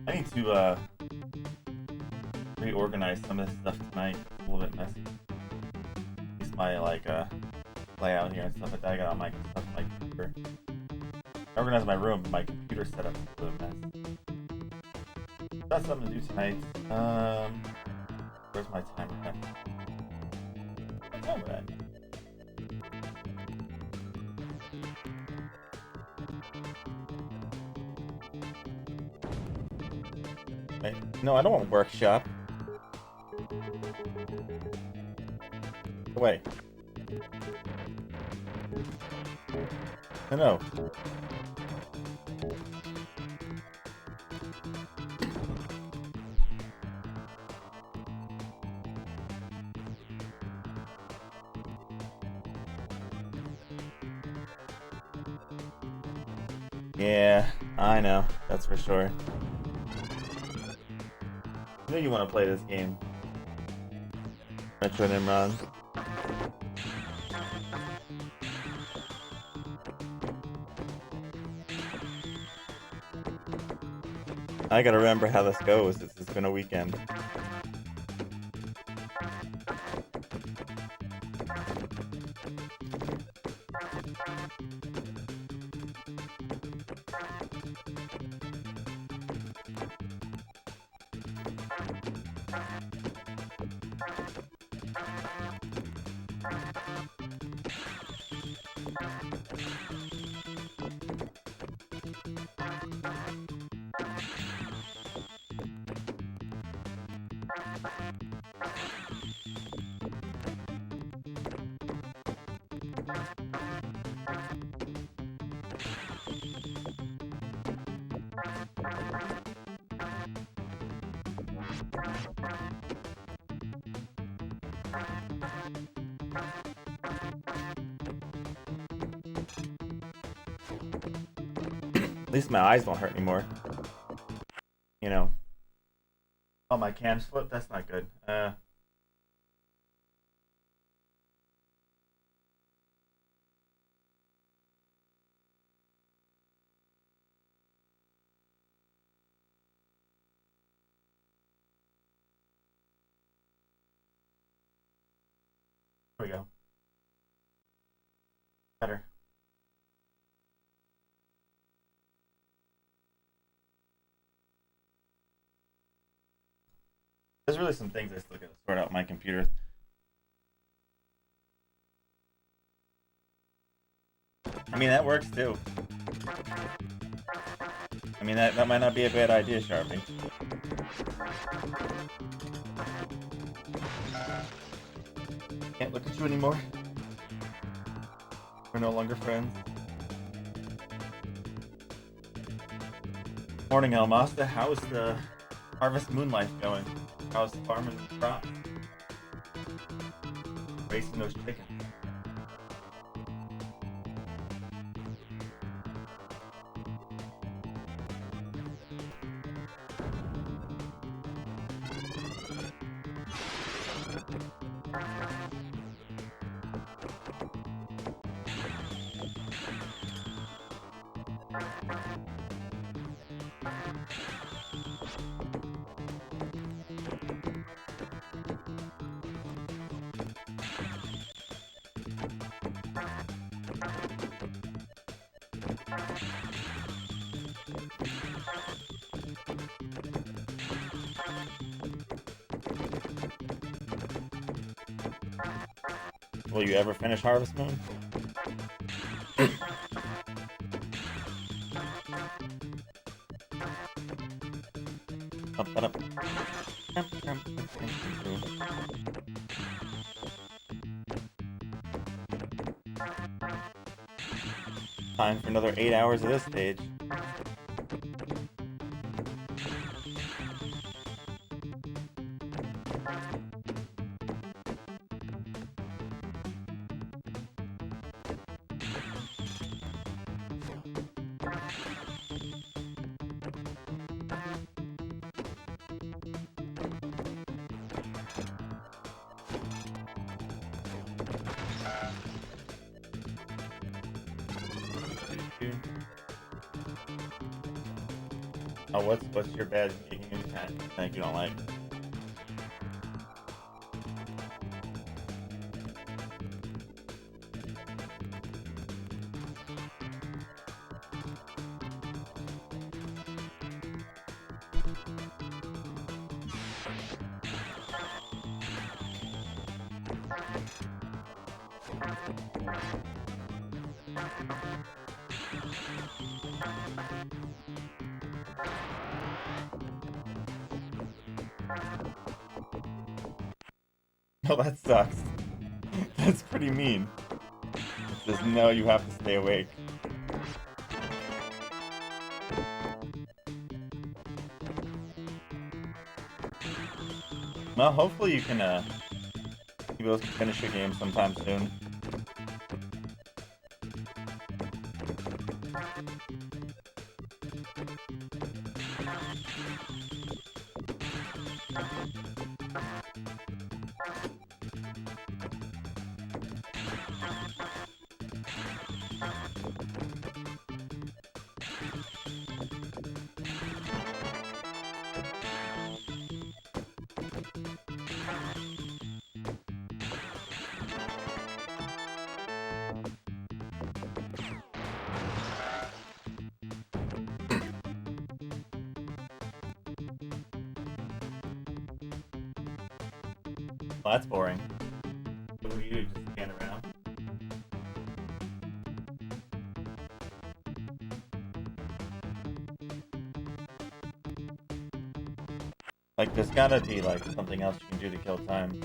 I need to reorganize some of this stuff tonight. It's a little bit messy. At least my layout here and stuff like that. I got all my stuff on my computer. I organized my room, but my computer setup is a little mess. That's something to do tonight. Where's my timer at? What time is that? No, I don't want workshop. Wait. No. Yeah, I know. That's for sure. I know you want to play this game. Metro Nimrod. I gotta remember how this goes. It's been a weekend. At least my eyes don't hurt anymore. You know. Oh, my cam's flipped? That's not good. There we go. Better. There's really some things I still gotta sort out on my computer. I mean, that works too. I mean, that might not be a bad idea, Sharpie. Can't look at you anymore. We're no longer friends. Morning, Elmasta. How's the Harvest Moon life going? How's farming crops? Racing those chickens. Will you ever finish Harvest Moon? Up. Time for another 8 hours of this stage. Oh, what's your bad gaming mechanic you don't like? Oh, that sucks. That's pretty mean. It says no, you have to stay awake. Well, hopefully you can you both can finish your game sometime soon. Well, that's boring. What do you do? Just stand around? Like, there's gotta be, like, something else you can do to kill time.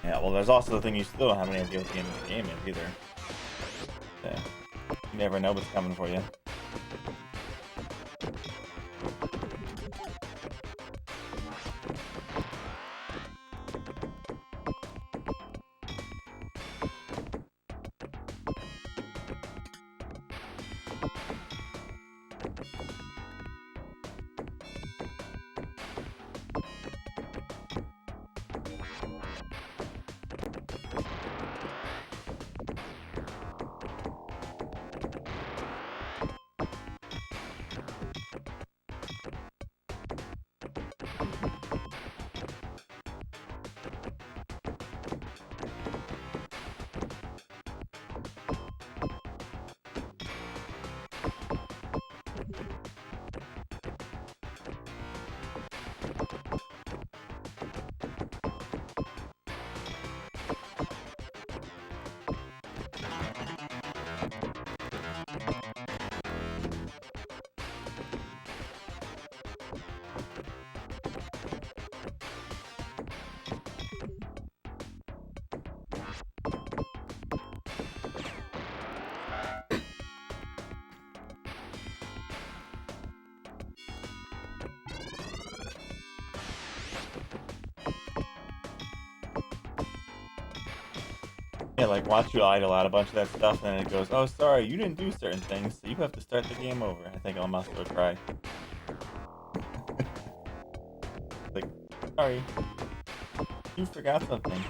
Yeah, well, there's also the thing you still don't have any idea what the end of the game is either. Yeah. You never know what's coming for you. Yeah, like watch you idle out a bunch of that stuff, and then it goes, "Oh, sorry, you didn't do certain things, so you have to start the game over." I think I'll almost go cry. Like, sorry, you forgot something.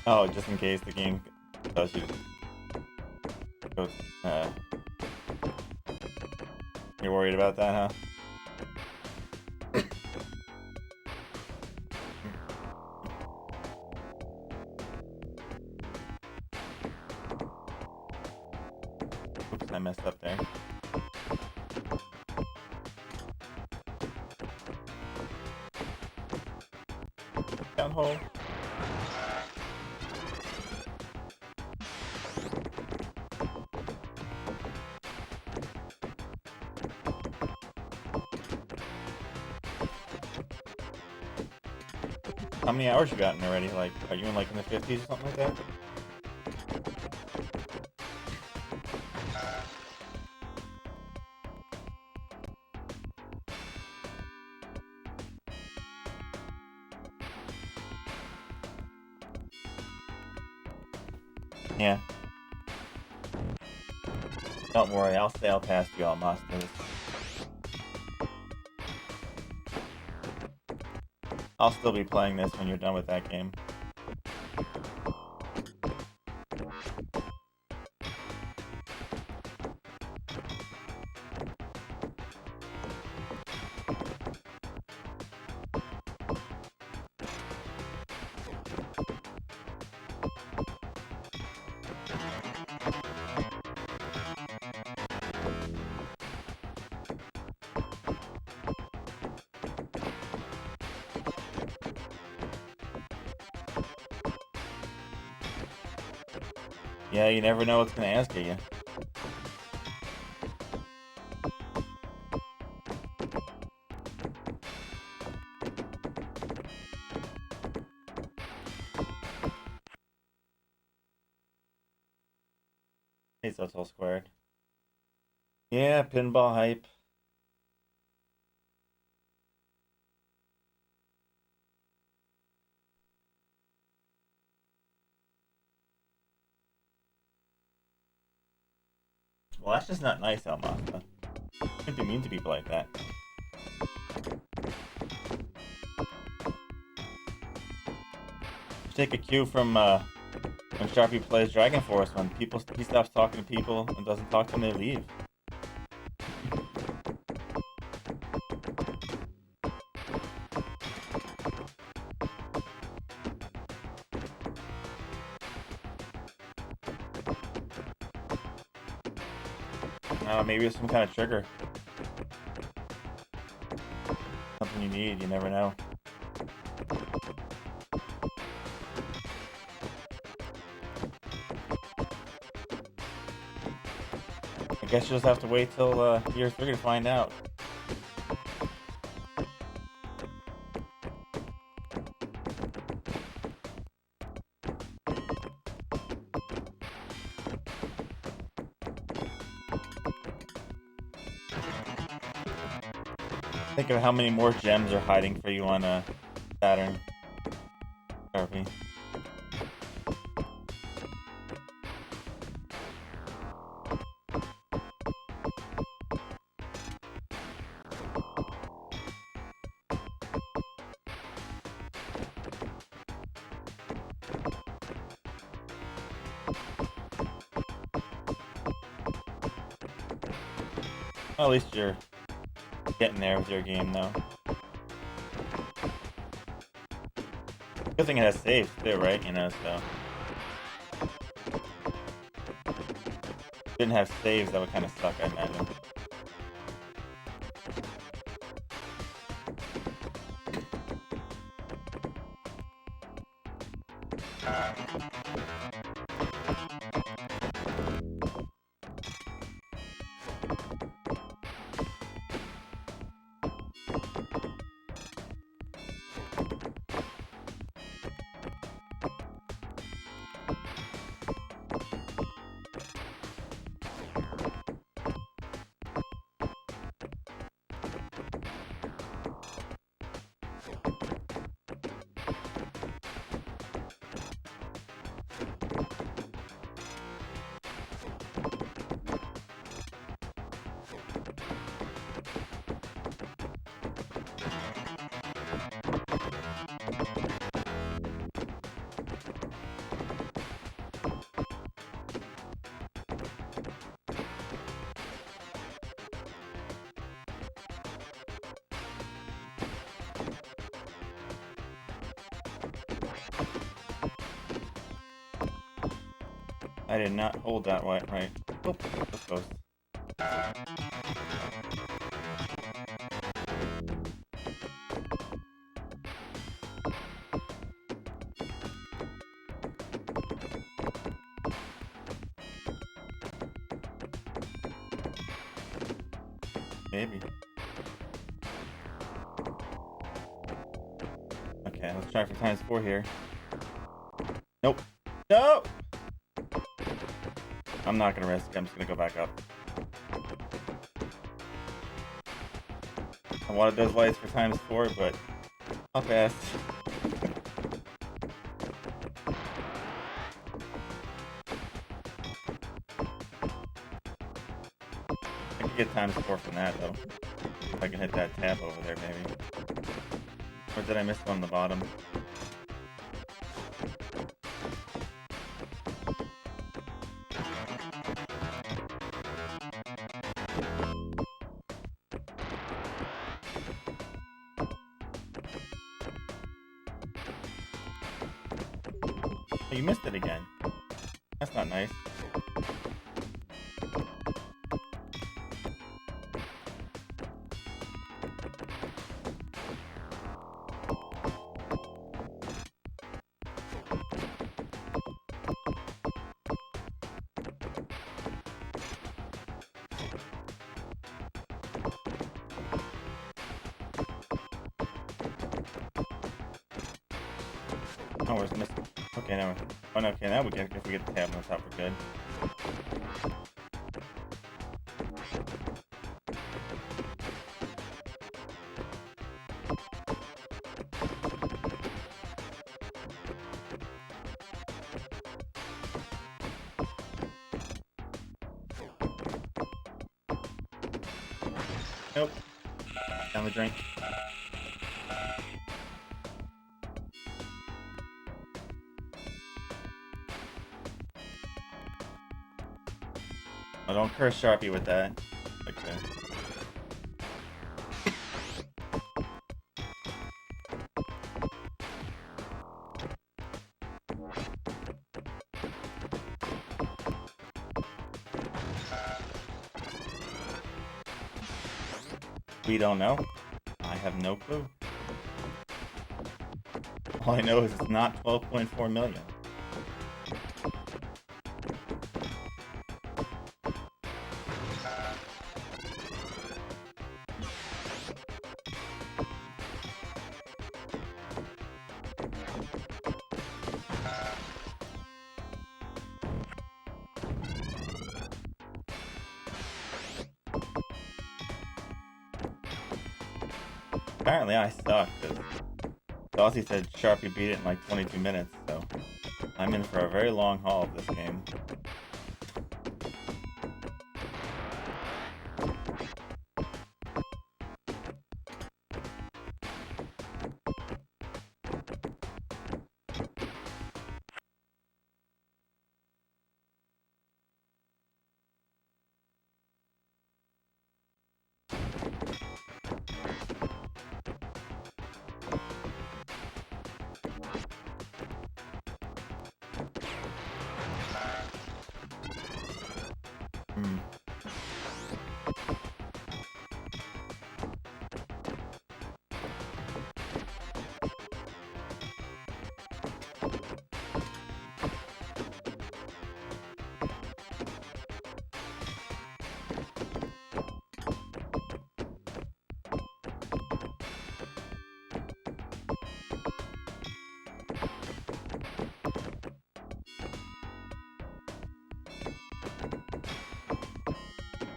Oh, just in case the game tells you to go, you're worried about that, huh? Oops, I messed up there. Down hole. How many hours you gotten already? Like, are you in like in the 50s or something like that? Yeah. Don't worry, I'll sail past you all monsters. I'll still be playing this when you're done with that game. Yeah, you never know what's gonna ask of you. Hey, so it's all squared. Yeah, pinball hype. Well, that's just not nice, Almasta. You shouldn't be mean to people like that. Take a cue from when Sharpie plays Dragon Force. When he stops talking to people and doesn't talk to them, they leave. Maybe it's some kind of trigger. Something you need, you never know. I guess you'll just have to wait till year 3 to find out. Think of how many more gems are hiding for you on Saturn. Sharpie. Well, at least you're getting there with your game, though. Good thing it has saves, too, right? You know, so... Didn't have saves, that would kind of suck, I imagine. I did not hold that right. Oh, that's close. Maybe. Okay, let's try for times 4 here. Nope. No! I'm not gonna risk it. I'm just gonna go back up. I wanted those lights for times 4, but I'll pass. I could get times 4 from that though. If I can hit that tab over there, maybe. Or did I miss one on the bottom? Oh, you missed it again. That's not nice. Oh, we're missing. Okay, now we're... Oh, no, okay, now we get... If we get the tab on the top, we're good. Nope. Down the drink. Oh, don't curse Sharpie with that. Okay. We don't know. I have no clue. All I know is it's not 12.4 million. Apparently I suck, because Dossie said Sharpie beat it in like 22 minutes, so I'm in for a very long haul of this game.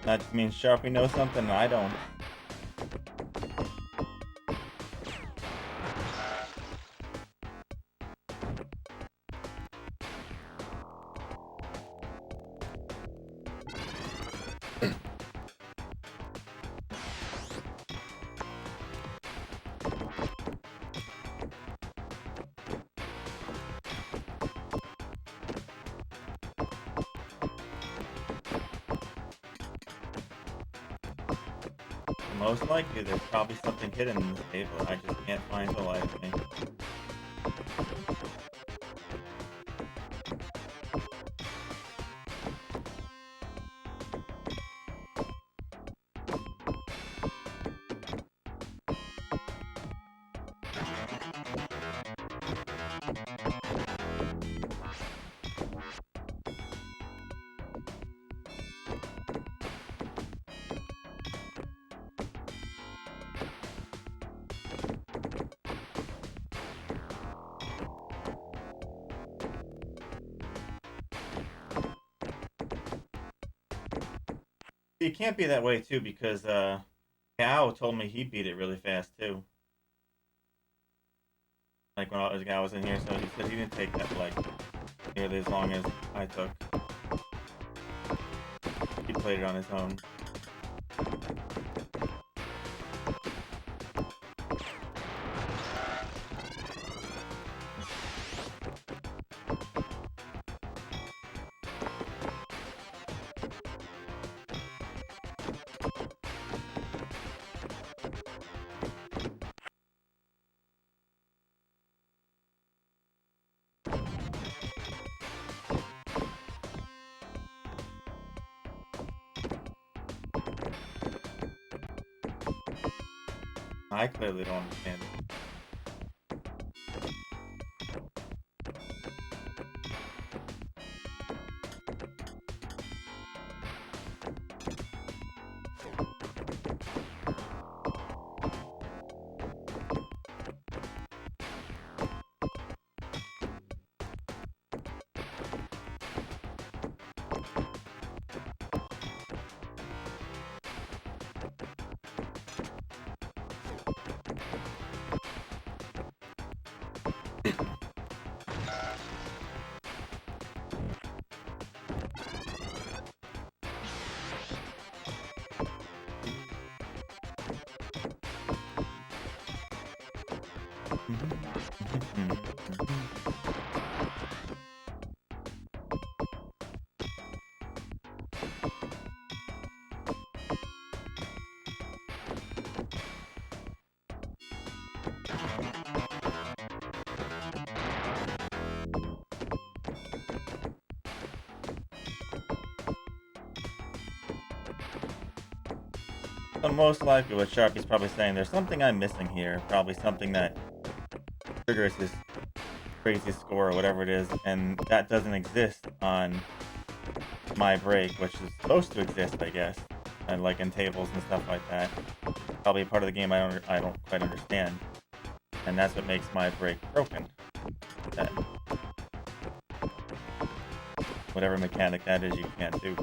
That means Sharpie knows something and I don't. Most likely, there's probably something hidden in this table I just can't find the light of me. It can't be that way too because Gao told me he beat it really fast too. Like when Gao was in here, so he said he didn't take that like nearly as long as I took. He played it on his own. I clearly don't understand it. So most likely what Sharpie's probably saying, there's something I'm missing here. Probably something that triggers his crazy score or whatever it is, and that doesn't exist on my break, which is supposed to exist, I guess. And like in tables and stuff like that. Probably a part of the game I don't quite understand. And that's what makes my break broken. That whatever mechanic that is, you can't do.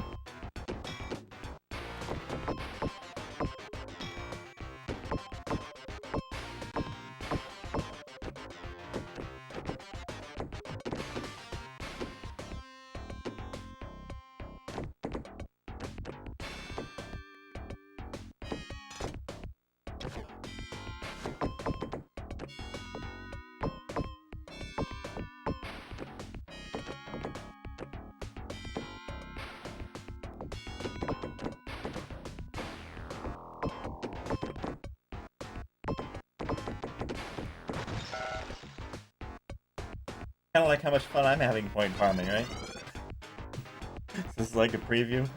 Kind of like how much fun I'm having point farming, right? This is like a preview.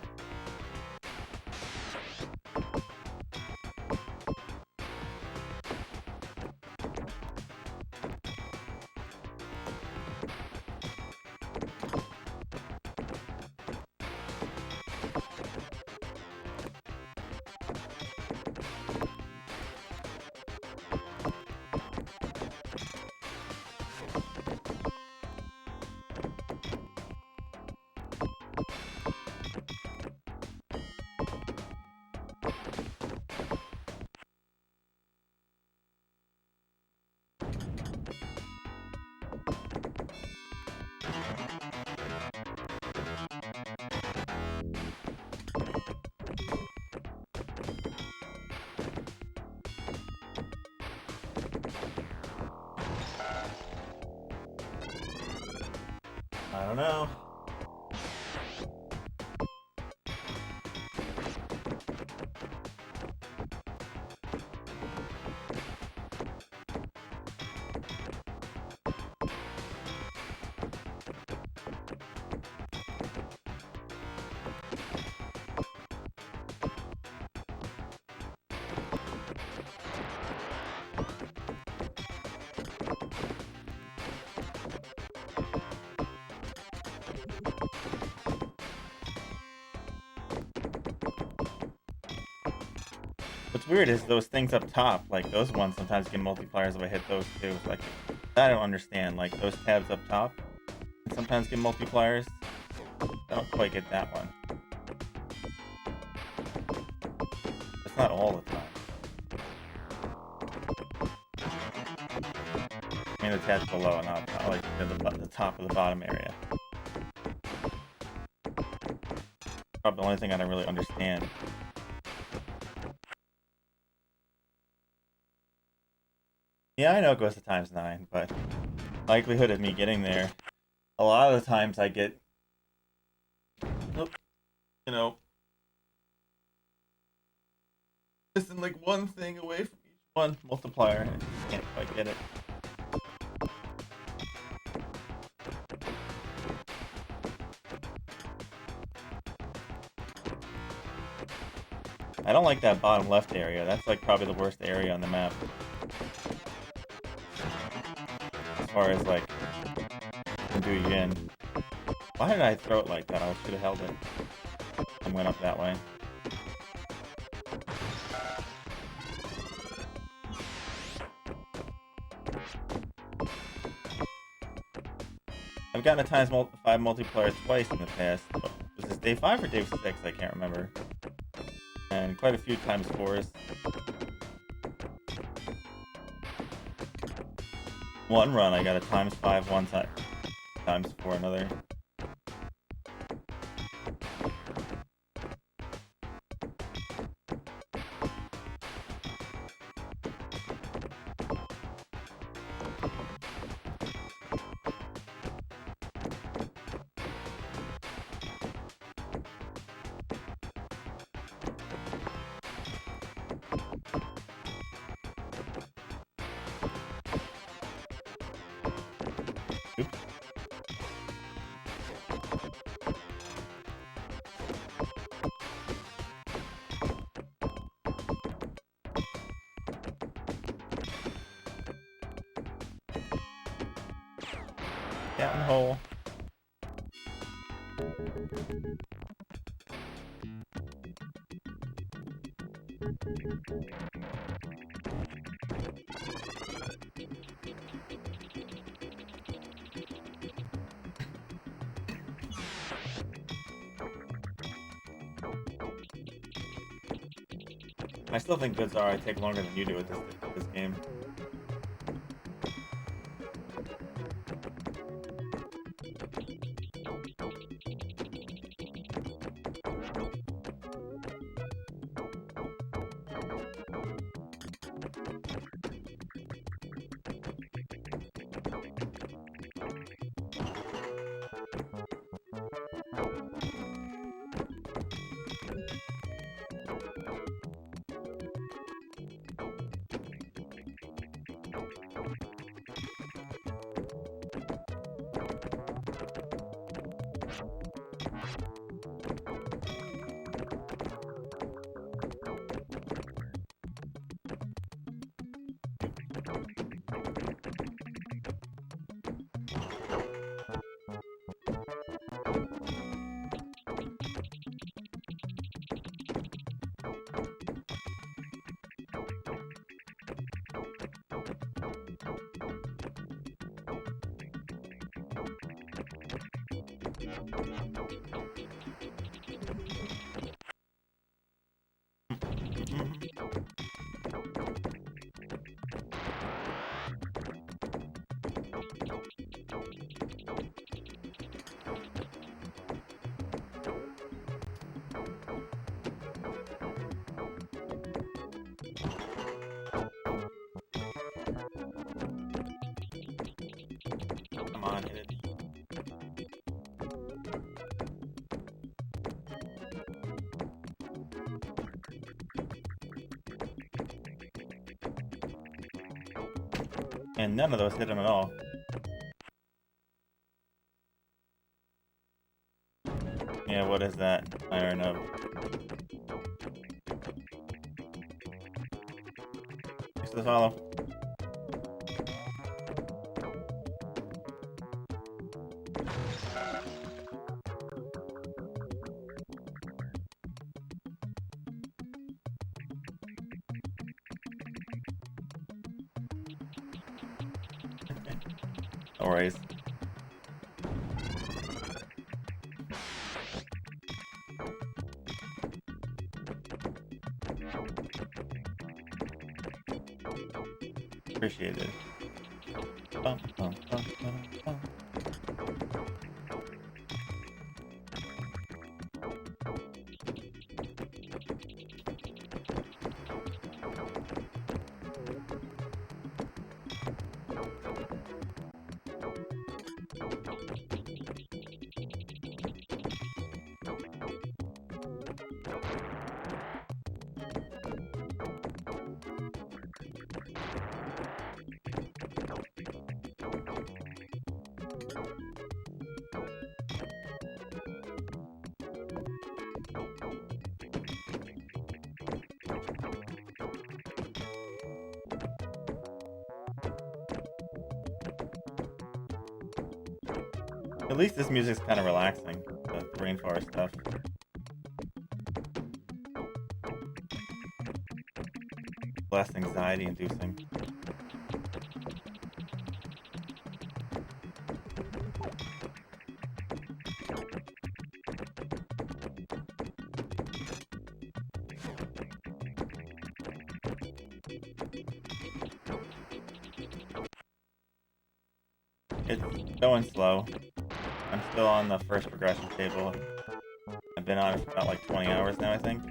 I don't know. What's weird is those things up top, like those ones sometimes get multipliers if I hit those too. Like, that I don't understand. Like, those tabs up top sometimes get multipliers. I don't quite get that one. It's not all the time. I mean, the tabs below, not like the top of the bottom area. Probably the only thing I don't really understand. Yeah, I know it goes to ×9, but likelihood of me getting there, a lot of the times I get, you know, just in like one thing away from each one multiplier, and I just can't quite get it. I don't like that bottom left area. That's like probably the worst area on the map. As far as like do yin. Why did I throw it like that? I should have held it and went up that way. I've gotten a ×5 multiplier twice in the past. Was this day 5 or day 6? I can't remember. And quite a few ×4s. One run, I got a ×5 one time, ×4 another. Down hole. I still think goods are. I take longer than you do at this game. Come on, hit it. And none of those hit him at all. Yeah, what is that? Iron of... Thanks for the follow. No worries. Appreciated. Bum, bum, bum, bum, bum. At least this music's kind of relaxing, the rainforest stuff. Less anxiety-inducing. It's going slow. I'm still on the first progression table. I've been on it for about like 20 hours now, I think.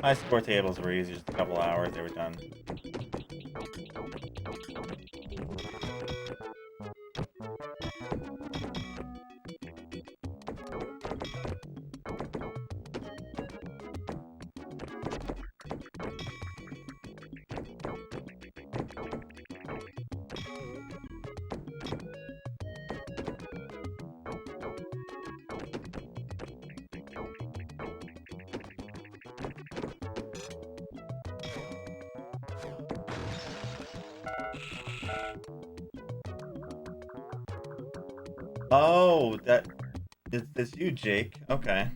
My score tables were easy, just a couple hours, they were done. Oh, it's you, Jake. Okay.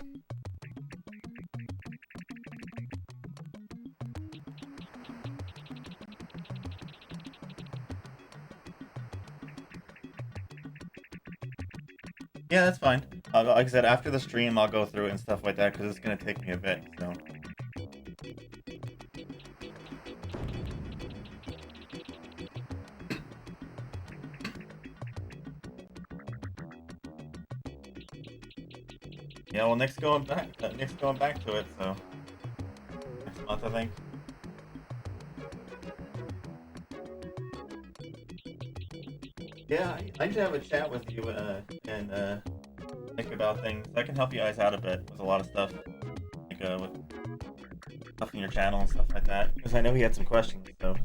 Yeah, that's fine. Like I said, after the stream, I'll go through it and stuff like that, because it's going to take me a bit, so... Yeah, well, Nick's going back to it, so... Next month, I think. Yeah, I need to have a chat with you, and think about things. I can help you guys out a bit with a lot of stuff. Like, with stuff in your channel and stuff like that. Because I know he had some questions, so...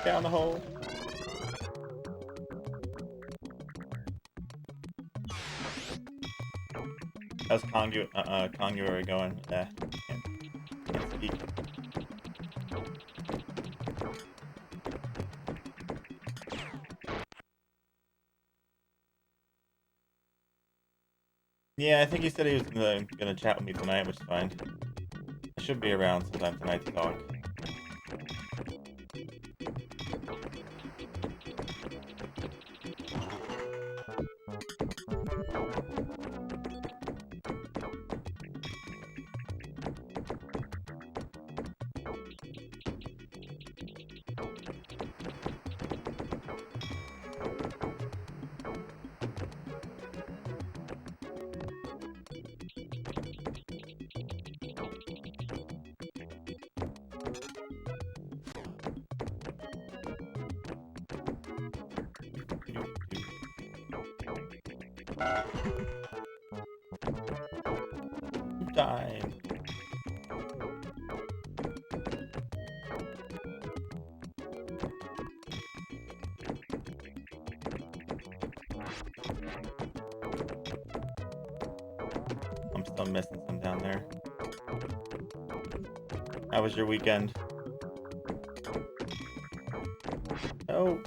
Down the hole. How's Conguary going? Can't speak. Yeah, I think he said he was gonna chat with me tonight, which is fine. I should be around sometime tonight to talk. Time. I'm still missing some down there. How was your weekend? Oh.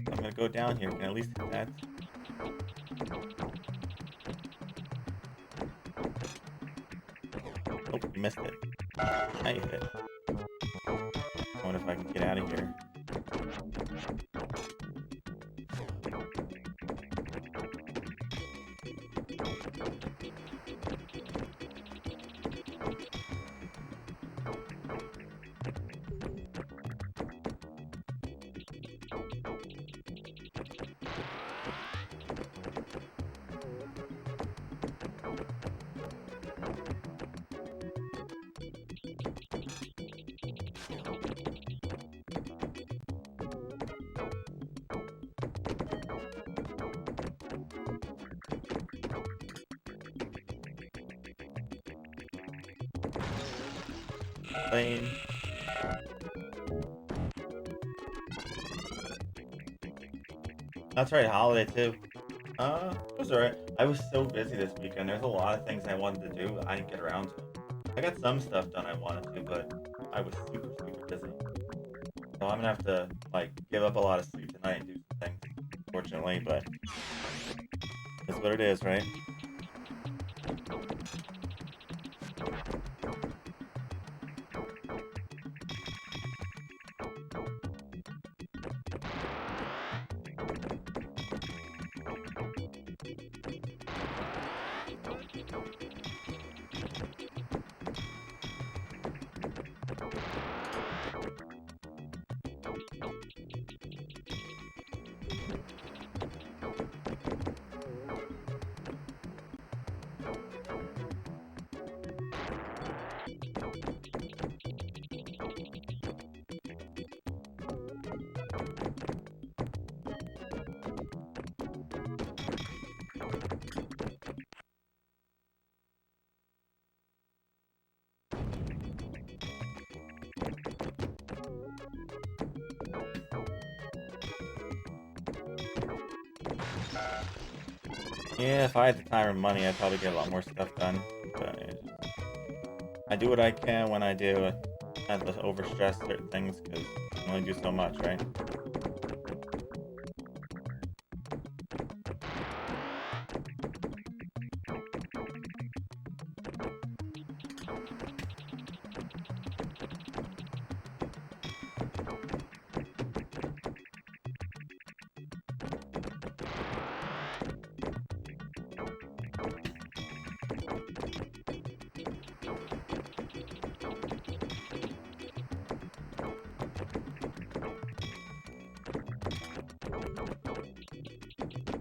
I'm gonna go down here. Can I at least hit that? Oh, you missed it. Now you hit it. I wonder if I can get out of here. Lane. That's right, holiday too. It was alright. I was so busy this weekend. There's a lot of things I wanted to do, but I didn't get around to them. I got some stuff done I wanted to, but I was super busy. So I'm gonna have to, like, give up a lot of sleep tonight and do some things, unfortunately, but that's what it is, right? Yeah, if I had the time and money, I'd probably get a lot more stuff done. But I do what I can when I do. I have to overstress certain things because I can only do so much, right?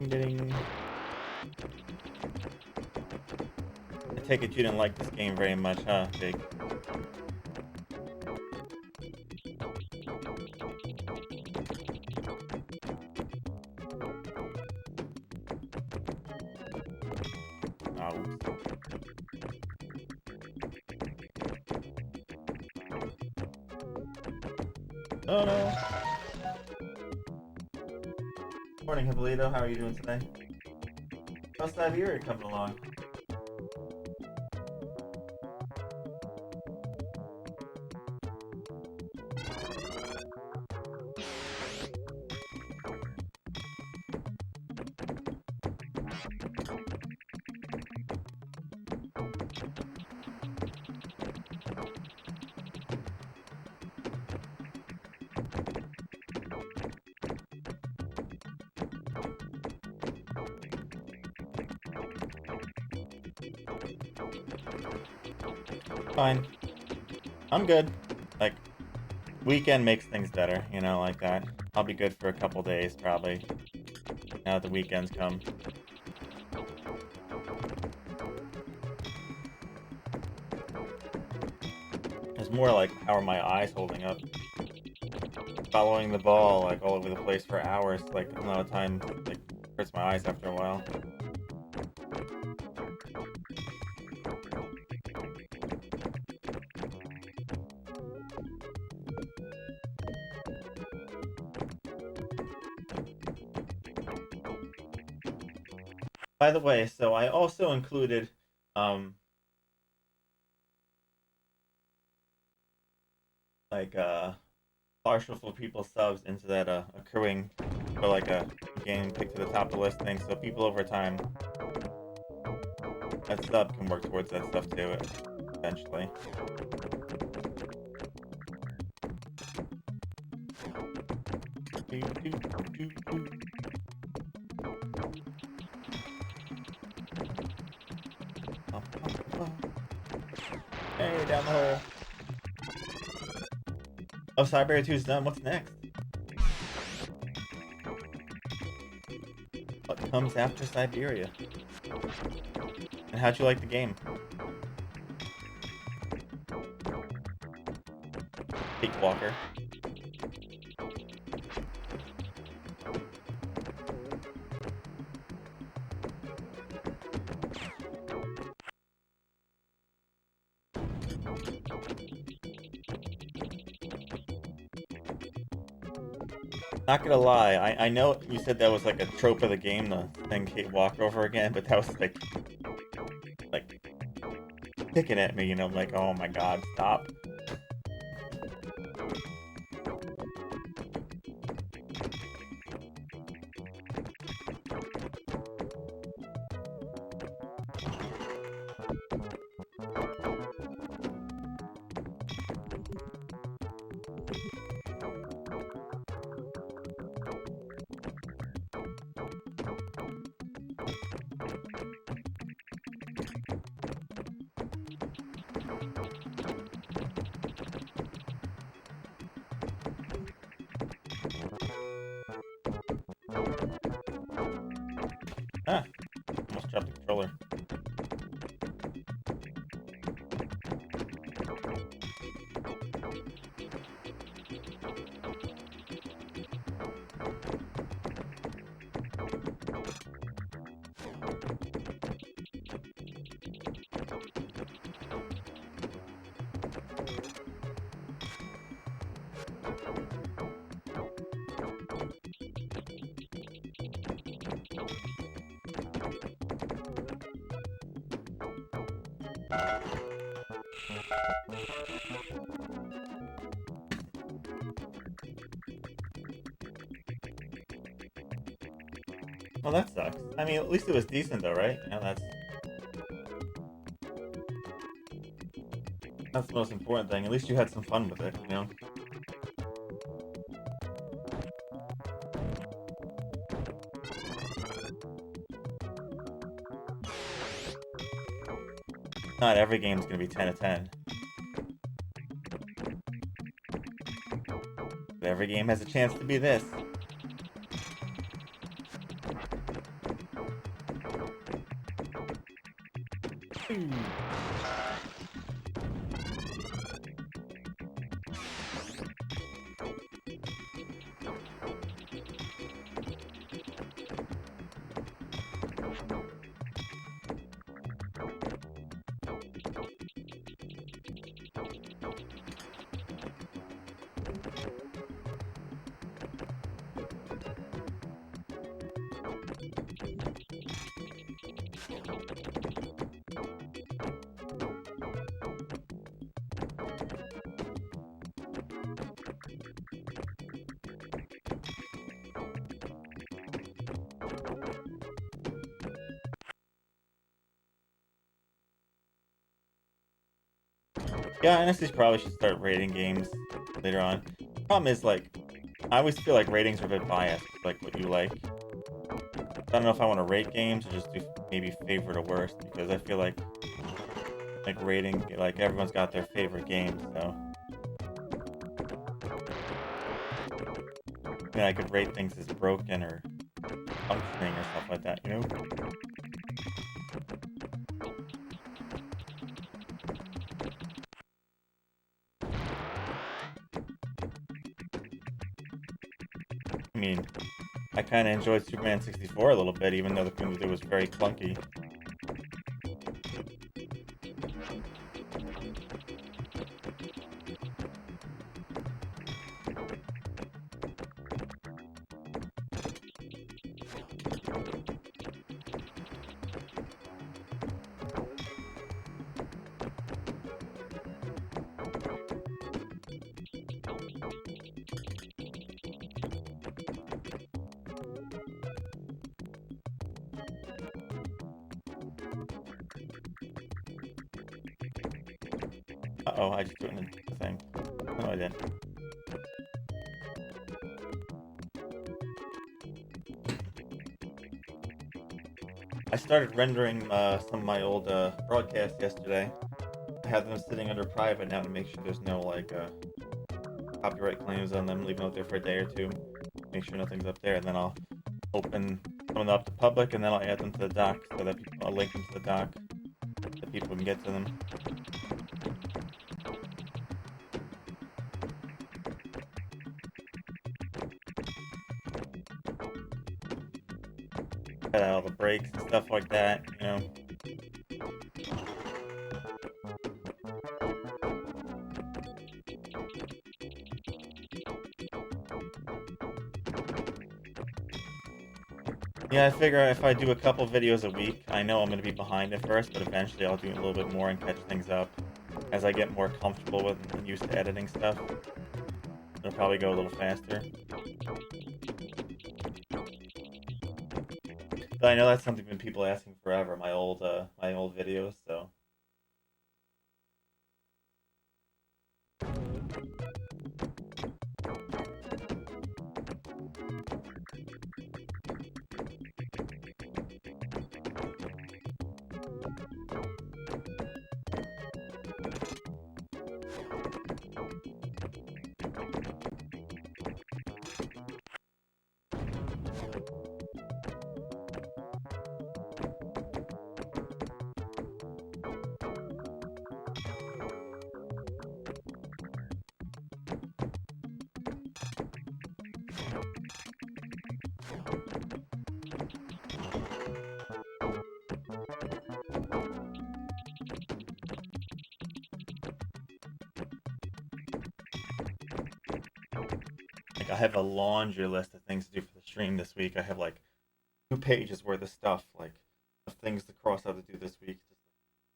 Ding. I take it you didn't like this game very much, huh, Big? Oh, oh no. Morning, Hippolito. How are you doing today? How's Siberia coming along? Fine. I'm good. Like, weekend makes things better, you know, like that. I'll be good for a couple days, probably. Now that the weekends come. It's more like, how are my eyes holding up? following the ball like all over the place for hours. Like a lot of time, like hurts my eyes after a while. By the way, so I also included like partial for people subs into that accruing for like a game pick to the top of the list thing. So people over time, that sub can work towards that stuff too, eventually. Hey, down the hole. Oh, Siberia 2's done. What's next? What comes after Siberia? And how'd you like the game? Cakewalker. Not gonna lie, I know you said that was like a trope of the game, the thing Cakewalk over again, but that was like picking at me, you know, I'm like, oh my god, stop. Ah, almost dropped the controller. Well, that sucks. I mean, at least it was decent though, right? Yeah, that's the most important thing. At least you had some fun with it, you know? Not every game's gonna be 10 out of 10. But every game has a chance to be this. Yeah, I honestly probably should start rating games later on. Problem is, like, I always feel like ratings are a bit biased, like what you like. I don't know if I want to rate games or just do maybe favorite or worst, because I feel like rating, like everyone's got their favorite game, so. I mean, I could rate things as broken or functioning or stuff like that, you know? mean, I kind of enjoyed Superman 64 a little bit, even though the thing to do was very clunky. Uh-oh, I just threw it in the thing. No, I didn't. I started rendering some of my old broadcasts yesterday. I have them sitting under private now to make sure there's no, like, copyright claims on them, leave them out there for a day or two. Make sure nothing's up there, and then I'll open some of them up to public, and then I'll add them to the doc so that I'll link them to the doc so people can get to them. Cut out all the breaks and stuff like that, you know. Yeah, I figure if I do a couple videos a week, I know I'm going to be behind at first, but eventually I'll do a little bit more and catch things up as I get more comfortable with and used to editing stuff. It'll probably go a little faster. But I know that's something that people asking forever, my old videos, so. Like, I have a laundry list of things to do for the stream this week. I have like 2 pages worth of stuff, like of things to cross out to do this week. Just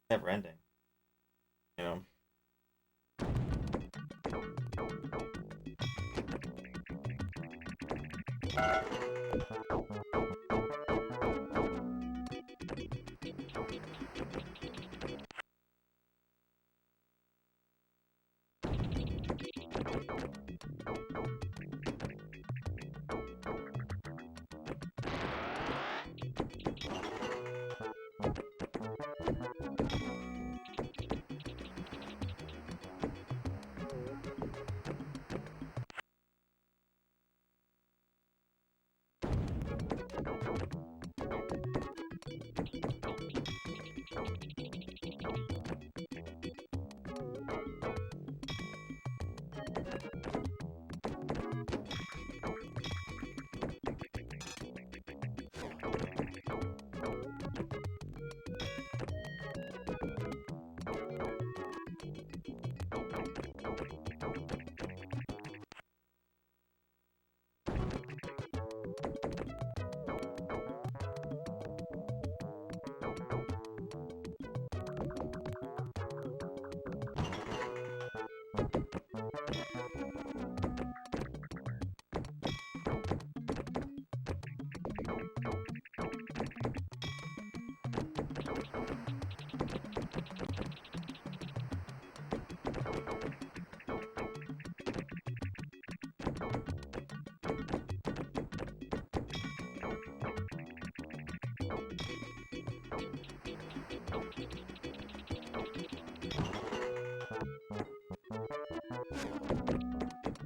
never ending, you know.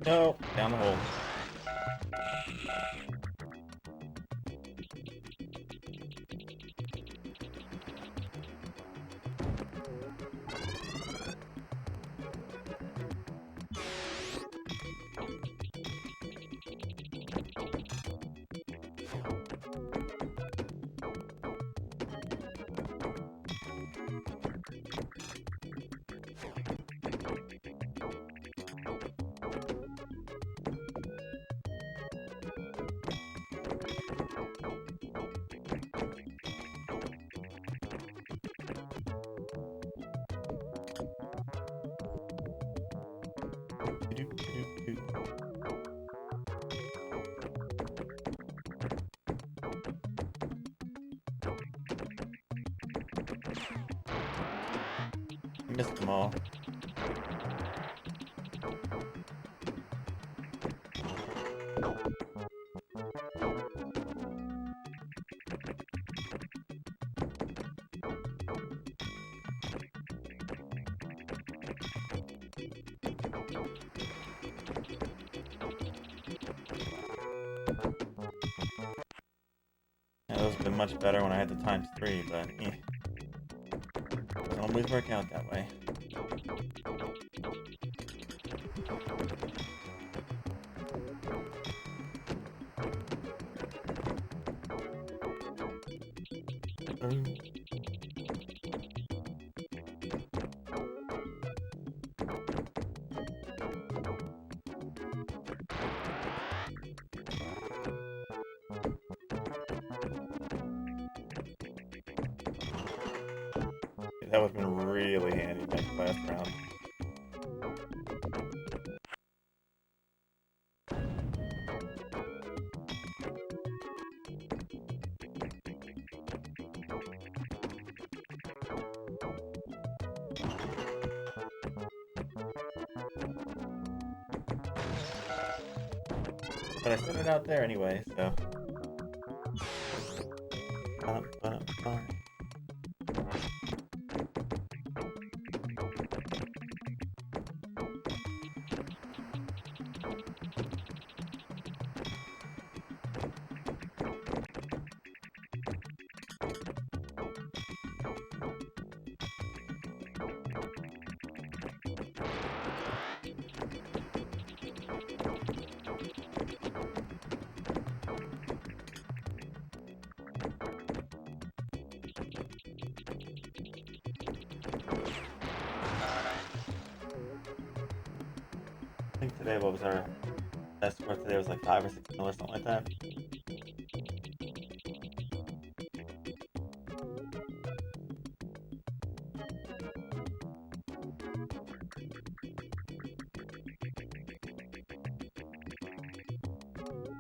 No, down the hole. Missed them all. Yeah, those have been much better when I had the times 3, but don't always work out that way. That would have been really handy next last round. But I sent it out there anyway, so. I think today, what was our best score today? Was like 5 or 6 mil or something like that.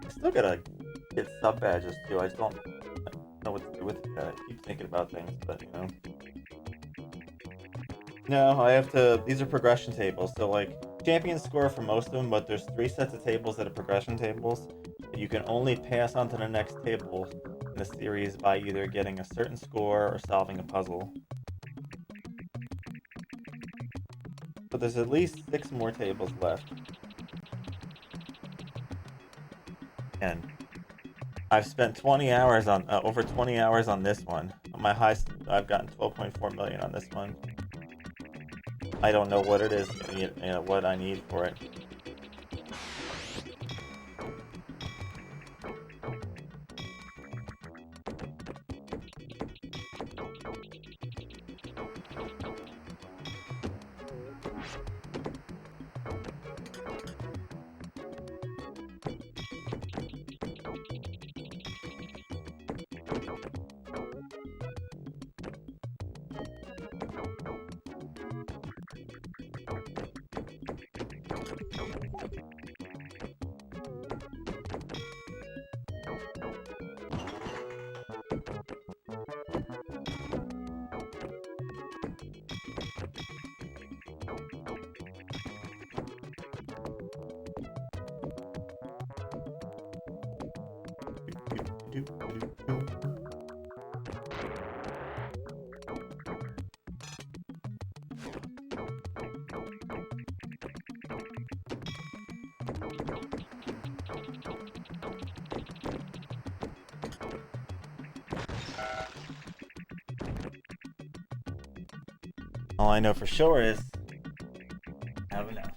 I still gotta get sub badges too. I just don't know what to do with it. I keep thinking about things, but you know. No, I have to. These are progression tables, so like. Champions score for most of them, but there's 3 sets of tables that are progression tables. You can only pass on to the next table in the series by either getting a certain score or solving a puzzle. But there's at least 6 more tables left. And I've spent 20 hours on over 20 hours on this one. On my highest, I've gotten 12.4 million on this one. I don't know what it is, you know, what I need for it. All I know for sure is I have enough.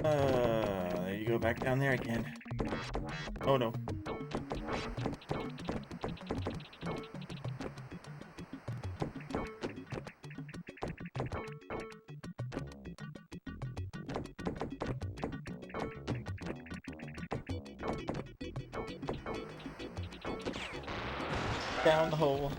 There you go, back down there again. Oh no. Down the hole.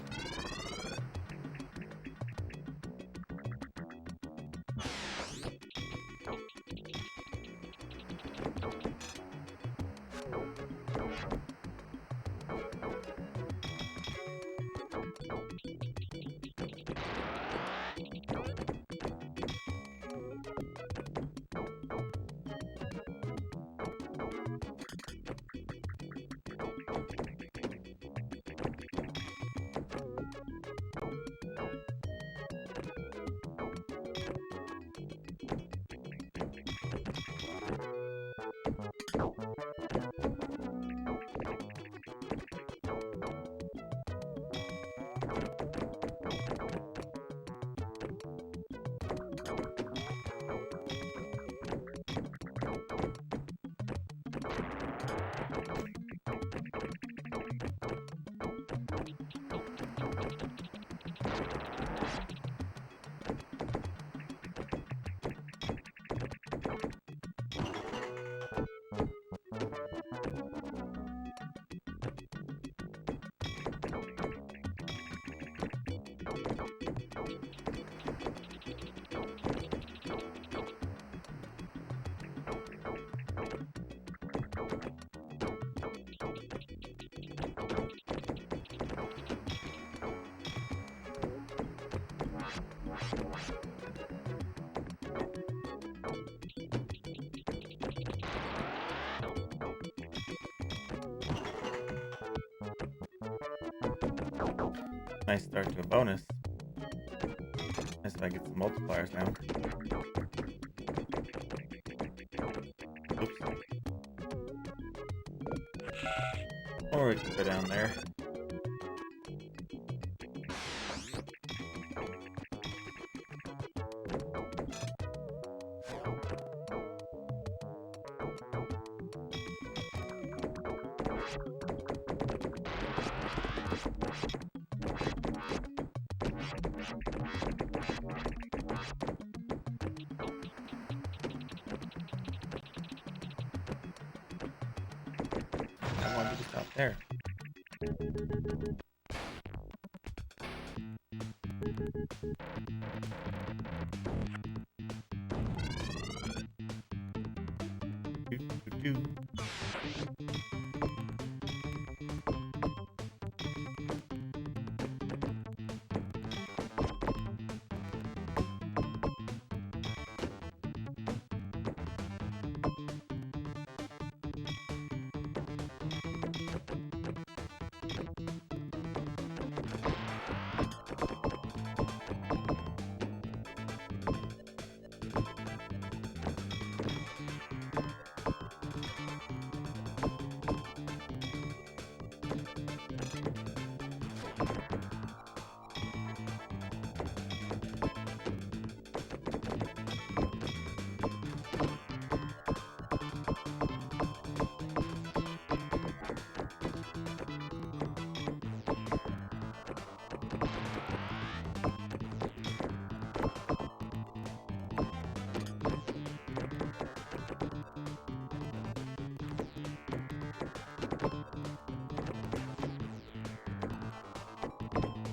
Nice start to a bonus. Nice if I get some multipliers now. Oops. Or we can go down there. I wanted to stop there. Do.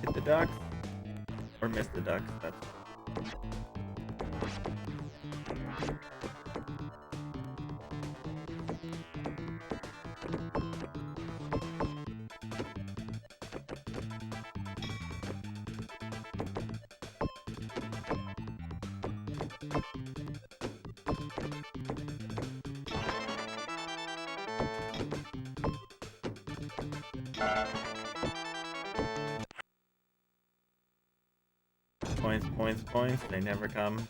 Hit the ducks. Or miss the ducks. That's... Points, points, points. They never come.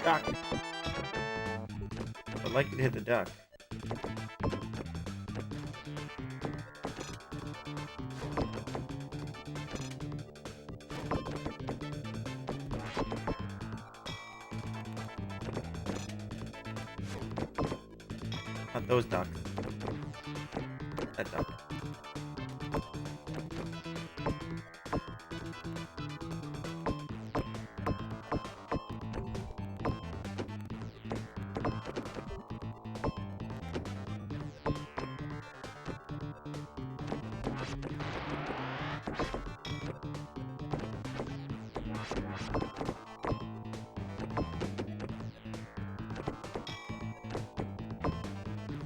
Duck. I'd like you to hit the duck. Not those ducks. That duck.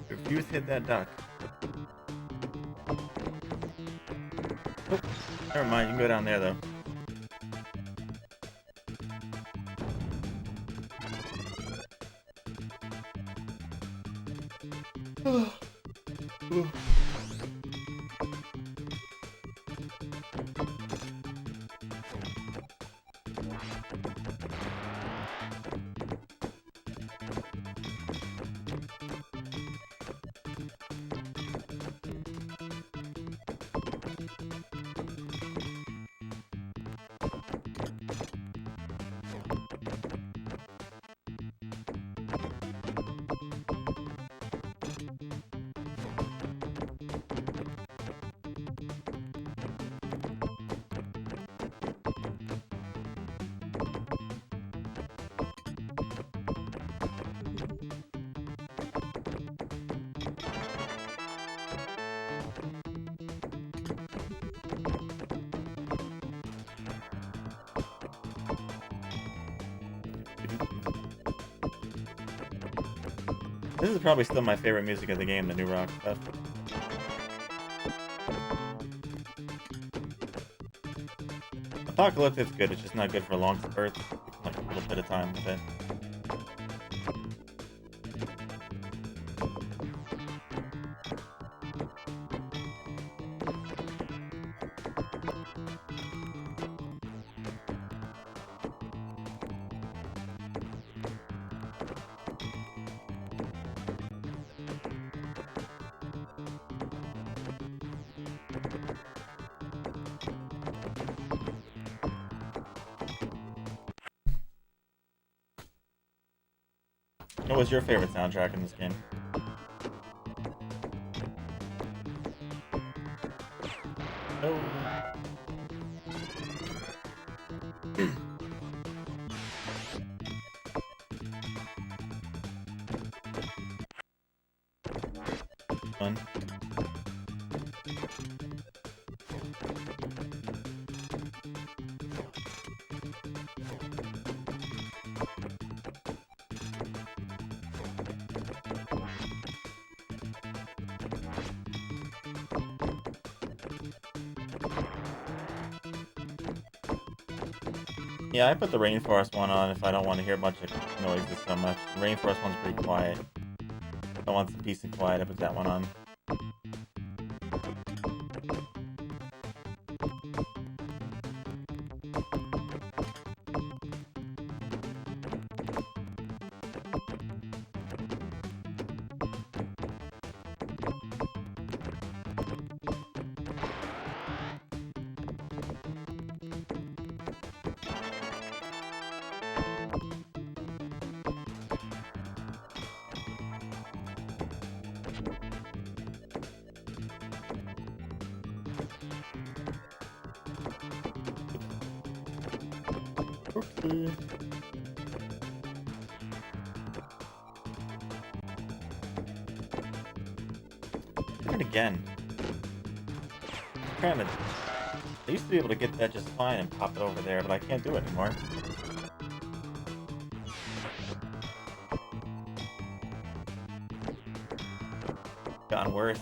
Refuse to hit that duck. Oh, never mind, you can go down there though. This is probably still my favorite music of the game, the new rock stuff. Apocalypse is good, it's just not good for long spurts. Like a little bit of time with it. What was your favorite soundtrack in this game? No. Fun. Yeah, I put the Rainforest one on if I don't want to hear much noises so much. The Rainforest one's pretty quiet. If I want some peace and quiet, I put that one on. Okay. Do it again. I used to be able to get that just fine and pop it over there, but I can't do it anymore. Gotten worse.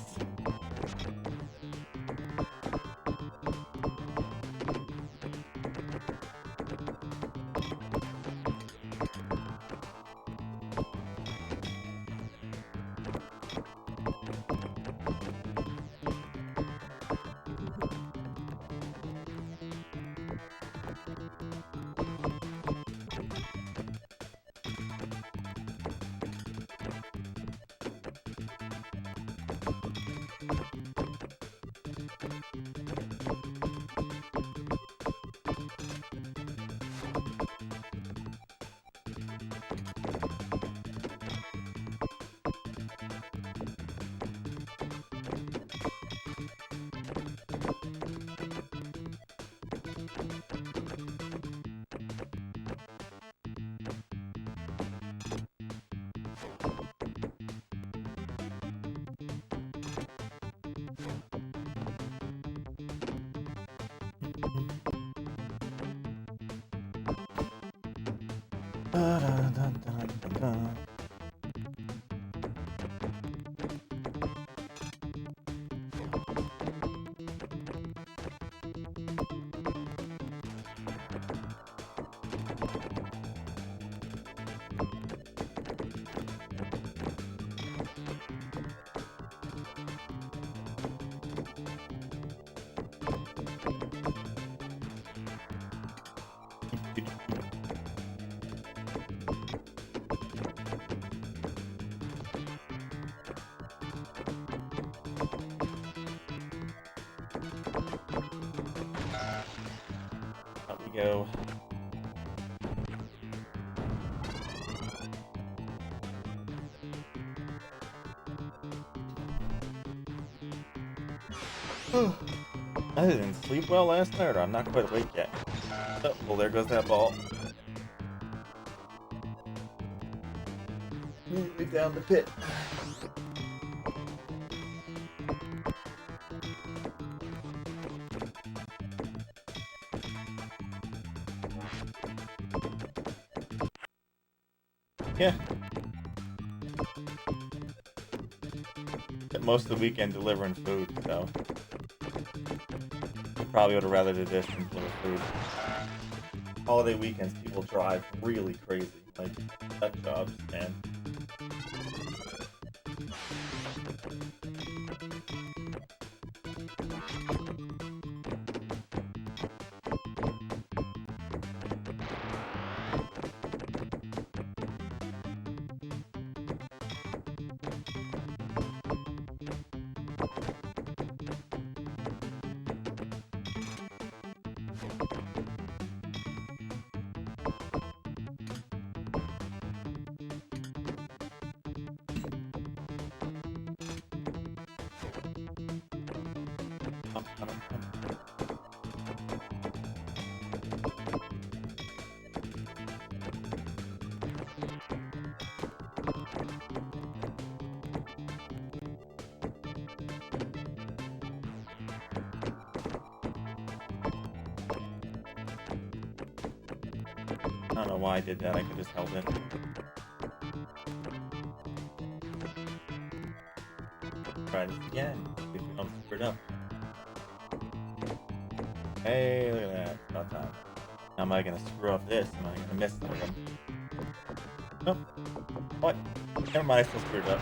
Up we go. I didn't sleep well last night, or I'm not quite awake yet. Oh, well, there goes that ball. Immediately down the pit. Yeah. most of the weekend delivering food, so I probably would have rather did this than deliver food. Holiday weekends, people drive really crazy, like nut jobs, man. I don't know why I did that. I could just held it. Try this again. See if we don't screw it up. Hey, look at that. It's about time. Now am I gonna screw up this? Am I gonna miss some of them? Nope. What? Never mind, I still screwed it up.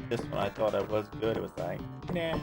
This one I thought it was good. It was like, nah.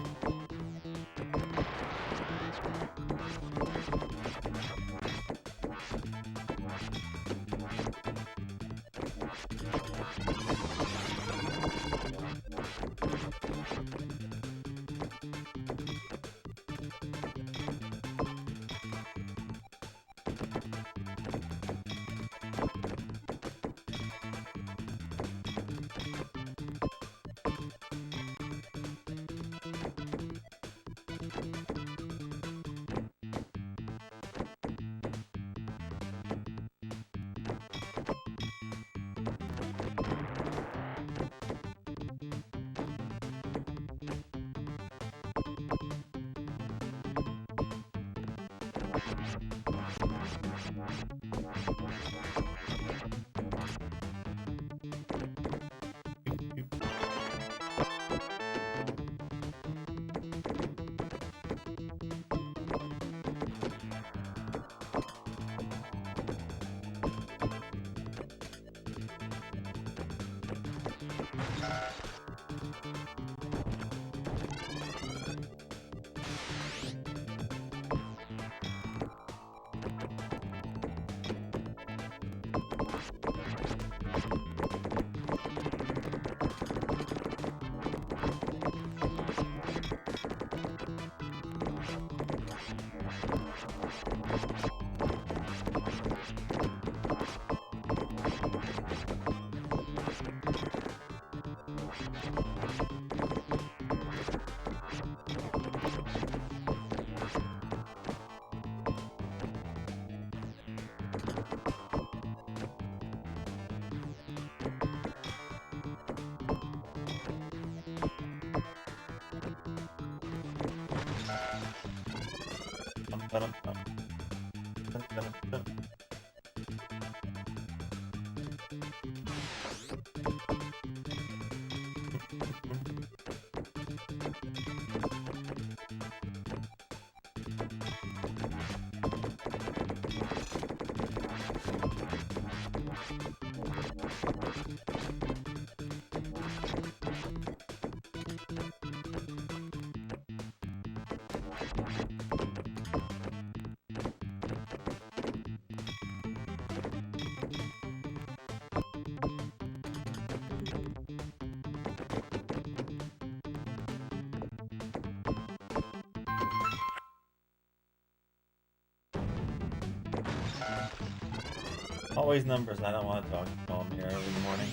Always numbers. I don't want to talk to them here early in the morning.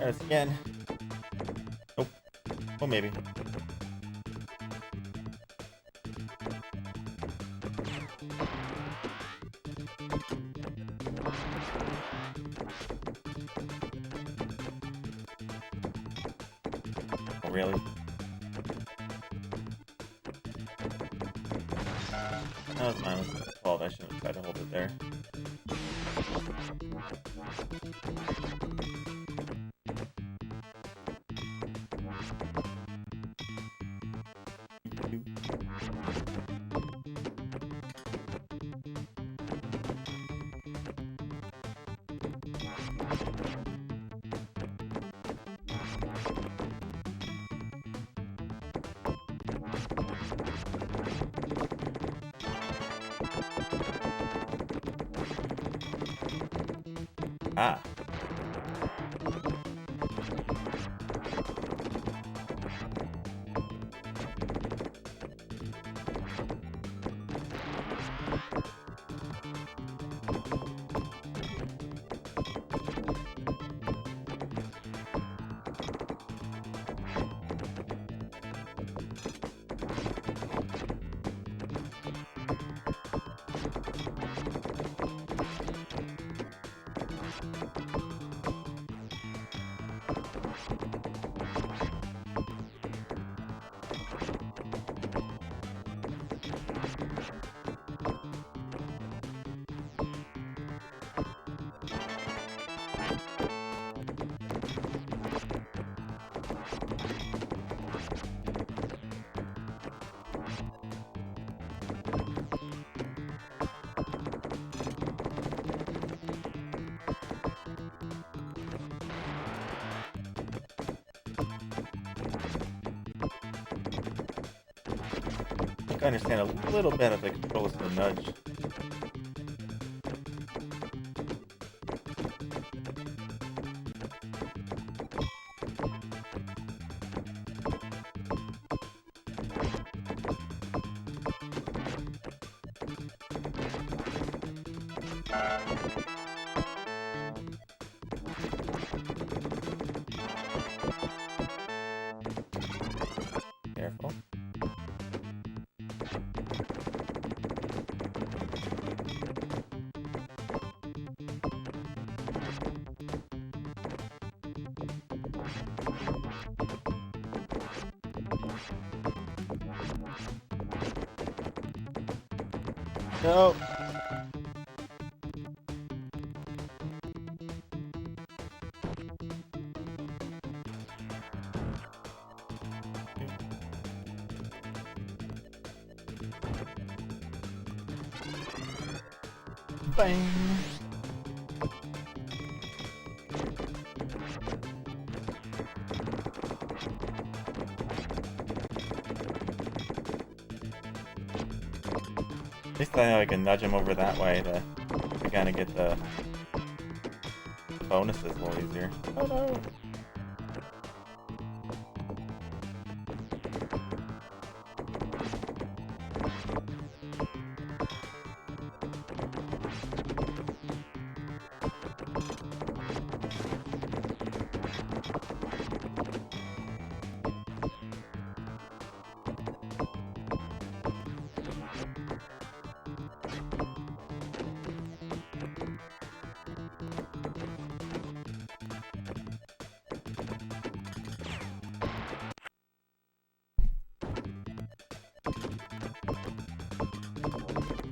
Try this again. Nope. Oh, maybe. Oh, really? That was mine. Was fault. I shouldn't have tried to hold it there. Ah. I understand a little bit of the controls of the nudge. Careful. No. Bang. At least I know I can nudge him over that way to kind of get the bonuses a little easier. Oh no!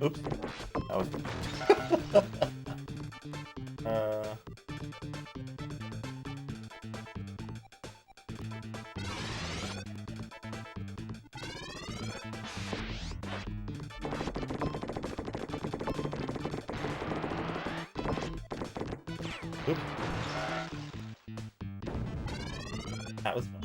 Oops. That was... Oops. That was fun.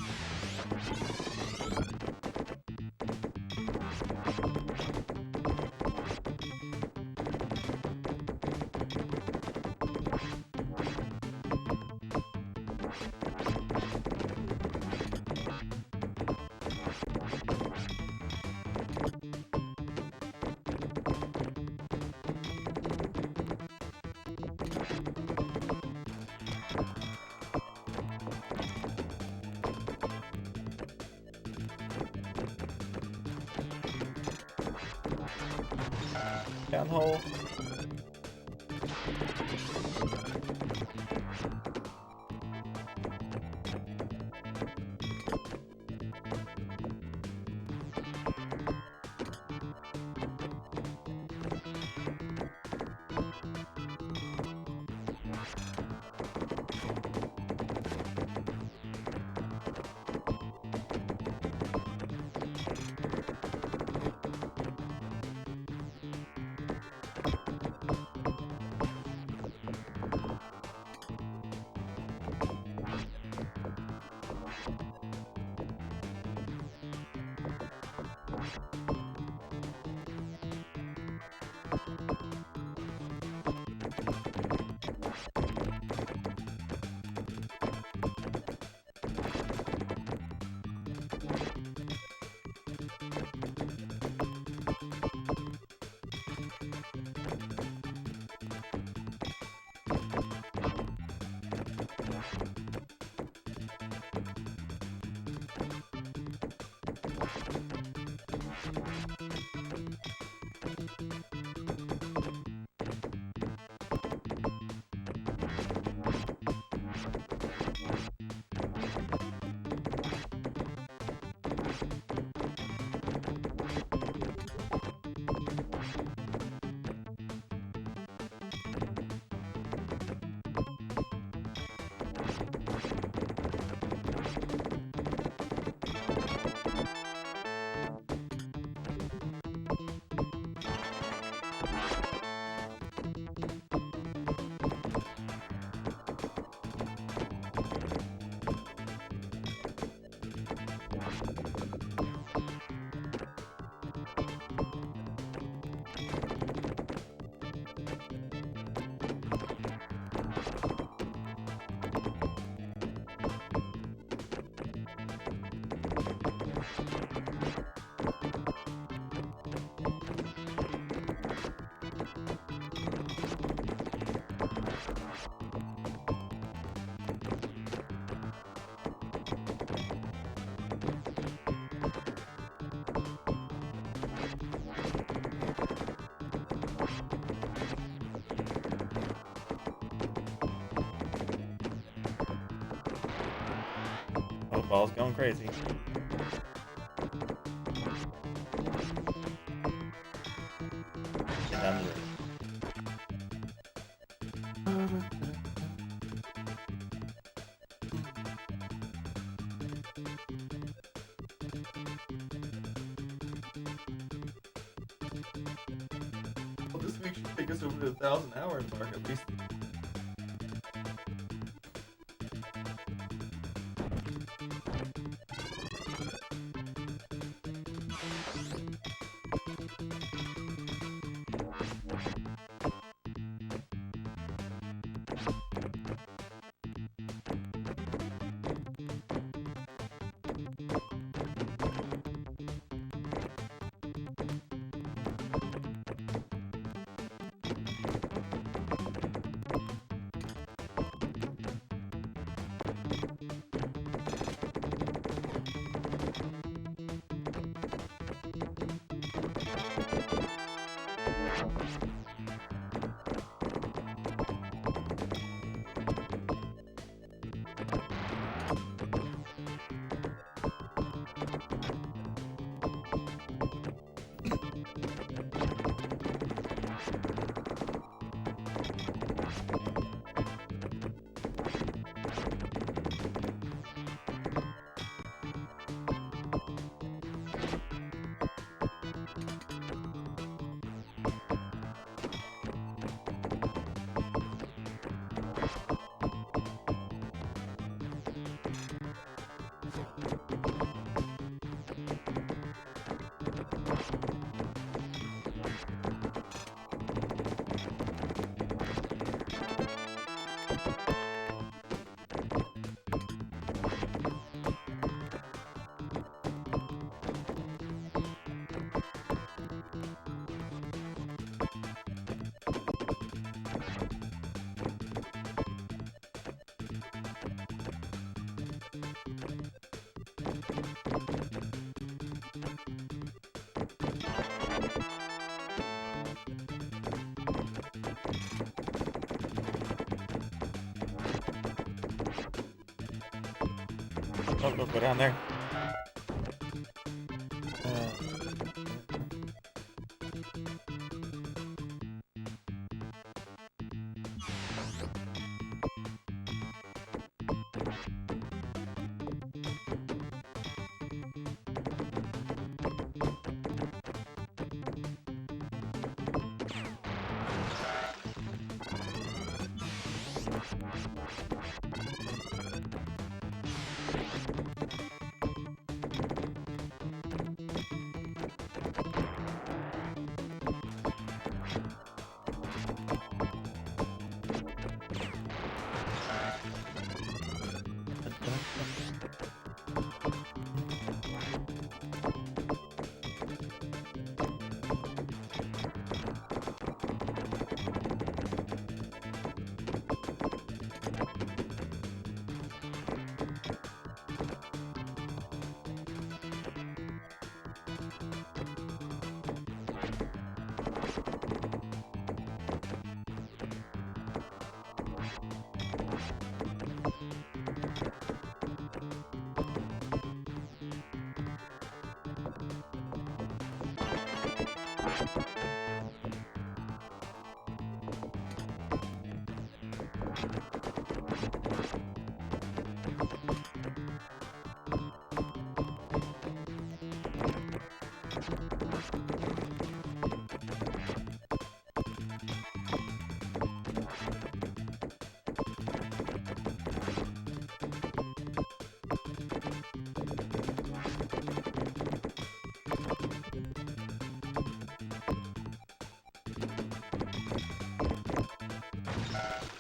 down hole. Oh, ball's going crazy. Get down the road. Well, this week should take us over to the 1,000-hour mark at least. go down there.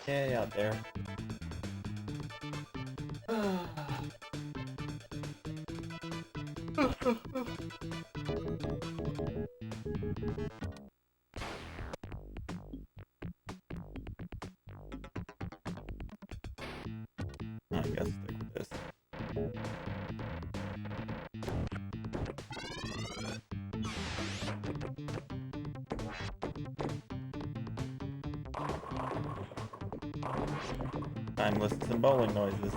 Yay, out there. I guess stick with this. Time lists and bowling noises.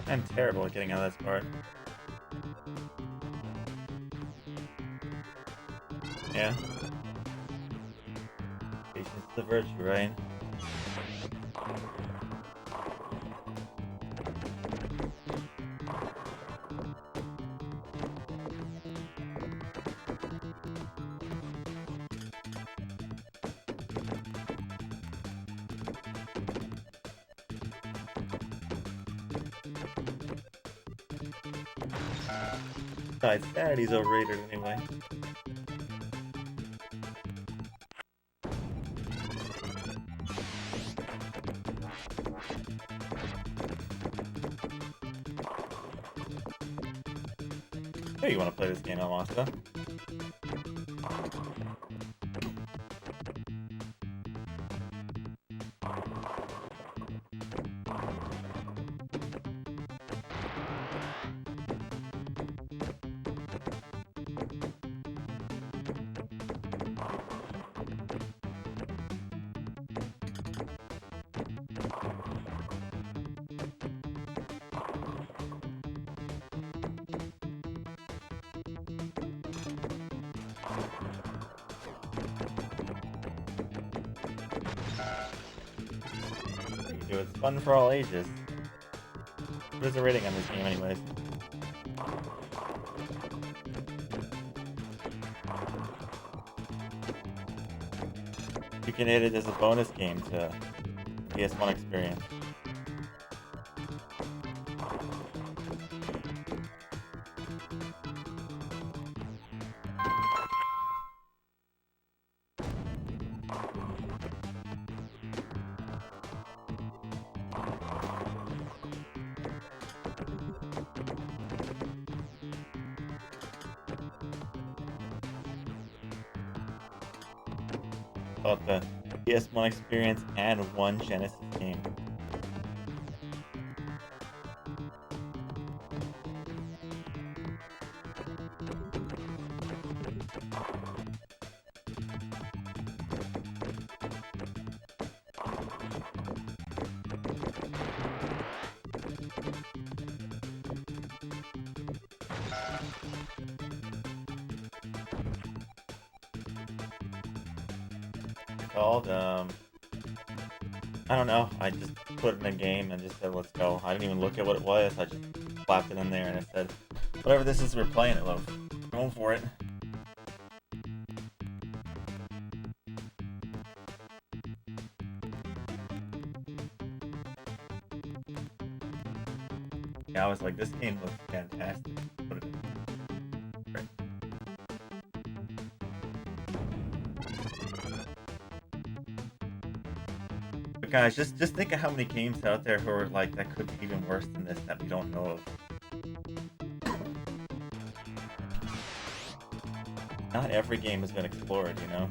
I'm terrible at getting out of this part. Yeah. Patience is a virtue, right? Besides, Saturday's overrated anyway. Hey, you want to play this game, Alonso? It's fun for all ages. What is the rating on this game anyways? You can hit it as a bonus game to PS1 experience. About the PS1 experience and one Genesis game. Called I don't know. I just put it in a game and just said, let's go. I didn't even look at what it was. I just slapped it in there and it said, whatever this is, we're playing it, love. Going for it. Yeah, I was like, this game looks fantastic. Put it in. Right. But guys, just think of how many games out there who are like that could be even worse than this that we don't know of. Not every game has been explored, you know?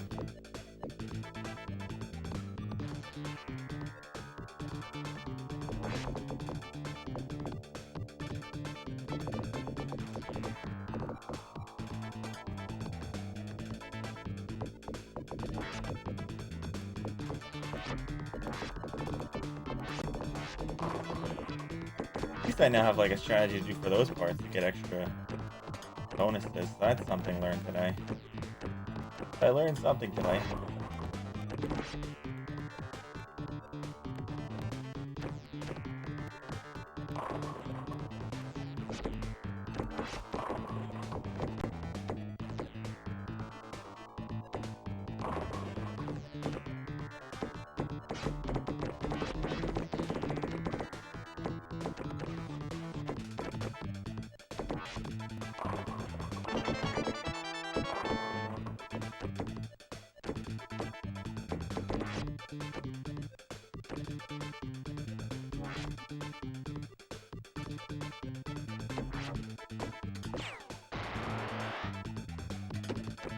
At least I now have like a strategy to do for those parts to get extra bonuses. That's something learned today. I learned something today.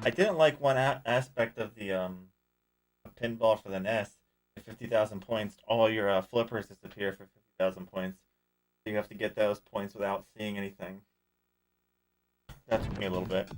I didn't like one aspect of the pinball for the NES. At 50,000 points, all your flippers disappear for 50,000 points. You have to get those points without seeing anything. That took me a little bit.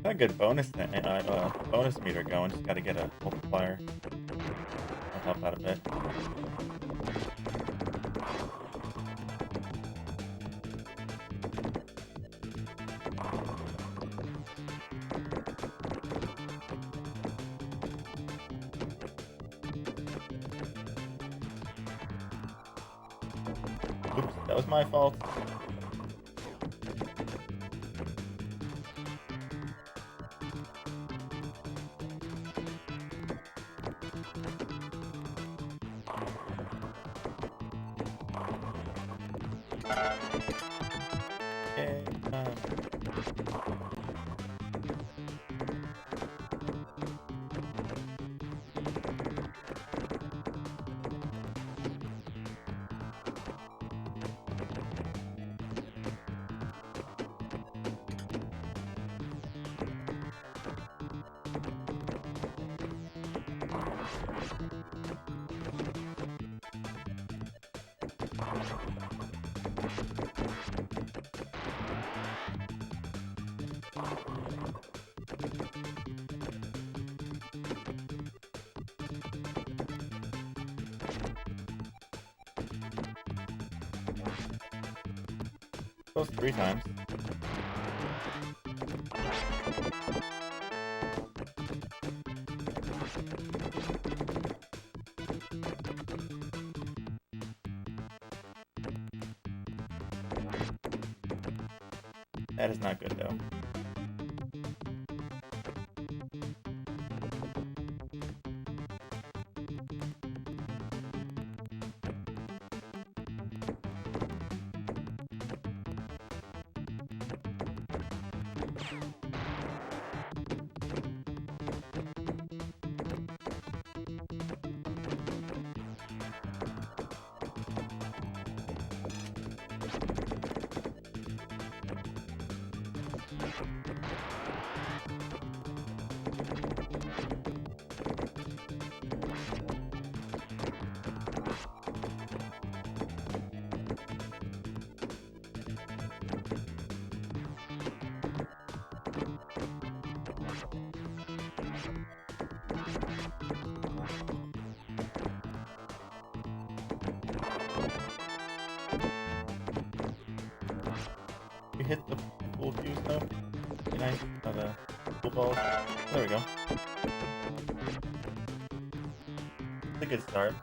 Got a good bonus bonus meter going. Just got to get a multiplier. I'll help out a bit. Oops, that was my fault. Close 3 times. That is not good though. We hit the pool cues though. Be nice. The pool balls. There we go. It's a good start.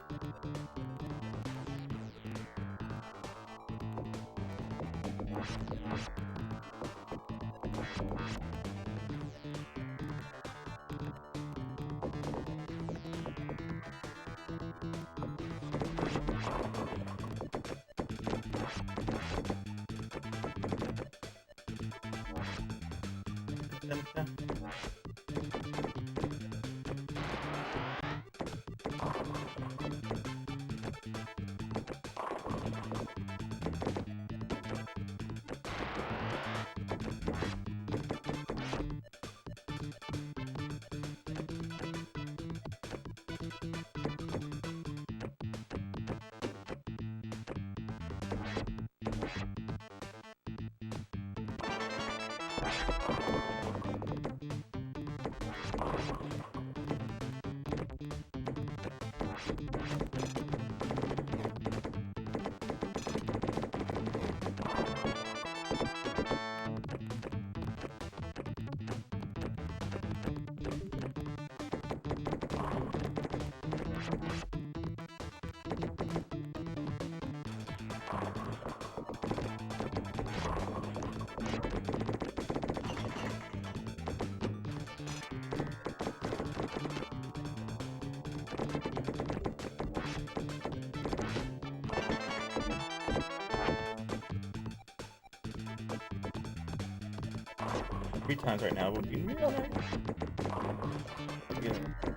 Three times right now would be real nice.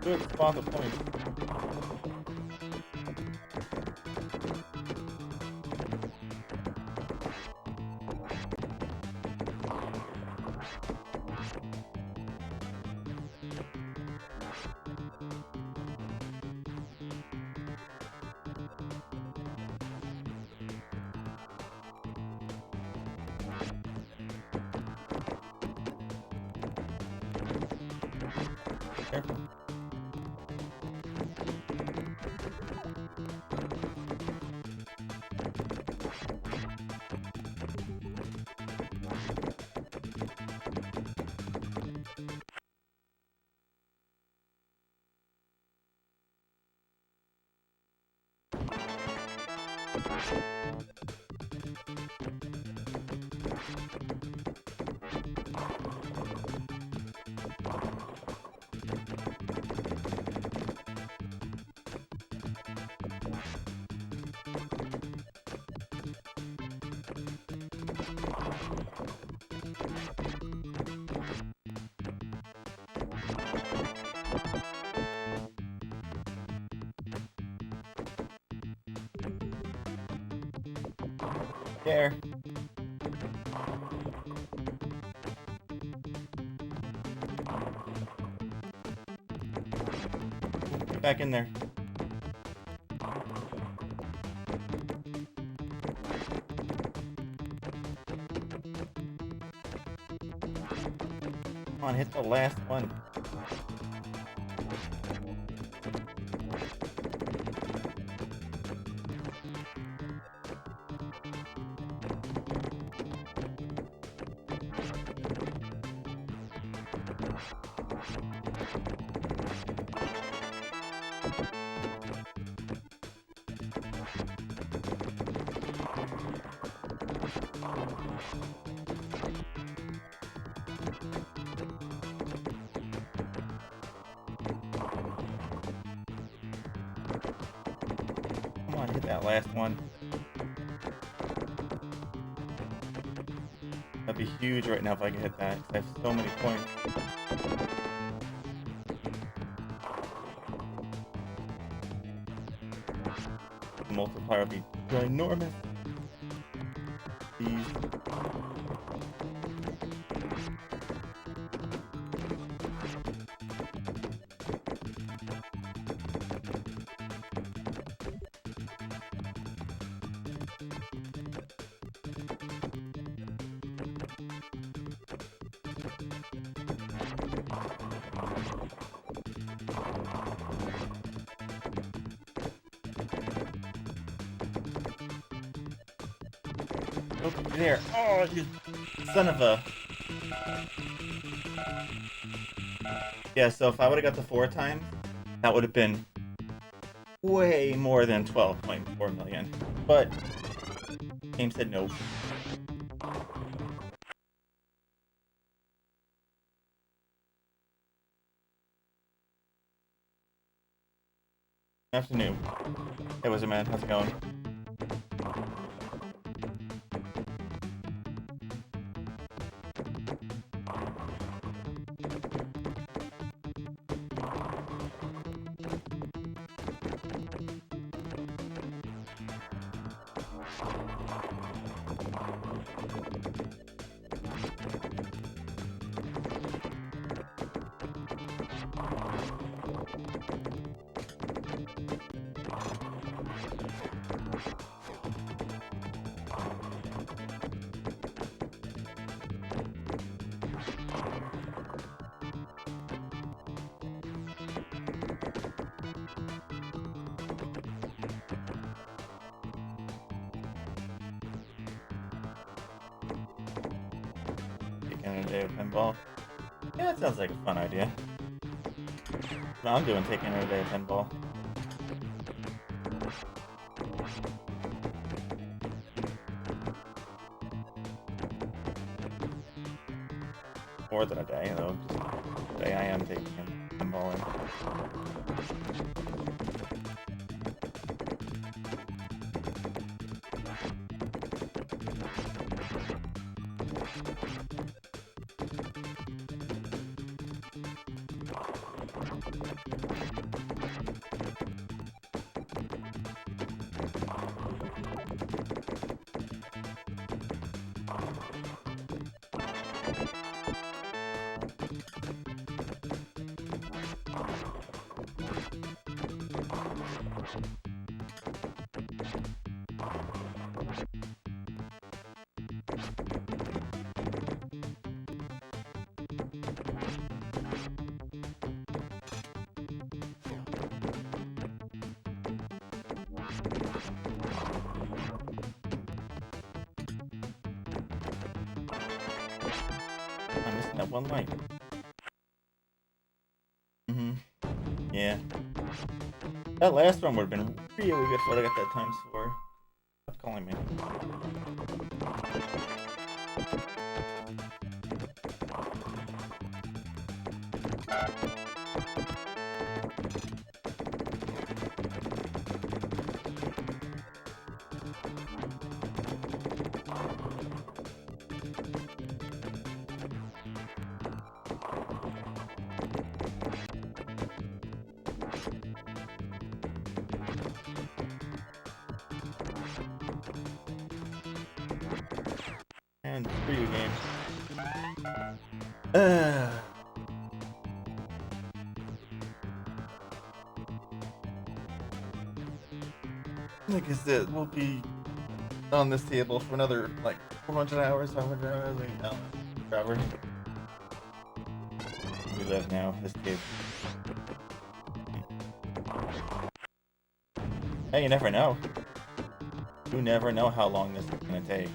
Good spot of points. Careful. There. Get back in there. Come on, hit the last one. Come on, hit that last one. That'd be huge right now if I could hit that, because I have so many points. The multiplier would be ginormous. These. Oh, there. Oh, you son of a... Yeah, so if I would have got the 4 times, that would have been way more than 12.4 million. But, game said no. Afternoon. Hey, Wizardman, how's it going? Taking a day of pinball. Yeah, that sounds like a fun idea. No, I'm doing taking a day of pinball. More than a day, though. Just a day I am taking pinball in. I'm missing that one light. Yeah. That last one would have been really good for what I got that times 4. Stop calling me. And for you, game. Like I said, we'll be on this table for another, like, 400 hours, 500 hours, forever. We live now, this table. Hey, you never know. You never know how long this is gonna take.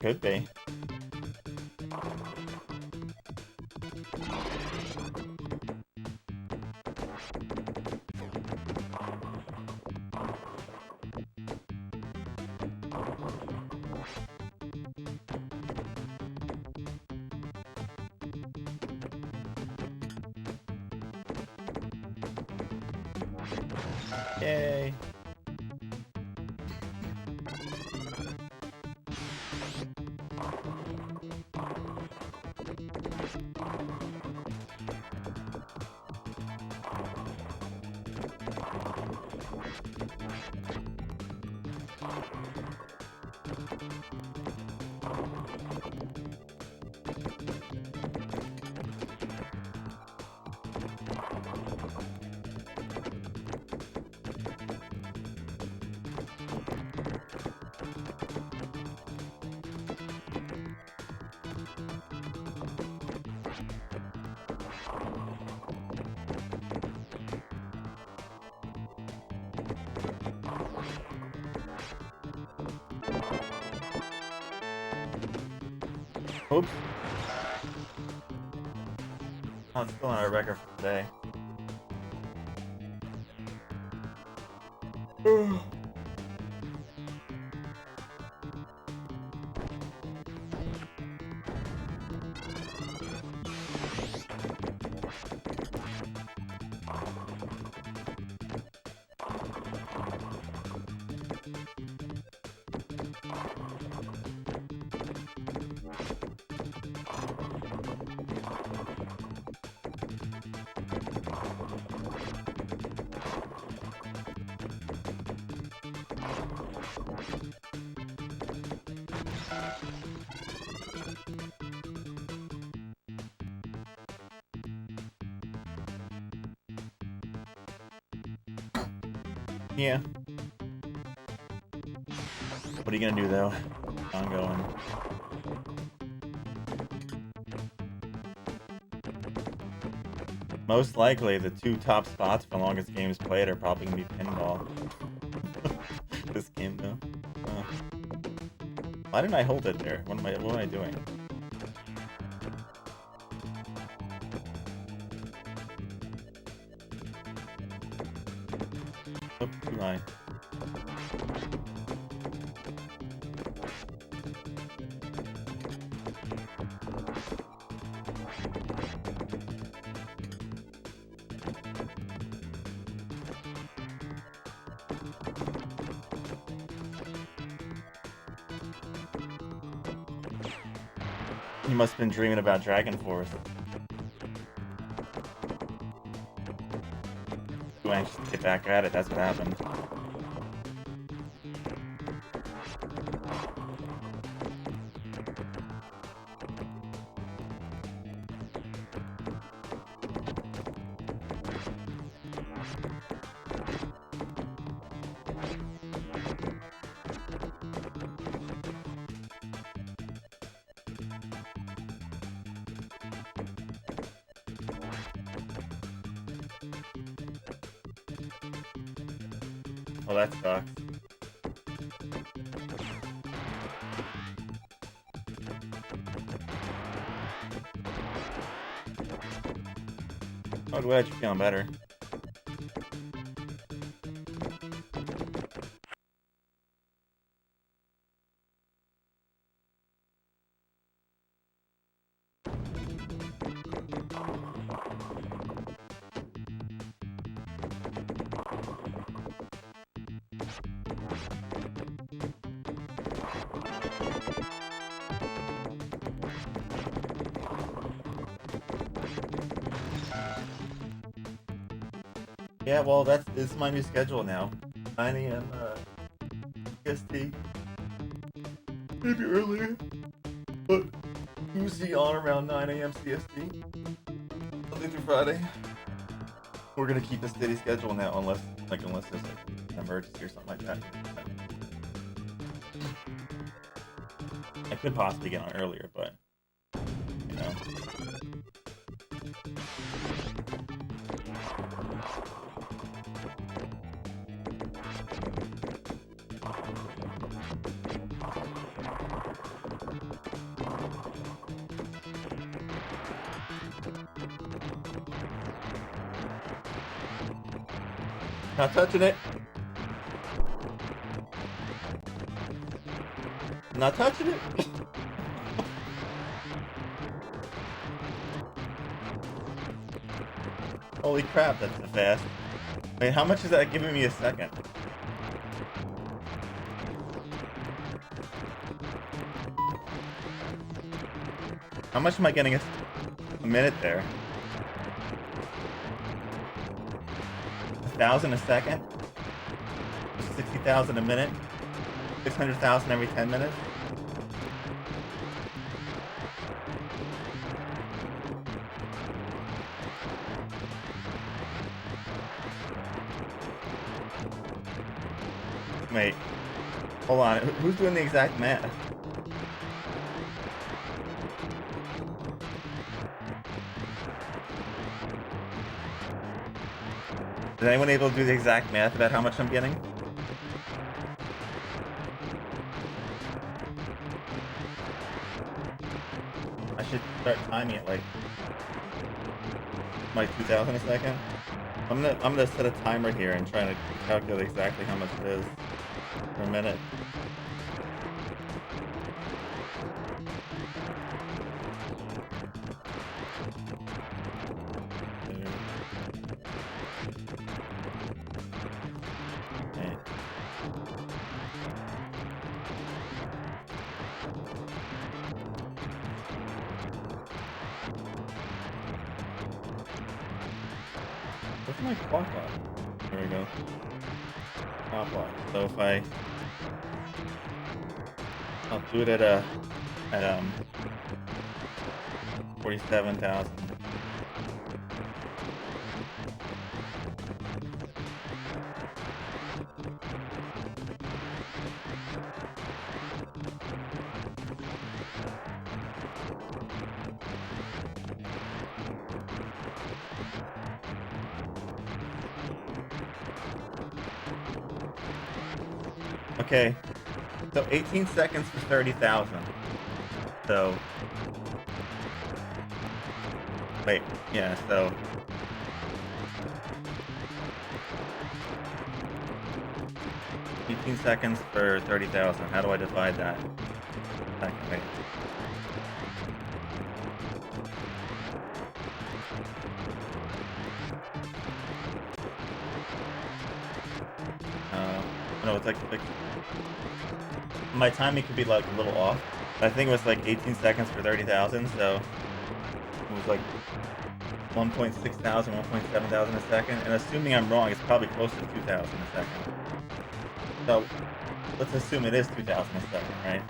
Could be. Yay. Oops. Oh, it's still on our record for today. Yeah. What are you gonna do though? Ongoing. Most likely, the two top spots for longest games played are probably gonna be Pinball. This game though. Why didn't I hold it there? What am I doing? Oh, too high. You must have been dreaming about Dragon Force. Too anxious to get back at it, that's what happened. Well, that sucks. Oh, glad you're feeling better. Yeah, well, this is my new schedule now. 9 a.m. PST. Maybe earlier, but usually on around 9 a.m. CST. Monday through Friday. We're gonna keep a steady schedule now, unless there's like an emergency or something like that. I could possibly get on earlier, but you know. Not touching it. Not touching it. Holy crap, that's so fast. Wait, how much is that giving me a second? How much am I getting a minute there? 1,000 a second? 60,000 a minute? 600,000 every 10 minutes? Wait, hold on. Who's doing the exact math? Is anyone able to do the exact math about how much I'm getting? I should start timing it like 2,000 a second. I'm gonna set a timer here and try to calculate exactly how much it is per minute. What's my clock at? There we go. Top lock. So if I'll do it at 47,000. Okay, so 18 seconds for 30,000. So, wait, yeah, so 18 seconds for 30,000. How do I divide that? Wait. No, it's like my timing could be like a little off. I think it was like 18 seconds for 30,000, so it was like 1.6 thousand, 1.7 thousand a second. And assuming I'm wrong, it's probably closer to 2,000 a second. So let's assume it is 2,000 a second, right?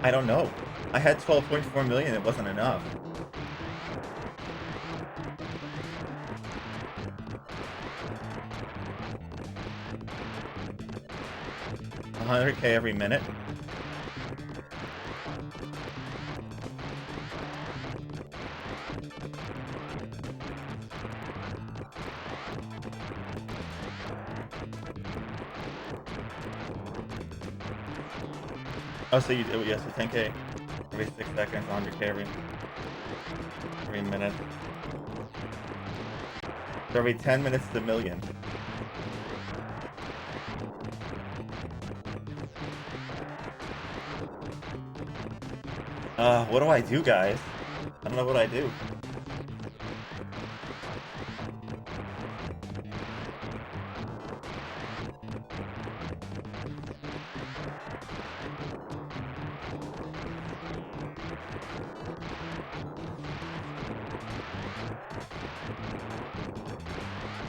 I don't know. I had 12.4 million. It wasn't enough. 100K every minute. Oh, so you do, yes, so 10K every 6 seconds, 100K every minute. So every 10 minutes it's a million. What do I do, guys? I don't know what I do.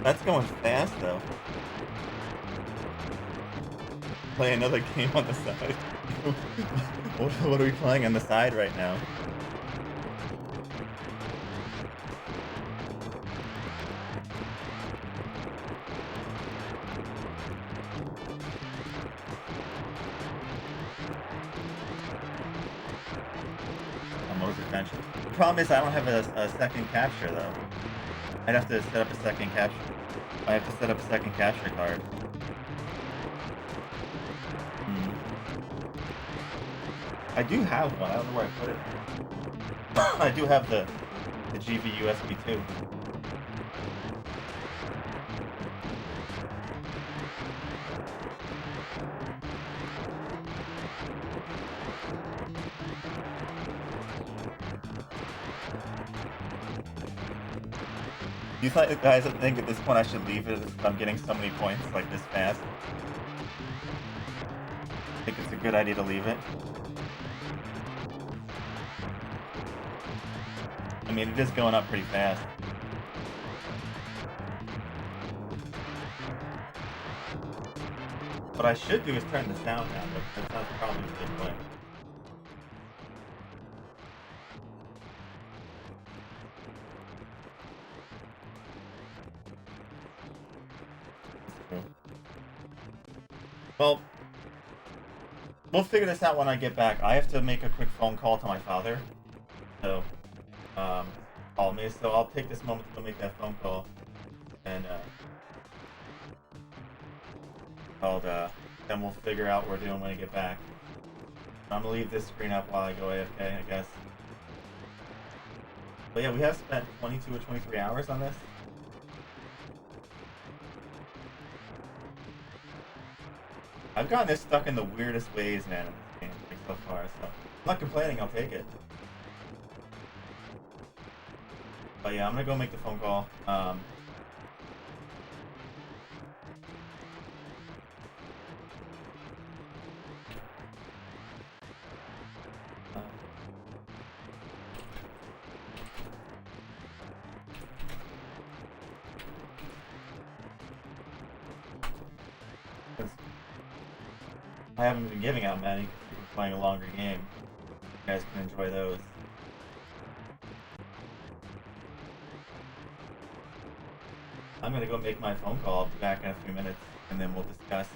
That's going fast, though. Play another game on the side. What are we playing on the side right now? Most adventure. The problem is I don't have a second capture though. I'd have to set up a second capture. I have to set up a second capture card. I do have one. I don't know where I put it. I do have the GV USB too. You guys think at this point I should leave it if I'm getting so many points like this fast? I think it's a good idea to leave it. I mean, it is going up pretty fast. What I should do is turn the sound down, but that sounds probably a good way. Well, we'll figure this out when I get back. I have to make a quick phone call to my father. So, call me. So I'll take this moment to make that phone call. And, then we'll figure out what we're doing when I get back. I'm gonna leave this screen up while I go AFK, I guess. But yeah, we have spent 22 or 23 hours on this. I've gotten this stuck in the weirdest ways, man, in this game, like, so far, so I'm not complaining, I'll take it. But yeah, I'm gonna go make the phone call. I haven't been giving out many because we've been playing a longer game. You guys can enjoy those. I'm gonna go make my phone call. I'll be back in a few minutes and then we'll discuss.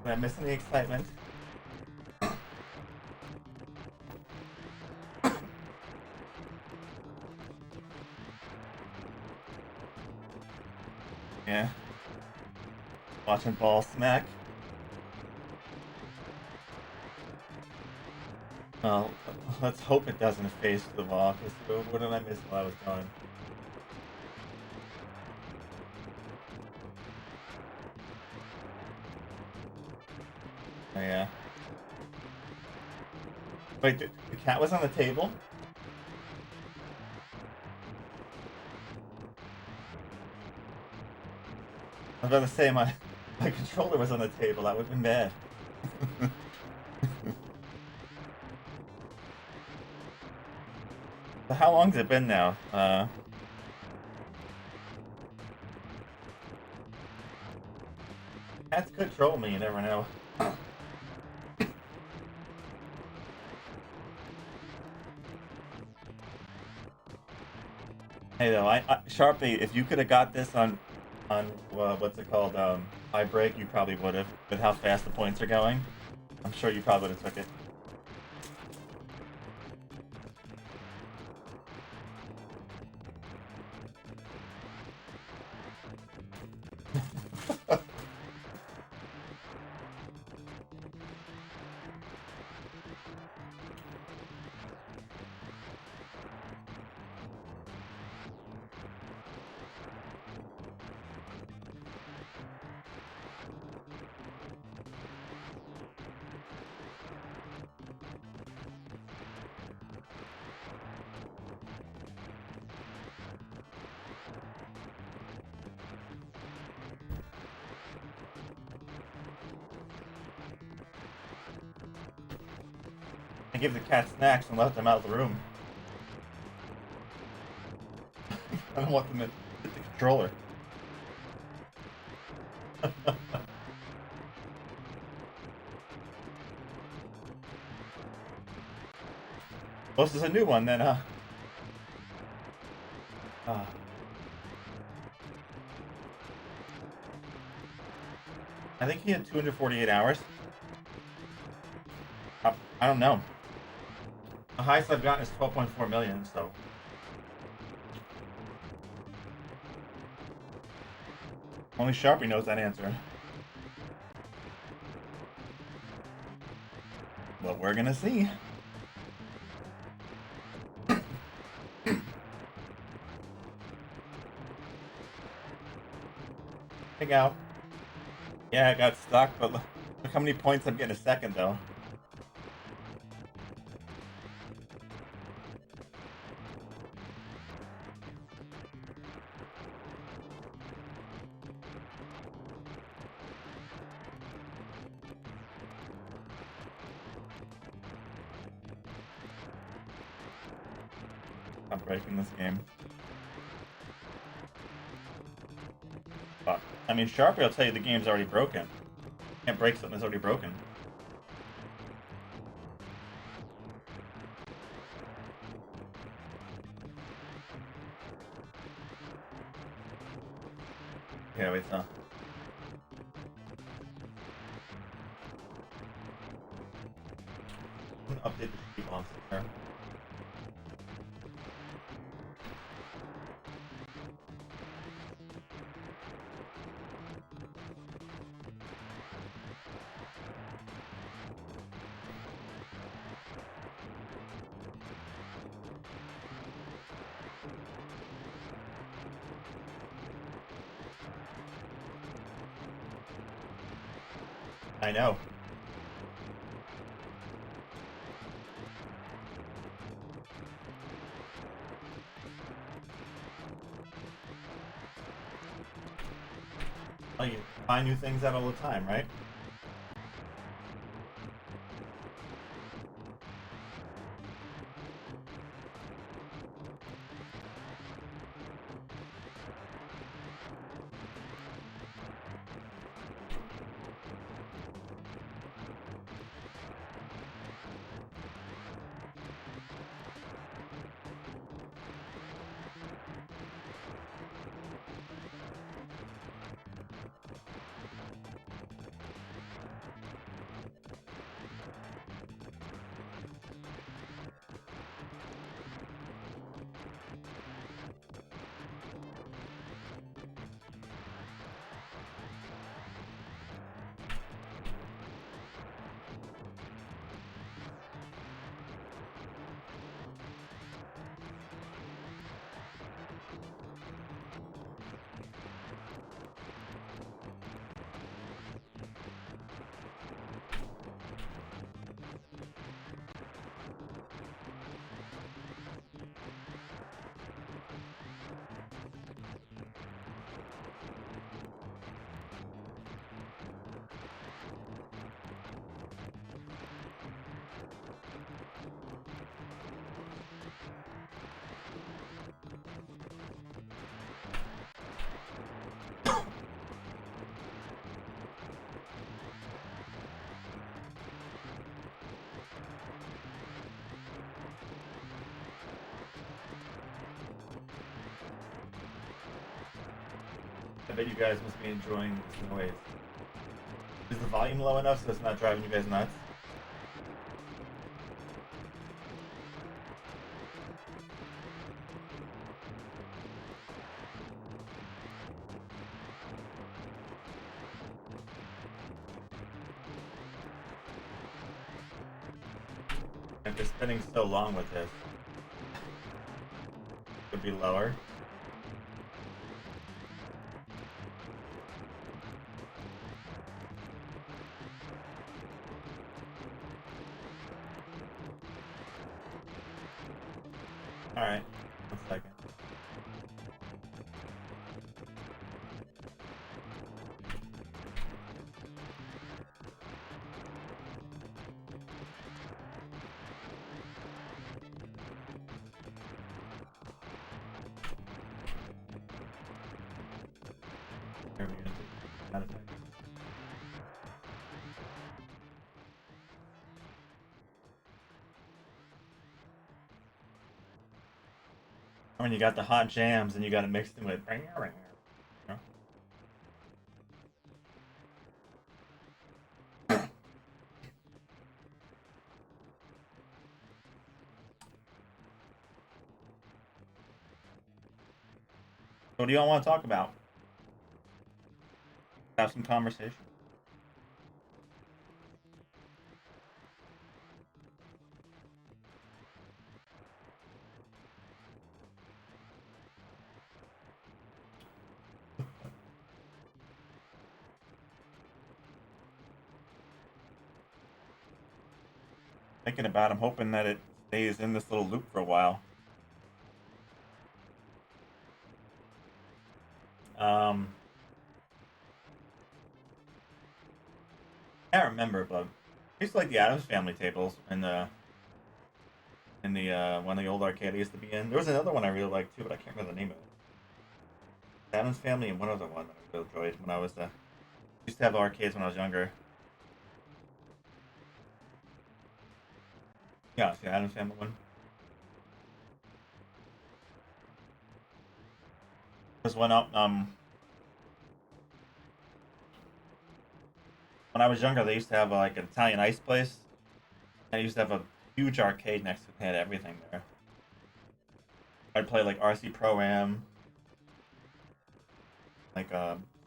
Did I miss any excitement? Yeah. Watching ball smack. Well, let's hope it doesn't phase the wall, because what did I miss while I was gone? Oh, yeah. Wait, the cat was on the table? I was about to say my controller was on the table. That would have been bad. So how long's it been now? Cats could troll me. You never know. Hey though, Sharpie, if you could have got this on what's it called, high break, you probably would have. With how fast the points are going, I'm sure you probably would have took it. And give the cat snacks and let them out of the room. I don't want them to hit the controller. Well, this is a new one then, huh? Ah. I think he had 248 hours. I don't know. The highest I've gotten is 12.4 million, so. Only Sharpie knows that answer. But we're gonna see. Hey, Gal. Yeah, I got stuck, but look how many points I'm getting a second, though. I'm breaking this game. Fuck. I mean, Sharpie will tell you the game's already broken. Can't break something that's already broken. Yeah, wait, so. I'm gonna update the sheet while I'm sitting there. I know. Well, you find new things out all the time, right? bet you guys must be enjoying this noise. Is the volume low enough so it's not driving you guys nuts? After spending so long with this, it could be lower. Alright, 1 second. There we go. Out of time. When you got the hot jams and you got it mixed in with. What do y'all want to talk about? Have some conversation. Thinking about, I'm hoping that it stays in this little loop for a while. I can't remember, but I used to like the Addams Family tables in the one of the old arcade I used to be in. There was another one I really liked too, but I can't remember the name of it. Addams Family and one other one that I really enjoyed when I was used to have arcades when I was younger. Yeah, it's the Addams Family one. There's one up when I was younger, they used to have like an Italian ice place. And I used to have a huge arcade next to it. They had everything there. I'd play like RC Pro Am, like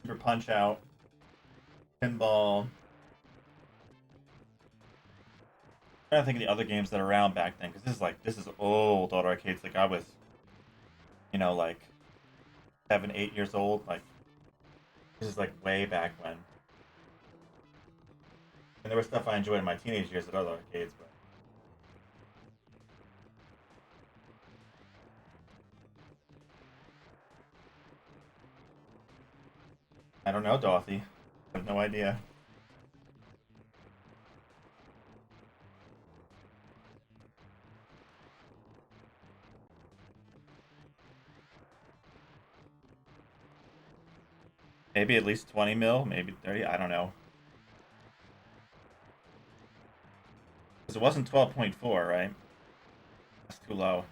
Super Punch Out, Pinball. I'm trying to think of the other games that are around back then, because this is old arcades. Like I was, like 7, 8 years old. Like this is like way back when. And there was stuff I enjoyed in my teenage years at other arcades, but I don't know, Dorothy. I have no idea. Maybe at least 20 mil, maybe 30. I don't know. Because it wasn't 12.4, right? That's too low.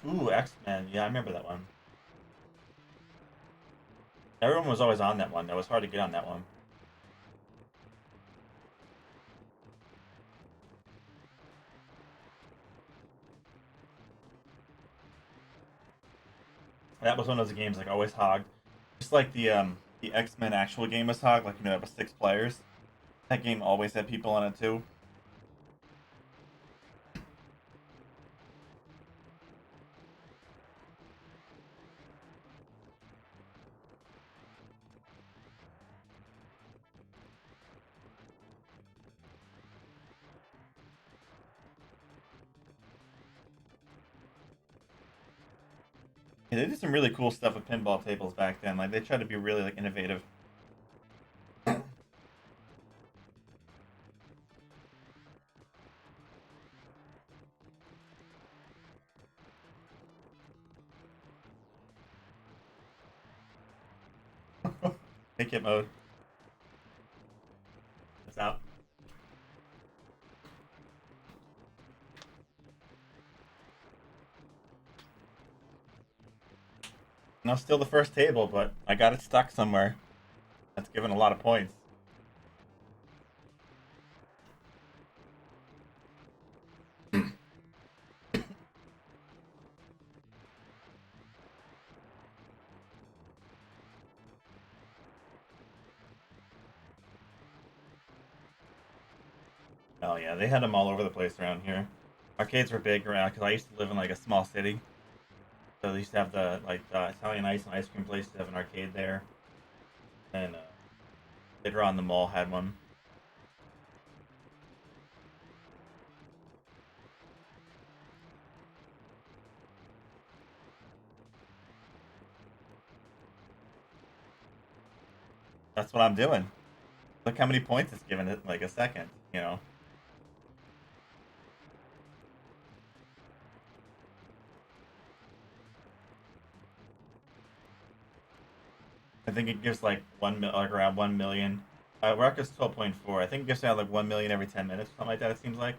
Ooh, X-Men. Yeah, I remember that one. Everyone was always on that one. It was hard to get on that one. That was one of those games like always hogged. Just like the X-Men actual game was hogged, like that was 6 players. That game always had people on it too. Yeah, they did some really cool stuff with pinball tables back then. Like they tried to be really like innovative. Make it mode. It's out. Now still the first table, but I got it stuck somewhere. That's given a lot of points. Oh yeah, they had them all over the place around here. Arcades were big around because I used to live in like a small city, so they used to have the the Italian ice cream place to have an arcade there, and later on the mall had one. That's what I'm doing. Look how many points it's given it like a second, you know. I think it gives like like around 1 million. Record's 12.4. I think it gives out like 1 million every 10 minutes, something like that. It seems like.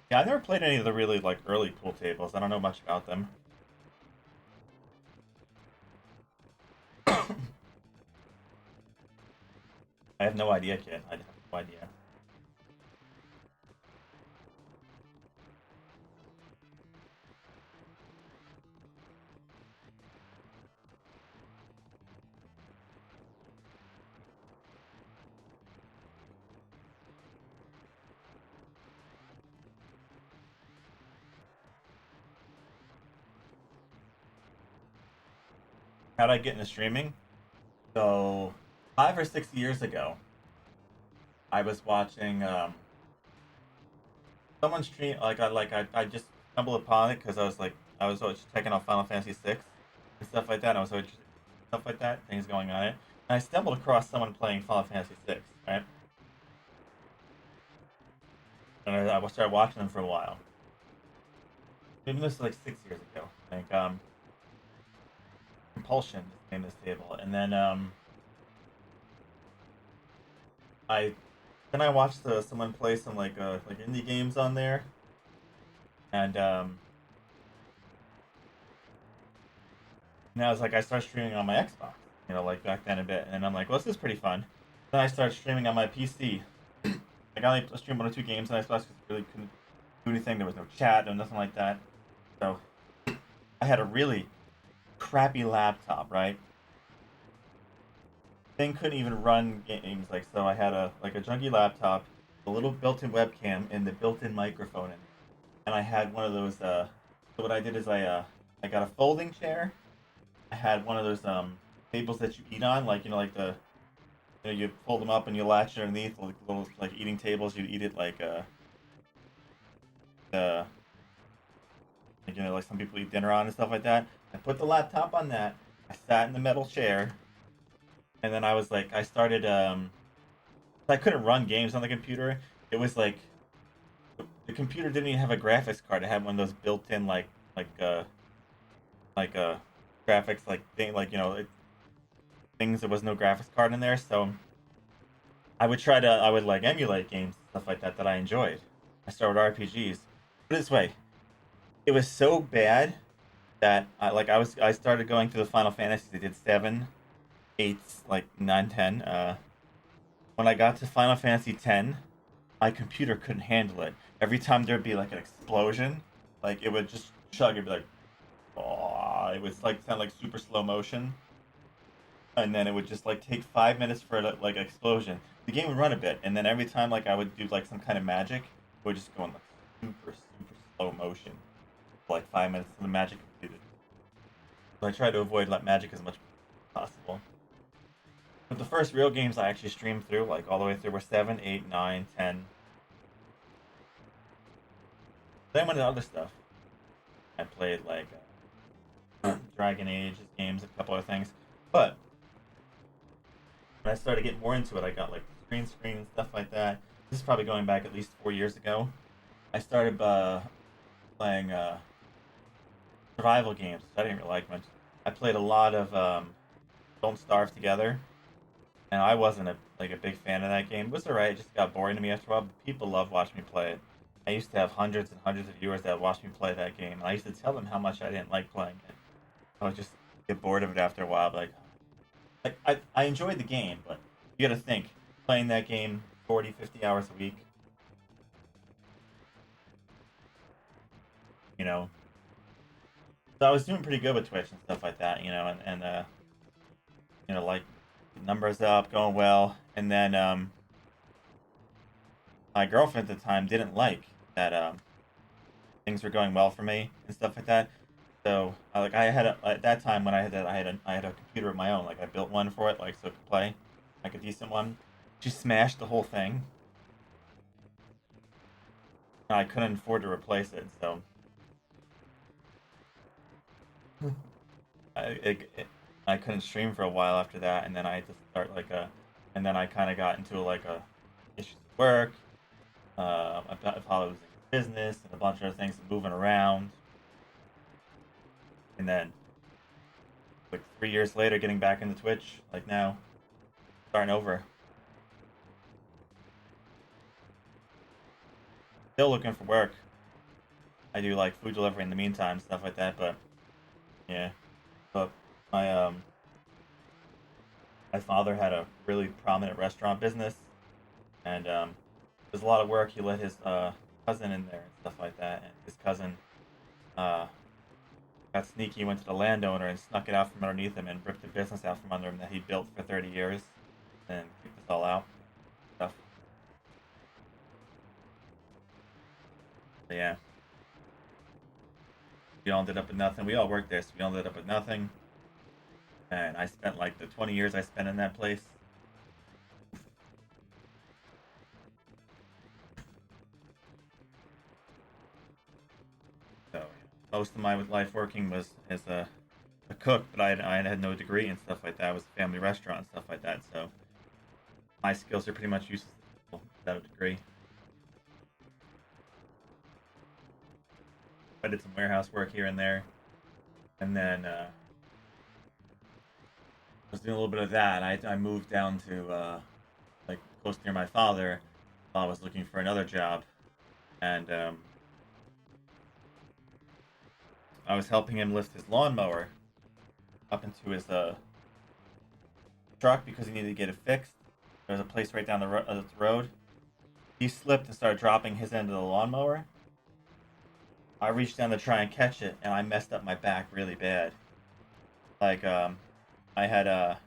Yeah, I never played any of the really like early pool tables. I don't know much about them. I have no idea, kid. I have no idea. How'd I get into streaming? So 5 or 6 years ago, I was watching someone stream I just stumbled upon it because I was always checking out Final Fantasy 6 and stuff like that. And I was always stuff like that, things going on it. And I stumbled across someone playing Final Fantasy 6, right? And I started watching them for a while. Maybe this was like 6 years ago. I think Compulsion is the name of this table, and then I then I watched someone play some like indie games on there, and and I was like, I started streaming on my Xbox, you know, like back then a bit, and I'm like, well, this is pretty fun. Then I started streaming on my PC. Like I only streamed 1 or 2 games on Xbox because I really couldn't do anything. There was no chat, no nothing like that. So I had a really crappy laptop, right? Thing couldn't even run games, like so. I had a junky laptop, a little built-in webcam, and the built-in microphone in, and I had one of those. So what I did is I got a folding chair. I had one of those tables that you eat on, like you know, like the you know, you fold them up and you latch it underneath, like little like eating tables. You eat it uh, like, you know, like some people eat dinner on and stuff like that. I put the laptop on that. I sat in the metal chair, and then I was like, I started. I couldn't run games on the computer. It was like the computer didn't even have a graphics card. It had one of those built-in like uh like graphics like thing like you know things. There was no graphics card in there, so I would like emulate games stuff like that that I enjoyed. I started with RPGs. Put it this way, it was so bad that I started going through the Final Fantasy. They did 7, 8, like 9, 10. When I got to Final Fantasy 10, my computer couldn't handle it. Every time there'd be like an explosion, like it would just chug. It'd be like, oh, it was like sound like super slow motion, and then it would just like take 5 minutes for it like explosion. The game would run a bit, and then every time like I would do like some kind of magic, it would just go in like super slow motion, for like 5 minutes till the magic completed. So I tried to avoid like magic as much as possible. But the first real games I actually streamed through, like all the way through, were 7, 8, 9, 10. Then went to other stuff. I played like Dragon Age games, a couple other things. But when I started getting more into it, I got like screen and stuff like that. this is probably going back at least 4 years ago. I started playing survival games. I didn't really like much. I played a lot of Don't Starve Together, and I wasn't a big fan of that game. It was alright. It just got boring to me after a while. But people love watching me play it. I used to have hundreds and hundreds of viewers that watched me play that game, and I used to tell them how much I didn't like playing it. I would just get bored of it after a while. I enjoyed the game, but you got to think playing that game 40, 50 hours a week. You know, so I was doing pretty good with Twitch and stuff like that. Like numbers up, going well, and then my girlfriend at the time didn't like that things were going well for me and stuff like that. So I had at that time when I had that I had a computer of my own. Like I built one for it, like so it could play like a decent one. She smashed the whole thing. And I couldn't afford to replace it, so I I couldn't stream for a while after that, and then I had to start and then I kind of got into like a issues at work. I thought I was in business and a bunch of other things, moving around, and then like 3 years later, getting back into Twitch, like now, starting over. Still looking for work. I do like food delivery in the meantime, stuff like that. But yeah, but my my father had a really prominent restaurant business, and there's a lot of work. He let his cousin in there and stuff like that, and his cousin uh, got sneaky, went to the landowner and snuck it out from underneath him and ripped the business out from under him that he built for 30 years, and kicked us all out. Stuff. But yeah, we all ended up with nothing. We all worked there, so we all ended up with nothing. And I spent like the 20 years I spent in that place. So most of my life working was as a cook, but I had no degree and stuff like that. It was a family restaurant and stuff like that. So my skills are pretty much useless without a degree. I did some warehouse work here and there, and then I was doing a little bit of that. I moved down to like close near my father while I was looking for another job, and I was helping him lift his lawnmower up into his truck because he needed to get it fixed. There was a place right down the road. He slipped and started dropping his end of the lawnmower. I reached down to try and catch it, and I messed up my back really bad. Like I had I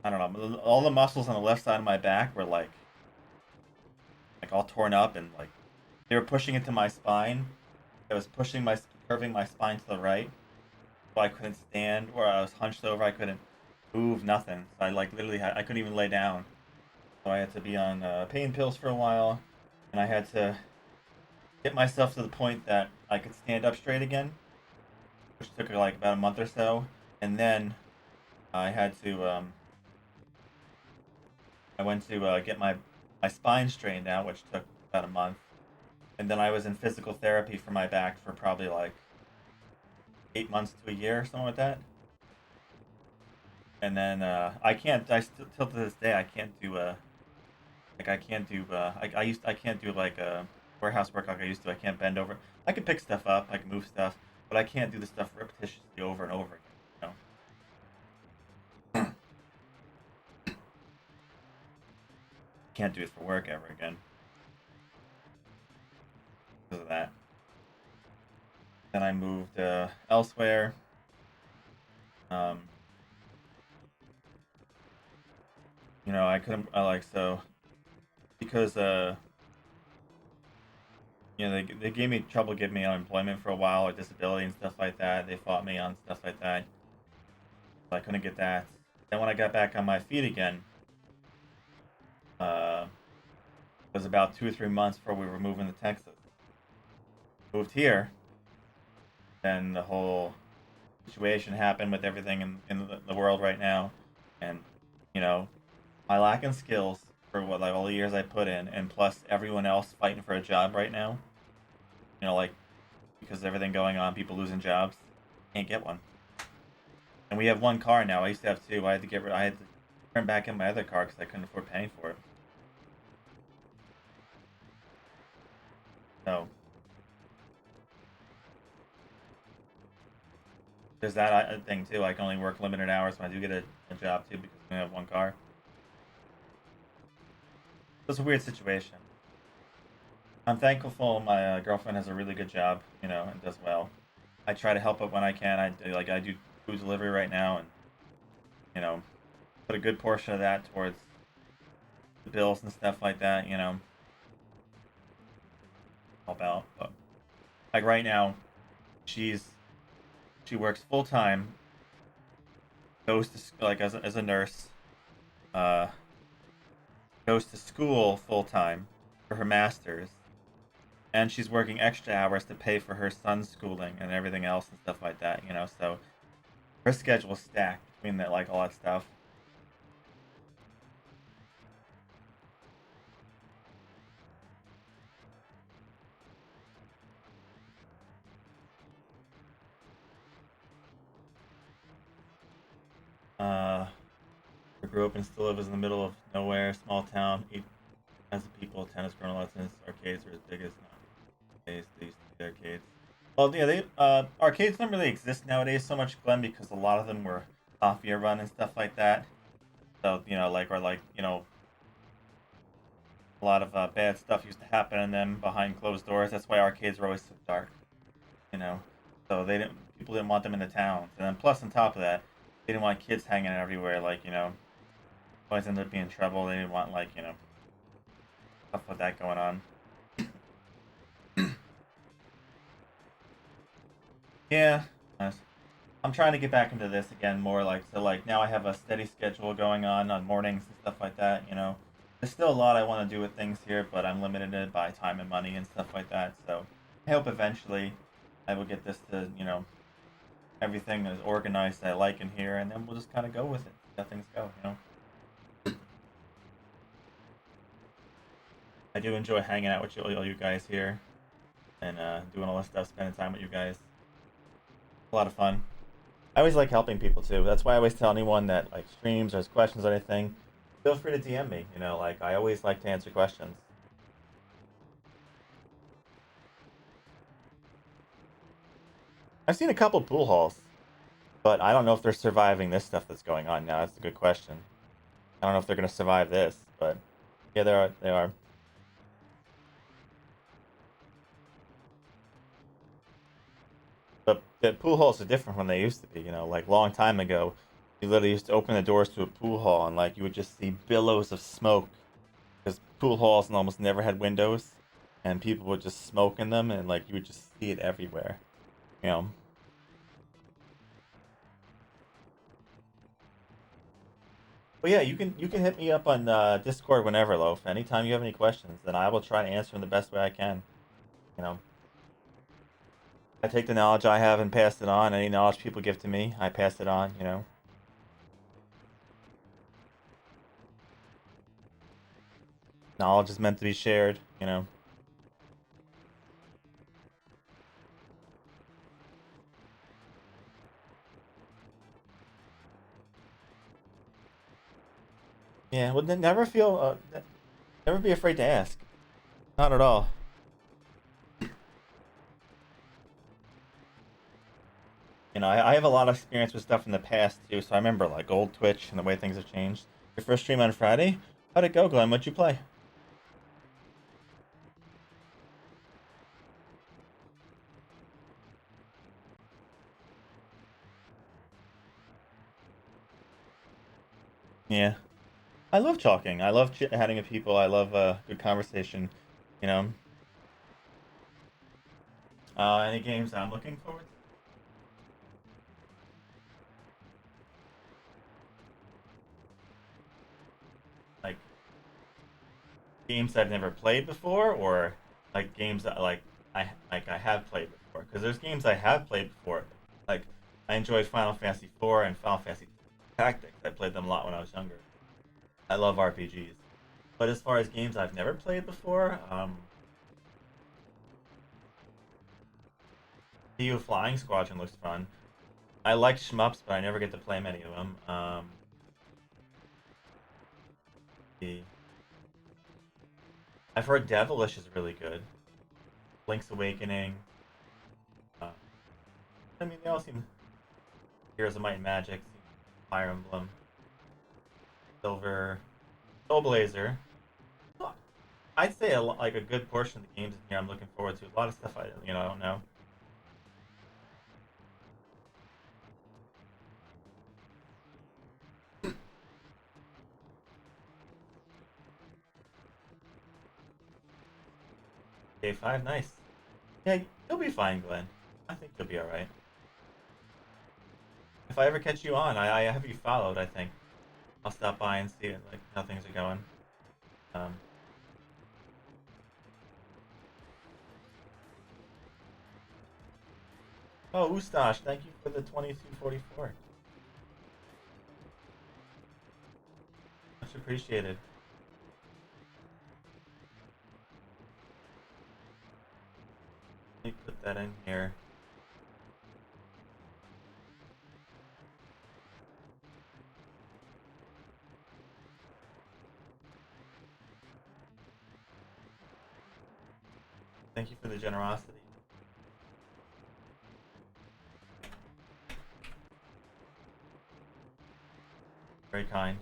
don't know, all the muscles on the left side of my back were like all torn up, and like they were pushing into my spine. It was curving my spine to the right, so I couldn't stand, or I was hunched over. I couldn't move, nothing. So I like literally I couldn't even lay down. So I had to be on pain pills for a while, and I had to get myself to the point that I could stand up straight again, which took like about a month or so, and then I had to I went to get my spine straightened out, which took about a month, and then I was in physical therapy for my back for probably like 8 months to a year, something like that. And then I can't. I still till to this day I can't do like I can't do I can't do like warehouse work like I used to. I can't bend over. I can pick stuff up. I can move stuff, but I can't do the stuff repetitiously over and over again. Can't do it for work ever again because of that. Then I moved elsewhere. Um, I couldn't. I like so because they gave me trouble giving me unemployment for a while or disability and stuff like that. They fought me on stuff like that. So I couldn't get that. Then when I got back on my feet again, it was about 2 or 3 months before we were moving to Texas. Moved here, then the whole situation happened with everything in the world right now, and you know my lack in skills for what, like all the years I put in, and plus everyone else fighting for a job right now. You know, like because of everything going on, people losing jobs, can't get one. And we have one car now. I used to have two. I had to turn back in my other car because I couldn't afford paying for it. So there's that thing too. I can only work limited hours when I do get a job too because we have one car. It's a weird situation. I'm thankful my girlfriend has a really good job, you know, and does well. I try to help it when I can. I do food delivery right now, and you know, put a good portion of that towards the bills and stuff like that. You know, help out. But like right now, she's she works full time, goes to like as a nurse, uh, goes to school full time for her master's, and she's working extra hours to pay for her son's schooling and everything else and stuff like that. You know, so her schedule's stacked between that, like all that stuff. Uh, I grew up and still live in the middle of nowhere, small town, 8,000 people, tennis grown lessons, arcades are as big as nowadays. They used to be arcades. Well, yeah, they arcades don't really exist nowadays so much, Glenn, because a lot of them were mafia run and stuff like that. So you know, you know, a lot of bad stuff used to happen in them behind closed doors. That's why arcades were always so dark. You know, so they didn't people didn't want them in the towns, and then plus on top of that, they didn't want kids hanging everywhere. Like you know, always ended up being trouble. They didn't want like you know stuff like that going on. Yeah, nice. I'm trying to get back into this again more like so like now I have a steady schedule going on mornings and stuff like that, you know. There's still a lot I want to do with things here, but I'm limited by time and money and stuff like that. So I hope eventually I will get this to, you know, everything is organized I like in here and then we'll just kind of go with it. Let things go, you know. I do enjoy hanging out with all you guys here and doing all this stuff, spending time with you guys. A lot of fun. I always like helping people too. That's why I always tell anyone that like streams or has questions or anything, feel free to DM me. You know, like I always like to answer questions. I've seen a couple pool halls, but I don't know if they're surviving this stuff that's going on now. That's a good question. I don't know if they're gonna survive this, but yeah, they are. They are. But the pool halls are different from they used to be. You know, like long time ago, you literally used to open the doors to a pool hall and like you would just see billows of smoke because pool halls almost never had windows, and people would just smoke in them, and like you would just see it everywhere. You know. But yeah, you can hit me up on Discord whenever, Loaf. Anytime you have any questions, then I will try to answer them the best way I can. You know, I take the knowledge I have and pass it on. Any knowledge people give to me, I pass it on. You know, knowledge is meant to be shared. You know. Yeah. Well, then never feel, never be afraid to ask. Not at all. You know, I have a lot of experience with stuff in the past too, so I remember like old Twitch and the way things have changed. Your first stream on Friday? How'd it go, Glenn? What'd you play? Yeah, I love talking. I love chatting with people. I love good conversation. You know, any games I'm looking forward to? Like games I've never played before, or like games that I have played before. Because there's games I have played before. Like I enjoyed Final Fantasy 4 and Final Fantasy Tactics. I played them a lot when I was younger. I love RPGs. But as far as games I've never played before, EU Flying Squadron looks fun. I like shmups, but I never get to play many of them. The I've heard Devilish is really good. Link's Awakening. Uh, I mean, they all seem Heroes of Might and Magic, Fire Emblem, Silver, Soul Blazer. I'd say like a good portion of the games in here I'm looking forward to. A lot of stuff I don't know. Day 5, nice. Yeah, you'll be fine, Glenn. I think you'll be alright. If I ever catch you on, I have you followed, I think. I'll stop by and see like how things are going. Um, oh, Ustash, thank you for the 2244. Much appreciated. Let me put that in here. Thank you for the generosity. Very kind.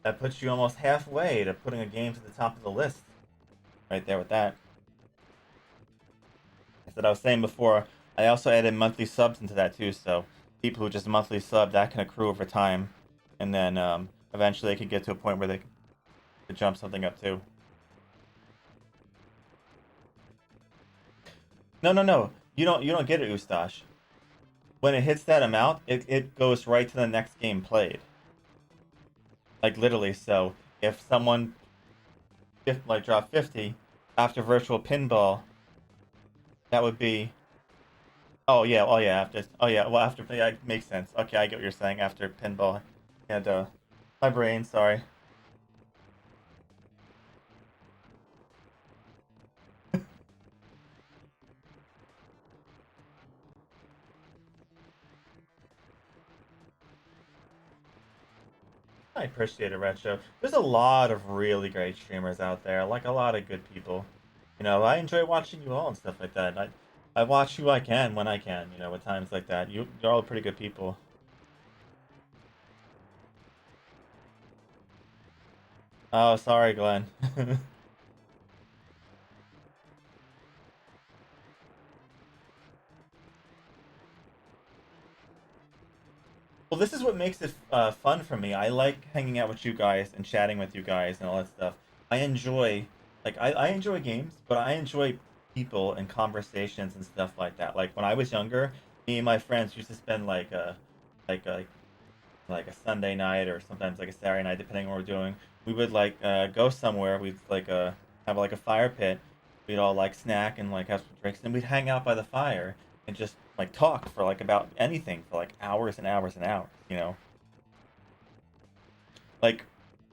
That puts you almost halfway to putting a game to the top of the list. Right there with that. I was saying before, I also added monthly subs into that too, so people who just monthly sub, that can accrue over time. And then eventually they can get to a point where they can jump something up too. No, no, no. You don't get it, Ustash. When it hits that amount, it goes right to the next game played. Like literally, so if someone like drop 50 after virtual pinball, that would be oh yeah, after well after yeah, it makes sense. Okay, I get what you're saying after pinball. And my brain, sorry. I appreciate it, Retro. There's a lot of really great streamers out there, like a lot of good people. I enjoy watching you all and stuff like that. I watch who I can when I can, at times like that. You're all pretty good people. Oh, sorry, Glenn. Well, this is what makes it fun for me. I like hanging out with you guys and chatting with you guys and all that stuff. I enjoy, I enjoy games, but I enjoy people and conversations and stuff like that. Like when I was younger, me and my friends used to spend like a, like a Sunday night or sometimes like a Saturday night, depending on what we're doing. We would like go somewhere. We'd like have like a fire pit. We'd all like snack and like have some drinks, and we'd hang out by the fire and just like talk for like about anything for like hours and hours and hours. Like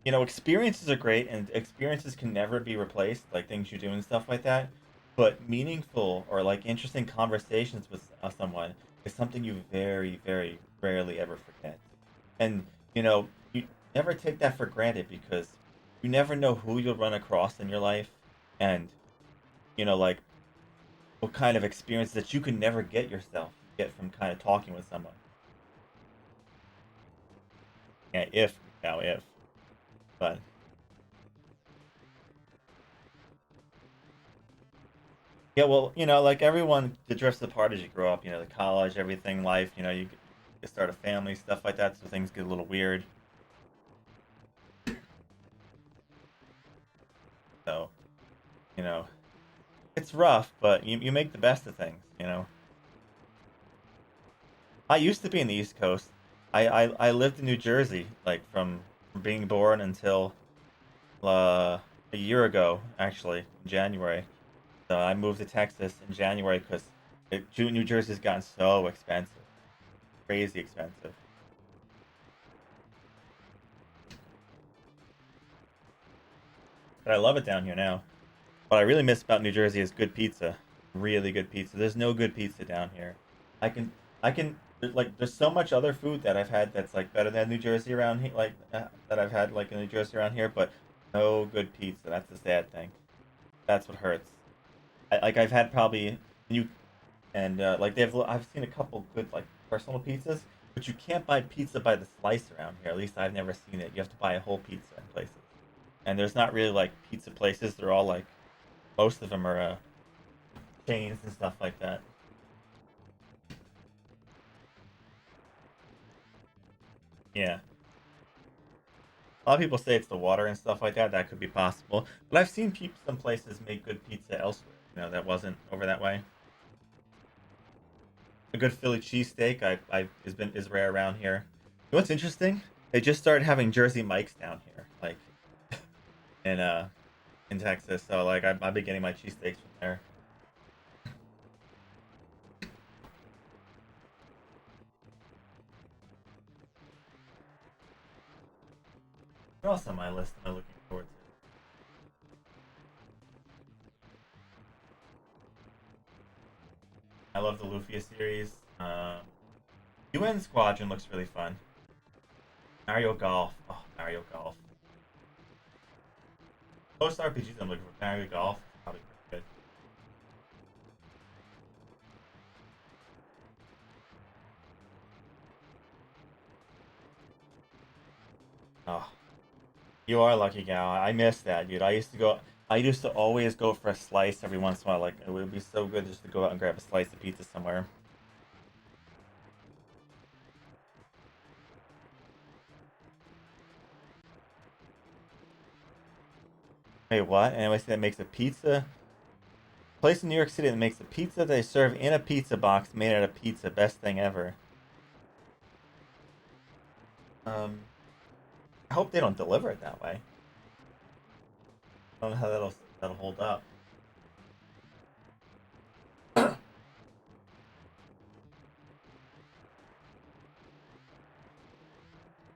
experiences are great, and experiences can never be replaced. Like things you do and stuff like that. But meaningful or like interesting conversations with someone is something you very, very rarely ever forget. And you never take that for granted because you never know who you'll run across in your life, and like what kind of experience that you can never get from kind of talking with someone. Yeah, if, but yeah, well, like everyone that drifts apart as you grow up. The college, everything, life. You start a family, stuff like that, so things get a little weird. So you know, it's rough, but you make the best of things. I used to be in the East Coast. I lived in New Jersey, like from being born until a year ago, actually, in January. So I moved to Texas in January because New Jersey's gotten so expensive, crazy expensive. But I love it down here now. What I really miss about New Jersey is good pizza. Really good pizza. There's no good pizza down here. I can, there's so much other food that I've had that's like better than New Jersey around here, that I've had like in New Jersey around here, but no good pizza. That's the sad thing. That's what hurts. I've had probably you and like I've seen a couple good like personal pizzas, but you can't buy pizza by the slice around here. At least I've never seen it. You have to buy a whole pizza in places, and there's not really like pizza places. They're all like most of them are chains and stuff like that. Yeah, a lot of people say it's the water and stuff like that. That could be possible, but I've seen some places make good pizza elsewhere. That wasn't over that way. A good Philly cheesesteak I is rare around here. You know what's interesting? They just started having Jersey Mike's down here, like in in Texas. So like I've been getting my cheesesteaks from there. What else on my list am I looking forward to? I love the Lufia series. UN Squadron looks really fun. Mario Golf. Oh, Mario Golf. Most RPGs I'm looking for. Mario Golf. Probably pretty good. Oh, you are a lucky gal. I miss that, dude. I used to always go for a slice every once in a while. Like it would be so good just to go out and grab a slice of pizza somewhere. Hey, what? Anyway, that makes a pizza. Place in New York City that makes a pizza they serve in a pizza box made out of pizza. Best thing ever. Um, I hope they don't deliver it that way. I don't know how that'll hold up.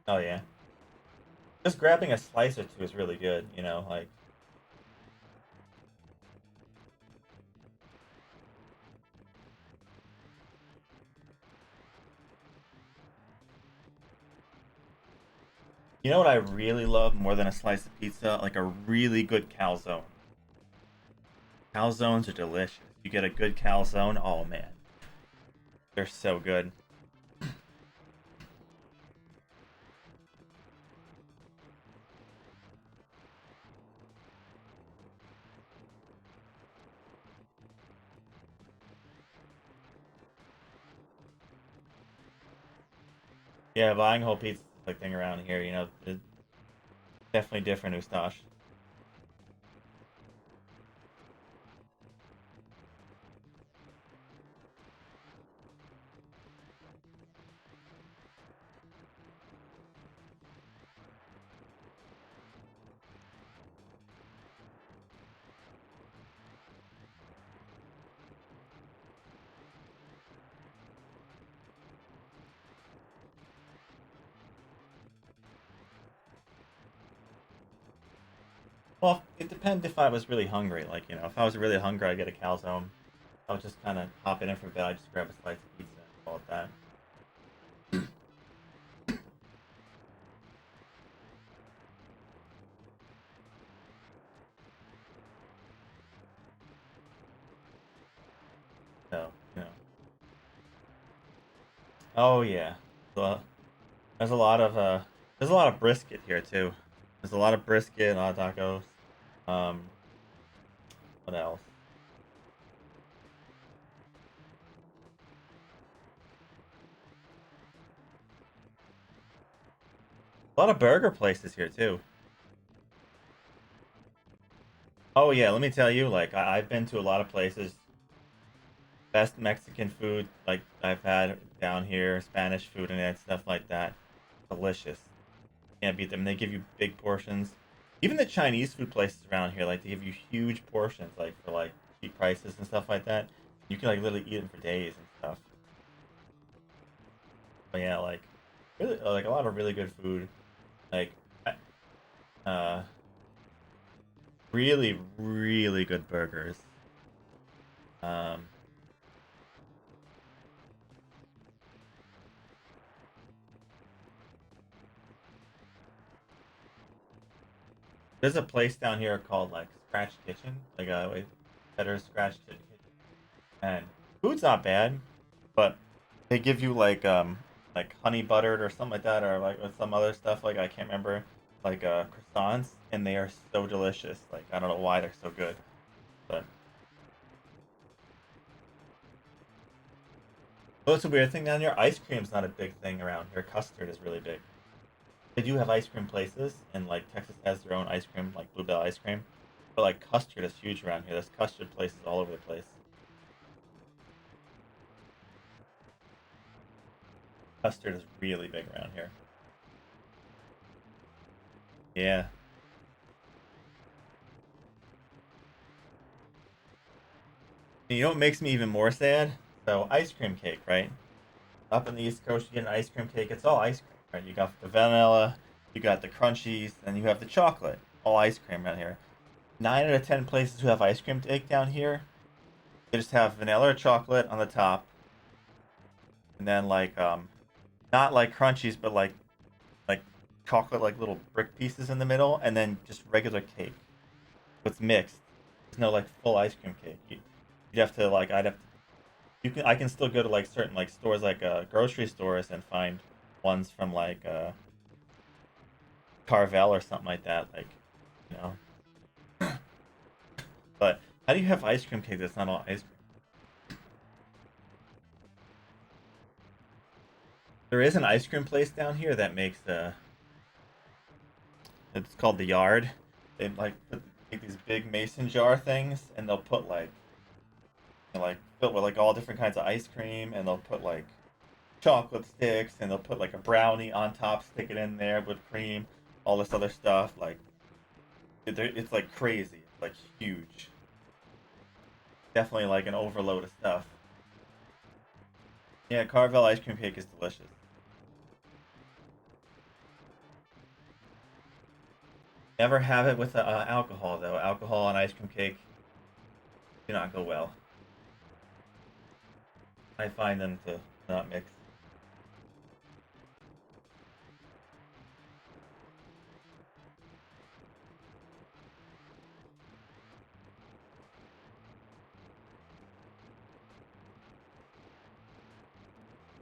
Oh yeah, just grabbing a slice or two is really good. Like what I really love more than a slice of pizza, like a really good calzone. Calzones are delicious. You get a good calzone, oh man, they're so good. Yeah, buying whole pizza is like thing around here. It's definitely different, Ustash. Well, it depends if I was really hungry. Like, if I was really hungry, I'd get a calzone. I would just kind of hop in for a bit. I'd just grab a slice of pizza and call it that. So, Oh yeah. So, there's a lot of brisket here too. There's a lot of brisket, a lot of tacos. Um, what else? A lot of burger places here too. Oh yeah, let me tell you, like I've been to a lot of places. Best Mexican food like I've had down here, Spanish food and stuff like that. Delicious. Can't beat them. They give you big portions. Even the Chinese food places around here, like they give you huge portions, like for like cheap prices and stuff like that. You can like literally eat them for days and stuff. But yeah, like really, like a lot of really good food. Like, uh, Really, really good burgers. Um, there's a place down here called like Scratch Kitchen, like a better Scratch Kitchen, and food's not bad, but they give you like honey buttered or something like that, or like with some other stuff like I can't remember, like croissants, and they are so delicious. Like I don't know why they're so good, but oh, it's a weird thing down here. Ice cream's not a big thing around here. Custard is really big. They do have ice cream places, and like Texas has their own ice cream, like Bluebell ice cream. But like custard is huge around here. There's custard places all over the place. Custard is really big around here. Yeah. And you know what makes me even more sad? So ice cream cake, right? Up in the East Coast, you get an ice cream cake. It's all ice cream, right? You got the vanilla, you got the crunchies, and you have the chocolate. All ice cream around here. 9 out of 10 places who have ice cream cake down here, they just have vanilla or chocolate on the top, and then like not like crunchies, but like chocolate like little brick pieces in the middle, and then just regular cake. It's mixed. There's no like full ice cream cake. You'd have to like I'd have to, you can I can still go to like certain like stores like grocery stores and find ones from like Carvel or something like that. Like you know, but how do you have ice cream cake that's not all ice cream? There is an ice cream place down here that makes it's called the Yard. They make these big mason jar things, and they'll put like filled with like all different kinds of ice cream, and they'll put like chocolate sticks, and they'll put like a brownie on top, stick it in there with cream, all this other stuff. Like it's like crazy. It's like huge. Definitely like an overload of stuff. Yeah, Carvel ice cream cake is delicious. Never have it with alcohol though. Alcohol and ice cream cake do not go well. I find them to not mix.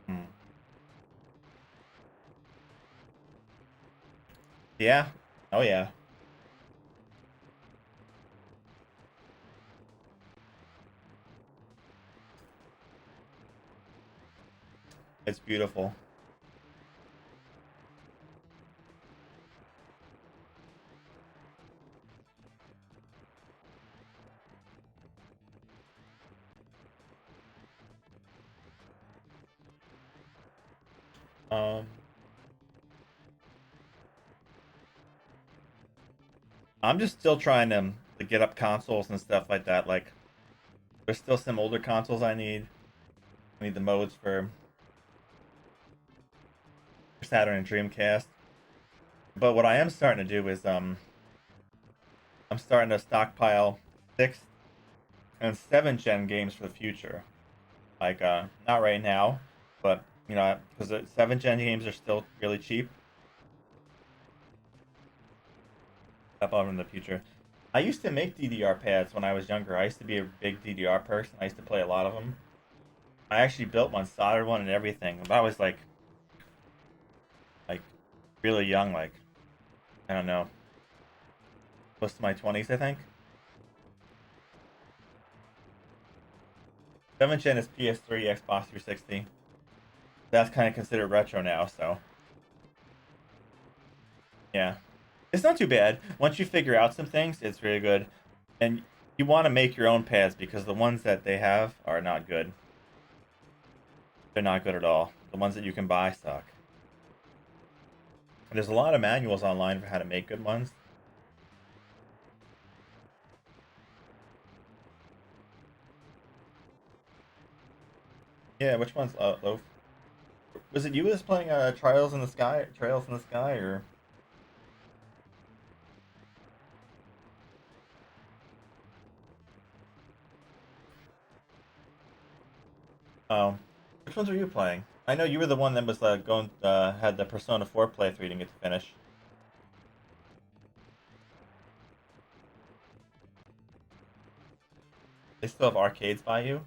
Hmm. Yeah. Oh yeah. It's beautiful. Um, I'm just still trying to get up consoles and stuff like that. Like, there's still some older consoles I need. I need the modes for Saturn and Dreamcast. But what I am starting to do is I'm starting to stockpile 6th and 7th gen games for the future. Like not right now, but you know because the 7th gen games are still really cheap. Up on in the future. I used to make DDR pads when I was younger. I used to be a big DDR person. I used to play a lot of them. I actually built one, soldered one, and everything. But I was like really young, like I don't know, close to my 20s, I think. 7th gen is PS3, Xbox 360. That's kind of considered retro now, so yeah, it's not too bad. Once you figure out some things, it's really good. And you want to make your own pads because the ones that they have are not good. They're not good at all. The ones that you can buy suck. And there's a lot of manuals online for how to make good ones. Yeah, which ones? Loaf. Was it you that was playing Trials in the Sky? Trails in the Sky, or Oh, which ones were you playing? I know you were the one that was going had the Persona 4 playthrough you didn't get to finish. They still have arcades by you?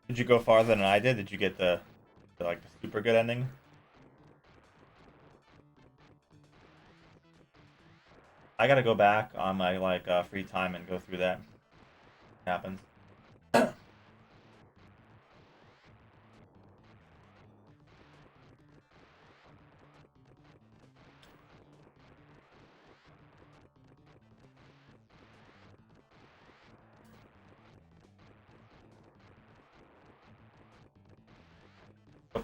Did you go farther than I did? Did you get the super good ending? I gotta go back on my free time and go through that. Happens. So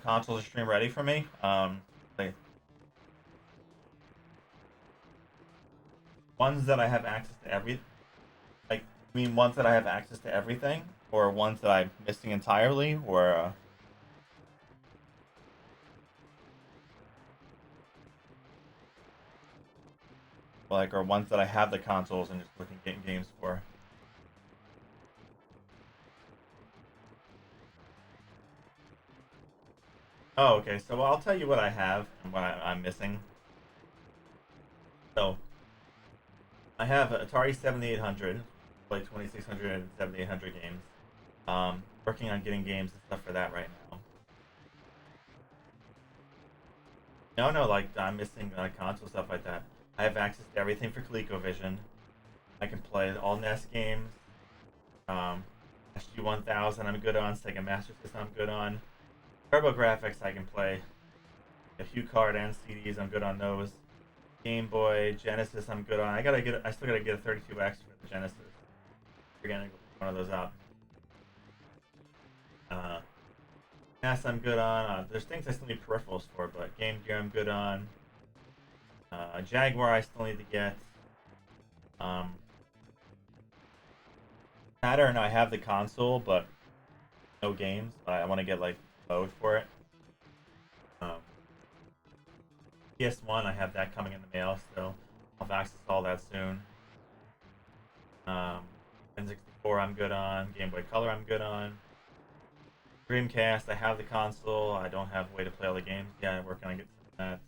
consoles are stream ready for me. Like ones that I have access to like I mean ones that I have access to everything, or ones that I'm missing entirely, or or ones that I have the consoles and just looking at games for. Oh, okay. So well, I'll tell you what I have and what I'm missing. So I have Atari 7800, play 2600 and 7800 games. Working on getting games and stuff for that right now. No, no, like I'm missing console stuff like that. I have access to everything for ColecoVision. I can play all NES games. SG 1000 I'm good on. Sega Master System I'm good on. TurboGrafx I can play. A few card and CDs I'm good on those. Game Boy, Genesis I'm good on. I still gotta get a 32X for the Genesis. We're gonna go pick one of those up. Uh, NES I'm good on. There's things I still need peripherals for, but Game Gear I'm good on. Jaguar I still need to get. Um, Saturn I have the console, but no games. I want to get like mode for it. Um, PS1 I have that coming in the mail still. I'll have access to all that soon. N64 I'm good on. Game Boy Color I'm good on. Dreamcast I have the console. I don't have a way to play all the games. Yeah, I'm working on getting that.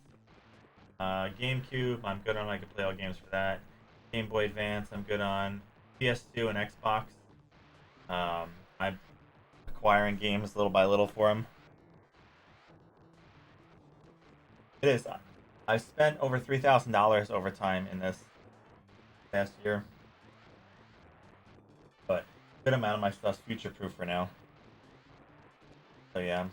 GameCube I'm good on. I can play all games for that. Game Boy Advance I'm good on. PS2 and Xbox. I'm acquiring games little by little for them. It is. I've spent over $3,000 over time in this past year, but a good amount of my stuff's future proof for now. So yeah.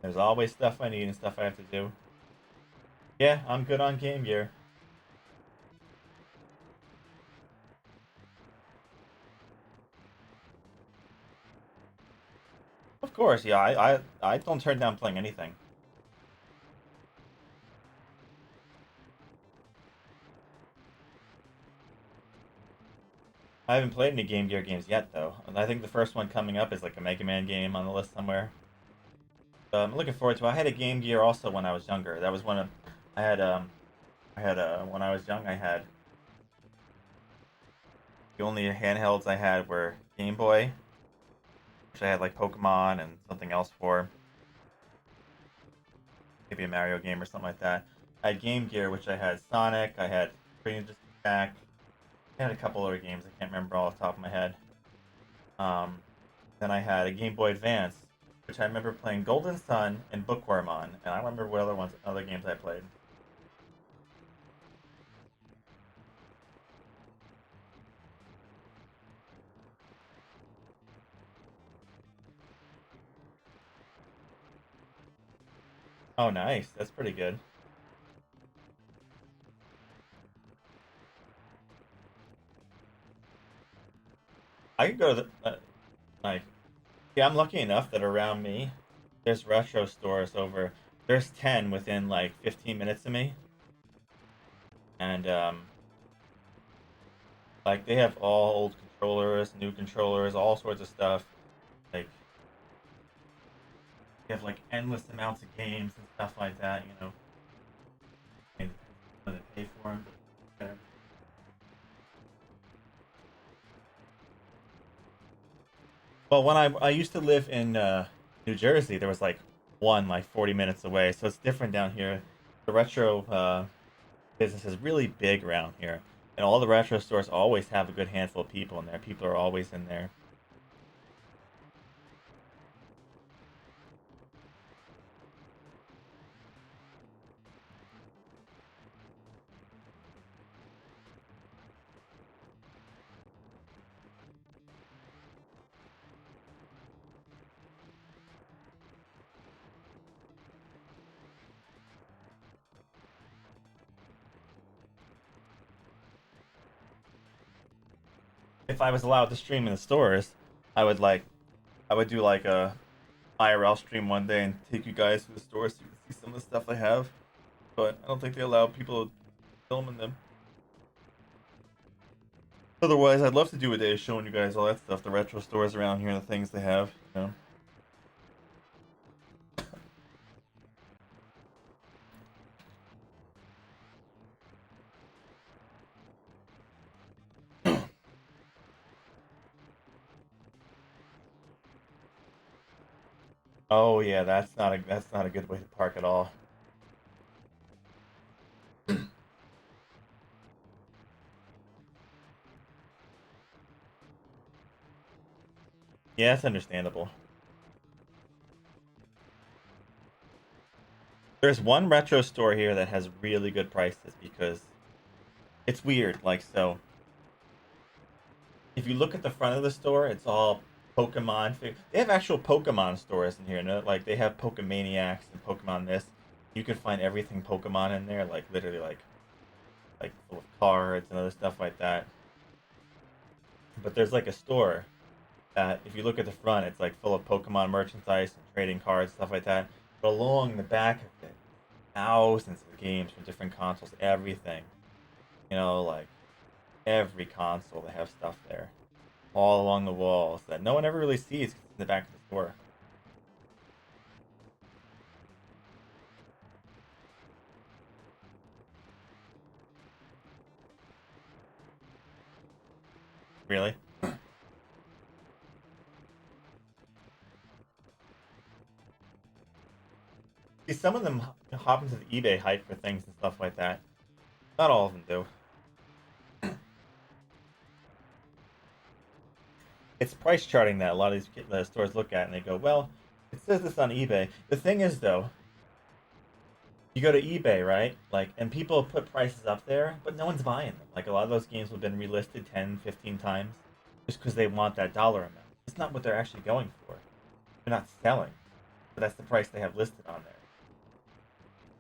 There's always stuff I need and stuff I have to do. Yeah, I'm good on Game Gear. Of course, yeah. I don't turn down playing anything. I haven't played any Game Gear games yet, though. I think the first one coming up is like a Mega Man game on the list somewhere. I'm looking forward to it. I had a Game Gear also when I was younger. That was one of I had when I was young I had the only handhelds I had were Game Boy, which I had like Pokemon and something else for, maybe a Mario game or something like that. I had Game Gear, which I had Sonic, I had Green Attack, I had a couple other games I can't remember all off the top of my head. Um, then I had a Game Boy Advance, which I remember playing Golden Sun and Bookworm on, and I don't remember what other games I played. Oh, nice, that's pretty good. I could go to like, yeah, I'm lucky enough that around me, there's retro stores over. There's 10 within like 15 minutes of me, and like they have all old controllers, new controllers, all sorts of stuff. Like you have like endless amounts of games and stuff like that. You know, and when they pay for them. Well, when I used to live in New Jersey, there was like one like 40 minutes away, so it's different down here. The retro business is really big around here, and all the retro stores always have a good handful of people in there. People are always in there. If I was allowed to stream in the stores, I would like I would do like a IRL stream one day and take you guys to the stores so you can see some of the stuff I have. But I don't think they allow people to film in them. Otherwise, I'd love to do a day showing you guys all that stuff, the retro stores around here, and the things they have. You know. Oh yeah, that's not a good way to park at all. Yeah, it's understandable. There's one retro store here that has really good prices because it's weird. Like so, if you look at the front of the store, it's all Pokemon. They have actual Pokemon stores in here. No, like they have Pokemaniacs and Pokemon this. You can find everything Pokemon in there, like literally like full of cards and other stuff like that. But there's like a store that if you look at the front, it's like full of Pokemon merchandise and trading cards, stuff like that. But along the back of it, thousands of games from different consoles, everything. You know, like every console, they have stuff there, all along the walls that no one ever really sees 'cause it's in the back of the store. Really? See, some of them hop into the eBay hype for things and stuff like that. Not all of them do. It's price charting that a lot of these stores look at and they go, well, it says this on eBay. The thing is, though, you go to eBay, right? Like, and people put prices up there, but no one's buying them. Like, a lot of those games have been relisted 10, 15 times just because they want that dollar amount. It's not what they're actually going for. They're not selling, but that's the price they have listed on there.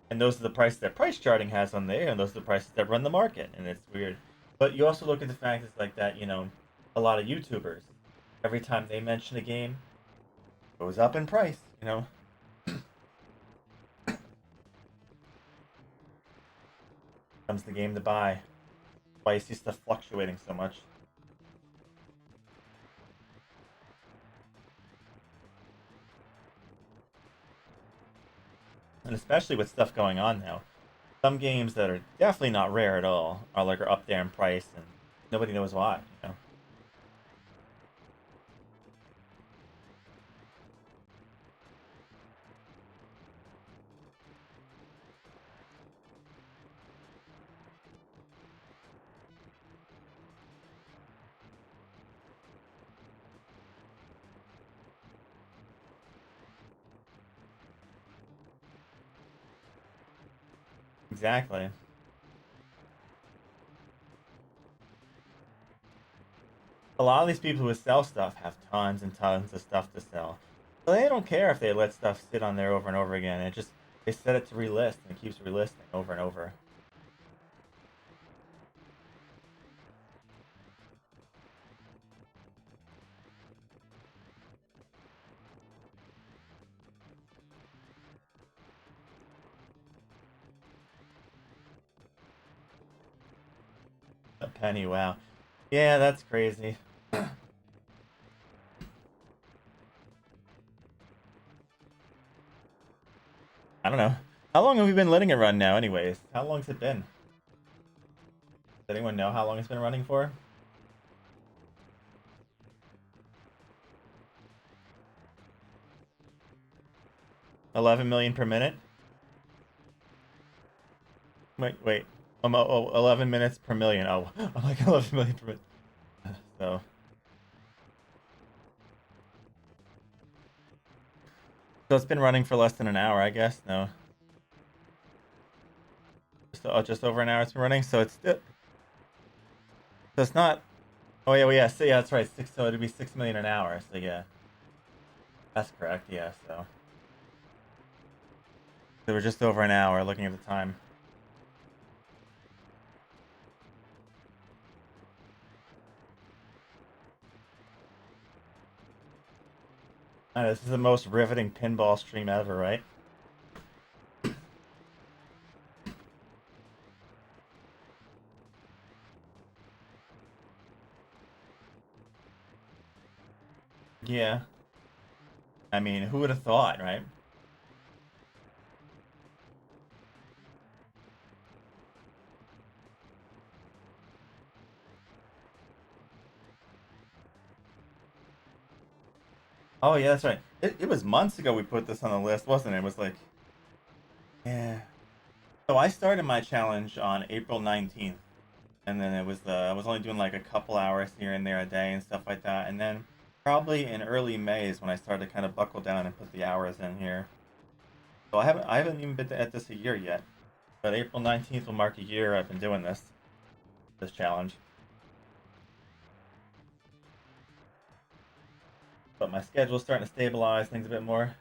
And those are the prices that price charting has on there, and those are the prices that run the market, and it's weird. But you also look at the fact it's like that, you know, a lot of YouTubers, every time they mention a game, it goes up in price, you know. Comes the game to buy. Why you see stuff fluctuating so much. And especially with stuff going on now. Some games that are definitely not rare at all are like are up there in price and nobody knows why, you know. Exactly. A lot of these people who sell stuff have tons and tons of stuff to sell. So they don't care if they let stuff sit on there over and over again. It just they set it to relist and it keeps relisting over and over. A penny, wow. Yeah, that's crazy. I don't know. How long have we been letting it run now, anyways? How long's it been? Does anyone know how long it's been running for? $11 million per minute? Wait. 11 minutes per million. Oh, I'm like 11 million per minute. So. So it's been running for less than an hour, I guess. No. Just over an hour it's been running. So it's still. So it's not. Oh yeah, well yeah. So yeah, that's right. So it'd be 6 million an hour. So yeah. That's correct. Yeah. So. So we're just over an hour looking at the time. I know, this is the most riveting pinball stream ever, right? Yeah. I mean, who would have thought, right? Oh yeah, that's right. It was months ago we put this on the list, wasn't it? It was like, yeah. So I started my challenge on April 19th, and then it was I was only doing like a couple hours here and there a day and stuff like that, and then probably in early May is when I started to kind of buckle down and put the hours in here. So I haven't even been at this a year yet, but April 19th will mark a year I've been doing this challenge. But my schedule's starting to stabilize things a bit more.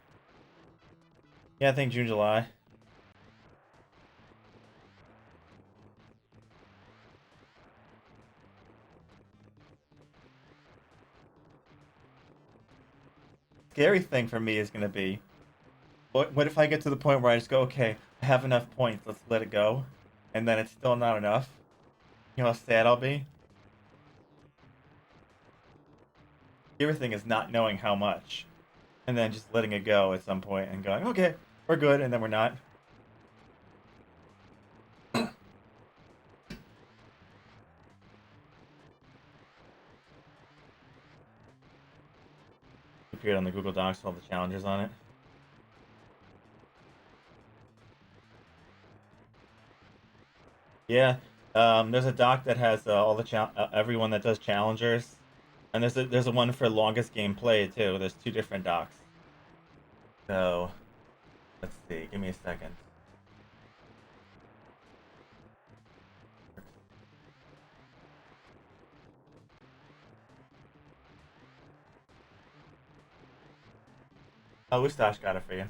Yeah, I think June, July. Scary thing for me is going to be, what if I get to the point where I just go, okay, I have enough points, let's let it go, and then it's still not enough? You know how sad I'll be? The other thing is not knowing how much, and then just letting it go at some point and going, okay, we're good, and then we're not. Appeared on the Google Docs with all the challenges on it. Yeah, there's a doc that has all the everyone that does challengers, and there's a one for longest game played too. There's two different docs. So let's see. Give me a second. Oh, Ustash got it for you.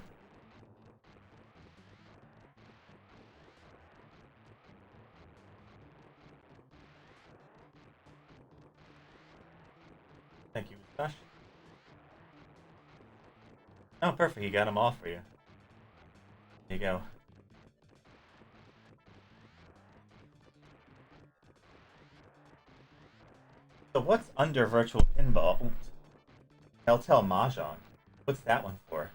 Thank you, Ustash. Oh, perfect. He got them all for you. There you go. So what's under virtual pinball? Oops. Telltale Mahjong. What's that one for?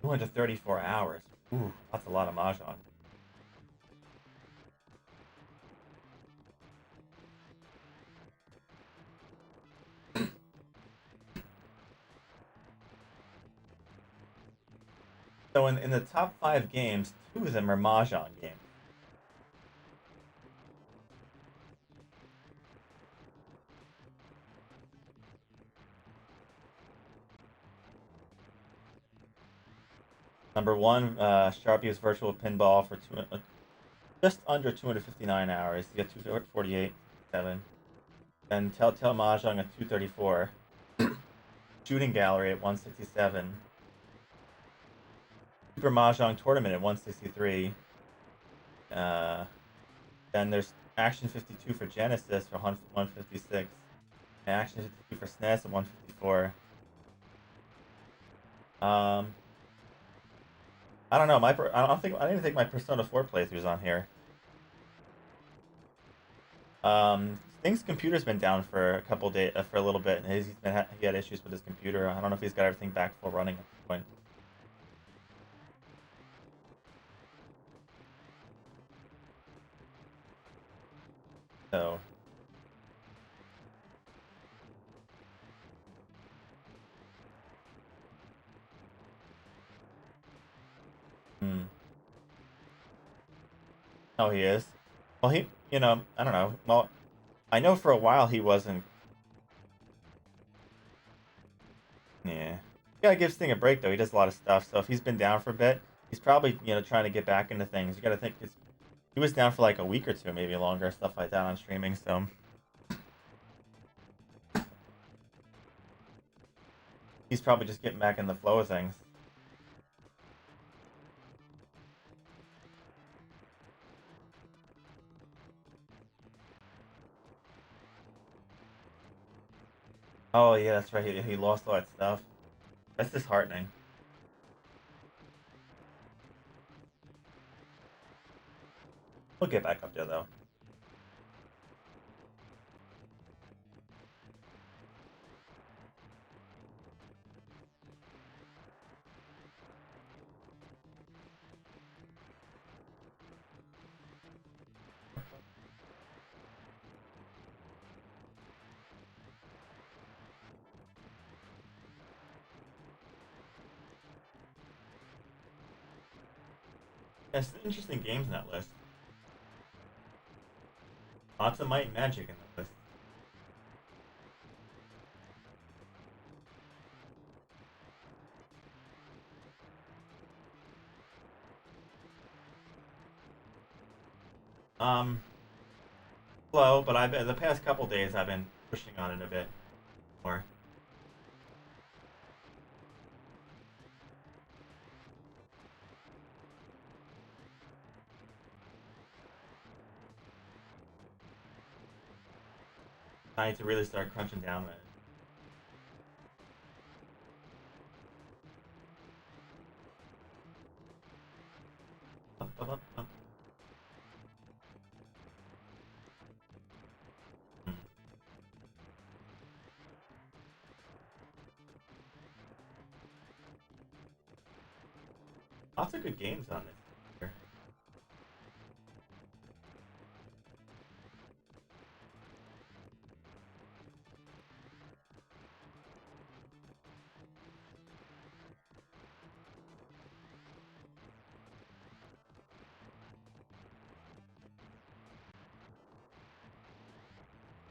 234 hours. Ooh, that's a lot of Mahjong. So in the top 5 games, 2 of them are Mahjong games. Number 1, Sharpie's Virtual Pinball for just under 259 hours. You get 248, 7. Then Telltale Mahjong at 234. Shooting Gallery at 167. Super Mahjong Tournament at 163. Then there's Action 52 for Genesis for 156. And Action 52 for SNES at 154. I don't know. I don't even think my Persona 4 playthrough's on here. Sting's computer's been down for a couple days, for a little bit. He had issues with his computer. I don't know if he's got everything back full running at this point. So, hmm. Oh, he is. Well, I don't know. Well, I know for a while he wasn't. Yeah. You gotta give Sting a break though. He does a lot of stuff. So if he's been down for a bit, he's probably trying to get back into things. You gotta think he was down for like a week or two, maybe longer, stuff like that on streaming. So he's probably just getting back in the flow of things. Oh yeah, that's right. He lost all that stuff. That's disheartening. He'll get back up there though. There's some interesting games in that list. Lots of Might and Magic in that list. Um, Slow, but the past couple days I've been pushing on it a bit more. I need to really start crunching down with it. Lots of good games on this.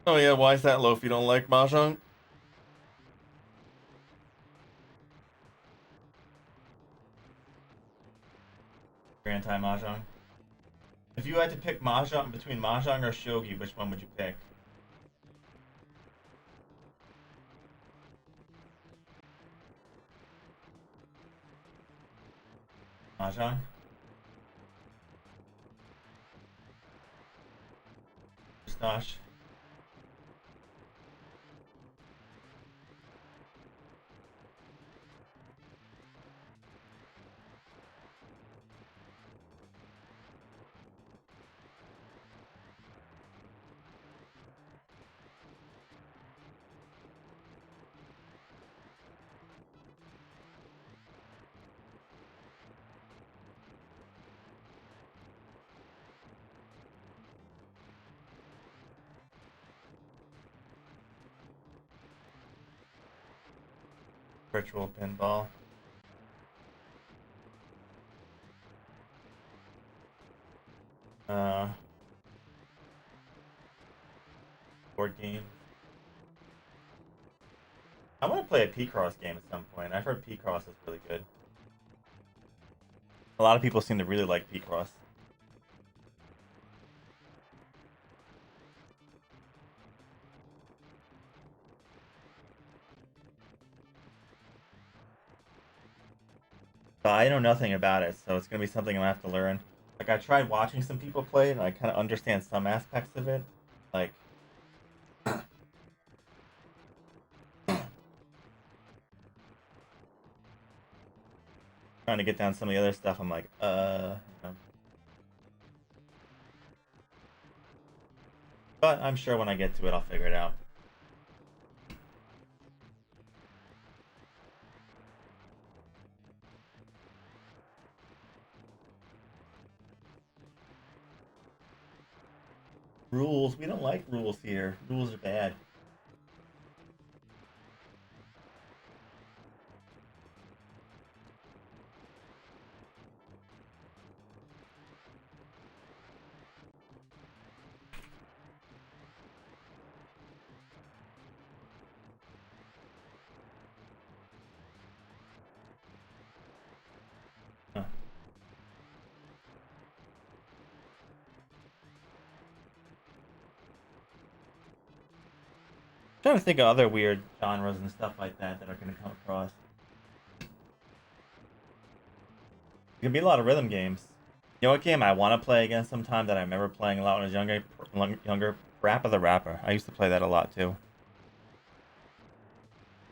Oh yeah, why is that low if you don't like Mahjong? You're anti-Mahjong? If you had to pick Mahjong between Mahjong or Shogi, which one would you pick? Mahjong? Pistache? Virtual Pinball? Uh, Board games? I want to play a P-Cross game at some point. I've heard P-Cross is really good. A lot of people seem to really like P-Cross. But I know nothing about it, so it's gonna be something I'll have to learn. Like I tried watching some people play it, and I kind of understand some aspects of it. Like trying to get down some of the other stuff, I'm like, you know. But I'm sure when I get to it, I'll figure it out. Rules. We don't like rules here. Rules are bad. Huh. Trying to think of other weird genres and stuff like that that are going to come across. There's gonna be a lot of rhythm games. You know what game I want to play again sometime that I remember playing a lot when I was younger? Younger, Rap of the Rapper. I used to play that a lot too.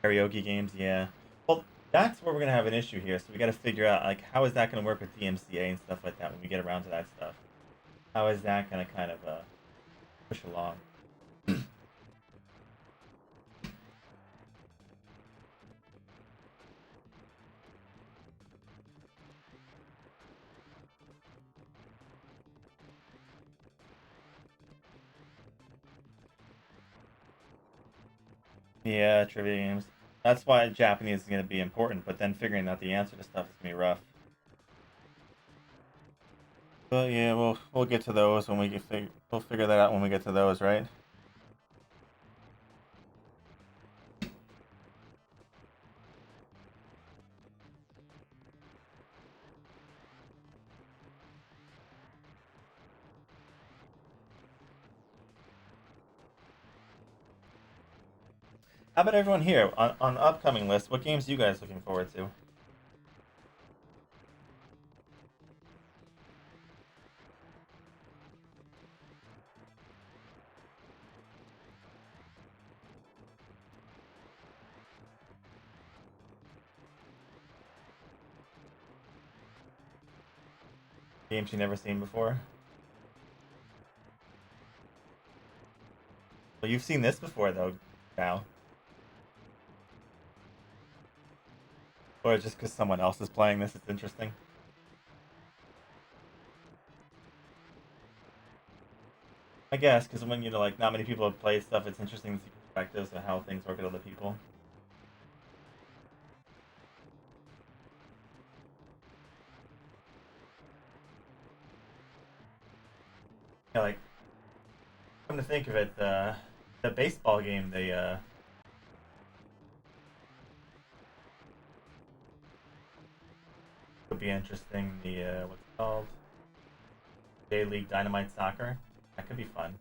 Karaoke games, yeah. Well, that's where we're gonna have an issue here. So we got to figure out like how is that gonna work with DMCA and stuff like that when we get around to that stuff. How is that gonna kind of push along? Yeah, trivia games. That's why Japanese is gonna be important, but then figuring out the answer to stuff is gonna be rough. But yeah, we'll get to those when we we'll figure that out when we get to those, right? How about everyone here on the upcoming list? What games are you guys looking forward to? Games you've never seen before? Well, you've seen this before though, Val. Or just because someone else is playing this, it's interesting. I guess because when like not many people have played stuff, it's interesting to see perspectives of how things work with other people. Yeah, like come to think of it, the baseball game they would be interesting. The what's it called? Day League Dynamite Soccer. That could be fun.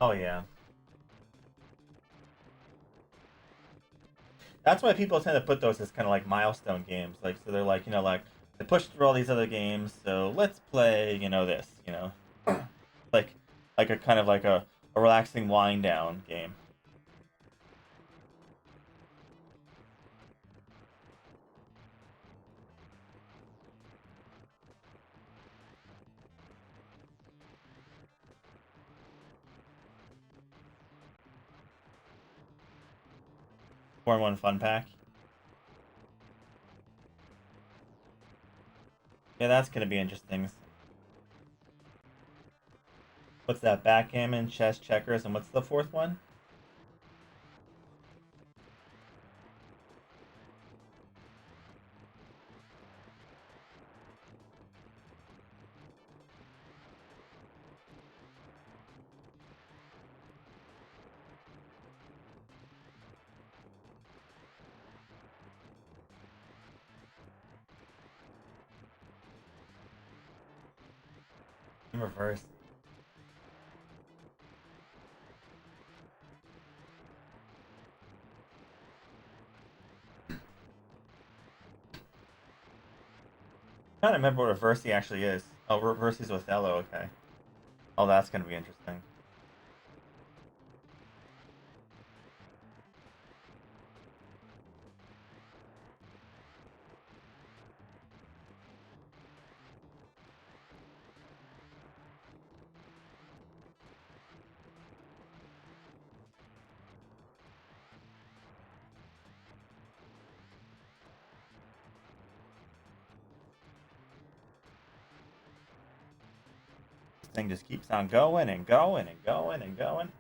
Oh yeah, that's why people tend to put those as kind of like milestone games. Like so they're like like they pushed through all these other games, so let's play this. Like like a kind of like a relaxing wind down game. 4-in-1 Fun Pack. Yeah, that's gonna be interesting. What's that? Backgammon, chess, checkers, and what's the fourth one? In reverse. I don't remember what Reversi actually is. Oh, Reversi's Othello. Okay. Oh, that's gonna be interesting. thing just keeps on going and going and going and going.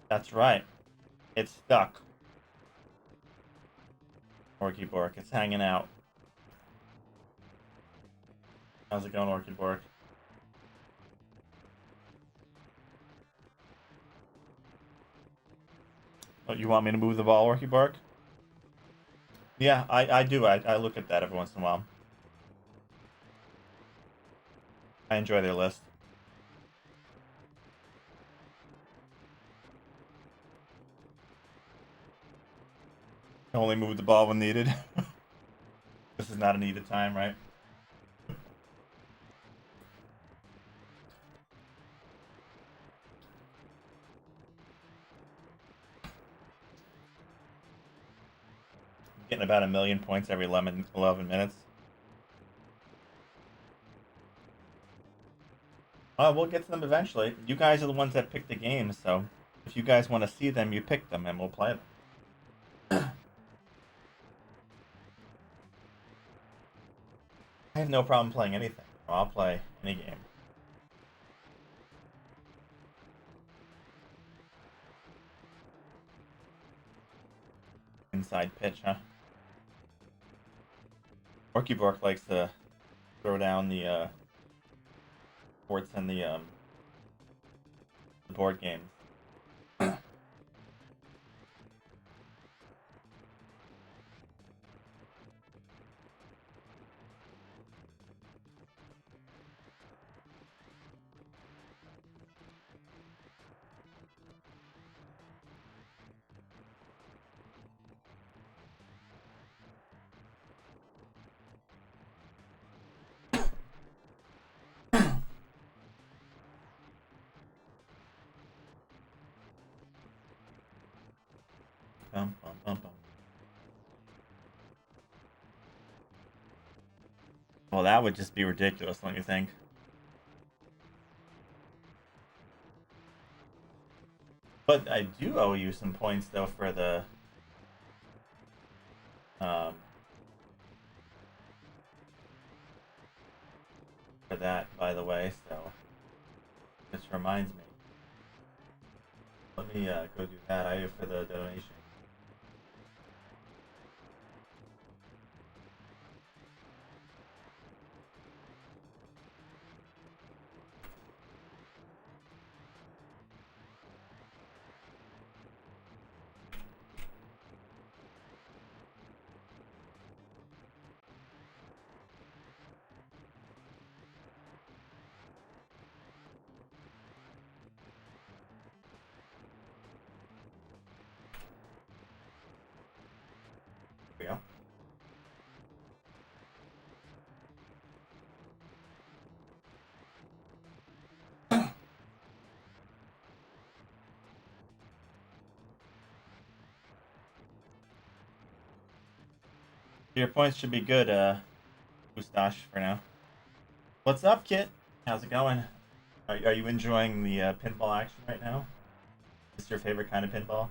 That's right. It's stuck. Orky Bork, it's hanging out. How's it going, Orky Bork? Oh, you want me to move the ball, Orky Bork? Yeah, I do. I look at that every once in a while. I enjoy their list. Only move the ball when needed. This is not a needed time, right? I'm getting about 1,000,000 points every 11 minutes. We'll get to them eventually. You guys are the ones that pick the games, so if you guys want to see them, you pick them and we'll play them. I have no problem playing anything. I'll play any game. Inside pitch, huh? Orky Bork likes to throw down the ports and the board games. Bum, bum, bum, bum. Well, that would just be ridiculous, don't you think? But I do owe you some points, though, for the... for that, by the way, so... This reminds me. Let me go do that. I owe you for the donation. Here we go. Your points should be good, Mustache, for now. What's up, Kit? How's it going? Are you enjoying the pinball action right now? Is this your favorite kind of pinball?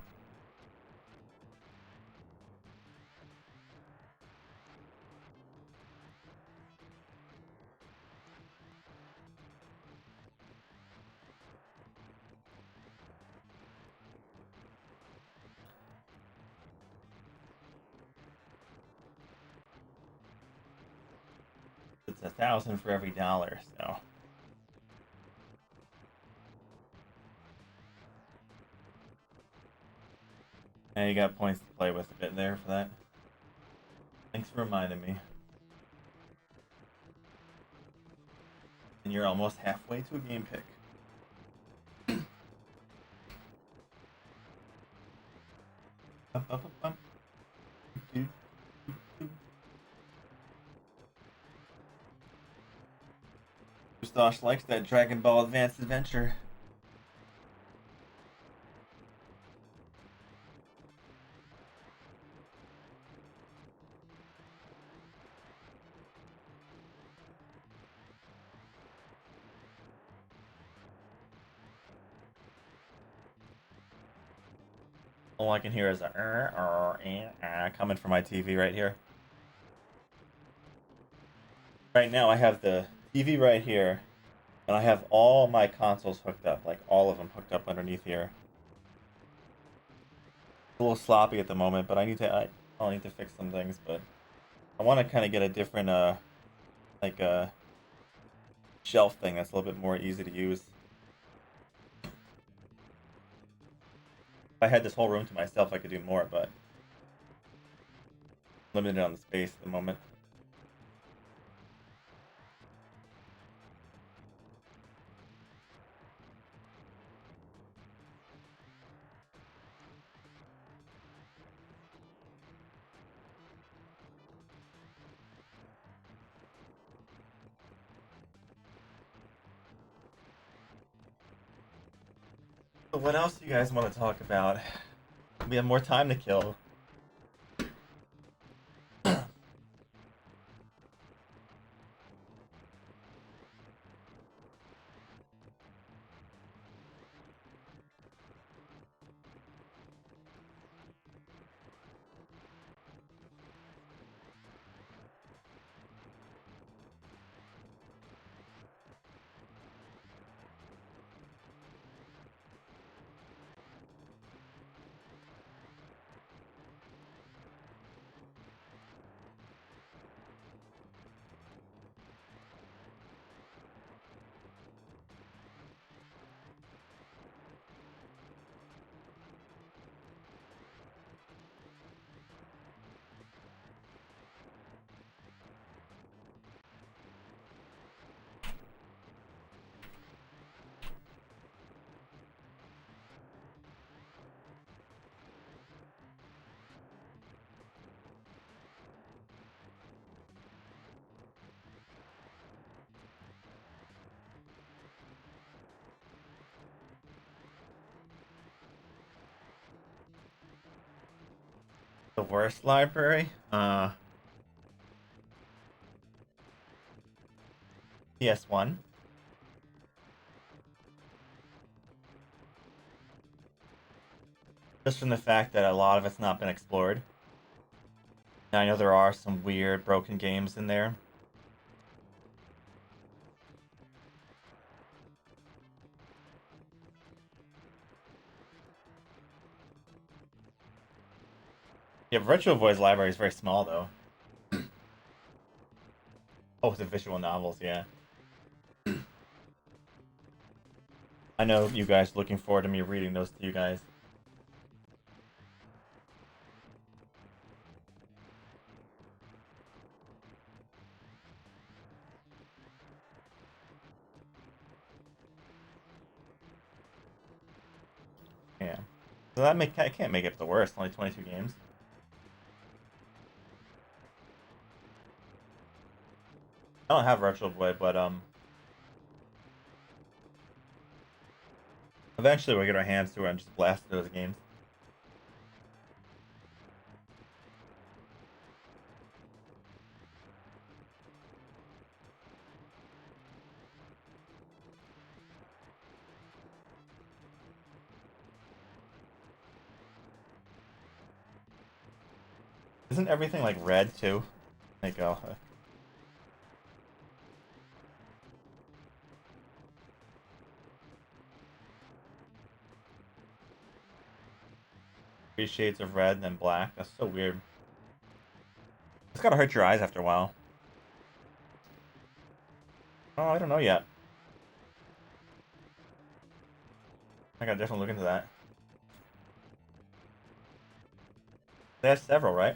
It's 1,000 for every dollar, so... Yeah, you got points to play with a bit there for that. Thanks for reminding me. And you're almost halfway to a game pick. Bum, bum, bum, bum. Mustache likes that Dragon Ball Advanced Adventure. All I can hear is a coming from my TV right here. Right now I have the TV right here, and I have all my consoles hooked up, like all of them hooked up underneath here. It's a little sloppy at the moment, but I'll need to fix some things, but I want to kind of get a different like a shelf thing that's a little bit more easy to use. If I had this whole room to myself, I could do more, but limited on the space at the moment. So what else do you guys want to talk about? We have more time to kill. The worst library? PS1. Just from the fact that a lot of it's not been explored. And I know there are some weird broken games in there. Yeah, Virtual Boy's library is very small, though. Oh, the visual novels, yeah. I know you guys looking forward to me reading those to you guys. Yeah. So I can't make it the worst. Only 22 games. I don't have Virtual Boy, but eventually we'll get our hands to it and just blast those games. Isn't everything like red too? Like three shades of red and then black. That's so weird. It's gotta hurt your eyes after a while. Oh, I don't know yet. I gotta definitely look into that. They have several, right?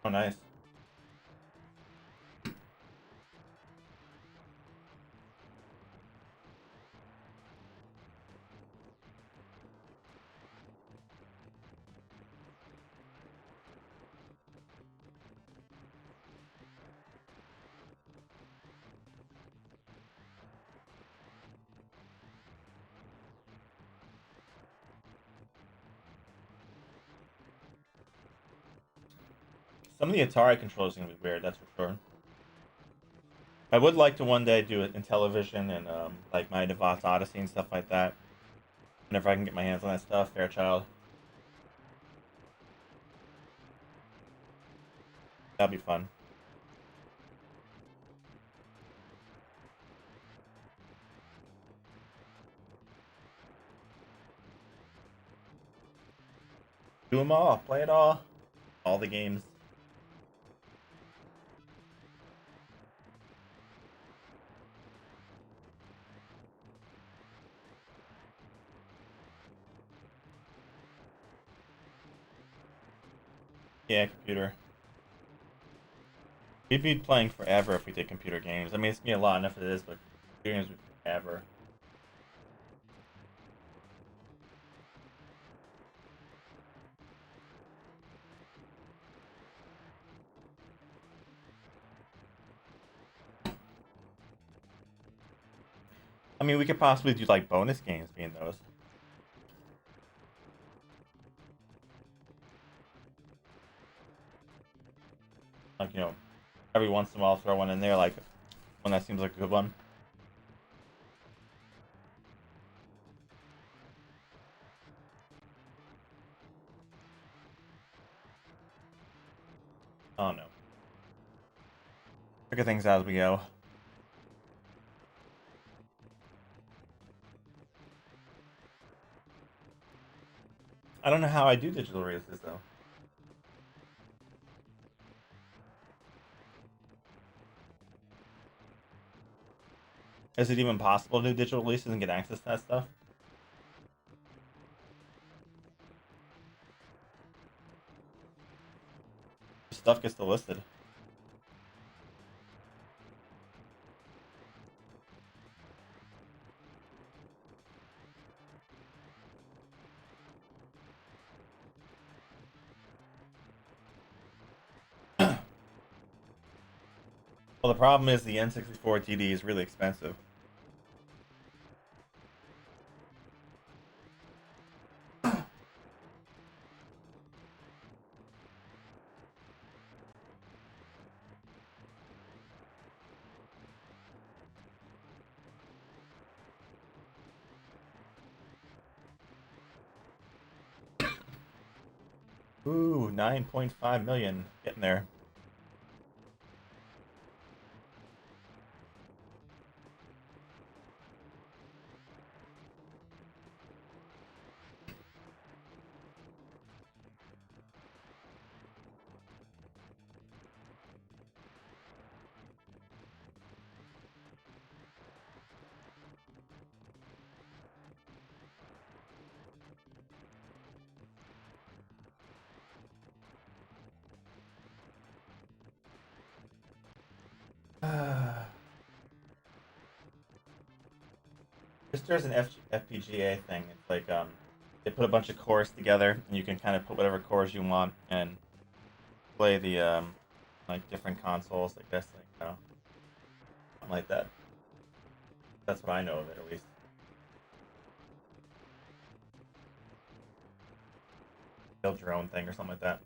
Oh, nice. Some of the Atari controls are gonna be weird, that's for sure. I would like to one day do it in television and like my Devots Odyssey and stuff like that. Whenever I can get my hands on that stuff, Fairchild. That'd be fun. Do them all, play it all the games. Yeah, computer. We'd be playing forever if we did computer games. I mean, it's gonna be a lot enough as it is, but computer games would be forever. I mean, we could possibly do like bonus games being those. Like, every once in a while throw one in there, like one that seems like a good one. Oh no. Figure things out as we go. I don't know how I do digital releases though. Is it even possible to do digital releases and get access to that stuff? Stuff gets delisted. Well, the problem is the N64 TD is really expensive. Ooh, 9.5 million. Getting there. There's an FPGA thing. It's like they put a bunch of cores together, and you can kind of put whatever cores you want and play the like different consoles. I guess like something like that. That's what I know of it at least. Build your own thing or something like that.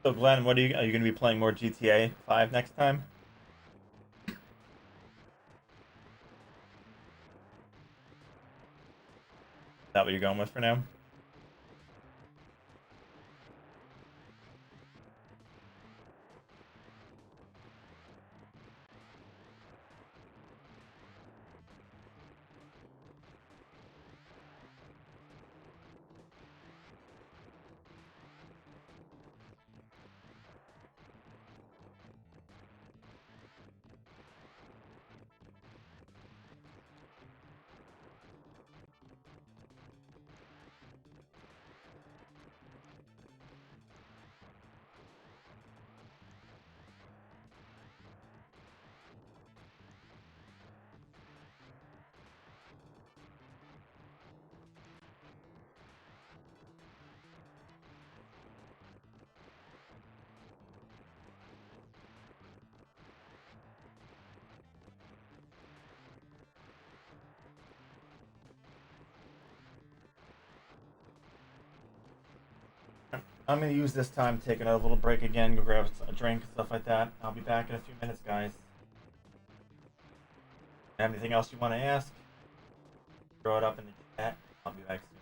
So Glenn, are you going to be playing more GTA 5 next time? Is that what you're going with for now? I'm gonna use this time to take another little break again, go grab a drink and stuff like that. I'll be back in a few minutes, guys. Have anything else you want to ask? Throw it up in the chat. I'll be back soon.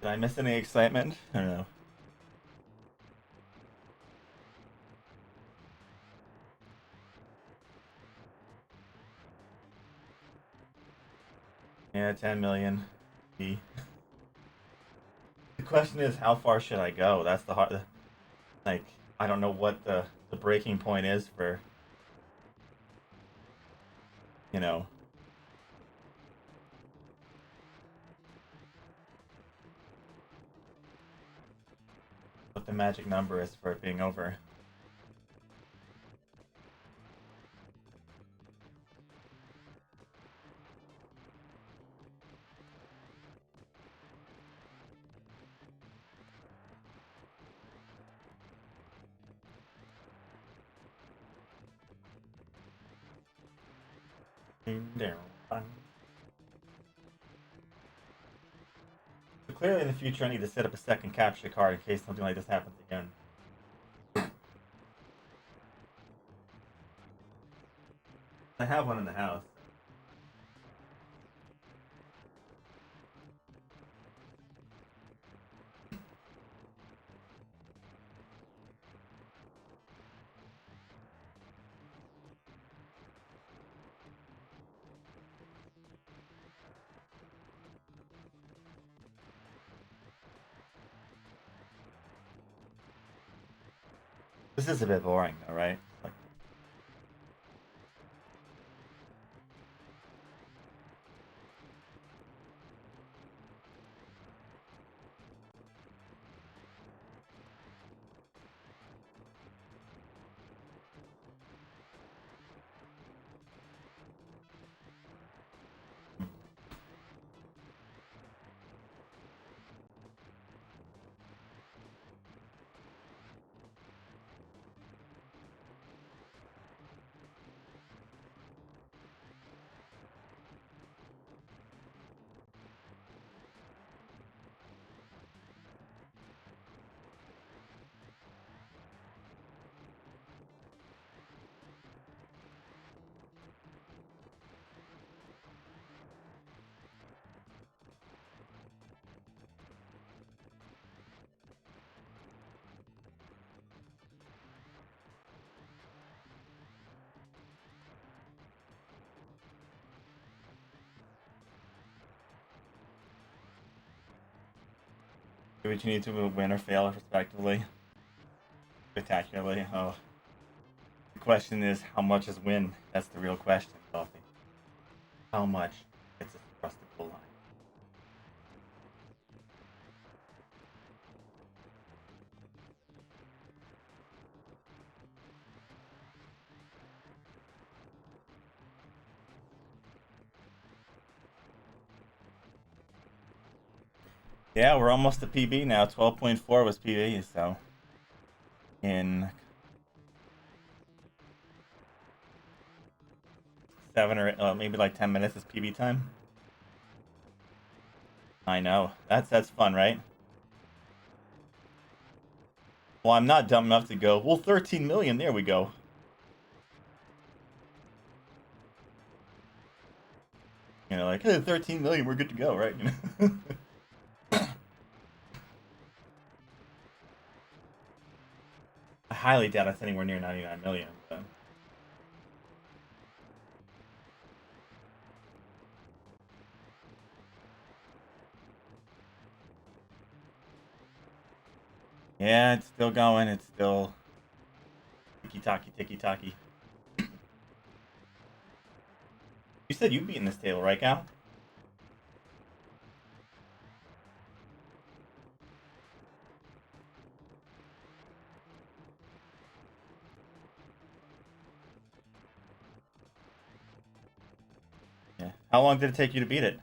Did I miss any excitement? I don't know. Yeah, 10 million. The question is, how far should I go? That's the hard. Like, I don't know what the breaking point is for, you know, what the magic number is for it being over. So clearly, in the future, I need to set up a second capture card in case something like this happens again. I have one in the house. This is a bit boring, though, right? Like, which you need to win or fail, respectively. Spectacularly. Oh. The question is, how much is win? That's the real question, Coffee. How much gets us across the goal line? Yeah, we're almost to PB now. 12.4 was PB, so in 7 or maybe like 10 minutes is PB time. I know. That's fun, right? Well, I'm not dumb enough to go, well, 13 million, there we go. You know, like, hey, 13 million, we're good to go, right? You know? I highly doubt it's anywhere near 99 million, but... Yeah, it's still going. It's still tiki-taki, tiki-taki. You said you'd be in this table, right, Cal? Yeah. How long did it take you to beat it?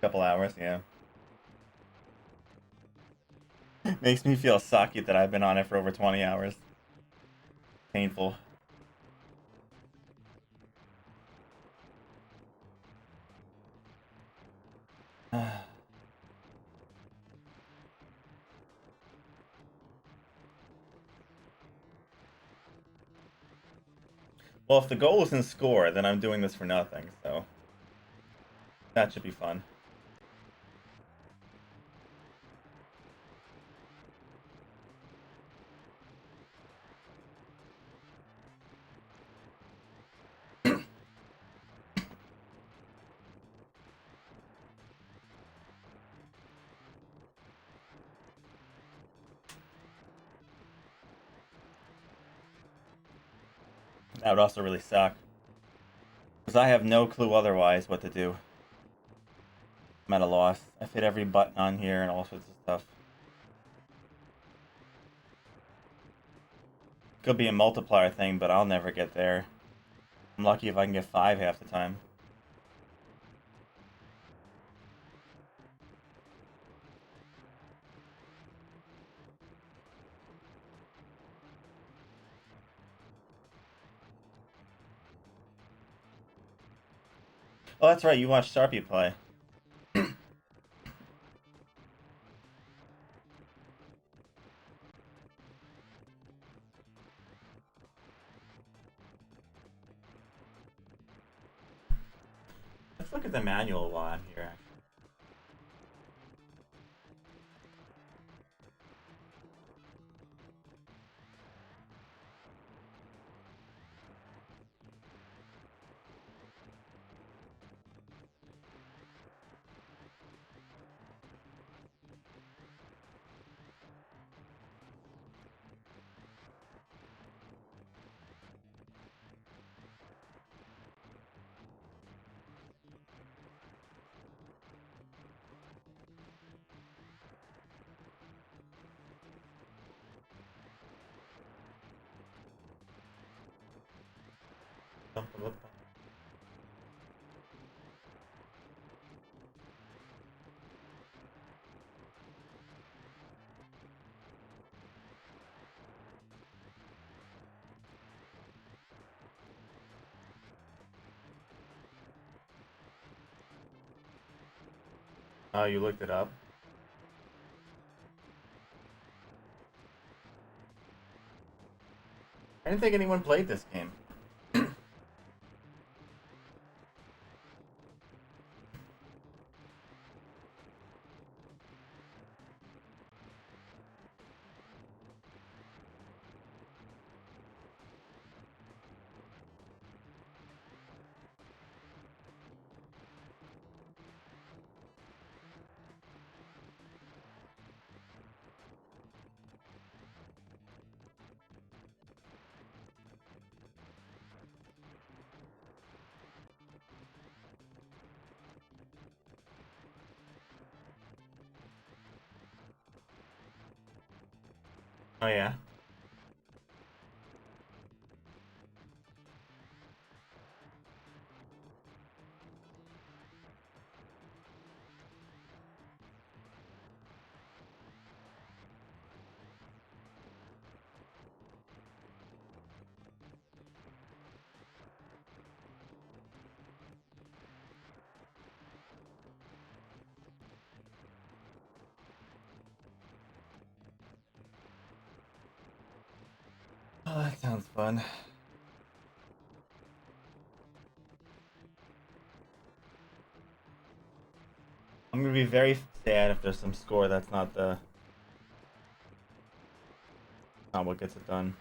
A couple hours, yeah. Makes me feel sucky that I've been on it for over 20 hours. Painful. Well, if the goal isn't score, then I'm doing this for nothing, so that should be fun. That would also really suck. Because I have no clue otherwise what to do. I'm at a loss. I've hit every button on here and all sorts of stuff. Could be a multiplier thing, but I'll never get there. I'm lucky if I can get 5 half the time. Oh, that's right, you watched Sharpie play. Let's look at the manual while I'm here. Oh, you looked it up? I didn't think anyone played this game. Oh yeah. Oh, that sounds fun. I'm gonna be very sad if there's some score that's not what gets it done.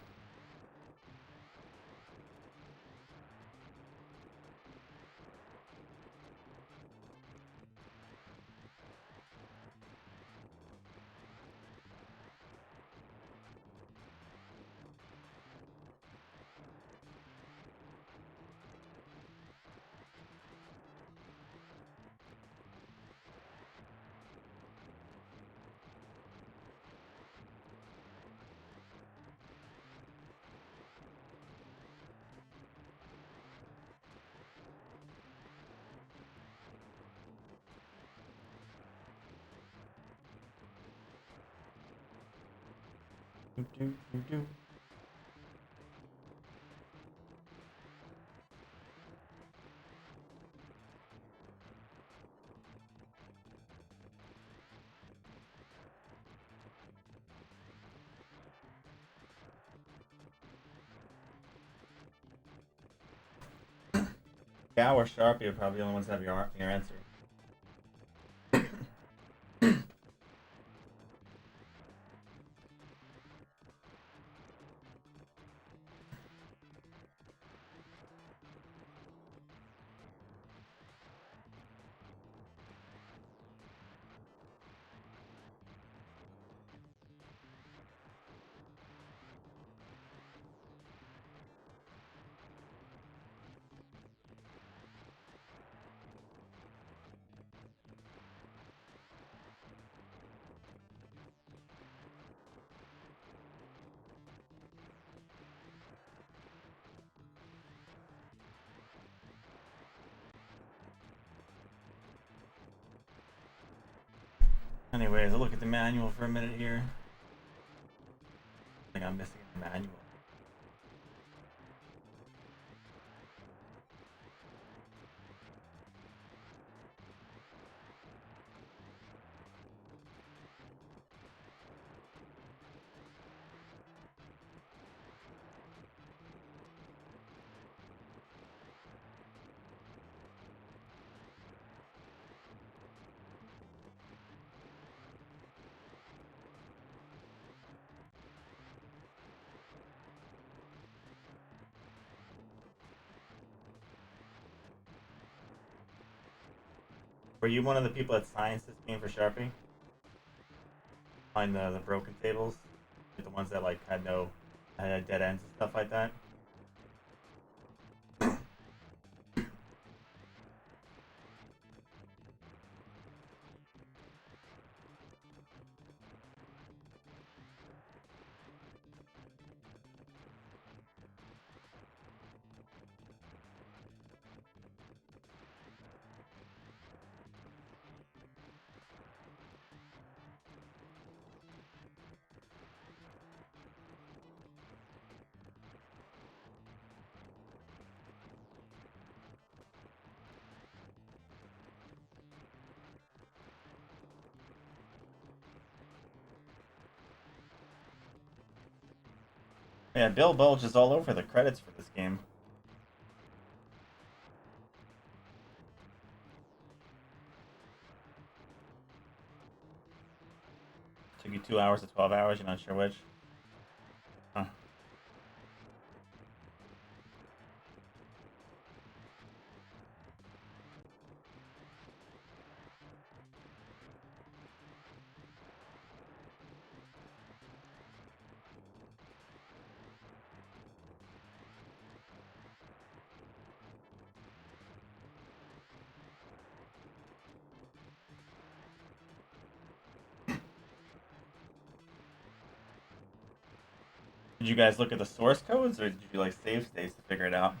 Do, do, do. Cow or Sharpie are probably the only ones that have your answer. Anyways, I'll look at the manual for a minute here. I think I'm missing the manual. Were you one of the people that science this game for Sharpie? Find the broken tables? Like the ones that like had dead ends and stuff like that? Yeah, Bill Bulge is all over the credits for this game. Took you 2 hours to 12 hours, you're not sure which? Huh. Did you guys look at the source codes, or did you like save states to figure it out?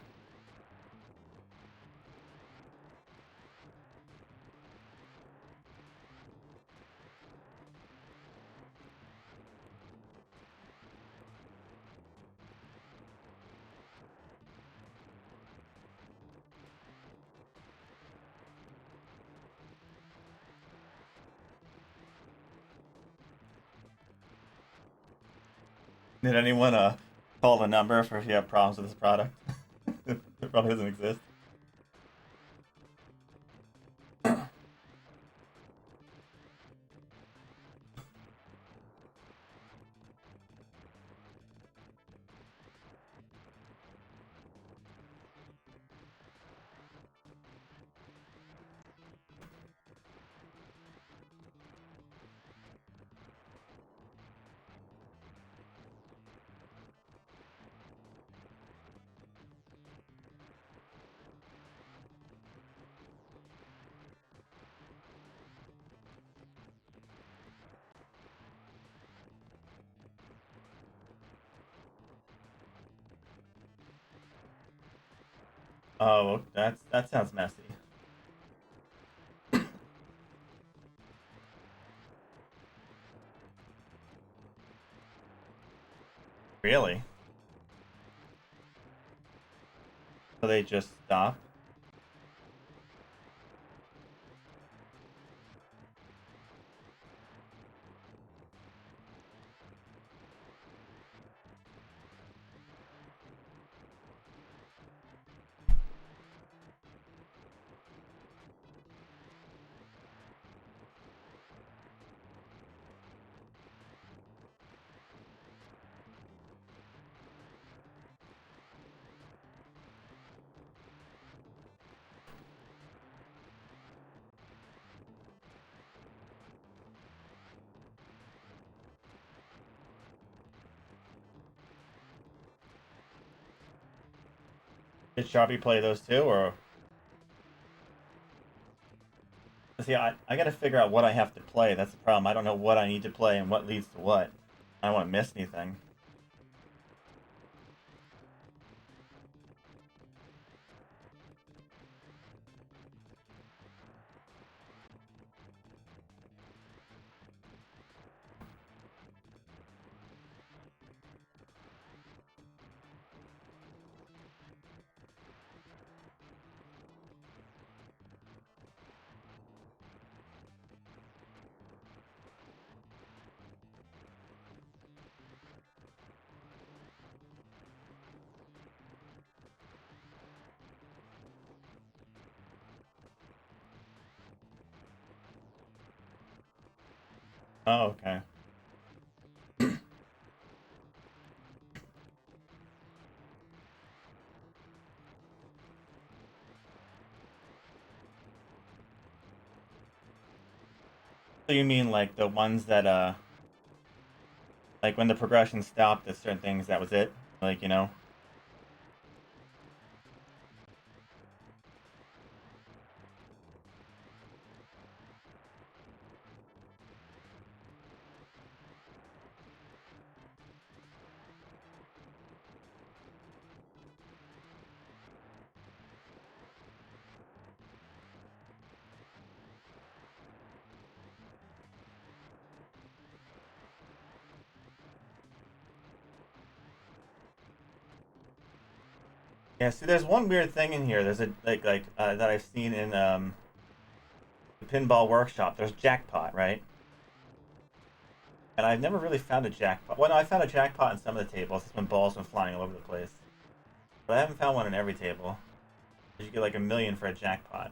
Did anyone call the number for if you have problems with this product? It probably doesn't exist. Oh, that sounds messy. Really? So they just stop? Did Sharpie play those too, or? See, I gotta figure out what I have to play. That's the problem. I don't know what I need to play and what leads to what. I don't want to miss anything. Oh, okay. So you mean like the ones that like when the progression stopped at certain things, that was it? Like, you know? Yeah, see, there's one weird thing in here. There's a that I've seen in the Pinball Workshop. There's Jackpot, right? And I've never really found a jackpot. Well, no, I found a jackpot in some of the tables. It's when balls been flying all over the place. But I haven't found one in every table. You get like 1 million for a jackpot.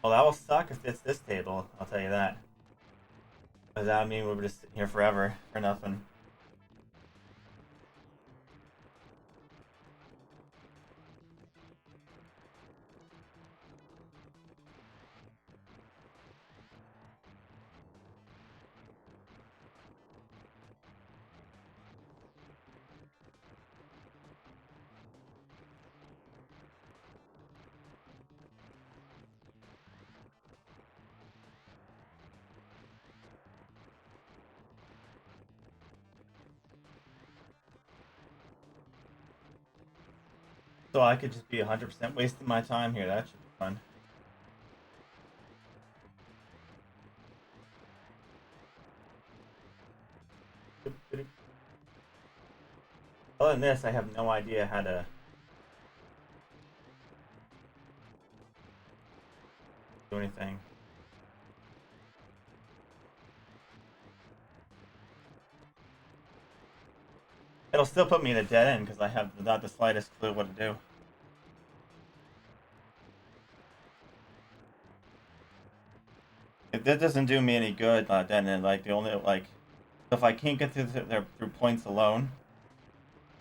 Well, that will suck if it's this table. I'll tell you that. Because that would mean we were just sitting here forever for nothing. So I could just be 100% wasting my time here. That should be fun. Other than this, I have no idea how to do anything. It'll still put me in a dead end because I have not the slightest clue what to do. That doesn't do me any good, dead end. Like the only like, if I can't get through points alone,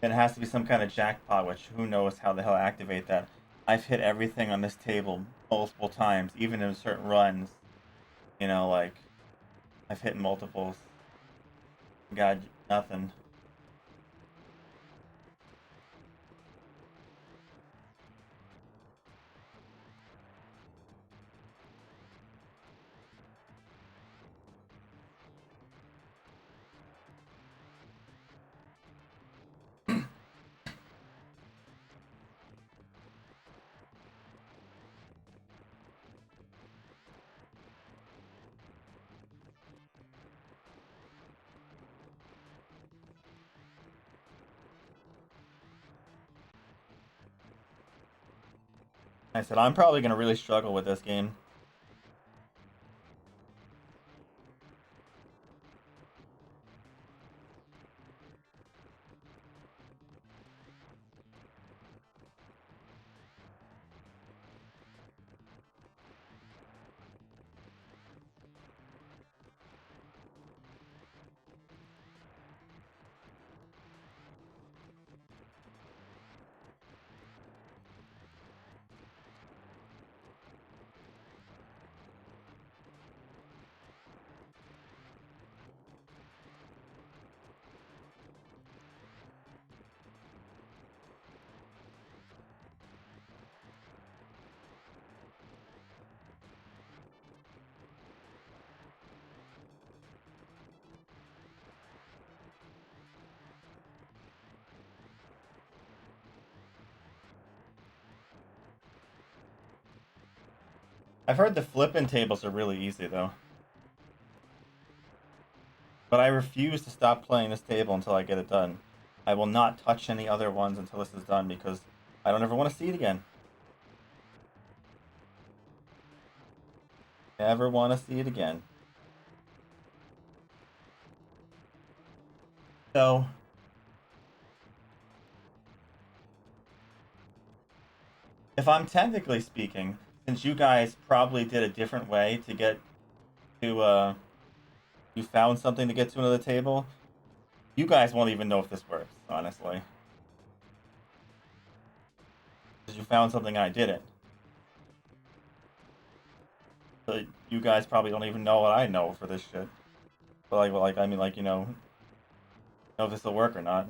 then it has to be some kind of jackpot. Which who knows how the hell I activate that? I've hit everything on this table multiple times, even in certain runs. You know, like I've hit multiples. Got nothing. I said, I'm probably going to really struggle with this game. I've heard the flipping tables are really easy, though. But I refuse to stop playing this table until I get it done. I will not touch any other ones until this is done because I don't ever want to see it again. Never want to see it again. So, if I'm technically speaking, since you guys probably did a different way to get to, you found something to get to another table, you guys won't even know if this works, honestly. Because you found something I didn't. So you guys probably don't even know what I know for this shit. But I mean, like, know if this will work or not.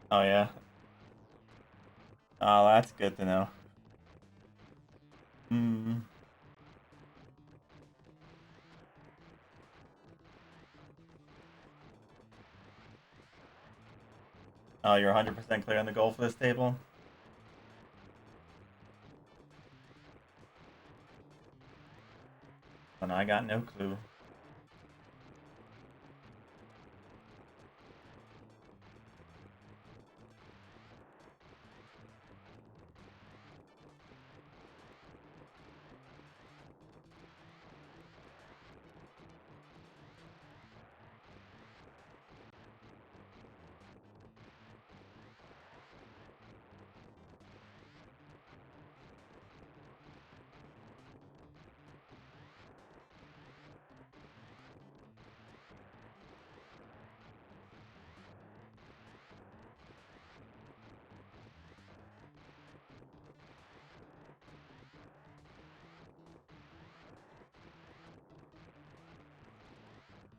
Oh yeah. Oh, that's good to know. Hmm. Oh, you're 100% clear on the goal for this table? And I got no clue.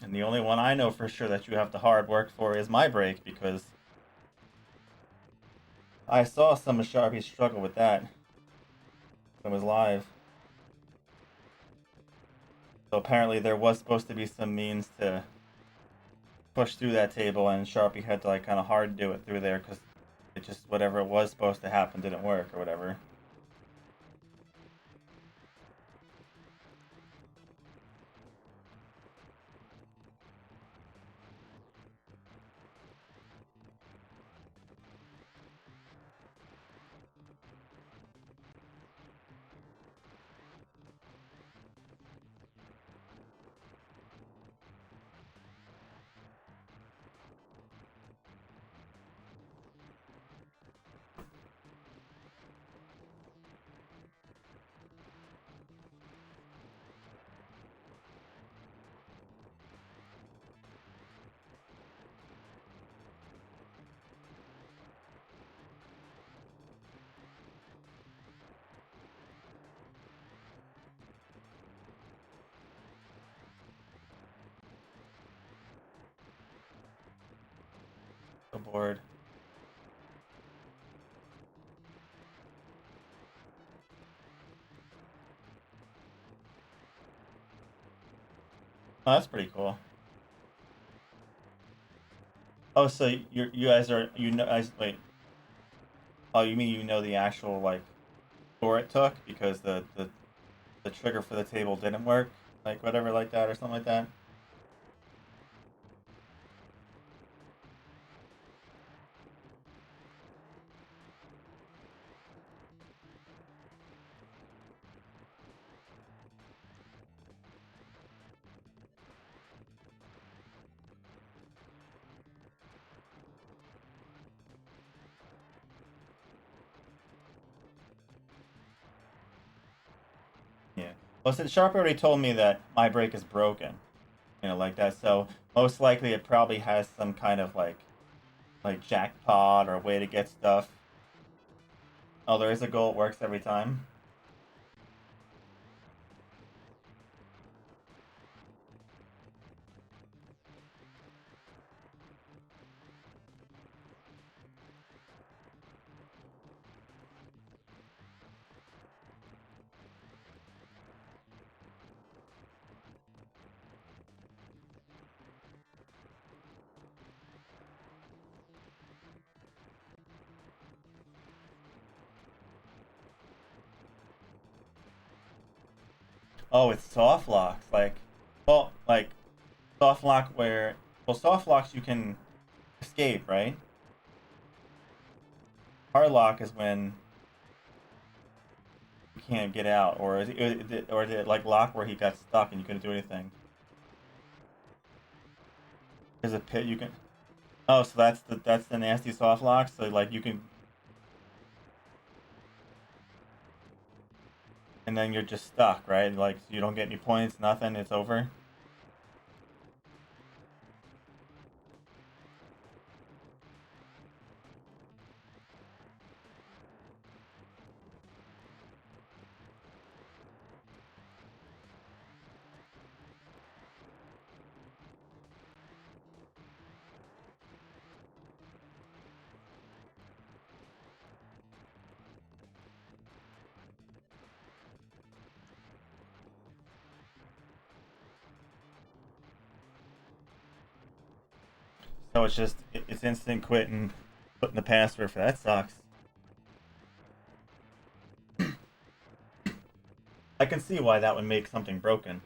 And the only one I know for sure that you have to hard work for is my break because I saw some of Sharpie struggle with that when it was live. So apparently there was supposed to be some means to push through that table, and Sharpie had to like kind of hard do it through there because it just whatever it was supposed to happen didn't work or whatever. So bored. Oh, that's pretty cool. Oh, so you guys are you know I wait. Oh, you mean you know the actual like score it took because the the trigger for the table didn't work, like whatever, like that, or something like that. Yeah. Well, since Sharp already told me that my brake is broken, like that, so most likely it probably has some kind of like jackpot or a way to get stuff. Oh, there is a goal. It works every time. Oh, it's soft locks. Like soft lock where, well, soft locks you can escape, right? Hard lock is when you can't get out, or is it like lock where he got stuck and you couldn't do anything? There's a pit you can. Oh, so that's the nasty soft lock. So like you can, and then you're just stuck, right? Like you don't get any points, nothing. It's over. So it's instant quit and putting the password for that sucks. I can see why that would make something broken.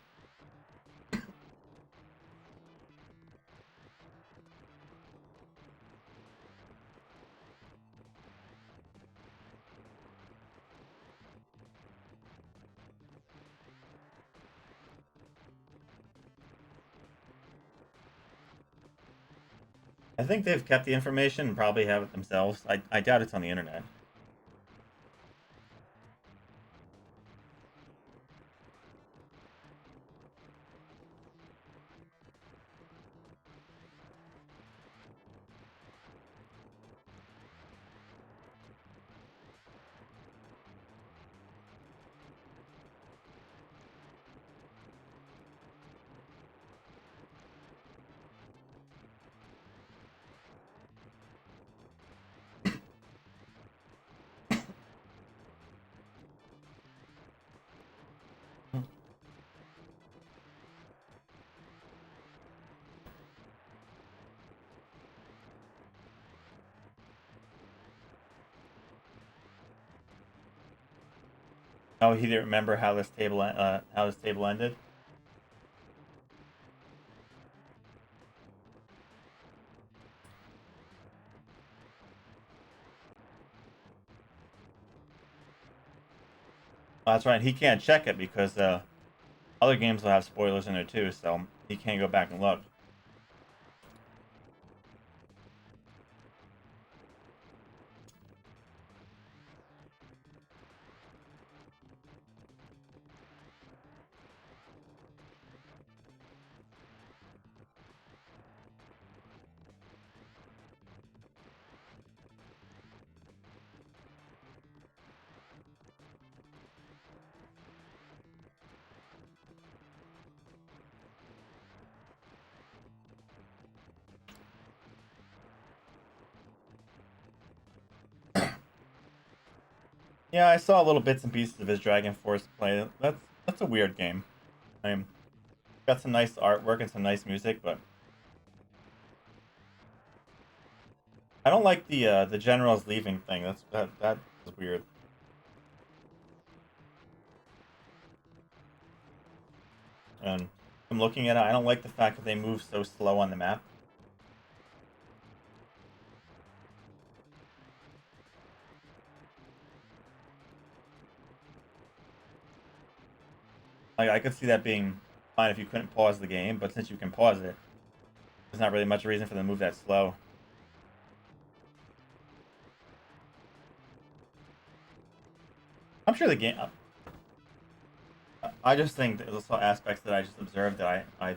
I think they've kept the information and probably have it themselves. I doubt it's on the internet. Oh, he didn't remember how this table ended. Oh, that's right. He can't check it because other games will have spoilers in there too, so he can't go back and look. Yeah, I saw little bits and pieces of his Dragon Force play. That's a weird game. I mean, got some nice artwork and some nice music, but I don't like the generals leaving thing. That was weird. and I'm looking at it. I don't like the fact that they move so slow on the map. Like, I could see that being fine if you couldn't pause the game, but since you can pause it, there's not really much reason for them to move that slow. I'm sure the game... I just think there's also aspects that I just observed that I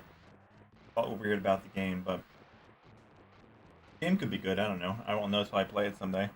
thought were weird about the game, but the game could be good. I don't know. I won't know until I play it someday.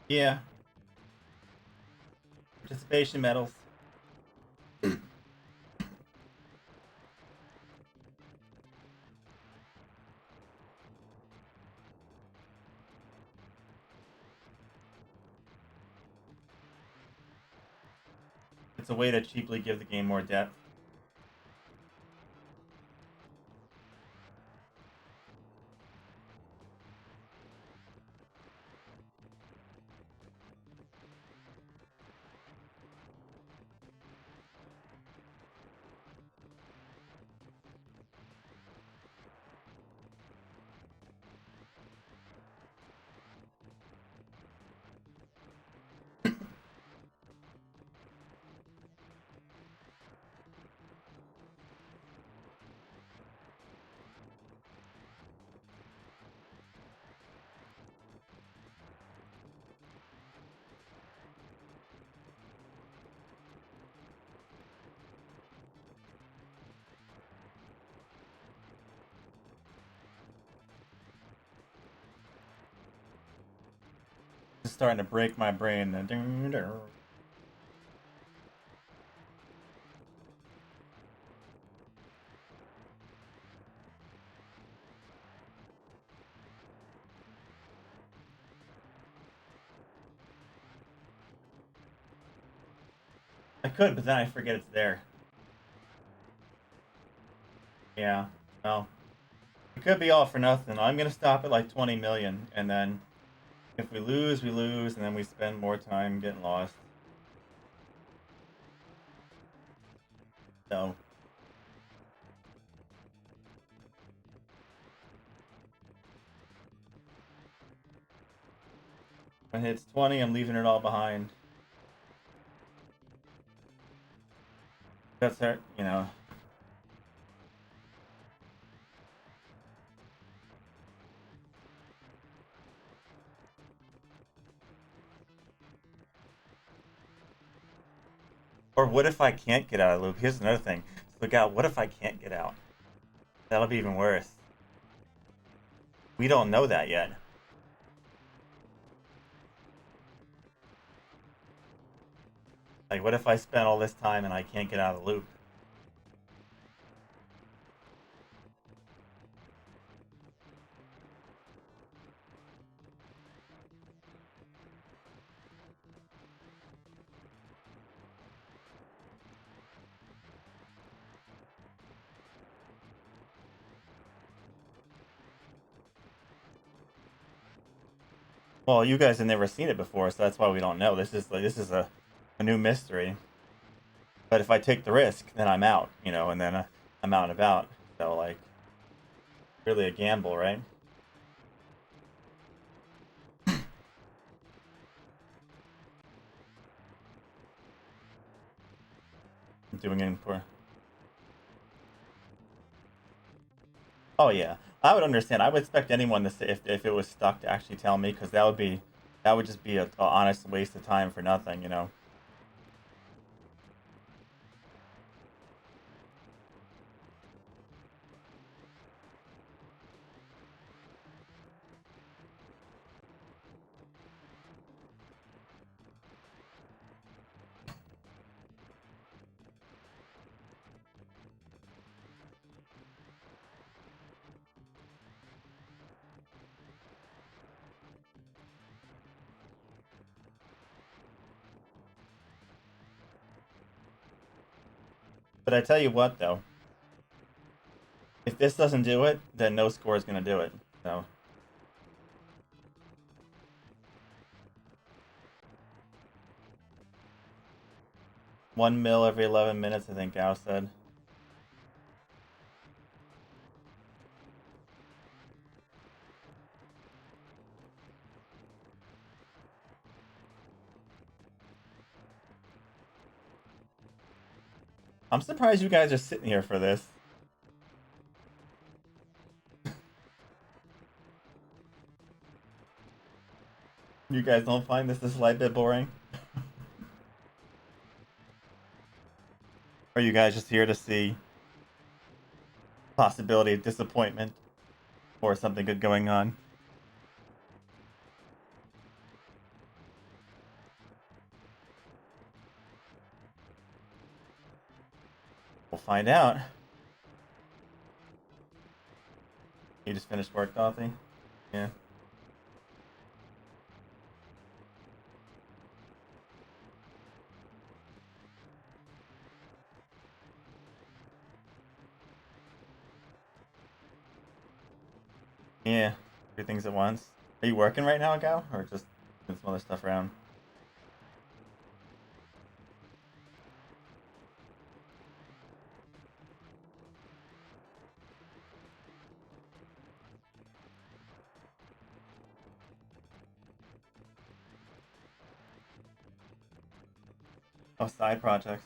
Yeah. Participation medals. It's a way to cheaply give the game more depth. It's starting to break my brain. I could, but then I forget it's there. Yeah. Well, it could be all for nothing. I'm gonna stop at like 20 million, and then if we lose, we lose, and then we spend more time getting lost. So when it hits 20, I'm leaving it all behind. That's it, you know. Or what if I can't get out of the loop? Here's another thing. Look out, what if I can't get out? That'll be even worse. We don't know that yet. Like, what if I spent all this time and I can't get out of the loop? Well, you guys have never seen it before, so that's why we don't know. This is a new mystery. But if I take the risk, then I'm out, you know, and then I'm out and about. So, like, really a gamble, right? I'm doing it for. Oh yeah, I would understand. I would expect anyone to say if it was stuck to actually tell me, because that would just be a honest waste of time for nothing, you know. But I tell you what, though, if this doesn't do it, then no score is going to do it. So. One mil every 11 minutes, I think Gao said. I'm surprised you guys are sitting here for this. You guys don't find this a slight bit boring? Or are you guys just here to see possibility of disappointment or something good going on? We'll find out. You just finished work, coffee? Yeah. Yeah. 3 things at once. Are you working right now, Gao? Or just doing some other stuff around? Oh, side projects.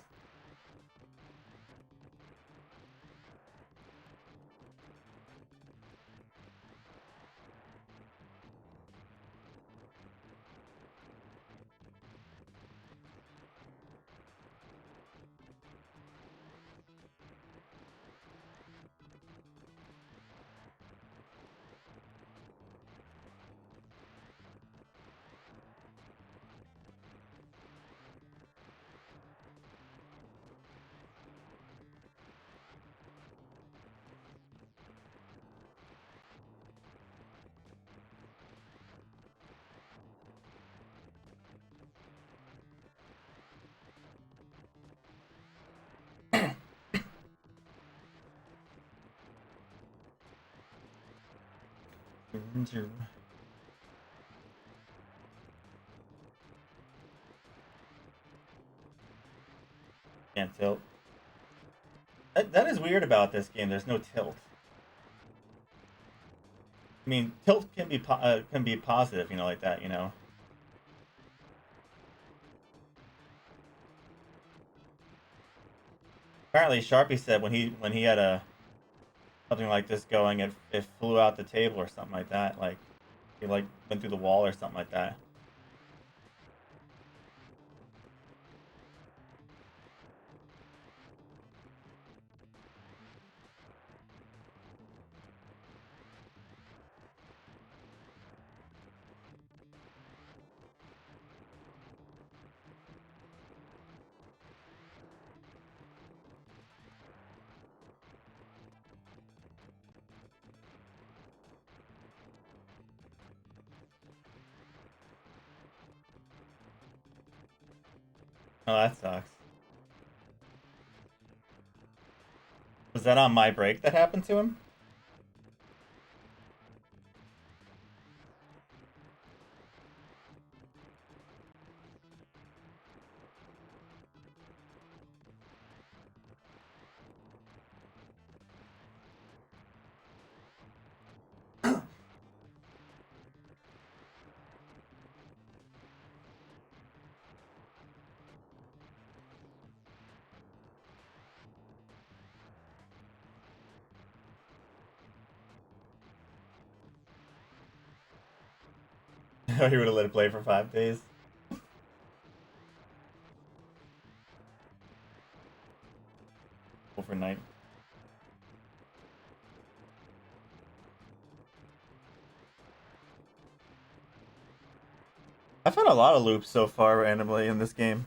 Can't tilt. That is weird about this game. There's no tilt. I mean, tilt can be positive, you know, like that, you know. Apparently, Sharpie said when he had a something like this going, it flew out the table or something like that. Like he like went through the wall or something like that. Oh, that sucks. Was that on my break that happened to him? He would have let it play for 5 days. Overnight. I've had a lot of loops so far randomly in this game.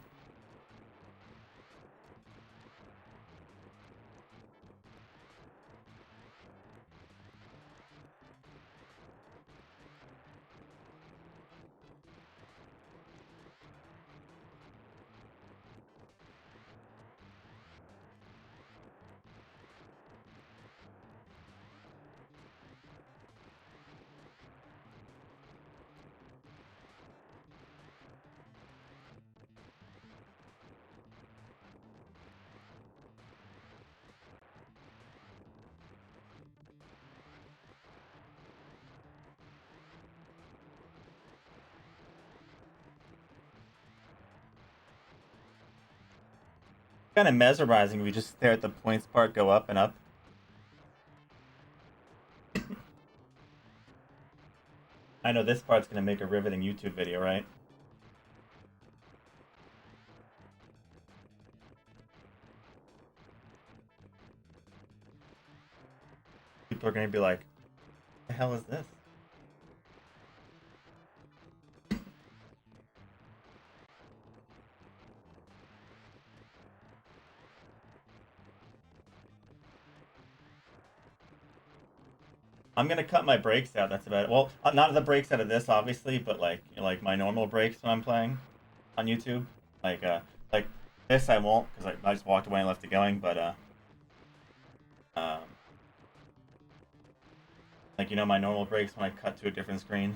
Kind of mesmerizing if you just stare at the points part go up and up. I know this part's gonna make a riveting YouTube video, right? People are gonna be like, what the hell is this? I'm gonna cut my breaks out. That's about it. Well, not the breaks out of this, obviously, but like my normal breaks when I'm playing on YouTube. Like this, I won't because I just walked away and left it going. But um, like my normal breaks when I cut to a different screen.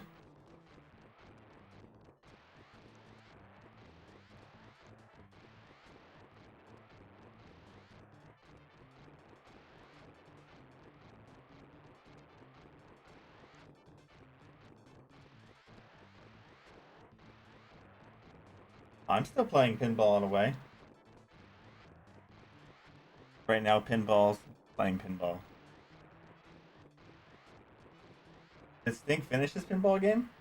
I'm still playing pinball in a way. Right now, pinball's playing pinball. Did Stink finish this pinball game?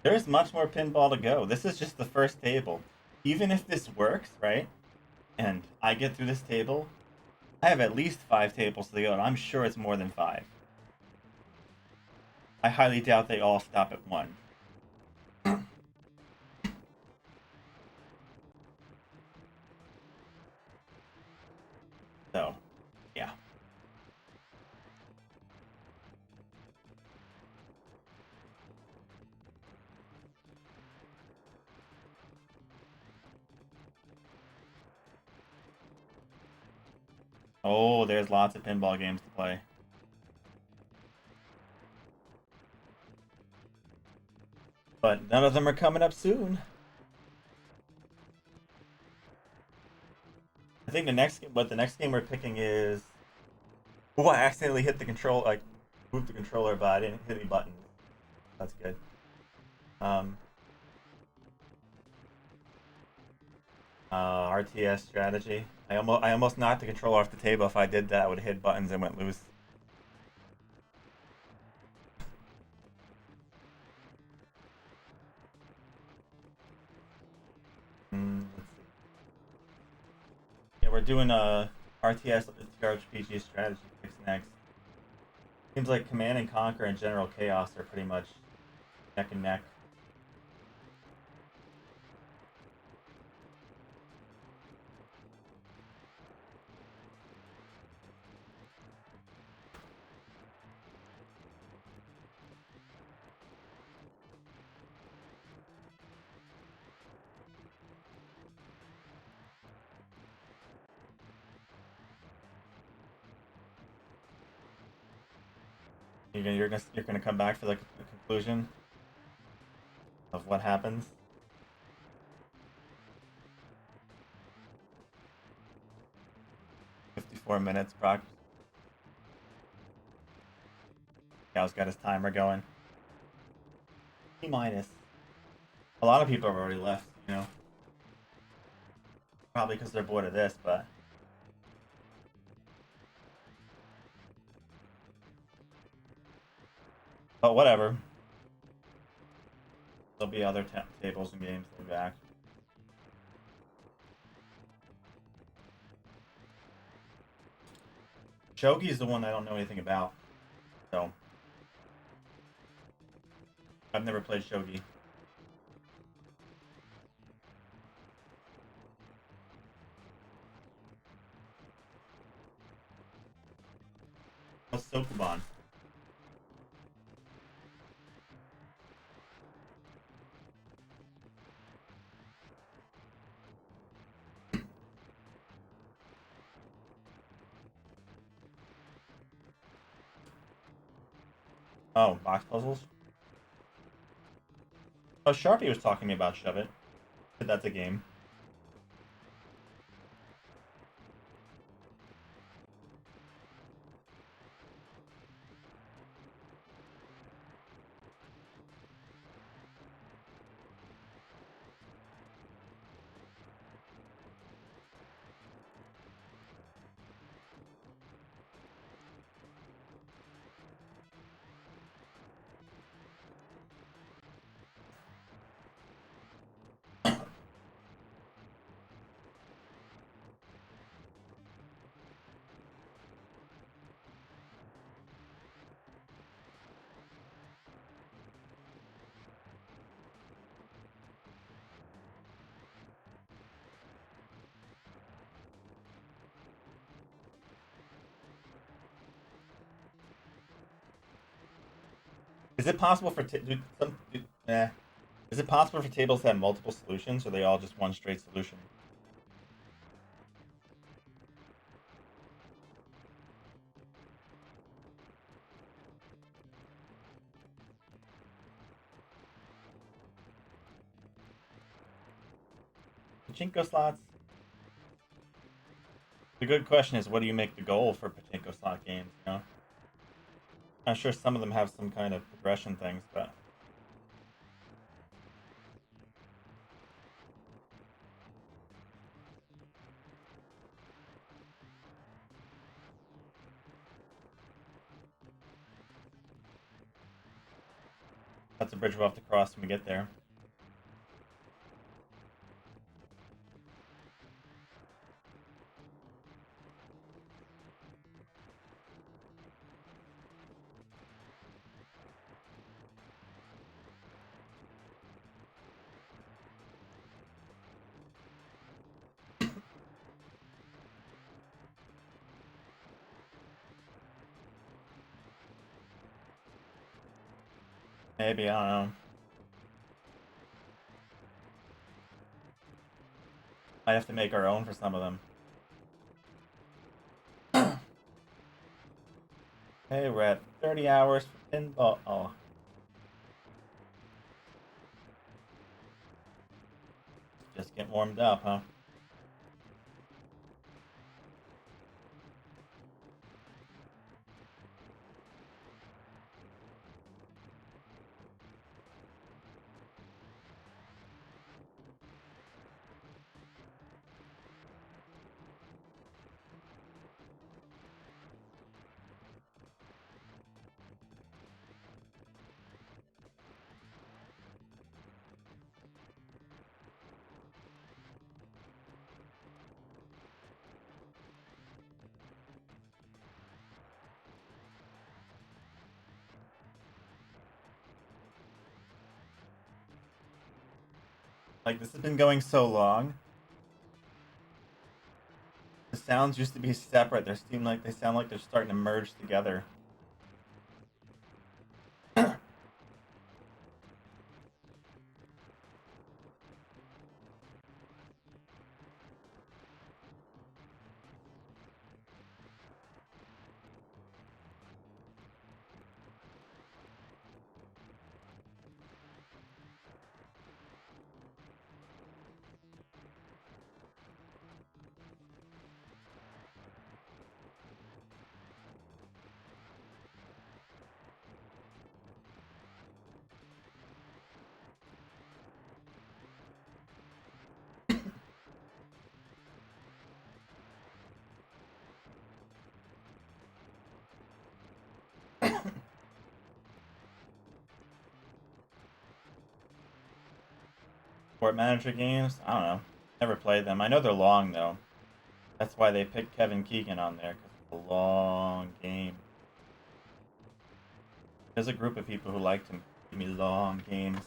There's much more pinball to go. This is just the first table. Even if this works, right? And I get through this table, I have at least 5 tables to go, and I'm sure it's more than 5. I highly doubt they all stop at 1. So, yeah. Oh, there's lots of pinball games to play. But none of them are coming up soon. I think the next game we're picking is. Oh, I accidentally hit the control, like moved the controller, but I didn't hit any buttons. That's good. RTS strategy. I almost knocked the controller off the table. If I did that, I would have hit buttons and went loose. Let's see. Yeah, we're doing a RTS RPG strategy picks next. Seems like Command and Conquer and General Chaos are pretty much neck and neck. You're gonna come back for the conclusion of what happens. 54 minutes, Brock. Gal's got his timer going. T minus. A lot of people have already left, Probably because they're bored of this, but. But whatever. There'll be other tables and games to be back. Shogi is the one I don't know anything about. So. I've never played Shogi. What's Sokuban? Oh, box puzzles? Oh, Sharpie was talking to me about Shove It. That's a game. Is it possible for Is it possible for tables to have multiple solutions, or are they all just one straight solution? Pachinko slots. The good question is, what do you make the goal for pachinko slot games? You know, I'm sure some of them have some kind of progression things, but that's a bridge we'll have to cross when we get there. Maybe, I don't know. Might have to make our own for some of them. Hey, we're at 30 hours for pinball. Oh. Just getting warmed up, huh? Like, this has been going so long. The sounds used to be separate. They sound like they're starting to merge together. Sport manager games? I don't know. Never played them. I know they're long though. That's why they picked Kevin Keegan on there, because it's a long game. There's a group of people who like to give me long games.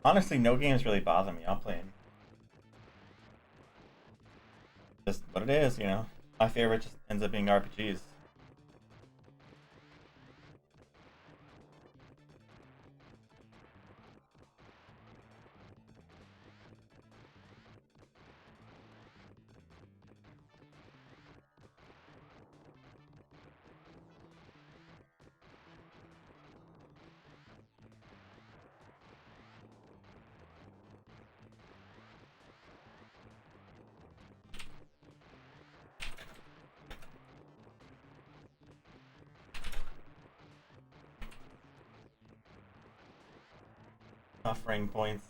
Honestly, no games really bother me. I'll play them. Just what it is, you know. My favorite just ends up being RPGs. Offering points.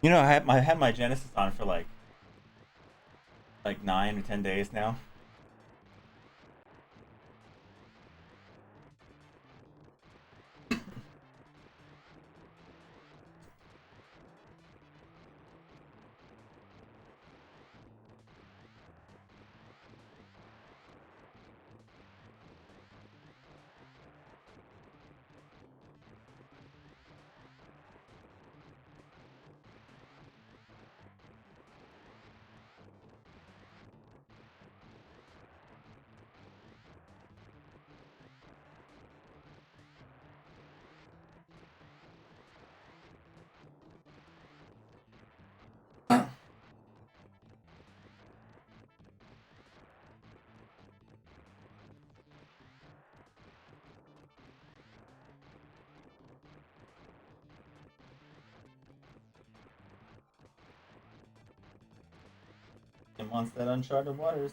You know, I had my Genesis on for like 9 or 10 days now. And once that uncharted waters.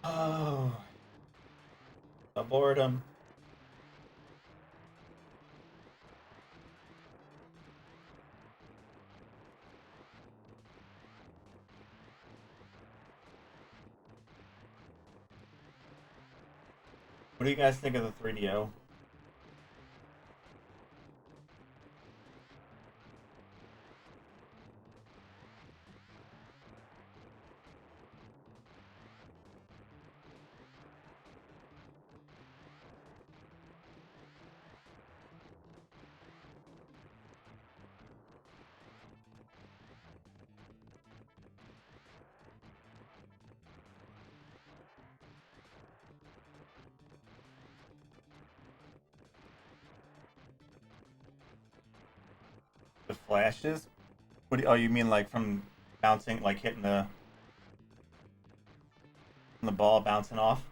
Oh, the boredom. What do you guys think of the 3DO? The flashes? Oh, you mean like from bouncing, like hitting the ball bouncing off?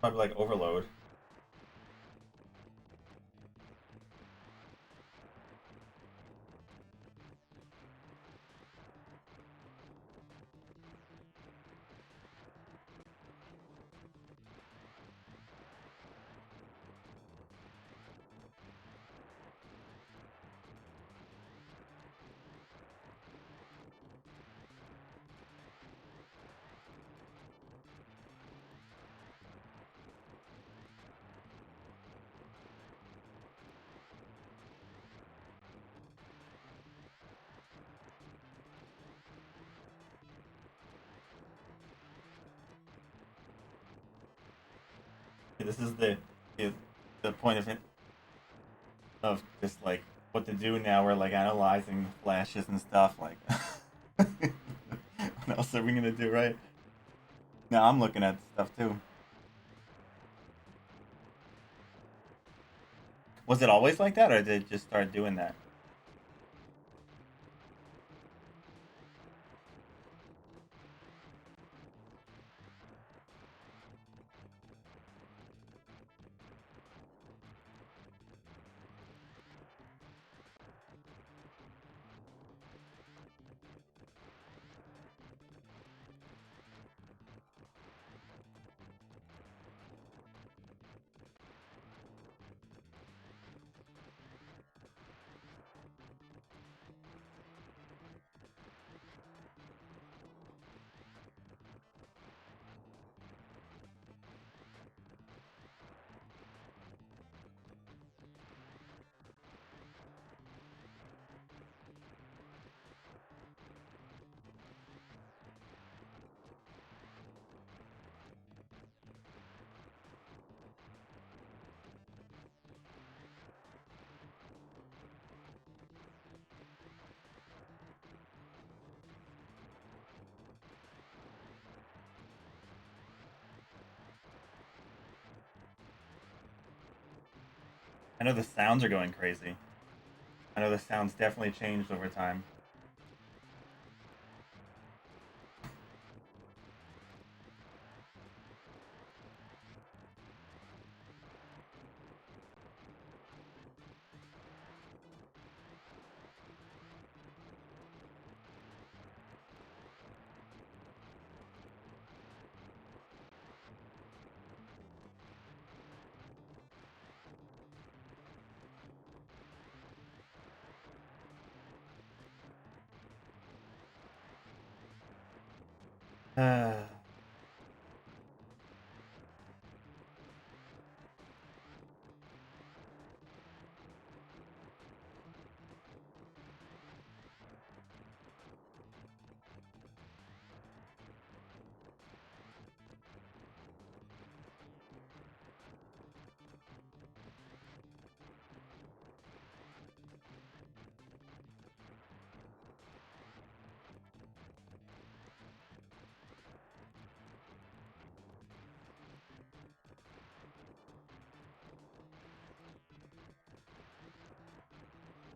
Probably like overload. This is the, the point of just like what to do now. We're like analyzing flashes and stuff. Like, what else are we gonna do, right? Now I'm looking at stuff too. Was it always like that, or did it just start doing that? I know the sounds are going crazy. I know the sounds definitely changed over time.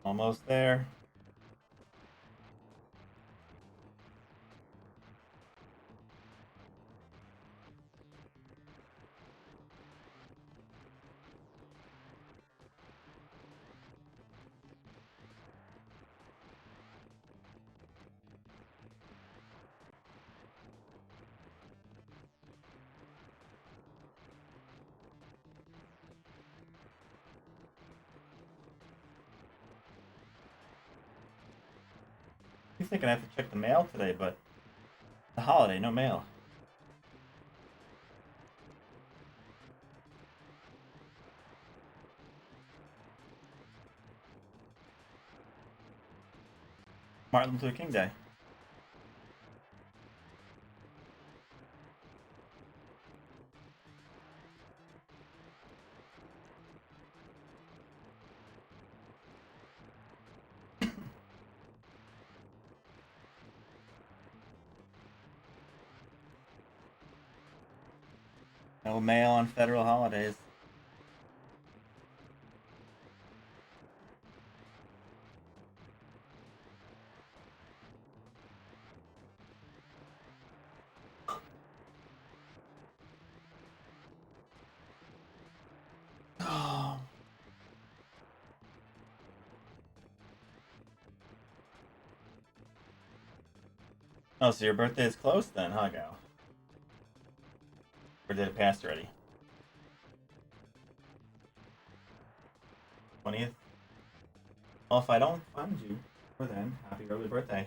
Almost there. I'm thinking I have to check the mail today, but the holiday, no mail. Martin Luther King Day. No mail on federal holidays. Oh, so your birthday is close then, huh, Gal? Or did it pass already? 20th? Well, if I don't find you before then, happy early birthday.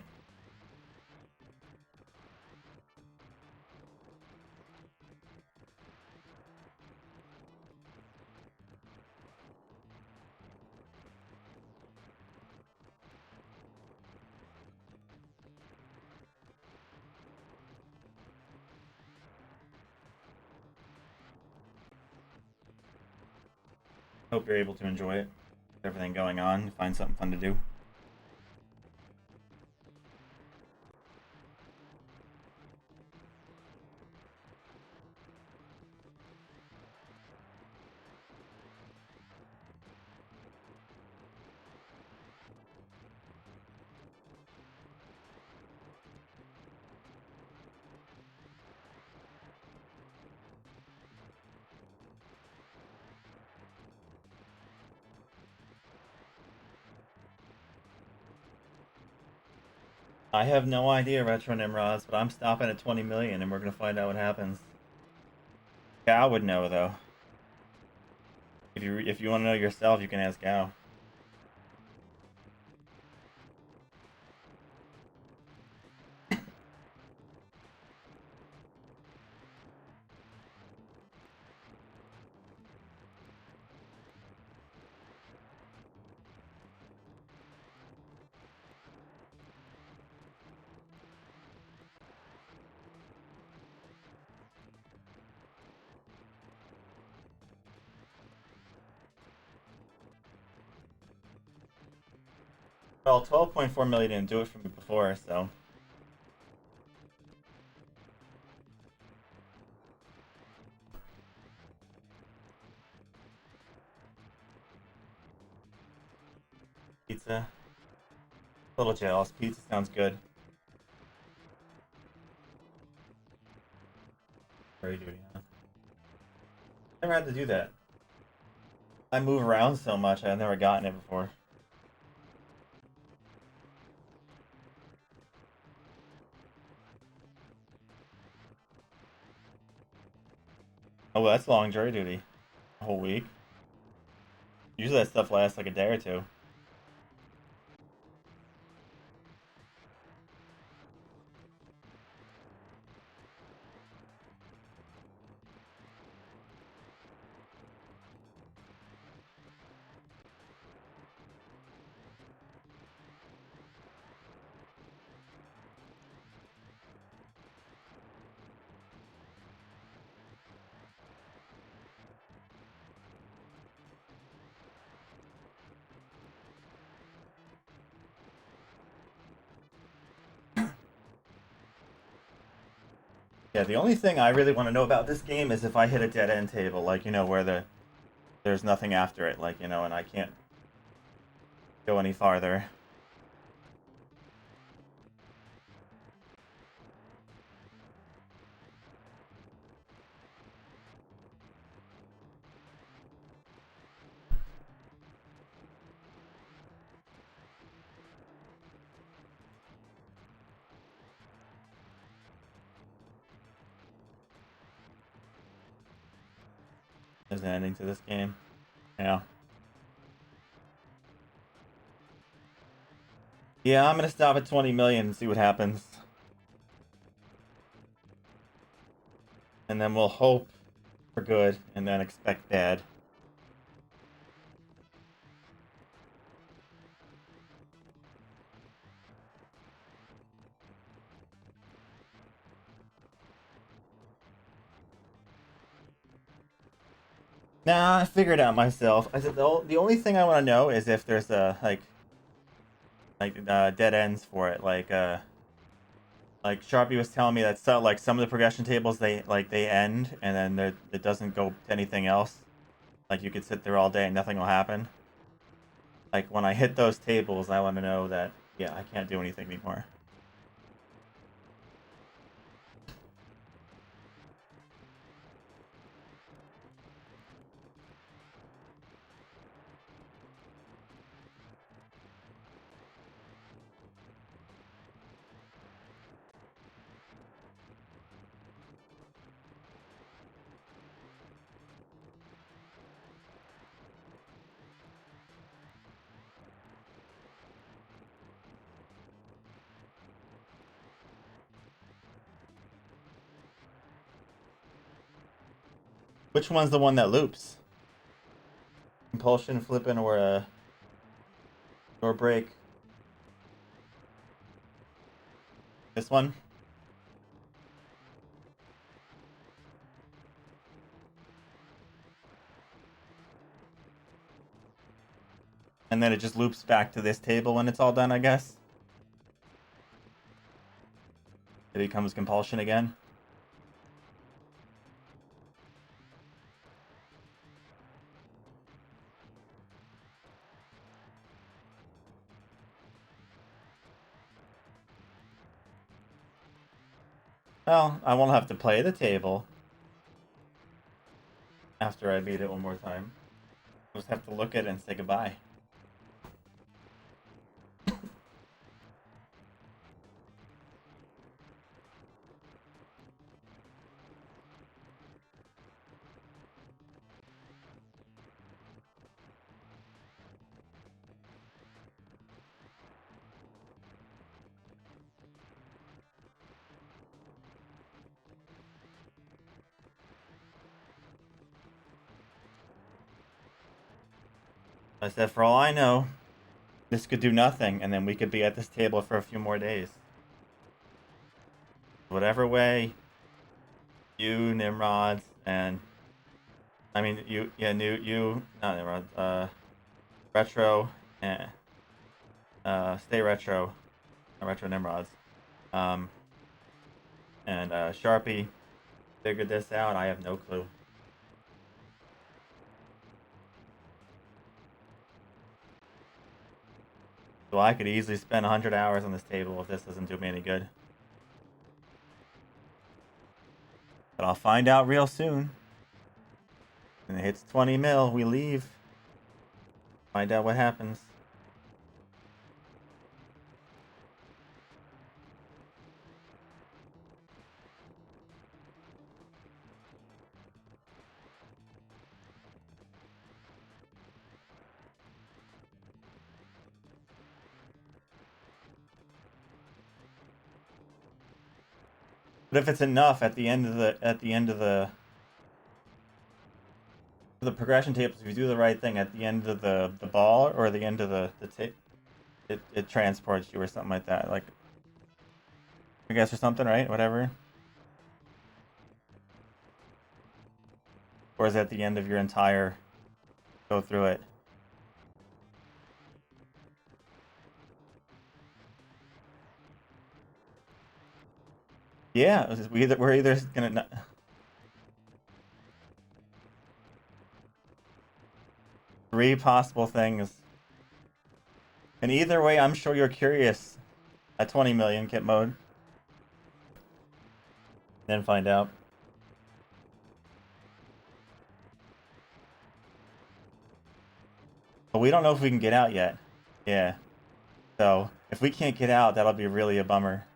Hope you're able to enjoy it. Everything going on, find something fun to do. I have no idea, Retro Nimrods, but I'm stopping at 20 million and we're gonna find out what happens. Gal would know though. If you want to know yourself, you can ask Gal. Well, 12.4 million didn't do it for me before, so. Pizza. A little jealous. Pizza sounds good. Very duty, huh? Never had to do that. I move around so much, I've never gotten it before. Oh, well, that's long jury duty. A whole week. Usually that stuff lasts like a day or two. Yeah, the only thing I really want to know about this game is if I hit a dead end table, like, you know, where there's nothing after it, like, you know, and I can't go any farther. There's an ending to this game. Yeah. Yeah, I'm gonna stop at 20 million and see what happens. And then we'll hope for good and then expect bad. Nah, I figured out myself. I said the only thing I want to know is if there's a dead ends for it. Like Sharpie was telling me that like some of the progression tables they end and then it doesn't go to anything else. Like you could sit there all day and nothing will happen. Like when I hit those tables, I want to know that yeah, I can't do anything anymore. Which one's the one that loops? Compulsion, flipping, or break? This one? And then it just loops back to this table when it's all done, I guess. It becomes compulsion again. Well, I won't have to play the table after I beat it one more time. I'll just have to look at it and say goodbye. I said, for all I know, this could do nothing, and then we could be at this table for a few more days. Whatever way you, Nimrods, and I mean not Nimrod, Retro, and Stay Retro, Retro Nimrods, um, and Sharpie figured this out. I have no clue. So I could easily spend 100 hours on this table if this doesn't do me any good. But I'll find out real soon. When it hits 20 mil, we leave. Find out what happens. But if it's enough at the end of the progression tables, if you do the right thing at the end of the ball or the end of the tape, it transports you or something like that. Like, I guess, or something, right? Whatever. Or is it at the end of your entire go through it? Yeah, we're either gonna. Three possible things. And either way, I'm sure you're curious at 20 million kit mode. Then find out. But we don't know if we can get out yet. Yeah. So, if we can't get out, that'll be really a bummer.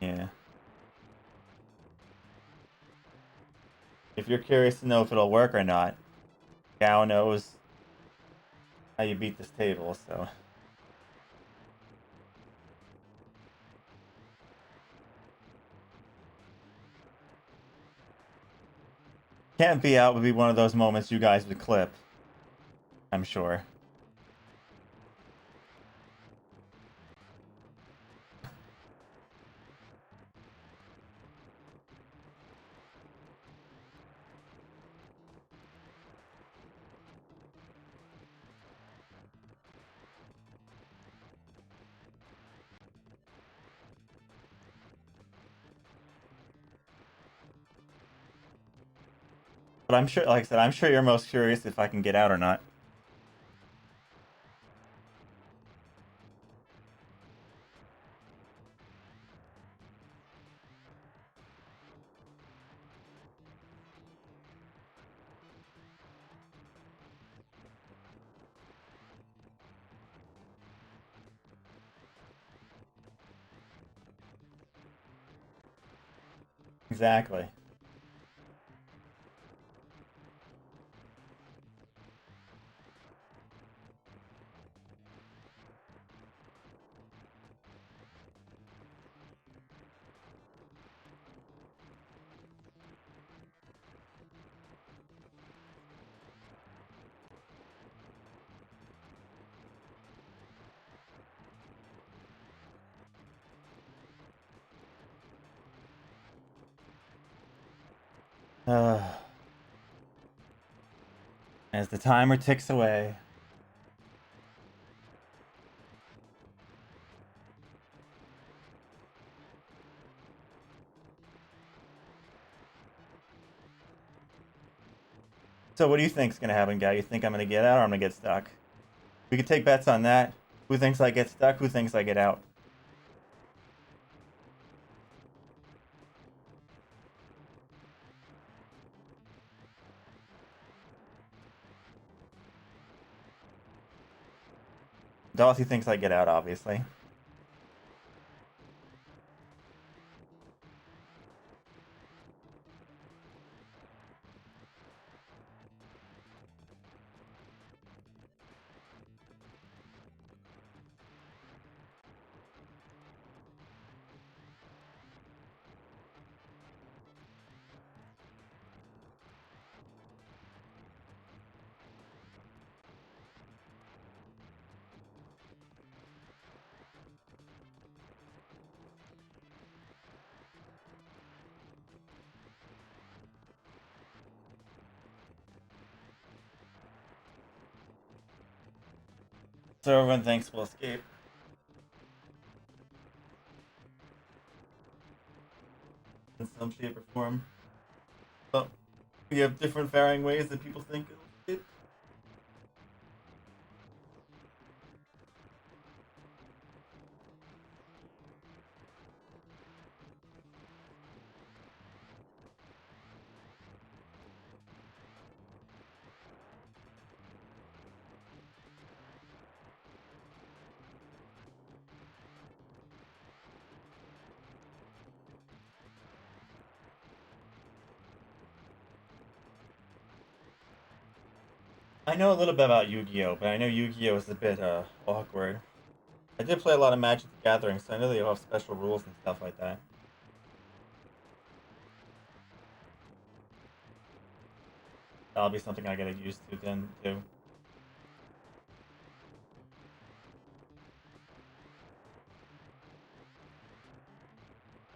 Yeah. If you're curious to know if it'll work or not, Gao knows how you beat this table, so. Can't be out would be one of those moments you guys would clip. I'm sure. But I'm sure, like I said, I'm sure you're most curious if I can get out or not. Exactly. As the timer ticks away. So what do you think's gonna happen, guy? You think I'm gonna get out or I'm gonna get stuck? We could take bets on that. Who thinks I get stuck? Who thinks I get out? Dossie thinks I get out, obviously. So everyone thinks we'll escape. In some shape or form. Oh. We have different varying ways that people think it. I know a little bit about Yu-Gi-Oh, but I know Yu-Gi-Oh is a bit awkward. I did play a lot of Magic the Gathering, so I know they have special rules and stuff like that. That'll be something I gotta get used to then too.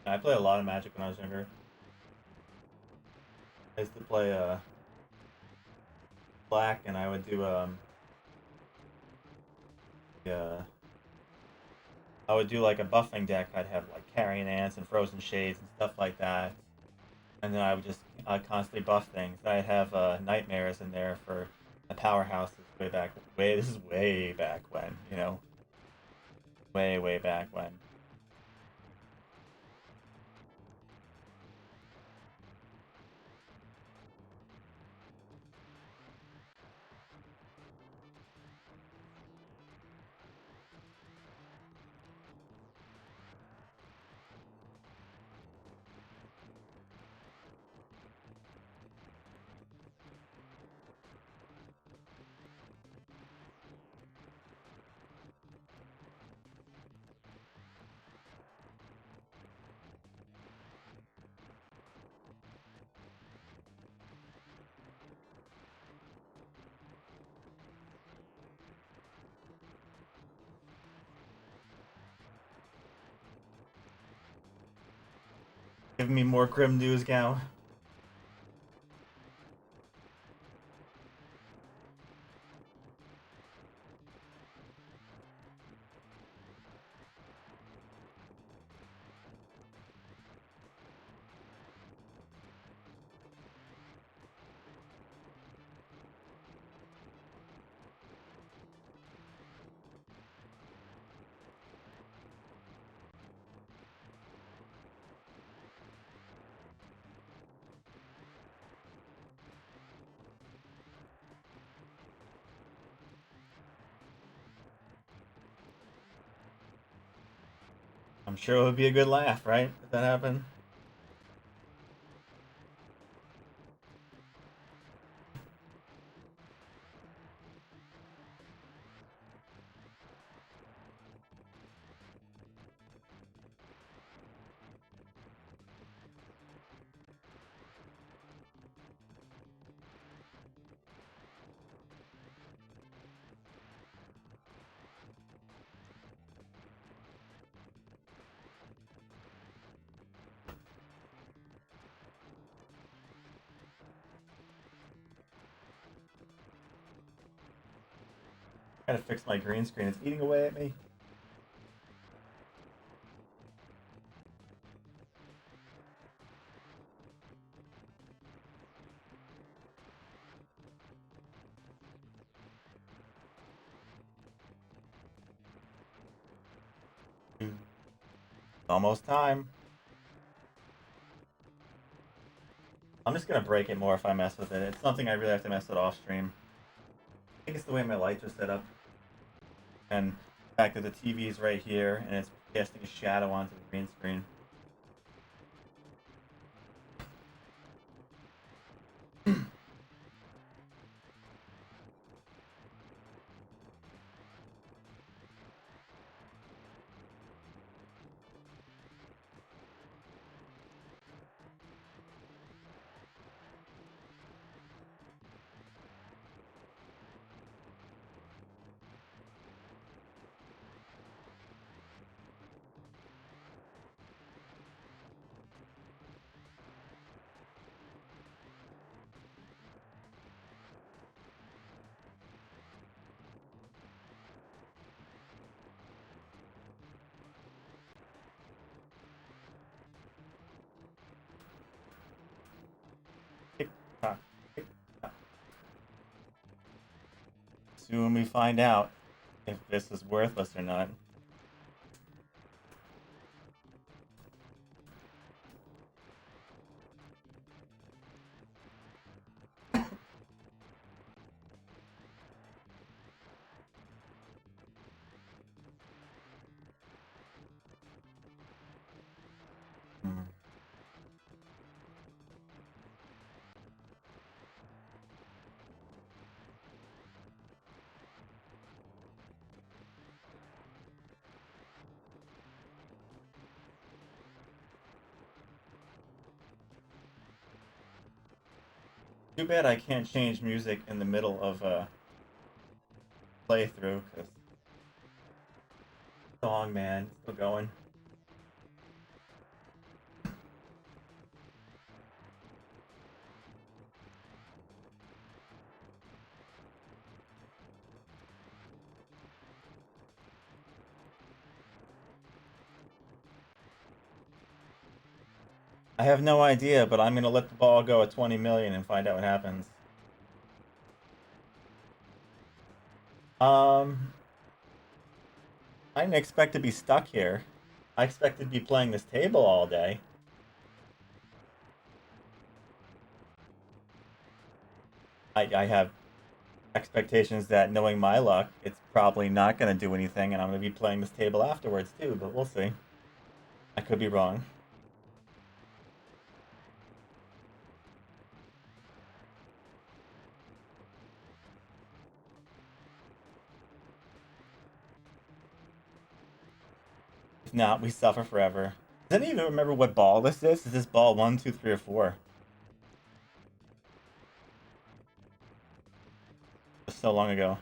I played a lot of Magic when I was younger. I used to play Black, and I would do yeah, I would do like a buffing deck. I'd have like Carrion Ants and Frozen Shades and stuff like that, and then I would just constantly buff things. I'd have Nightmares in there for the powerhouses way back. This is way back when, way back when. Give me more grim news, Gal. I'm sure it would be a good laugh, right? If that happened. Gotta fix my green screen. It's eating away at me. Almost time. I'm just gonna break it more if I mess with it. It's something I really have to mess with off stream. I think it's the way my lights are set up. And the fact that the TV is right here and it's casting a shadow onto the green screen. Tick-tock, tick-tock. Soon we find out if this is worthless or not. Too bad I can't change music in the middle of a playthrough, because song, man, still going. I have no idea, but I'm gonna let the ball go at 20 million and find out what happens. Um, I didn't expect to be stuck here. I expected to be playing this table all day. I have expectations that, knowing my luck, it's probably not going to do anything, and I'm going to be playing this table afterwards too, but we'll see. I could be wrong. If not, we suffer forever. Does anyone even remember what ball this is? Is this ball 1, 2, 3, or 4? Just so long ago.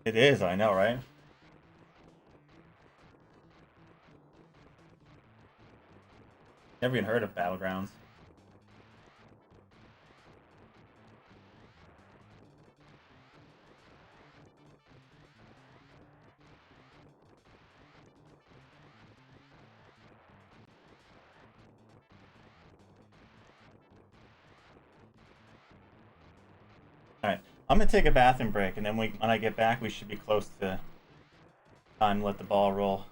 It is, I know, right? Never even heard of Battlegrounds. Alright, I'm gonna take a bathroom break, and then when I get back, we should be close to time to let the ball roll.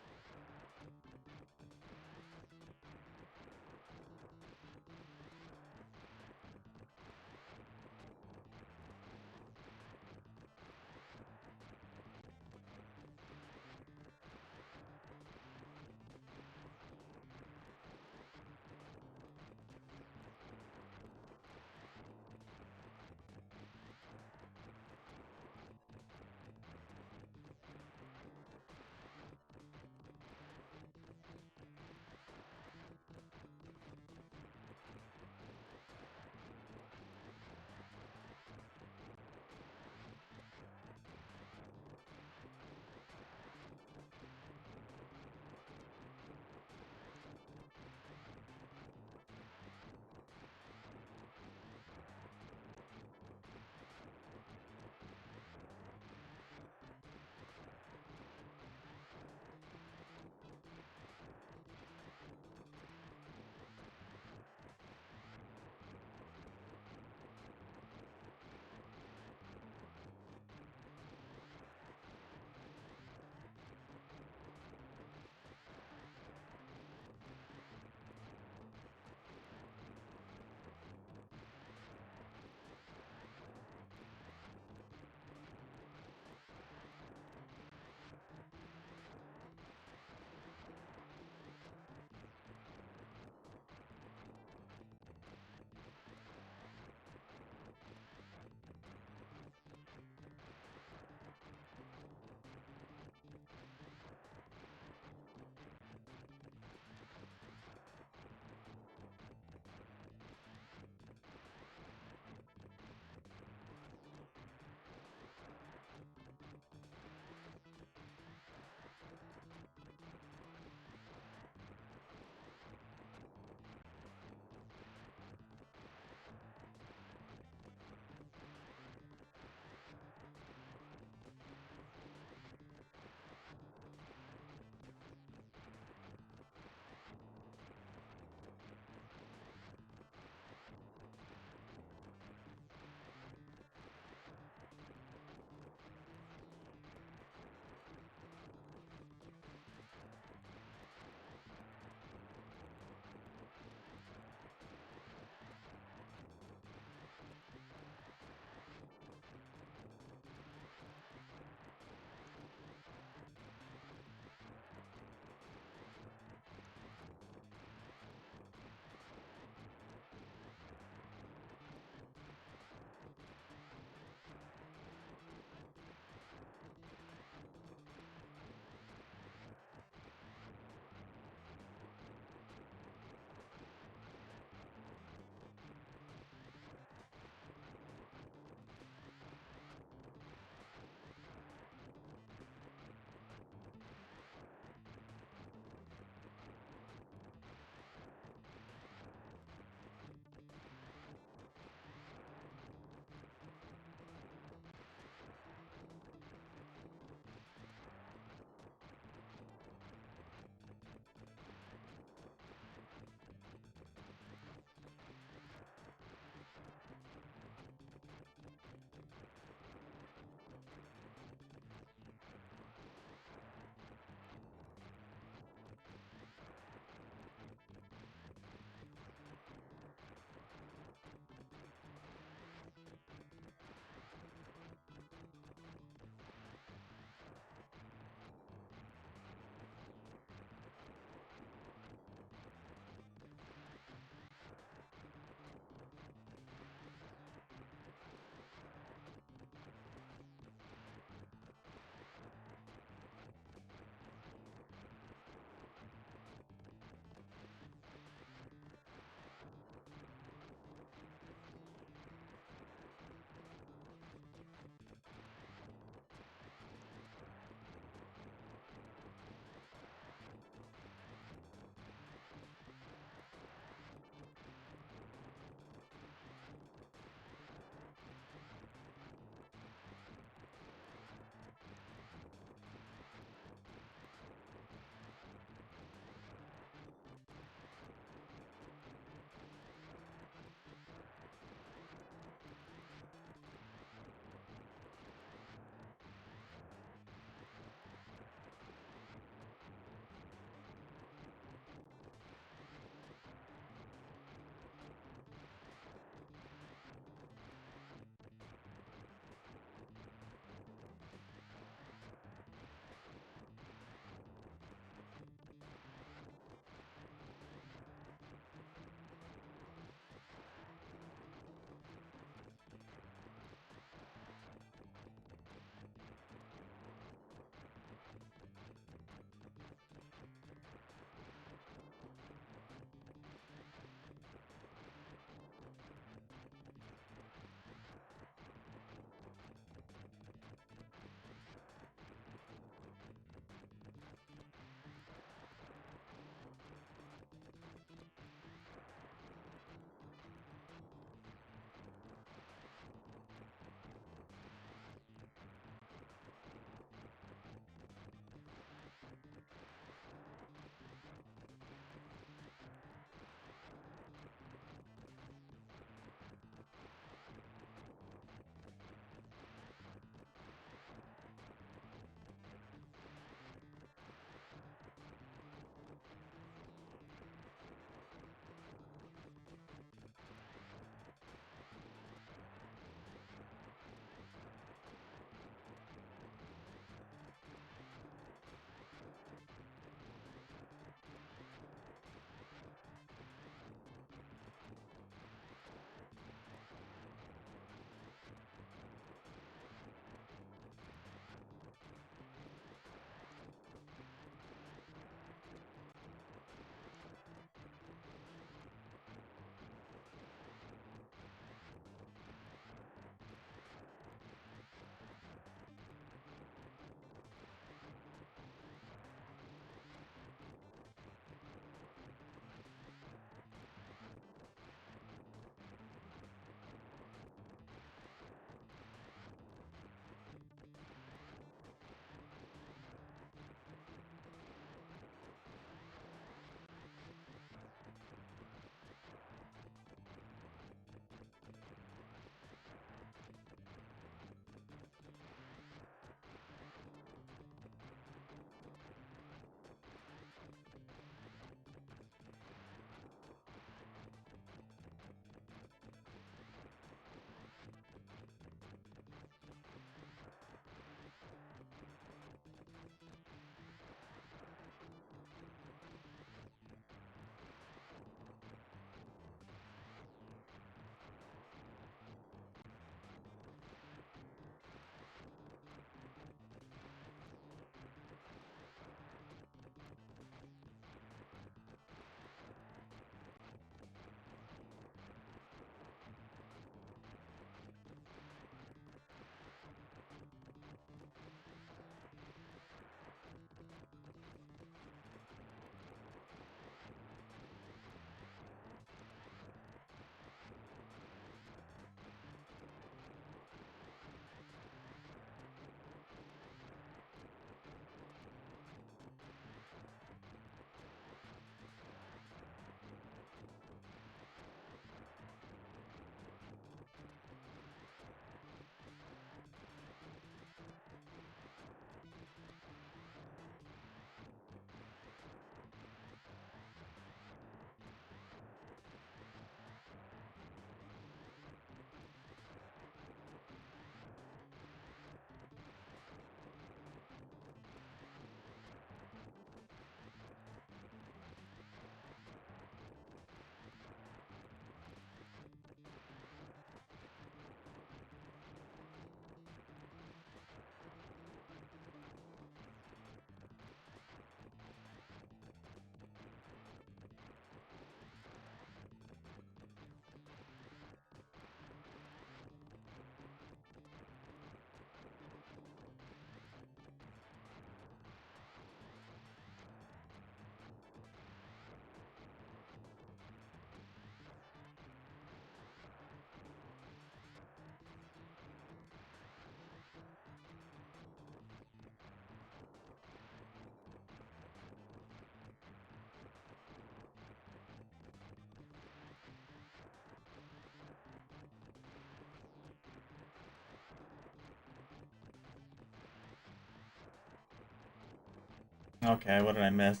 Okay, what did I miss?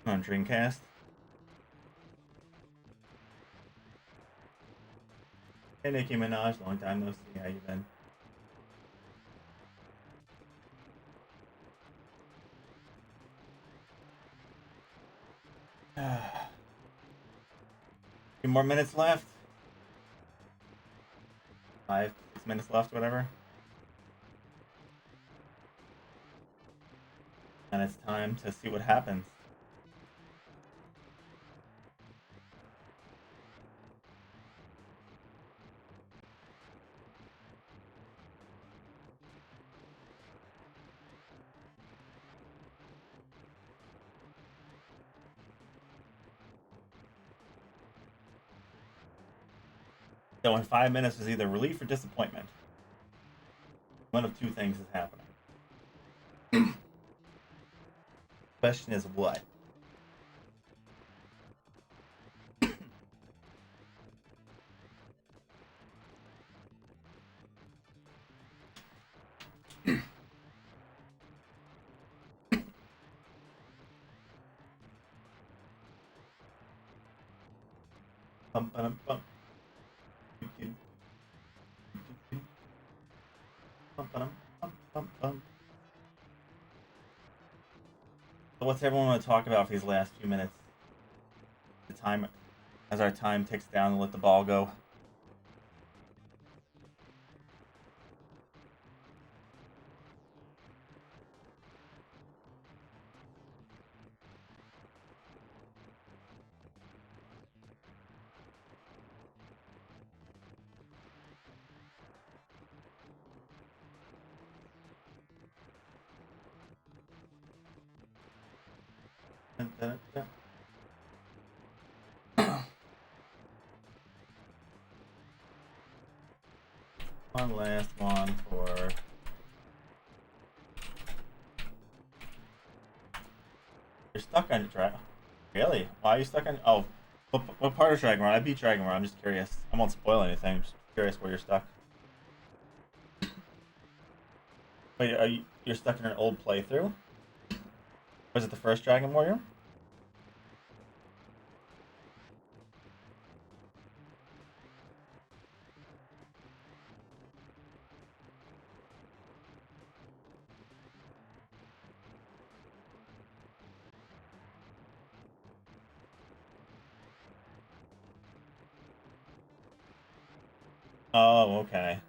On Dreamcast? Hey Nicki Minaj, long time no see. How you been? Few more minutes left. 5, 6 minutes left, whatever. And it's time to see what happens. So in 5 minutes is either relief or disappointment. One of two things is happening. Question is what? Bum, bum, bum. Bum, bum, bum, bum, bum. So what's everyone want to talk about for these last few minutes? The time, as our time ticks down and let the ball go. Dun, dun, dun. One last one for... You're stuck on Dragon. Really? Why are you stuck on? Oh, what part of Dragon Run? I beat Dragon Run. I'm just curious. I won't spoil anything. I'm just curious where you're stuck. Wait, you're stuck in an old playthrough? Was it the first Dragon Warrior? Oh, okay.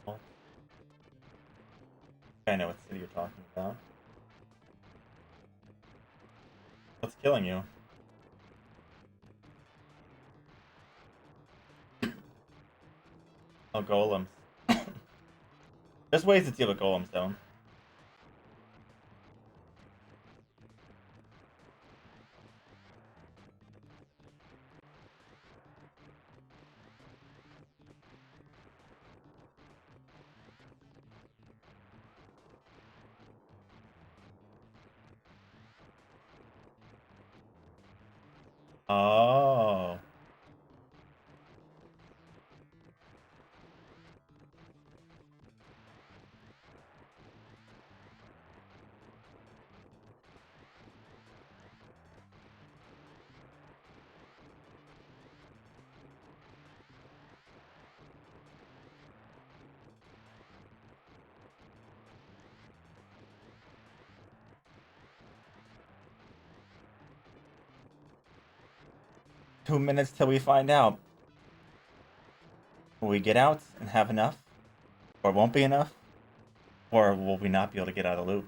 Well, I know what city you're talking about. What's killing you? Oh, golems. There's ways to deal with golems, though. Oh. 2 minutes till we find out. Will we get out and have enough? Or won't be enough? Or will we not be able to get out of the loop?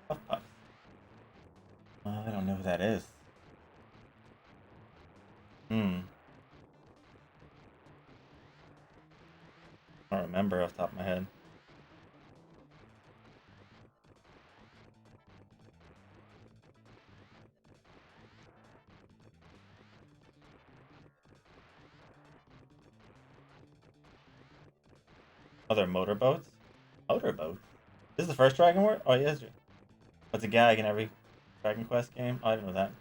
Puff puff. I don't know who that is. Hmm. I don't remember off the top of my head. Other motorboats? Motorboats? This is the first Dragon War? Oh, yes. What's a gag in every Dragon Quest game? Oh, I didn't know that.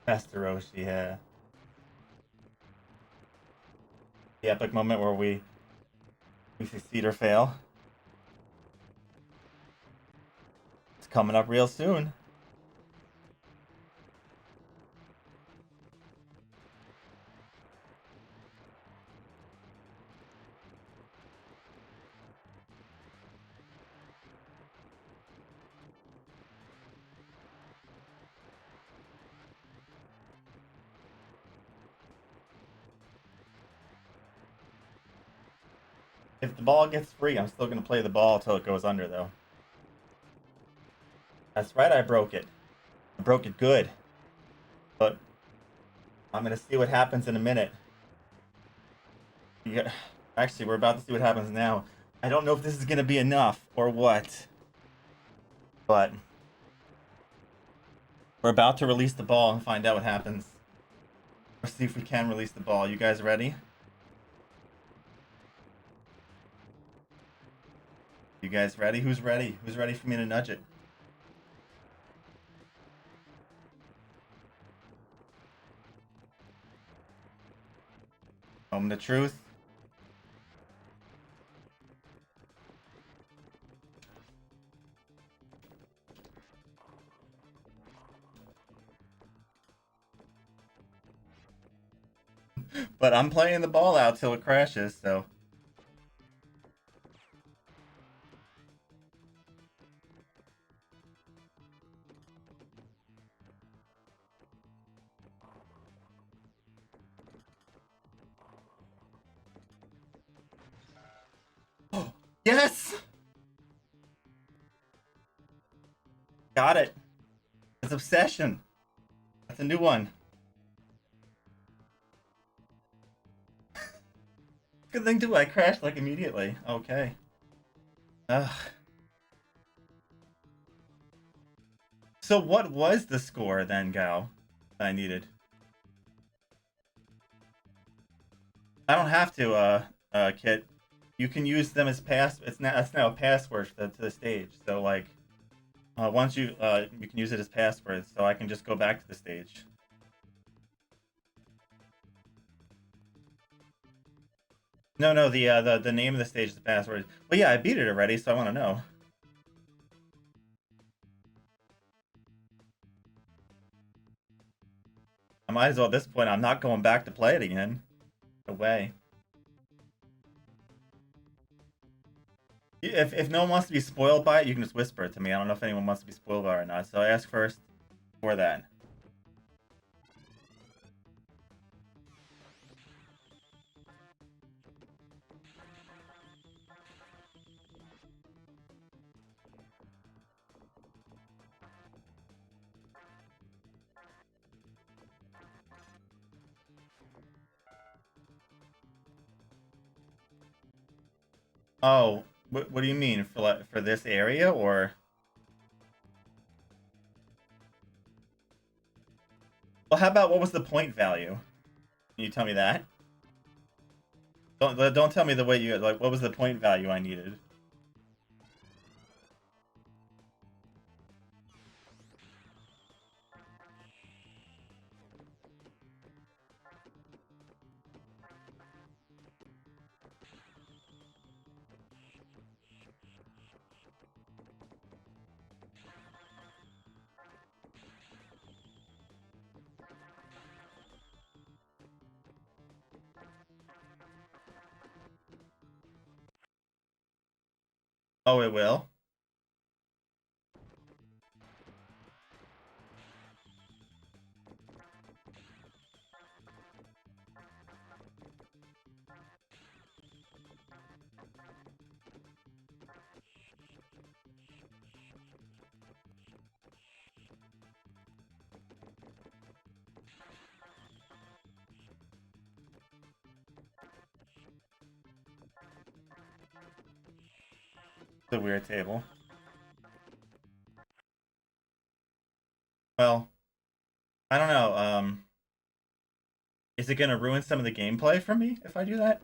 Master Roshi, yeah. The epic moment where we succeed or fail. It's coming up real soon. If the ball gets free, I'm still gonna play the ball until it goes under, though. That's right, I broke it. I broke it good. But I'm gonna see what happens in a minute. Actually, we're about to see what happens now. I don't know if this is gonna be enough or what. But we're about to release the ball and find out what happens. Or see if we can release the ball. You guys ready? You guys ready? Who's ready? Who's ready for me to nudge it? Moment of truth. But I'm playing the ball out till it crashes, so. Yes! Got it. It's Obsession. That's a new one. Good thing too, I crashed like immediately. Okay. Ugh. So what was the score then, Gao, that I needed? I don't have to, Kit. You can use them as that's now a password to the stage. So like, once you can use it as password, so I can just go back to the stage. No, the name of the stage is the password. Well, yeah, I beat it already, so I want to know. I might as well at this point. I'm not going back to play it again. No way. If no one wants to be spoiled by it, you can just whisper it to me. I don't know if anyone wants to be spoiled by it or not, so I ask first for that. Oh, what do you mean for this area or? Well, how about what was the point value? Can you tell me that? Don't tell me the way you like. What was the point value I needed? Oh, it will. It's a weird table. Well, I don't know. Is it gonna ruin some of the gameplay for me if I do that?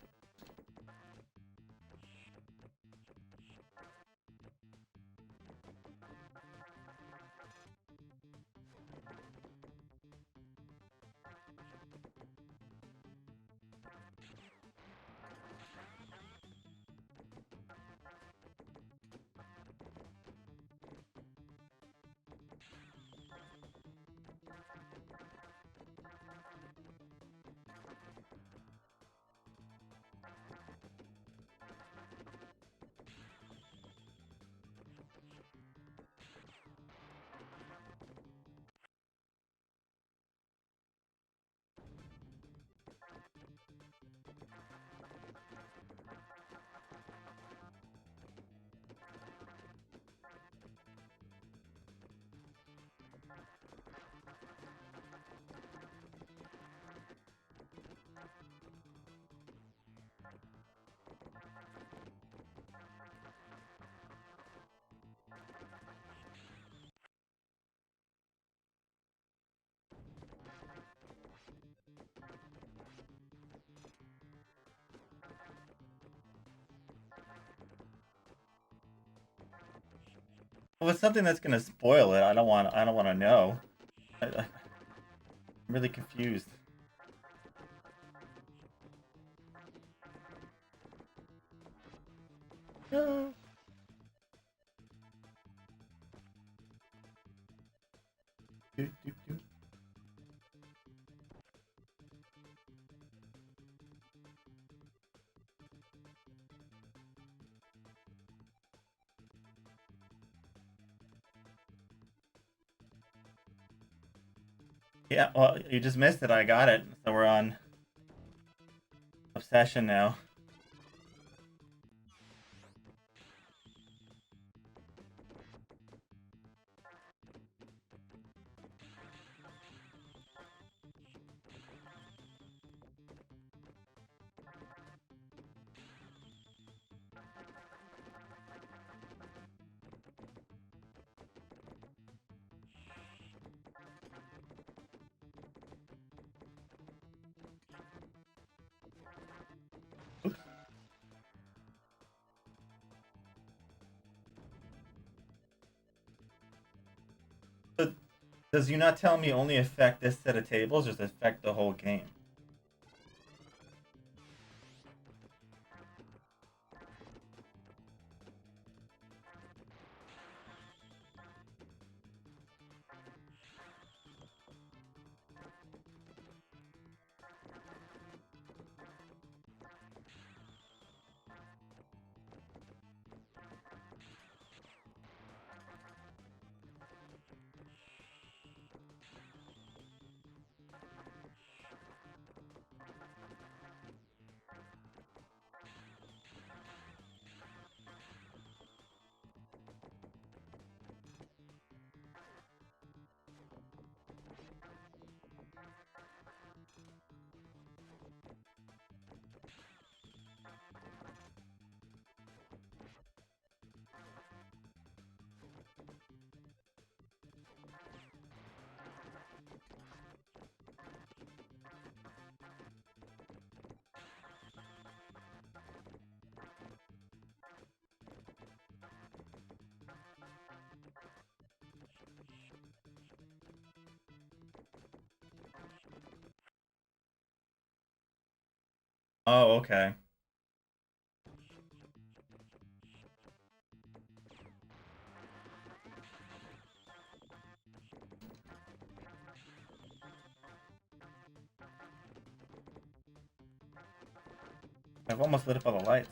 Well, it's something that's gonna spoil it. I don't want. I don't want to know. I'm really confused. No. Doot, doot, doot. Yeah, well, you just missed it. I got it. So we're on Obsession now. Oops. So, does you not tell me only affect this set of tables, or does it affect the whole game? Oh, okay. I've almost lit up all the lights.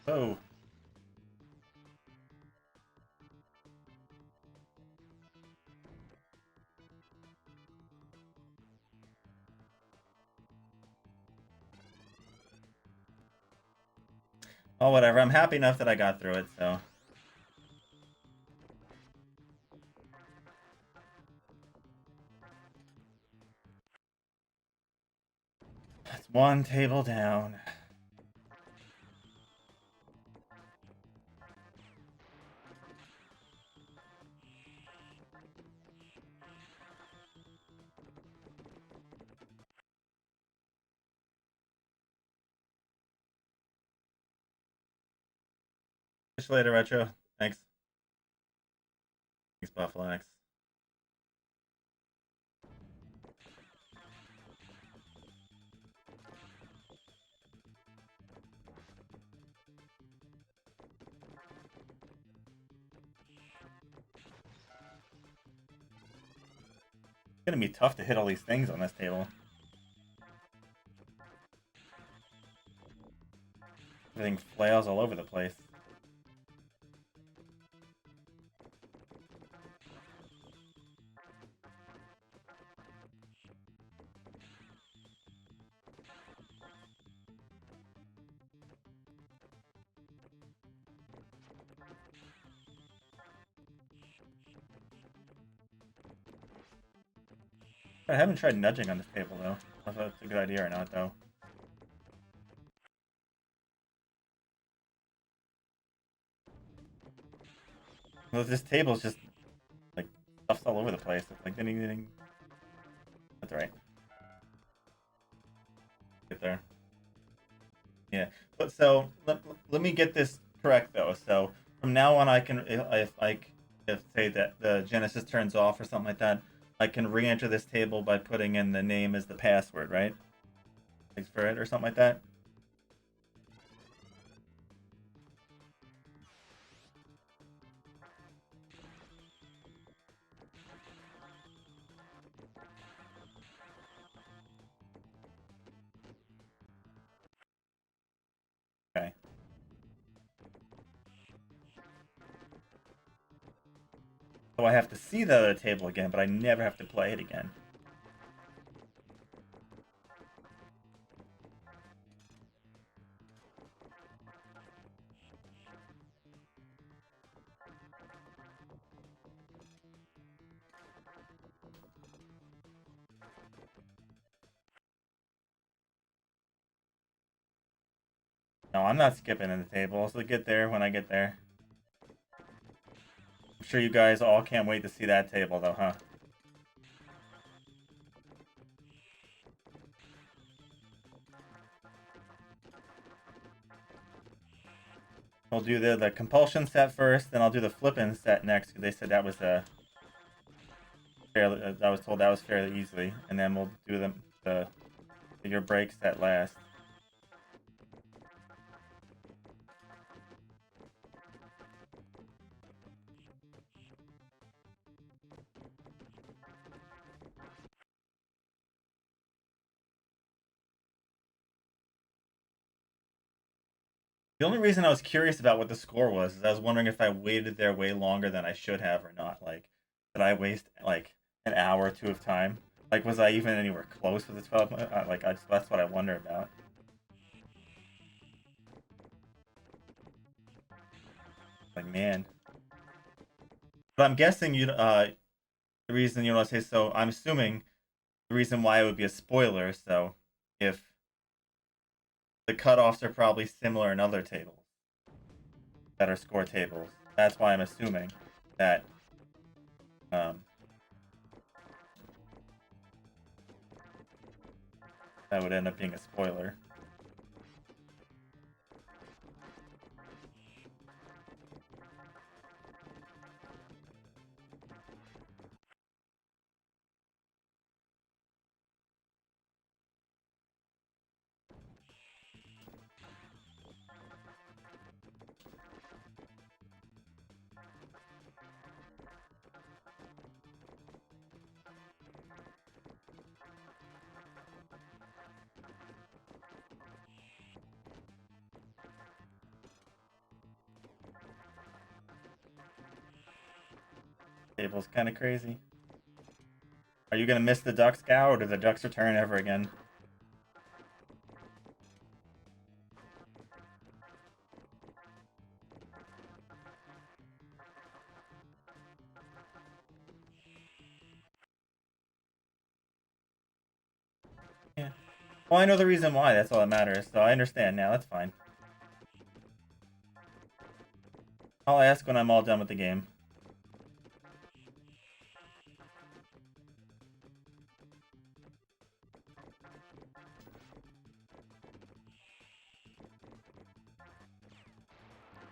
Oh. Oh, whatever. I'm happy enough that I got through it, so. That's one table down. Catch you later, Retro. Thanks. Thanks, Buffalo X. It's gonna be tough to hit all these things on this table. Everything flails all over the place. I haven't tried nudging on this table, though. I don't know if that's a good idea or not, though. Well, this table's just, like, stuff's all over the place. It's like anything. That's alright. Get there. Yeah. But so, let me get this correct, though. So, from now on, I can, if say that the Genesis turns off or something like that, I can re-enter this table by putting in the name as the password, right? Thanks for it, or something like that. Okay. So I have to see the other table again, but I never have to play it again. No, I'm not skipping in the table, so get there when I get there. I'm sure you guys all can't wait to see that table, though, huh? We'll do the compulsion set first, then I'll do the flippin' set next, because they said that was fairly. I was told that was fairly easily, and then we'll do the your break set last. The only reason I was curious about what the score was is I was wondering if I waited there way longer than I should have or not. Like, did I waste like an hour or two of time? Like, was I even anywhere close with the 12? That's what I wonder about. Like, man. But I'm guessing the reason you want to say so. I'm assuming the reason why it would be a spoiler. So, if the cutoffs are probably similar in other tables that are score tables, that's why I'm assuming that um, that would end up being a spoiler. table is kind of crazy. Are you gonna miss the ducks, Cow, or do the ducks return ever again? Yeah. Well, I know the reason why. That's all that matters. So I understand now. That's fine. I'll ask when I'm all done with the game.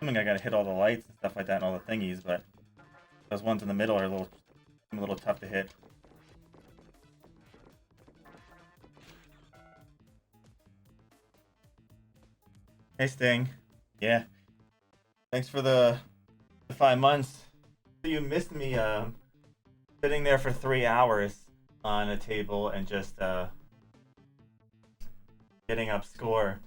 I mean, I gotta hit all the lights and stuff like that and all the thingies, but those ones in the middle are a little tough to hit. Hey, Sting. Yeah. Thanks for the 5 months. You missed me sitting there for 3 hours on a table and just getting up score.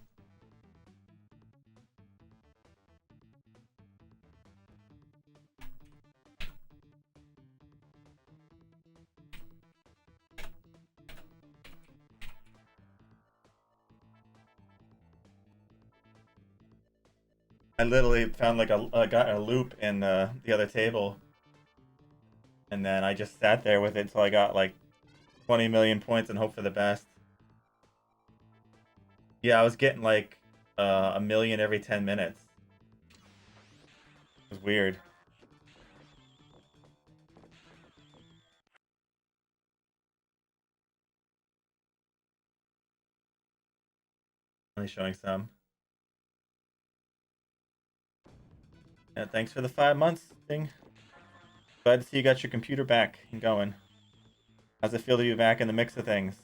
I literally found like got a loop in the other table, and then I just sat there with it until I got like 20 million points and hope for the best. Yeah, I was getting like a million every 10 minutes. It was weird. Only showing some. Yeah, thanks for the 5 months thing. Glad to see you got your computer back and going. How's it feel to be back in the mix of things?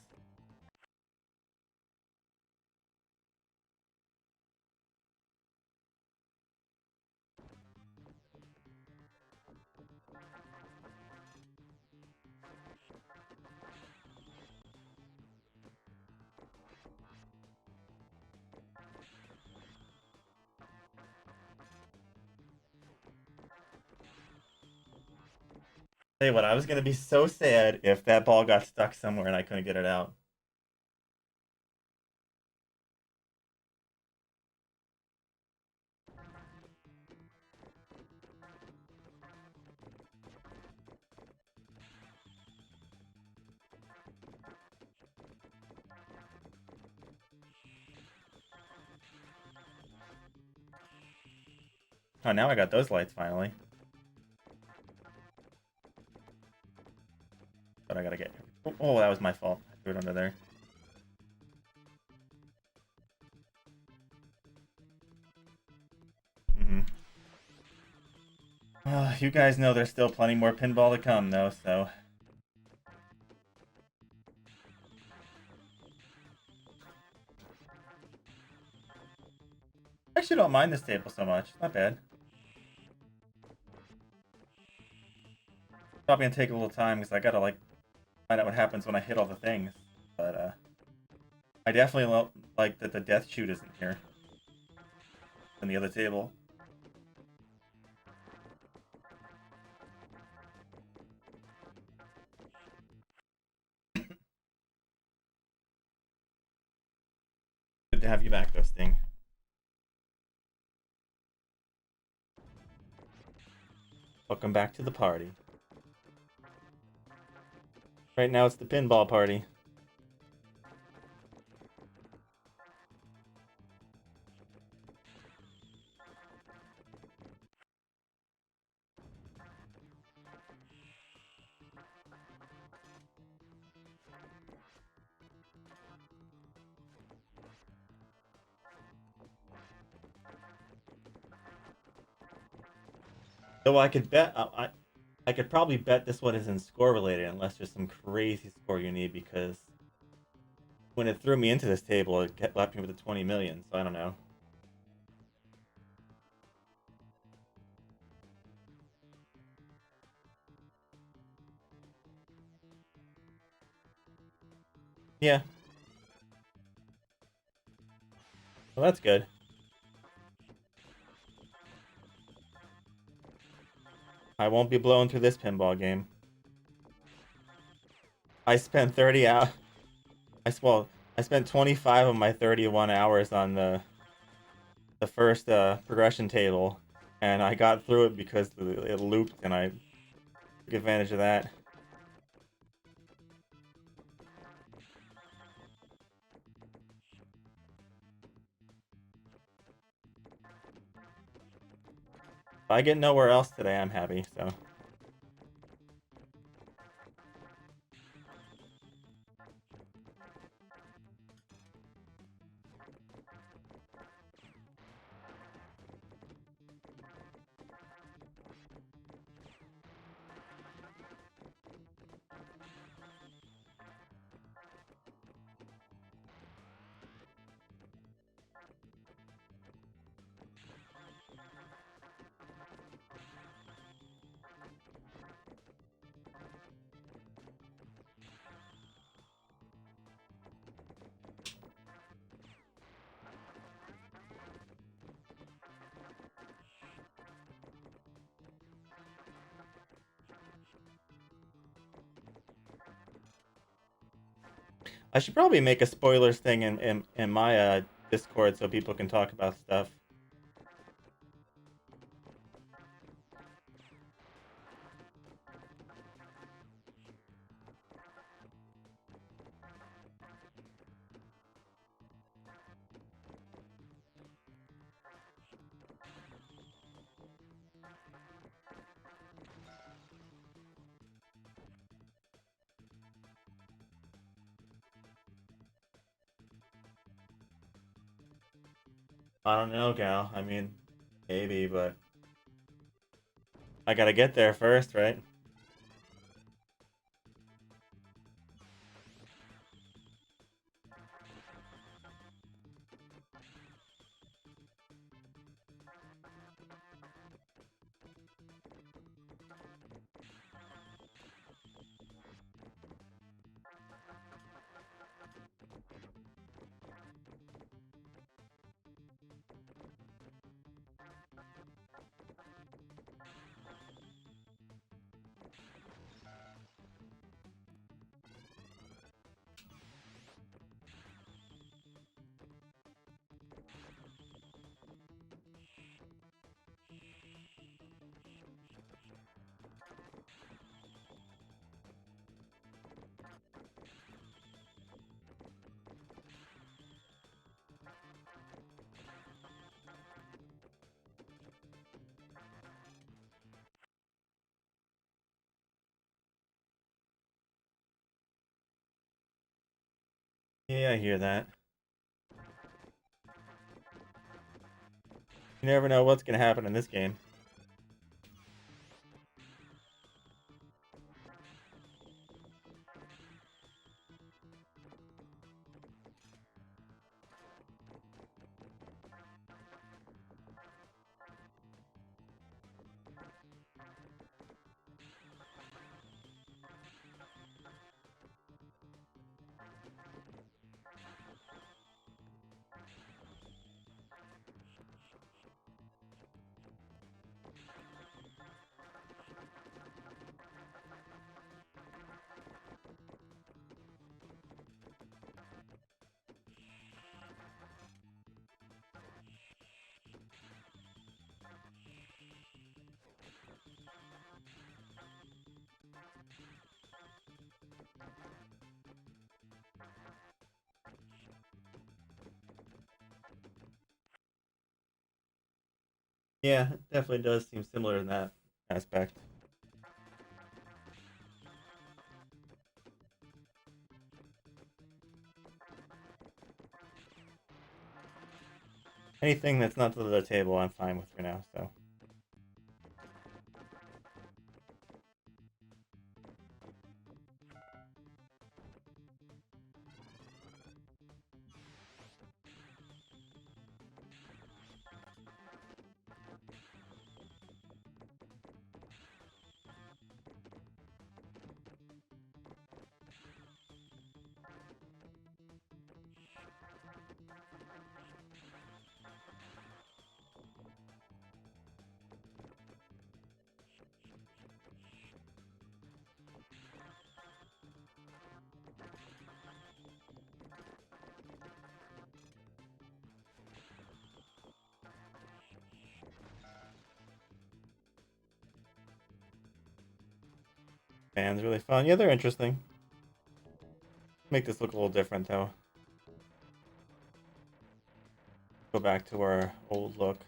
Tell you what, I was gonna be so sad if that ball got stuck somewhere and I couldn't get it out. Oh, now I got those lights finally. But I gotta get... Oh, that was my fault. I threw it under there. You guys know there's still plenty more pinball to come, though, so... I actually don't mind this table so much. Not bad. Probably gonna take a little time, because I gotta, like, find out what happens when I hit all the things. But, I definitely like that the death chute isn't here. On the other table. Good to have you back, though, Sting. Welcome back to the party. Right now it's the pinball party. Though I could bet... I could probably bet this one isn't score related unless there's some crazy score you need, because when it threw me into this table, it left me with a 20 million, so I don't know. Yeah. Well, that's good. I won't be blowing through this pinball game. I spent 30 hours. I spent 25 of my 31 hours on the first progression table, and I got through it because it looped, and I took advantage of that. If I get nowhere else today, I'm happy, so. I should probably make a spoilers thing in my Discord so people can talk about stuff. I don't know, Gal. I mean, maybe, but I gotta get there first, right? Yeah, I hear that. You never know what's gonna happen in this game. Yeah, it definitely does seem similar in that aspect. Anything that's not to the table, I'm fine with for now, so. Fans really fun. Yeah, they're interesting. Make this look a little different though. Go back to our old look.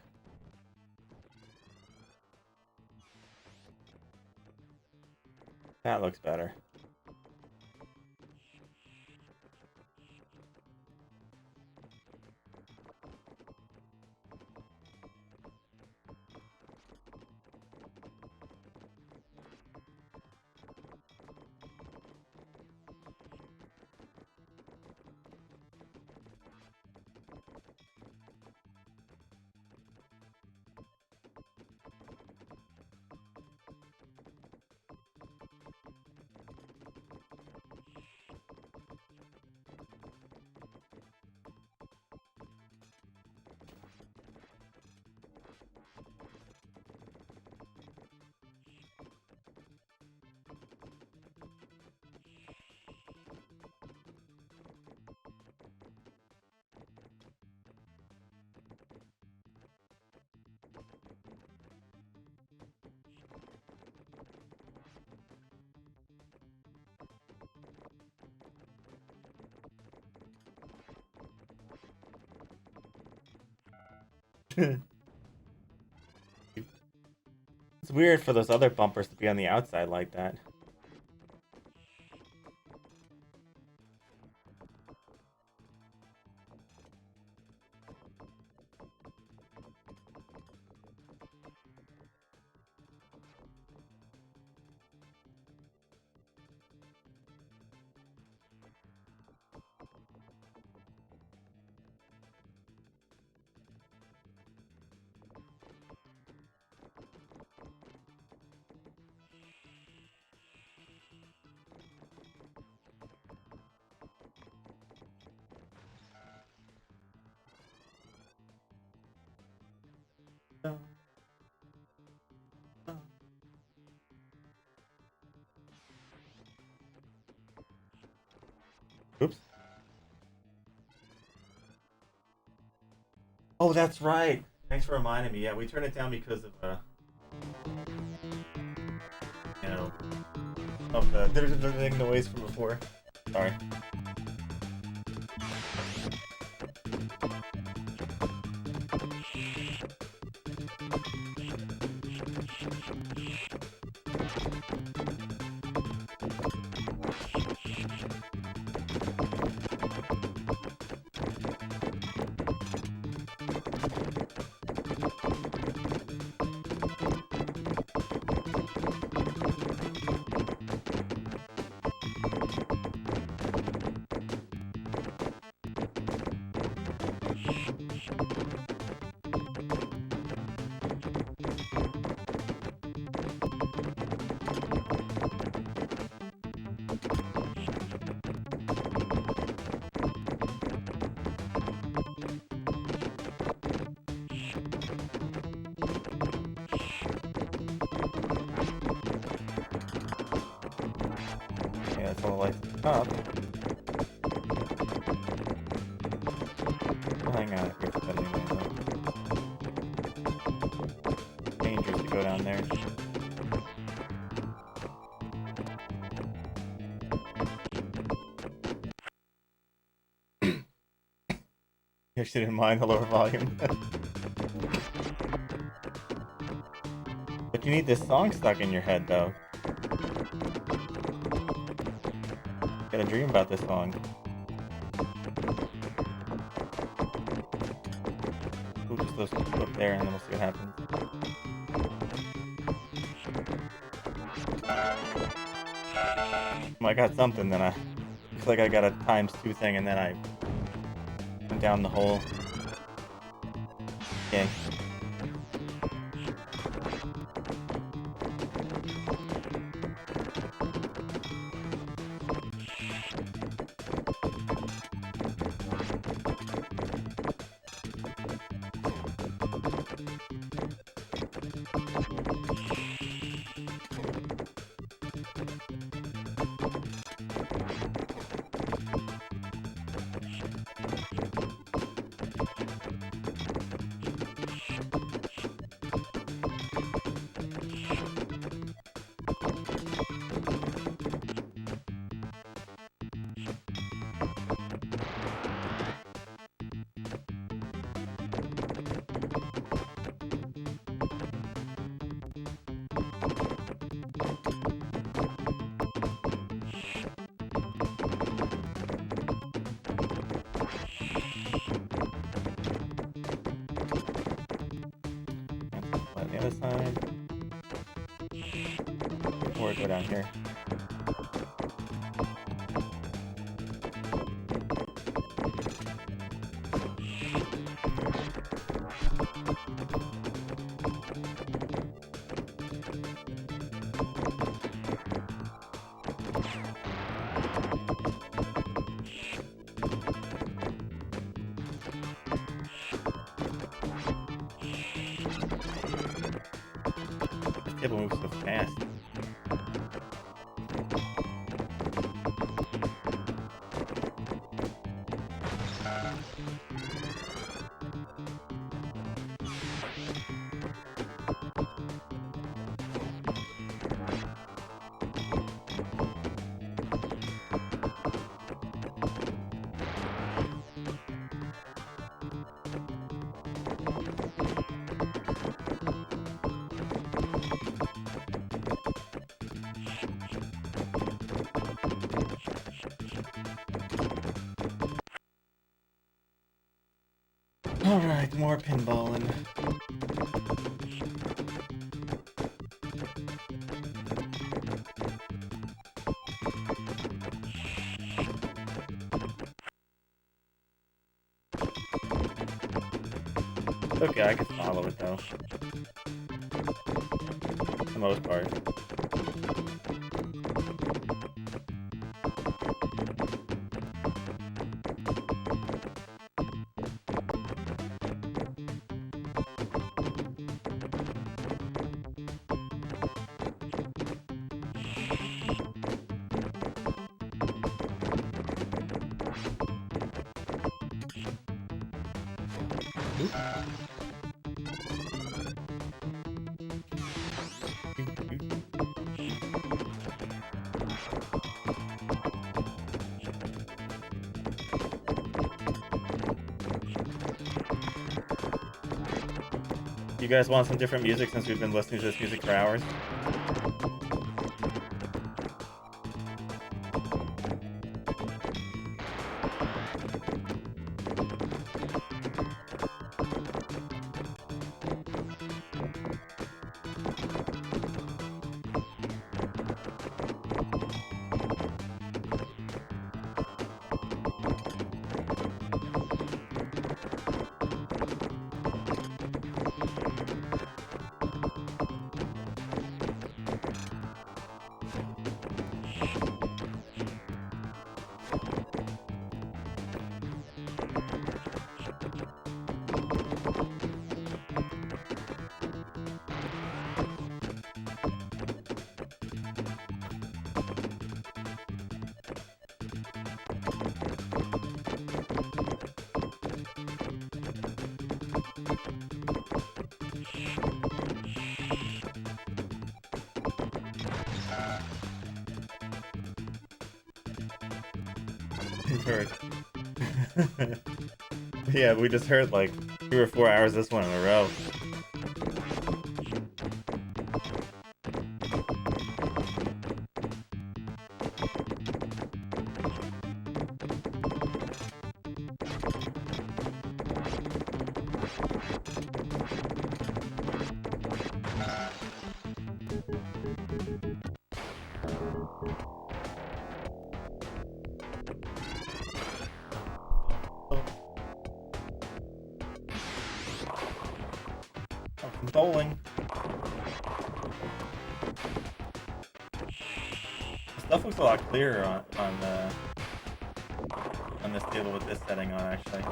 That looks better. It's weird for those other bumpers to be on the outside like that. Oops. Oh, that's right. Thanks for reminding me. Yeah, we turned it down because of you know, of the noise from before. Sorry. Yeah, it's all lights up. Hang on, if you're anyway, though. Dangerous to go down there. You actually didn't mind the lower volume. But you need this song stuck in your head, though. You gotta dream about this song. We'll just look there and then we'll see what happens. Well, I got something, then I looks like I got a ×2 thing, and then I went down the hole. Okay. other side. Or go down here. Table moves so fast. Alright, more pinballing. Okay, I can follow it though. For the most part. You guys want some different music since we've been listening to this music for hours? Heard. Yeah, we just heard like 3 or 4 hours this one in a row. Bowling. Stuff looks a lot clearer on this table with this setting on, actually.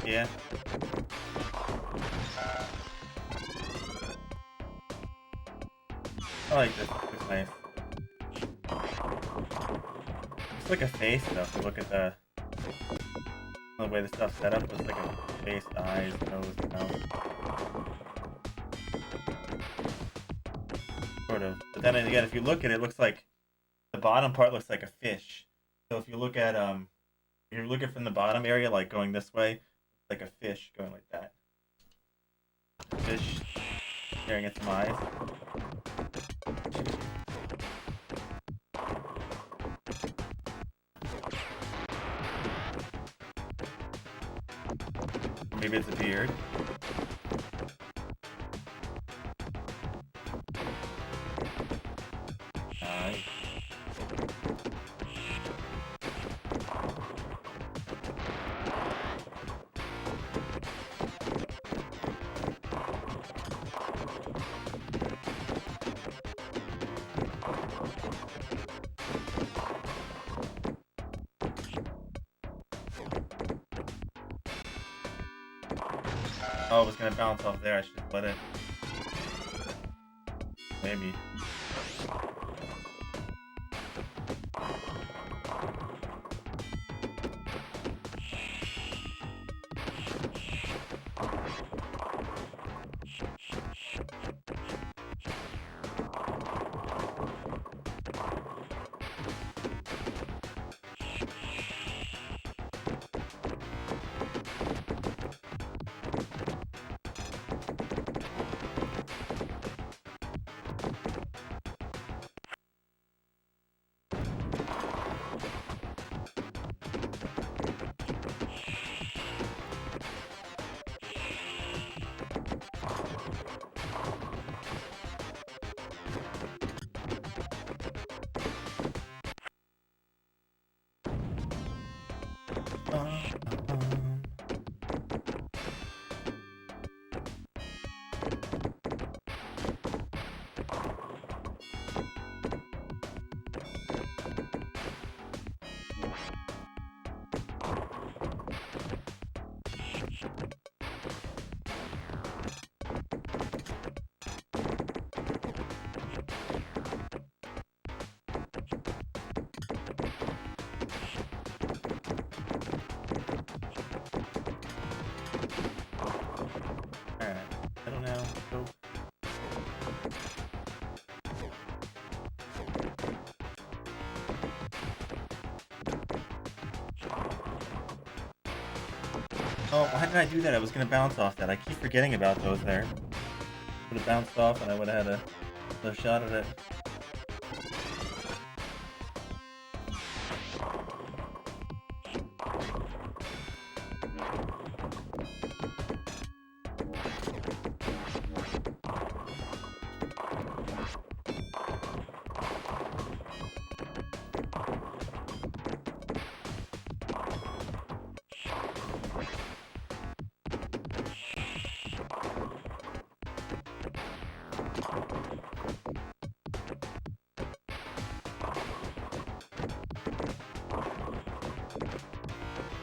Yeah. I like this. It's nice. It's like a face, though. If you look at the way the stuff's set up, it's like a face, eyes, nose, mouth. Sort of. But then again, if you look at it, it looks like the bottom part looks like a fish. So if you look at if you're looking from the bottom area, like going this way, it's like a fish going like that. Fish staring at some eyes. Maybe it's a beard. Nice. Oh, it was gonna bounce off there. I should let it. Maybe. I don't know. So... Oh, why did I do that? I was gonna bounce off that. I keep forgetting about those there. Would have bounced off and I would have had another shot at it.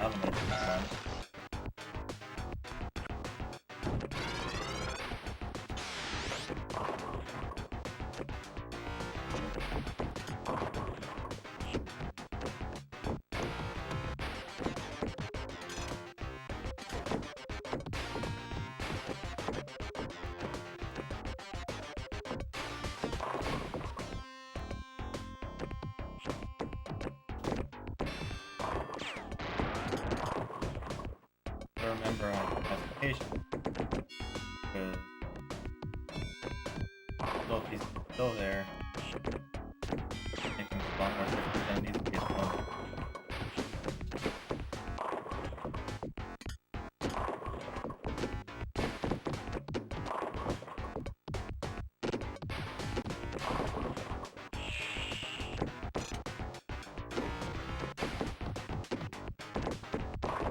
I'm gonna do this one. Remember on classification because little piece is still there. Making a lot more sense than these pieces one.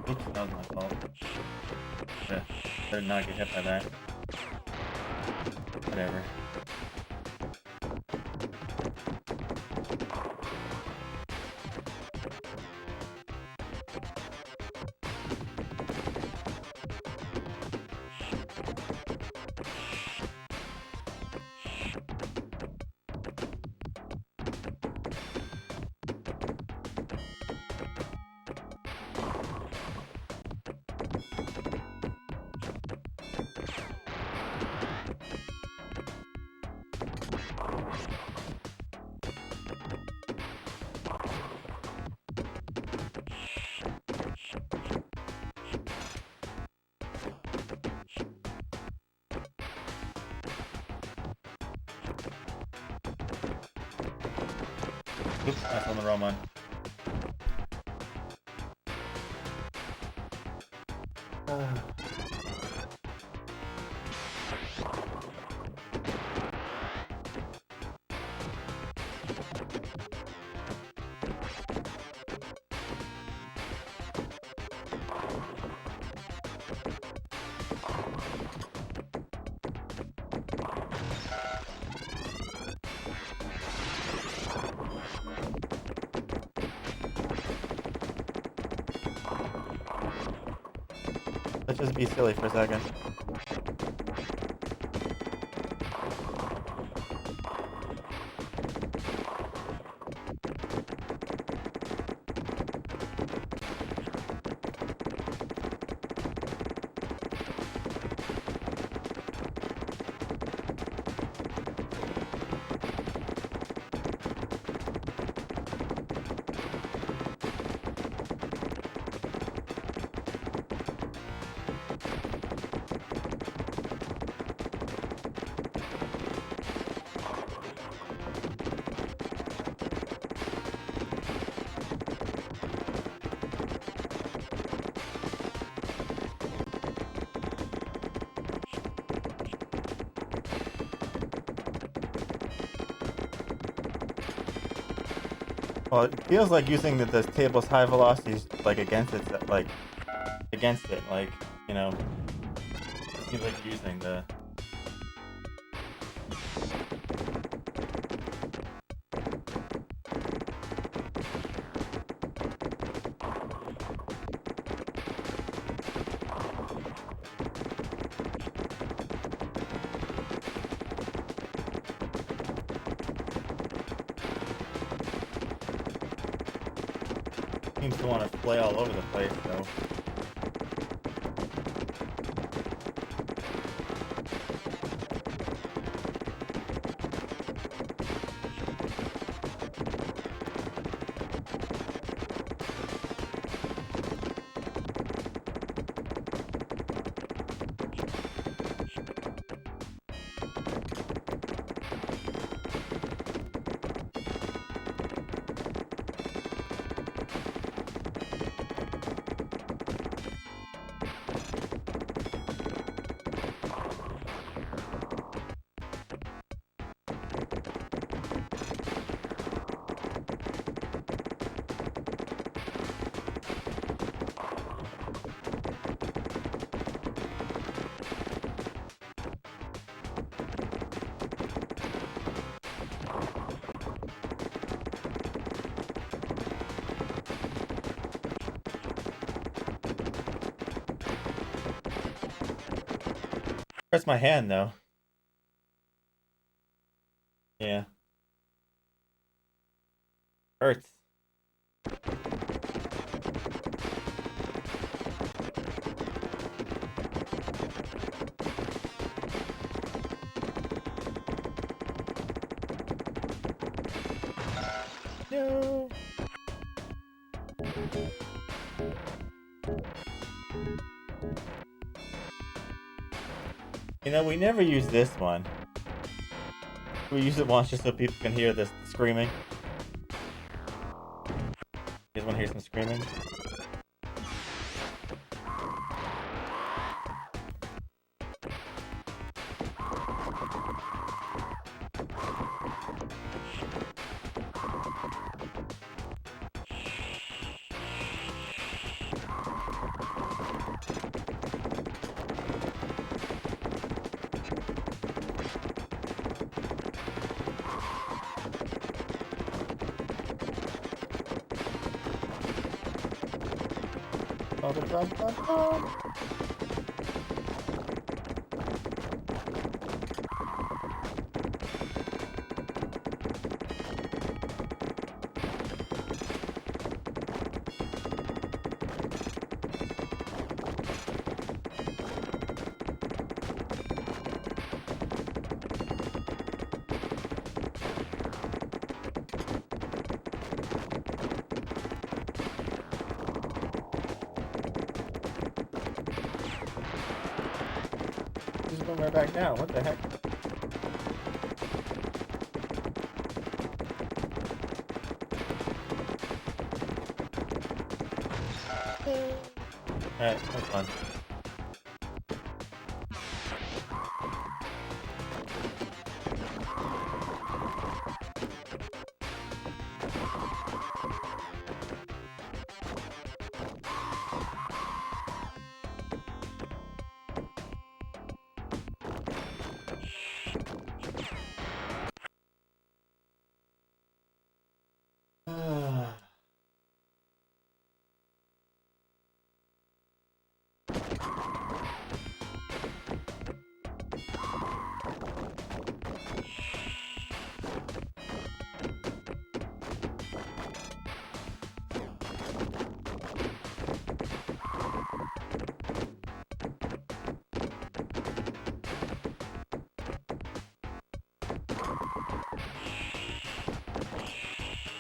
Oops, that was my fault. Better not get hit by that. Whatever. Oops, that's on the wrong one. Let's just be silly for a second. Well, it feels like using the table's high velocities like against it, like you know, it seems like using the. Seems to want to play all over the place, though. Hurts my hand though. Yeah. Hurts. No. You know, we never use this one. We use it once just so people can hear this screaming. You guys want to hear some screaming? Right back now. What the heck? Alright, that's fun.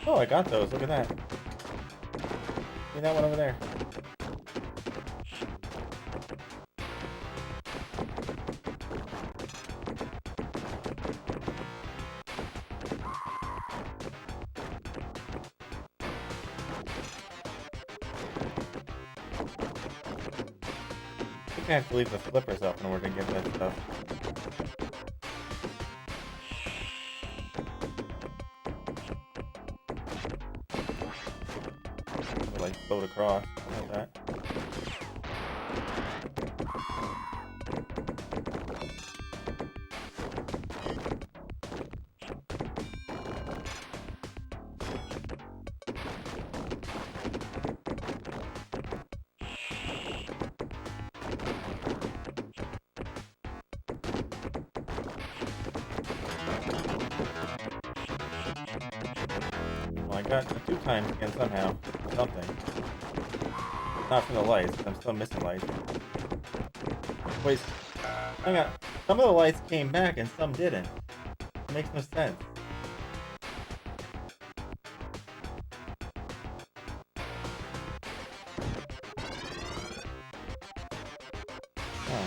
Oh, I got those. Look at that. See that one over there. I think I have to leave the flippers up in order to get that stuff. Like float across, like that. Well, I got 2 times again somehow. Something. Not from the lights, I'm still missing lights. Wait, hang on. Some of the lights came back and some didn't. It makes no sense. Huh.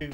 Two.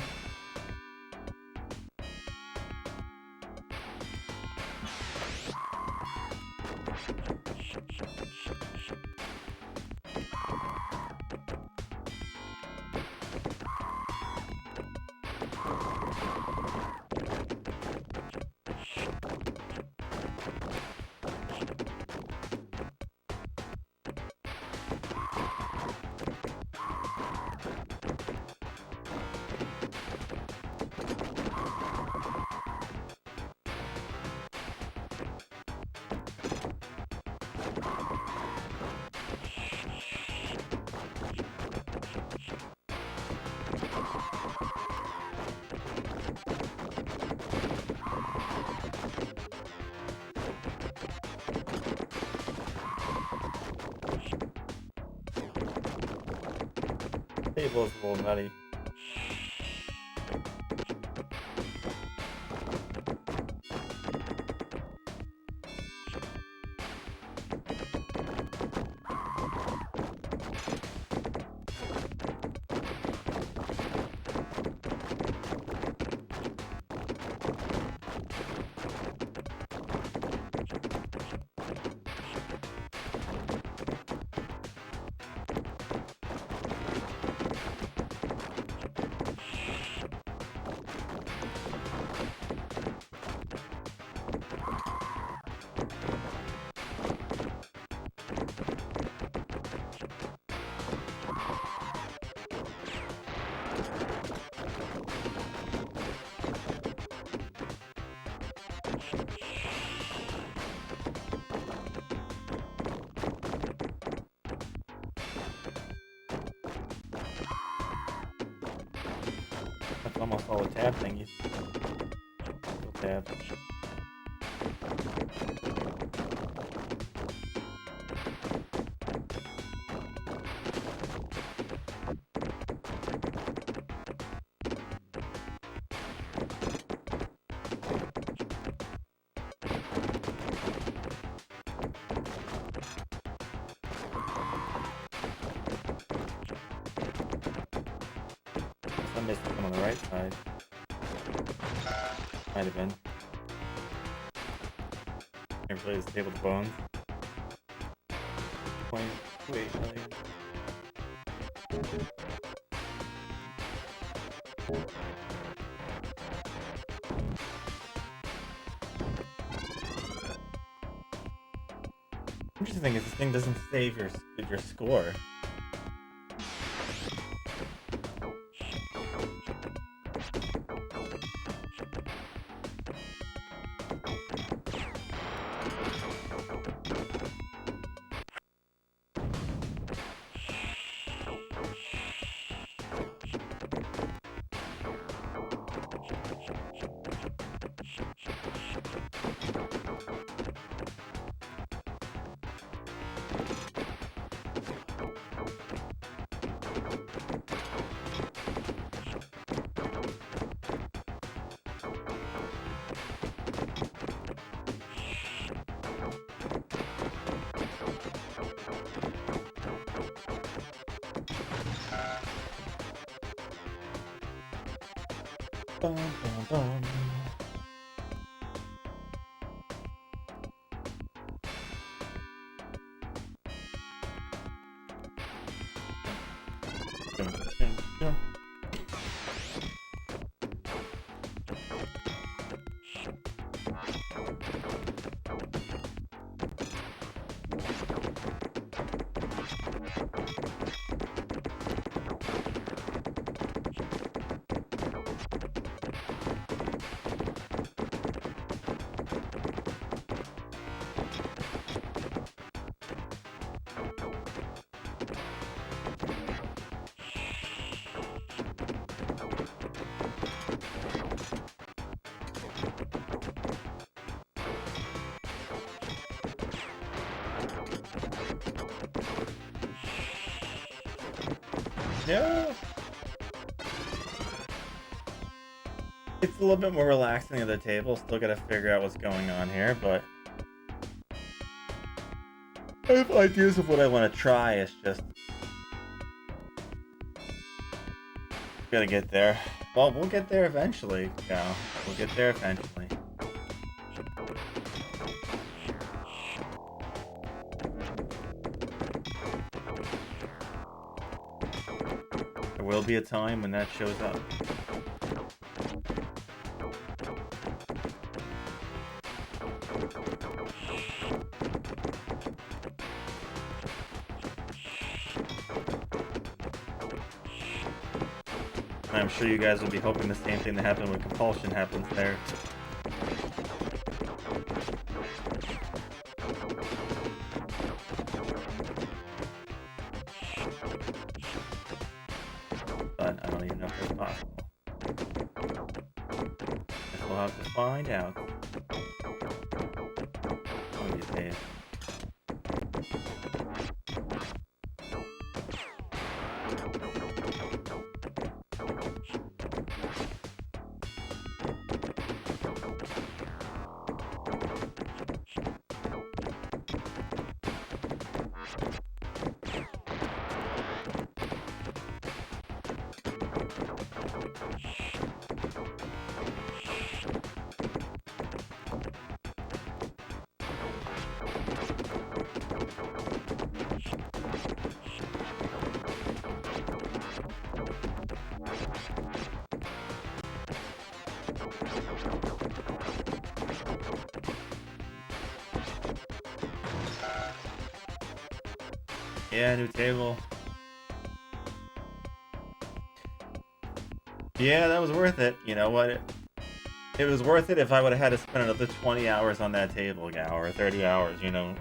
Table's a little nutty. almost all the tab thingies. Tab. Missed something on the right side. Might have been. Can't play this table to bones. 28 million. Interesting thing is this thing doesn't save your score. Bum, bum, bum. Yeah. It's a little bit more relaxing at the table. Still gotta figure out what's going on here, but I have ideas of what I want to try. It's just gotta get there. Well, we'll get there eventually. Yeah, we'll get there eventually. There will be a time when that shows up. I'm sure you guys will be hoping the same thing that happened with Compulsion happens there. But I don't even know if it's possible. Guess we'll have to find out. One of these days. Yeah, new table. Yeah, that was worth it. You know what? It was worth it if I would have had to spend another 20 hours on that table, Gal, or 30 hours, you know.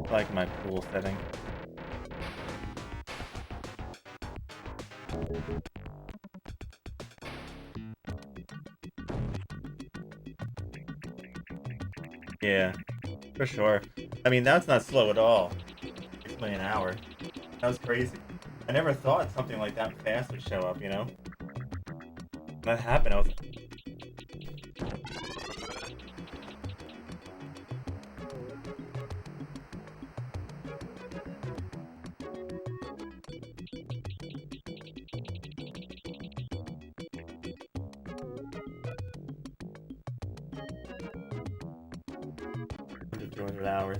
I like my pool setting. Yeah, for sure. I mean, that's not slow at all. 6 million an hour. That was crazy. I never thought something like that fast would show up, you know? When that happened, I was like, under 200 hours.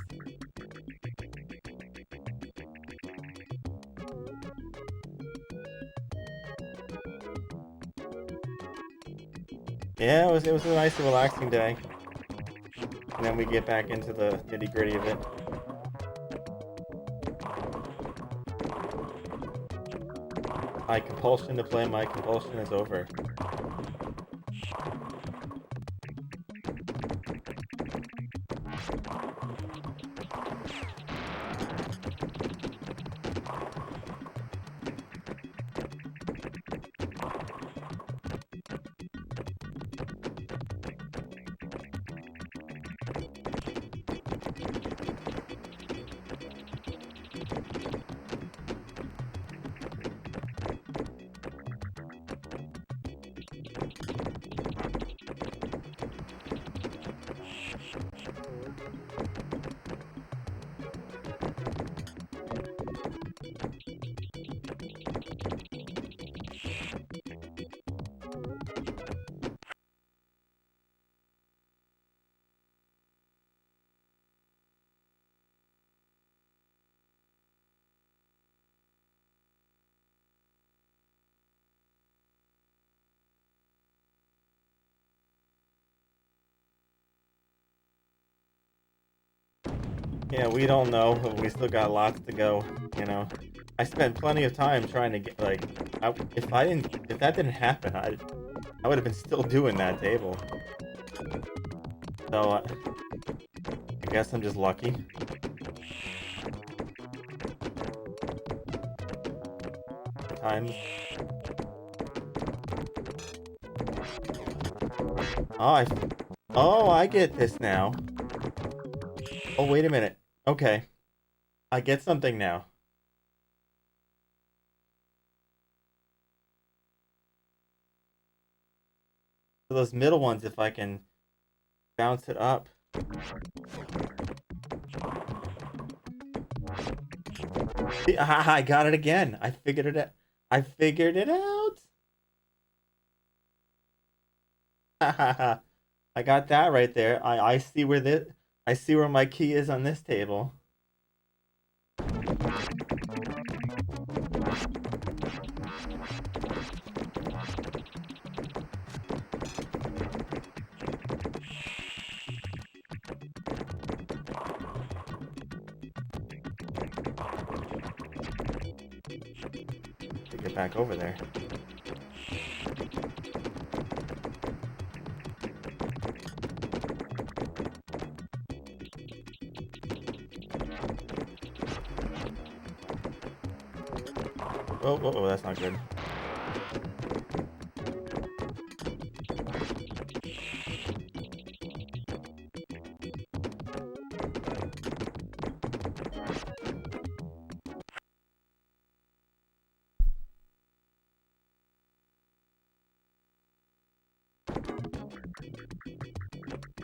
Yeah, it was a nice and relaxing day. And then we get back into the nitty-gritty of it. My compulsion to play, my compulsion is over. Yeah, we don't know, but we still got lots to go, you know. I spent plenty of time trying to get, like, if that didn't happen, I would have been still doing that table. So, I guess I'm just lucky. Times. Oh, I get this now. Oh, wait a minute. Okay. I get something now. So those middle ones, if I can bounce it up. See, I got it again. I figured it out. I figured it out. I got that right there. I see where I see where my key is on this table. To get back over there. Oh, that's not good.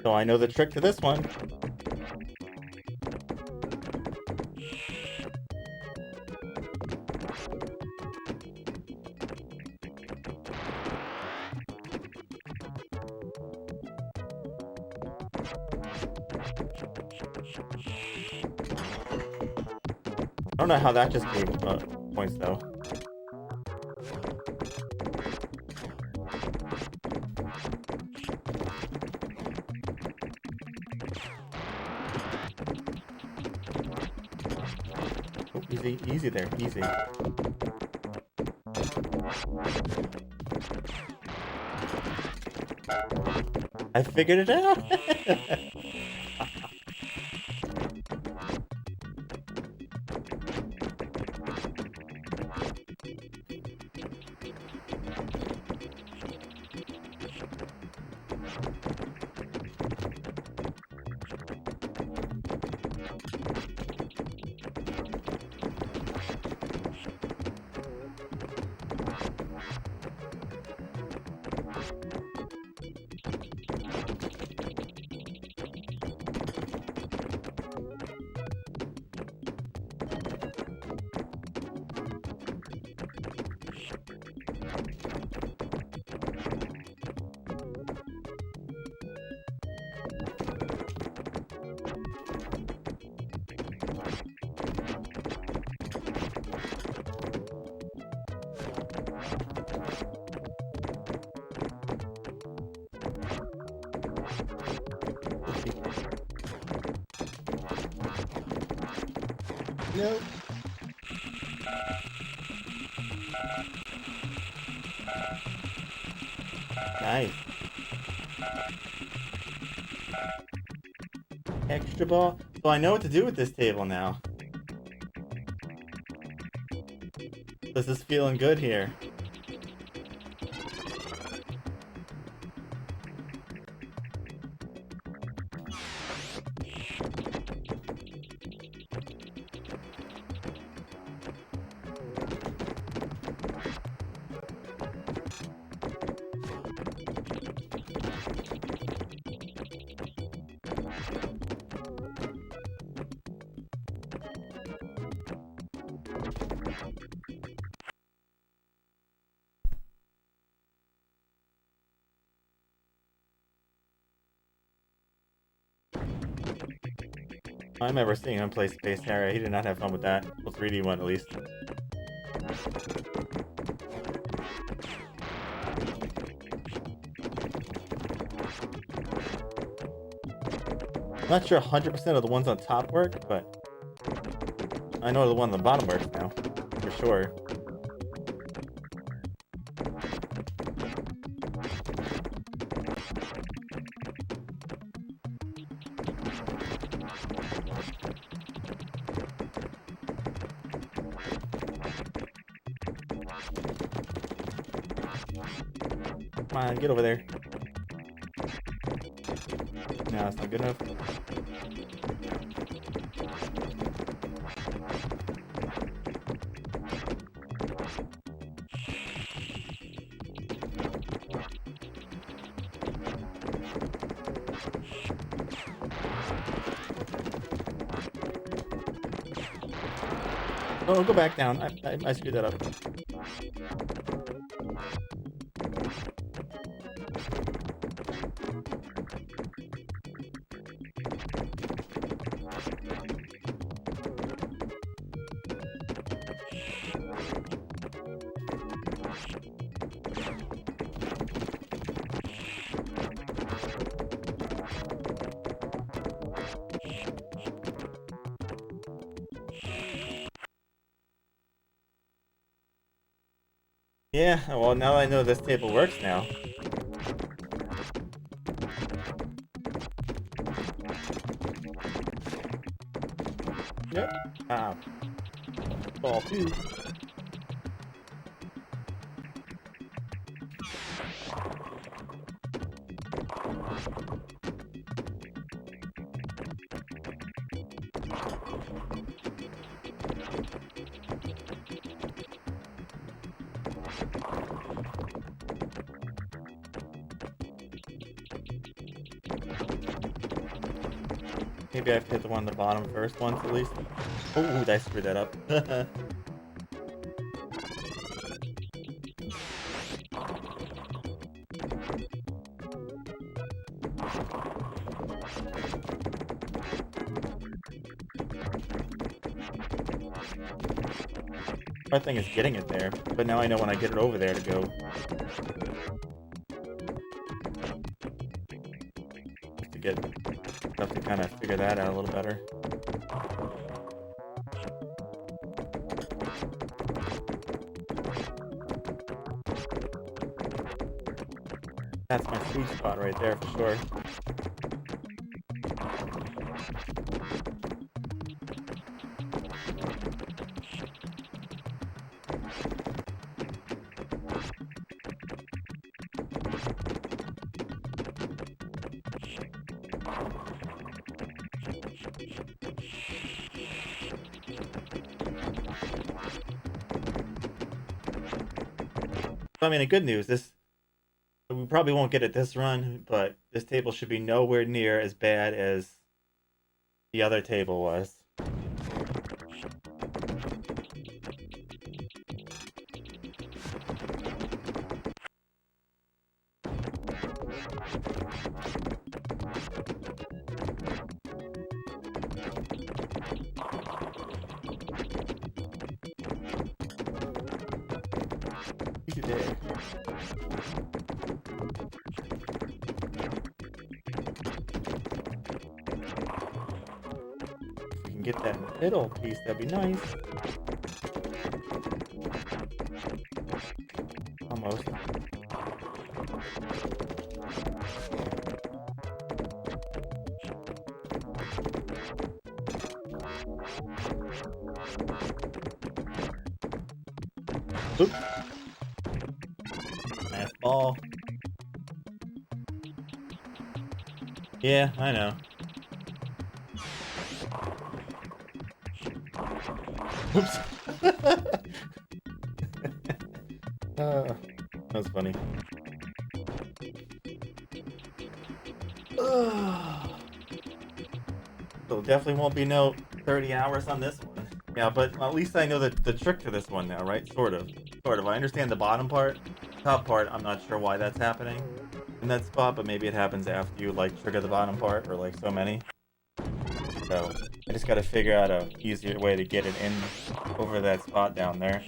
So I know the trick to this one. I don't know how that just gave points though. Oh, easy there, easy. I figured it out. Nope. Nice. Extra ball? So I know what to do with this table now. This is feeling good here. I remember seeing him play Space Harrier. He did not have fun with that. Well, 3D one at least. I'm not sure 100% of the ones on top work, but I know the one on the bottom works now, for sure. Come on, get over there. No, it's not good enough. Oh, go back down. I screwed that up. Yeah, well, now I know this table works now. Yep. Ah. Ball 2. Maybe I have to hit the one on the bottom first once at least. Oh, I screwed that up. Hard thing is getting it there, but now I know when I get it over there to go. Have to kind of figure that out a little better. That's my sweet spot right there for sure. I mean, the good news, we probably won't get it this run, but this table should be nowhere near as bad as the other table was. You did. can get that middle piece, that'd be nice. Almost. Oops. Nice ball. Yeah, I know. Oops. That was funny. So definitely won't be no 30 hours on this one. Yeah, but at least I know the trick to this one now, right? Sort of. Sort of. I understand the bottom part. Top part, I'm not sure why that's happening in that spot, but maybe it happens after you, like, trigger the bottom part, or, like, so many. So, I just gotta figure out a easier way to get it in over that spot down there.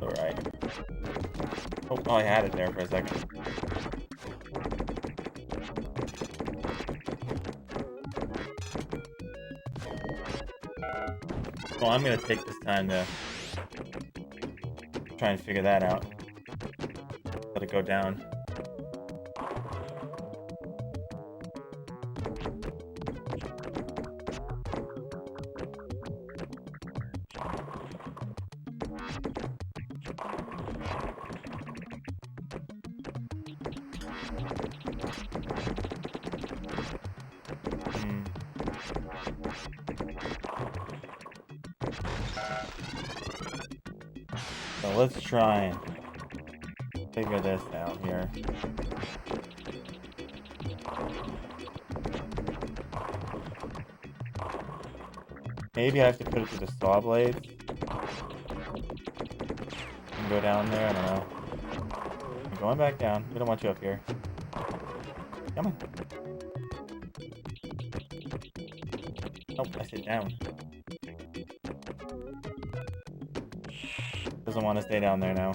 Alright. Oh, I had it there for a second. Well, I'm gonna take this time to try and figure that out. Let it go down. So let's try and figure this out here. Maybe I have to put it through the saw blades and go down there. I don't know. I'm going back down. We don't want you up here. Come on. Nope, I sit down. Doesn't want to stay down there now.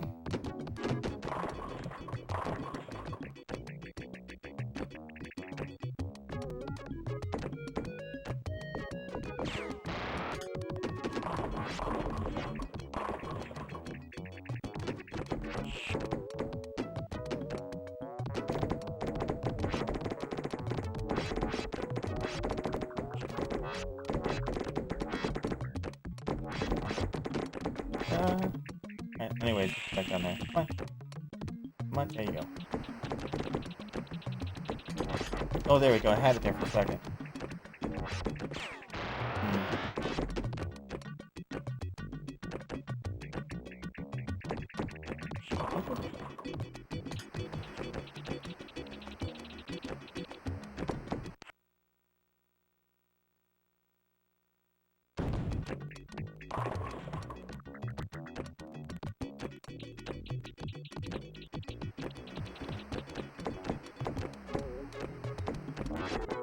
Anyways, back down there. Come on. Come on, there you go. Oh, there we go. I had it there for a second.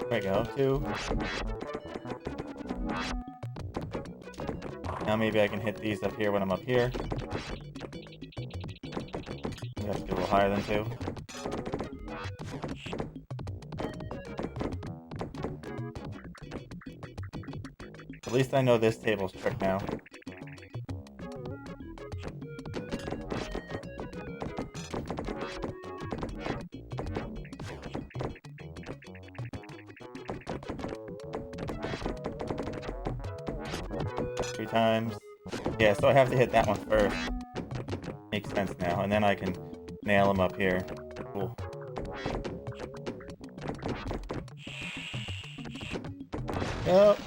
There we go, 2. Now maybe I can hit these up here when I'm up here. You have to get a little higher than 2. At least I know this table's trick now. Times. Yeah, so I have to hit that one first. Makes sense now. And then I can nail them up here. Cool. Yep.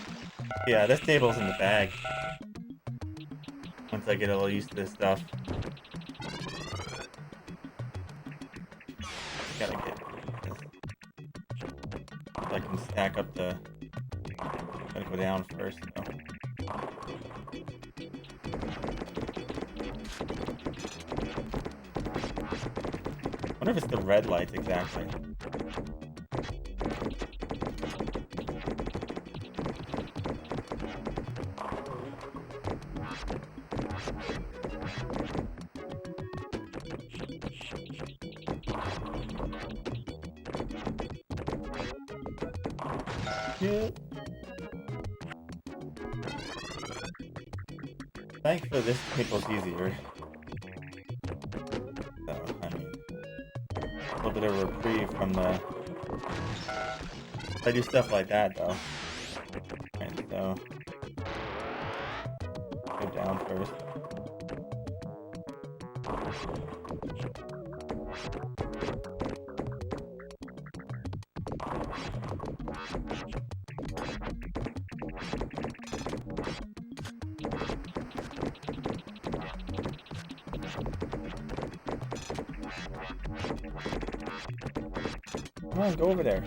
Yeah, this table's in the bag. Once I get a little used to this stuff. Gotta get this. So I can stack up the... Gotta go down first, though. I wonder if it's the red lights exactly. Yeah. Thankfully, this table's easier. So, I mean, a little bit of reprieve from the... I do stuff like that, though. And so... Go down first. Come on, go over there.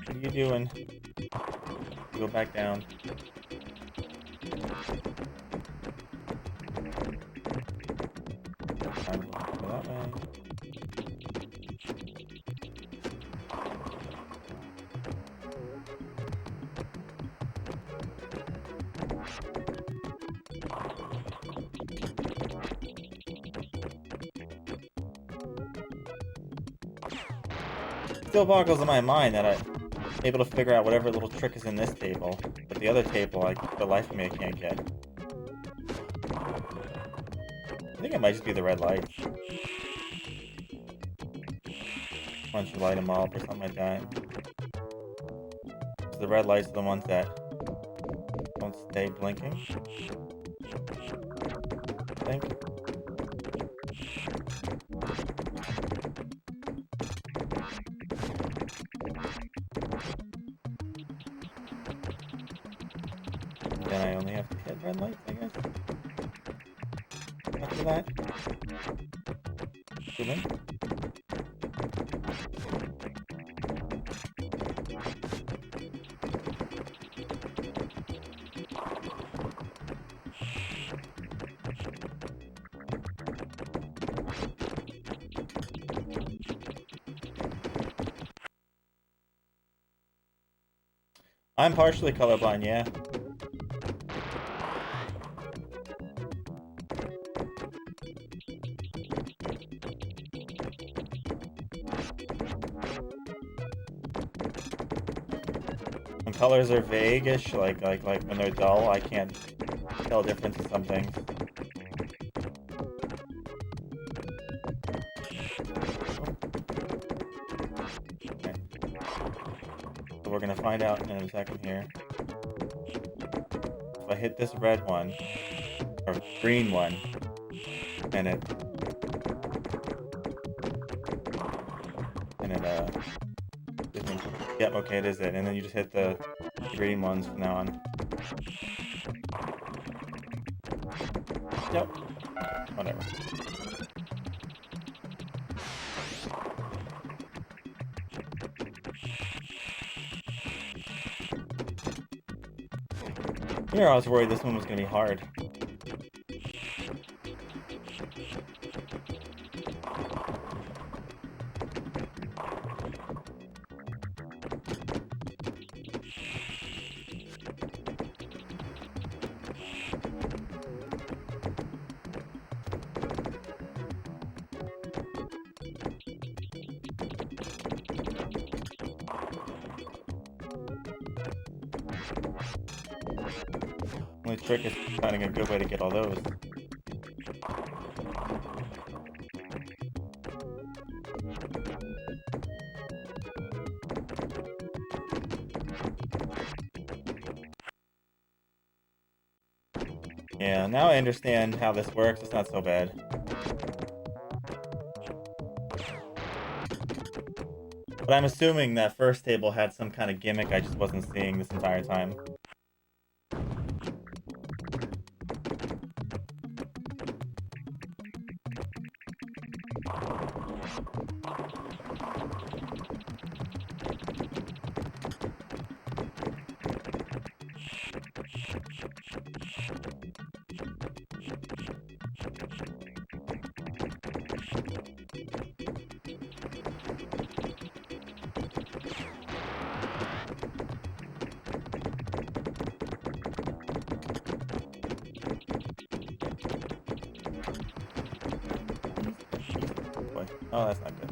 What are you doing? Go back down. Time to go that way. Still boggles in my mind that I'm able to figure out whatever little trick is in this table, but the other table, for the life of me, I can't get. I think it might just be the red lights. Once you light them all up or something like that. So the red lights are the ones that don't stay blinking. I think. Then I only have to hit red lights, I guess. After that. Zoom in. I'm partially colorblind, yeah. When colors are vague-ish, like when they're dull, I can't tell the difference in some things. Okay. So we're gonna find out in a second here. If I hit this red one, or green one, and it yep, okay, it is it. And then you just hit the green ones from now on. Yep. Whatever. Here I was worried this one was going to be hard. Only trick is finding a good way to get all those. Yeah, now I understand how this works. It's not so bad. But I'm assuming that first table had some kind of gimmick I just wasn't seeing this entire time. Oh, that's not good.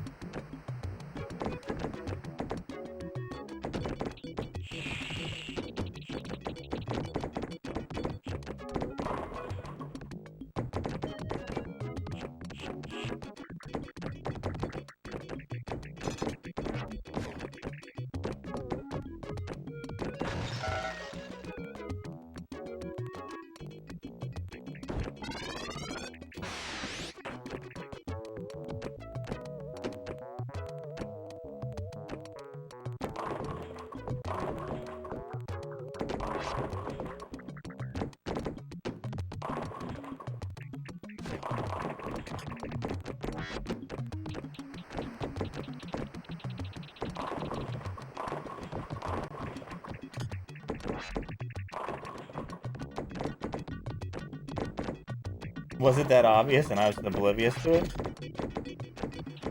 Was it that obvious and I was oblivious to it?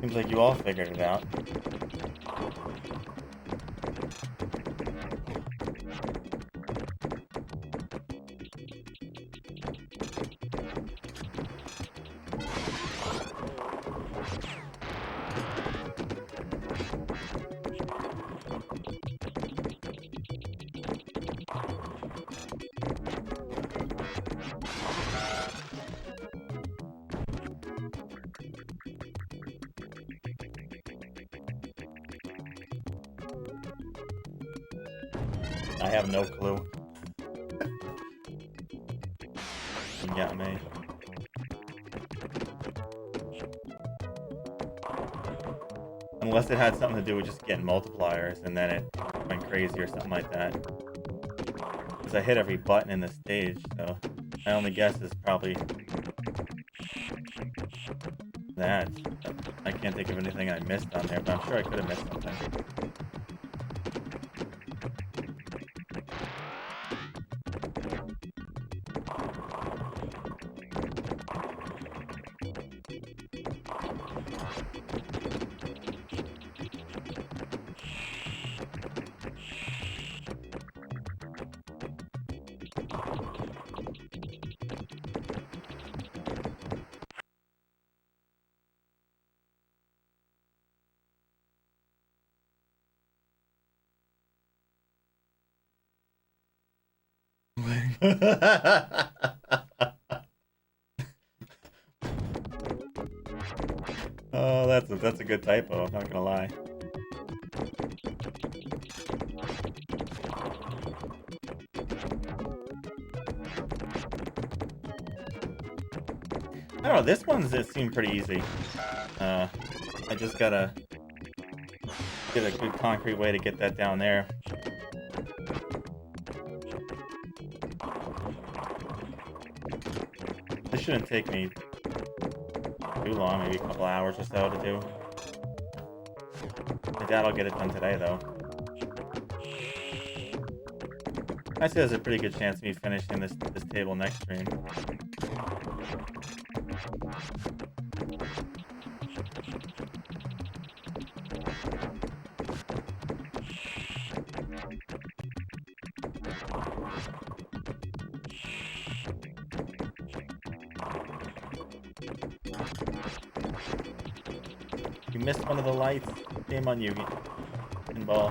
Seems like you all figured it out. I have no clue. You got me. Unless it had something to do with just getting multipliers and then it went crazy or something like that. Because I hit every button in the stage, so my only guess is probably that. I can't think of anything I missed on there, but I'm sure I could have missed something. Oh, that's a good typo, I'm not gonna lie. I don't know, this one's it seemed pretty easy. I just gotta get a good concrete way to get that down there. This shouldn't take me too long, maybe a couple hours or so to do. I doubt I'll get it done today, though. I say there's a pretty good chance of me finishing this table next stream. You missed one of the lights. Shame on you, Pinball.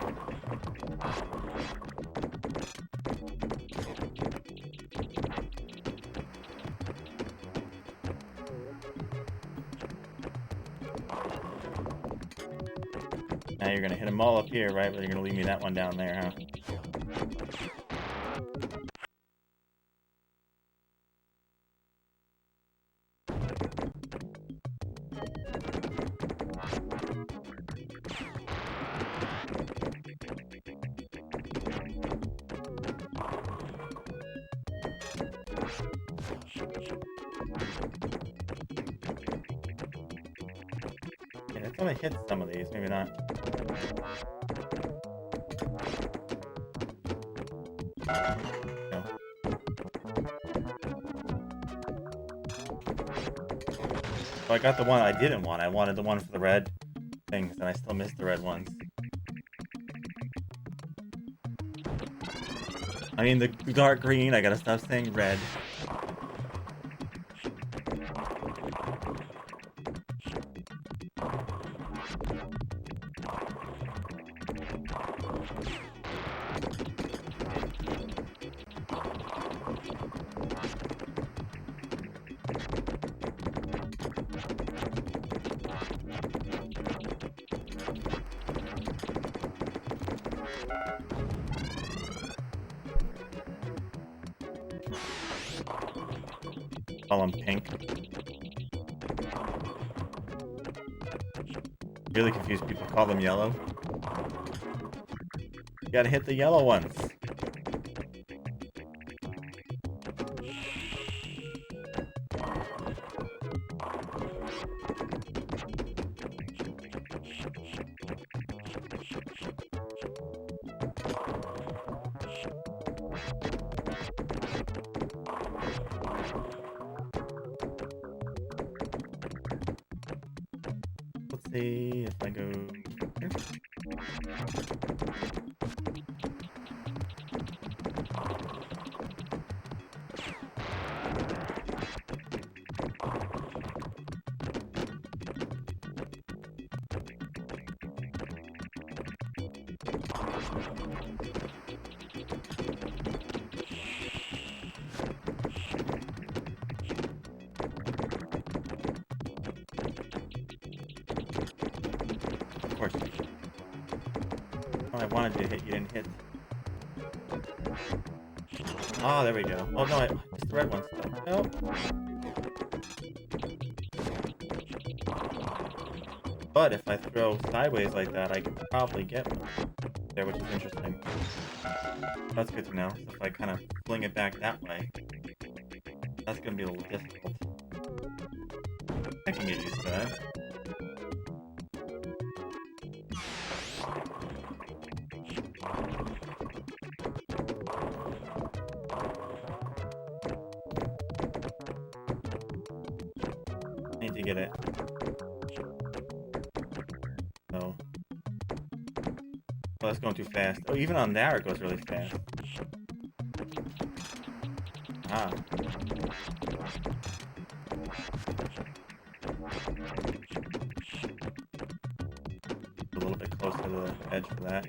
Now you're gonna hit them all up here, right? But you're gonna leave me that one down there, huh? It's gonna hit some of these, maybe not. No. So I got the one I didn't want. I wanted the one for the red things, and I still missed the red ones. I mean, the dark green, I gotta stop saying red. Call them pink. Really confused people call them yellow. You gotta hit the yellow ones. see if I go here. Of course. Oh, I wanted to hit, you didn't hit. Oh, there we go. Oh no, it's the red one still. Nope. But if I throw sideways like that, I can probably get one there, which is interesting. That's good to know. So if I kind of fling it back that way, that's going to be a little difficult. I can get used to that. I need to get it. No. Oh, that's going too fast. Oh, even on there it goes really fast. Ah. A little bit closer to the edge for that.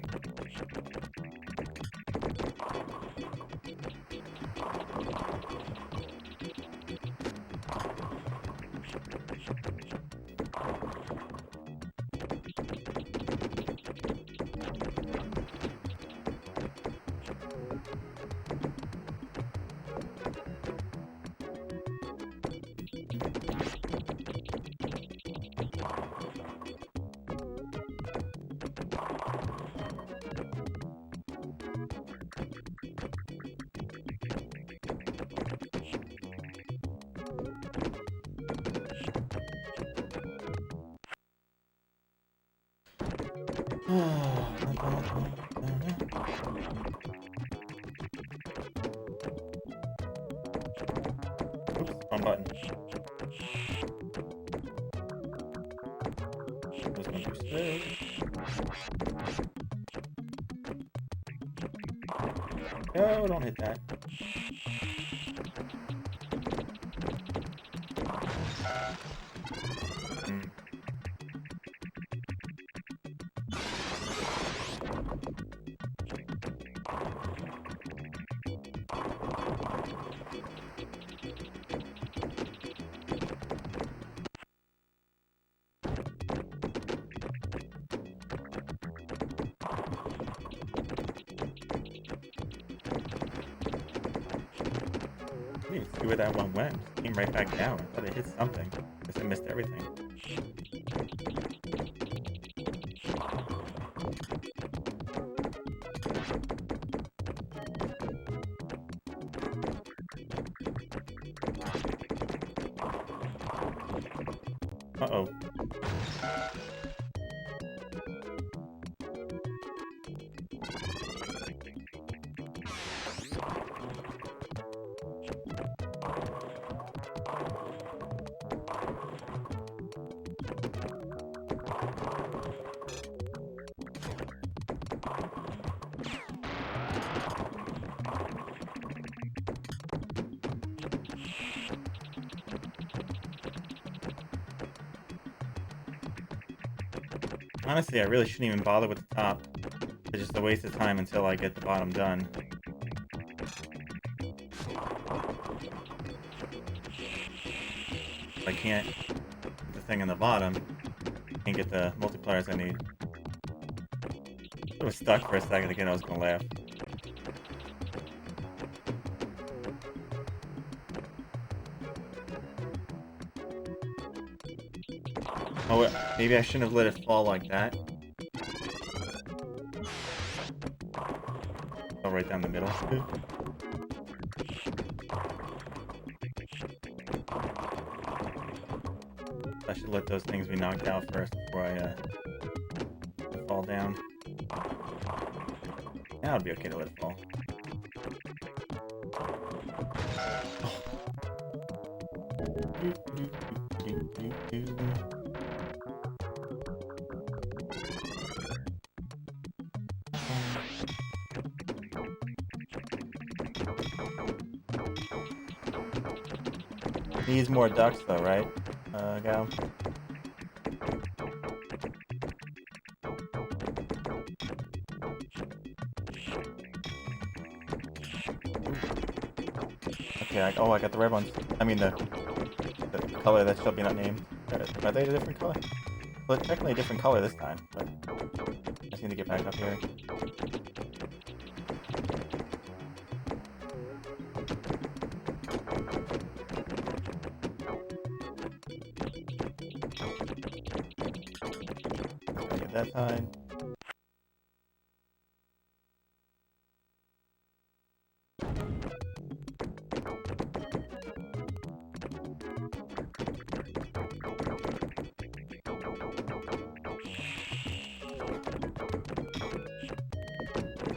Oops, wrong button. This one's too slow. No, don't hit that. I didn't even see where that one went. It came right back down. I thought it hit something. Guess I missed everything. Uh-oh. Honestly, I really shouldn't even bother with the top. It's just a waste of time until I get the bottom done. If I can't get the thing in the bottom, I can't get the multipliers I need. I was stuck for a second again, I was gonna laugh. Oh, maybe I shouldn't have let it fall like that. Fell right down the middle. I should let those things be knocked out first before I fall down. Now it'd be okay to let it fall. Needs more ducks though, right? Gal? Okay, I got the red ones. I mean the color that shall be not named. Are they a different color? Well, it's technically a different color this time, but I just need to get back up here. Gotta get that side.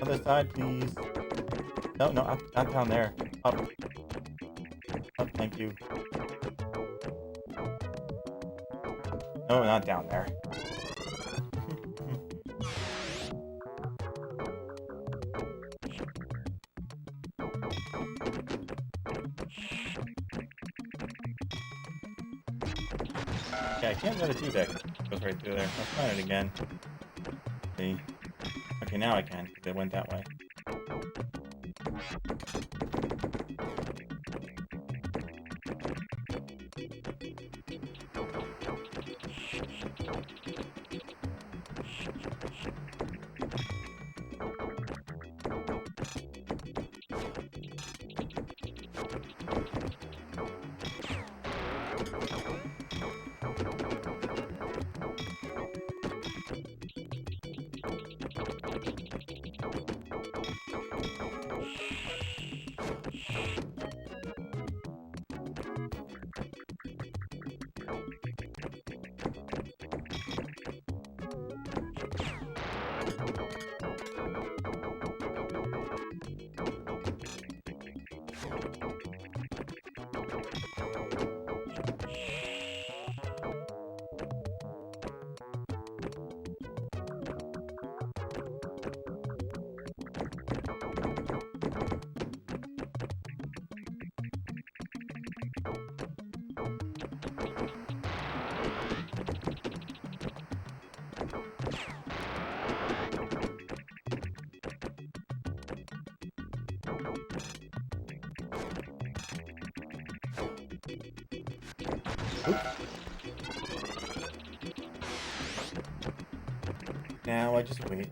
Other side, please. No, not down there. Up. Up, thank you. No, not down there. Yeah, I can't let it do that. It goes right through there. Let's try it again. See? Okay, now I can, because it went that way. Oops. Now I just wait.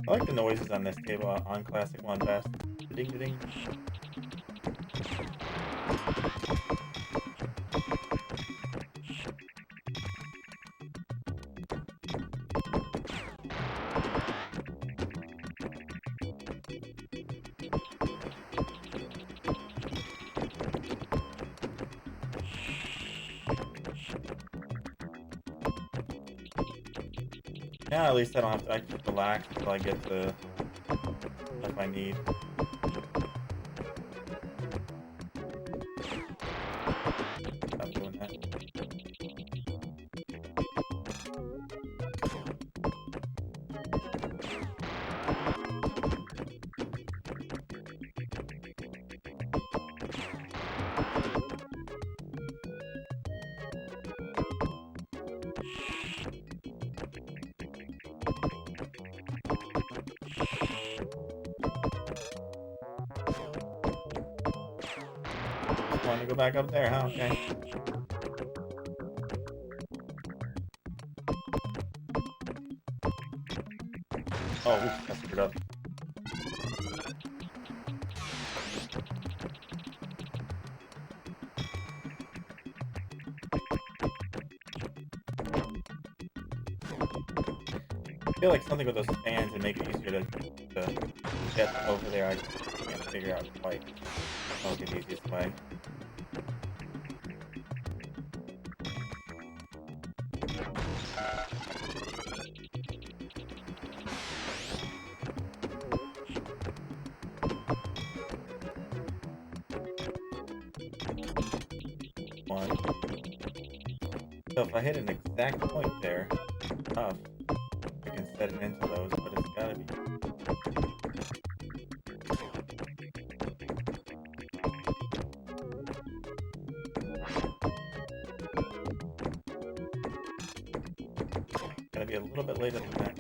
I like the noises on this table on Classic One best. Ding ding. Now at least I don't have to actually relax until I get the stuff I need. Stop doing that. Want to go back up there, huh? Okay. Oh, oops, I screwed up. feel like something with those fans would make it easier to get over there. I can't figure out quite what would be the easiest way. One. So if I hit an exact point there, tough. I can set it into those, but it's gotta be. Gotta be a little bit later than that.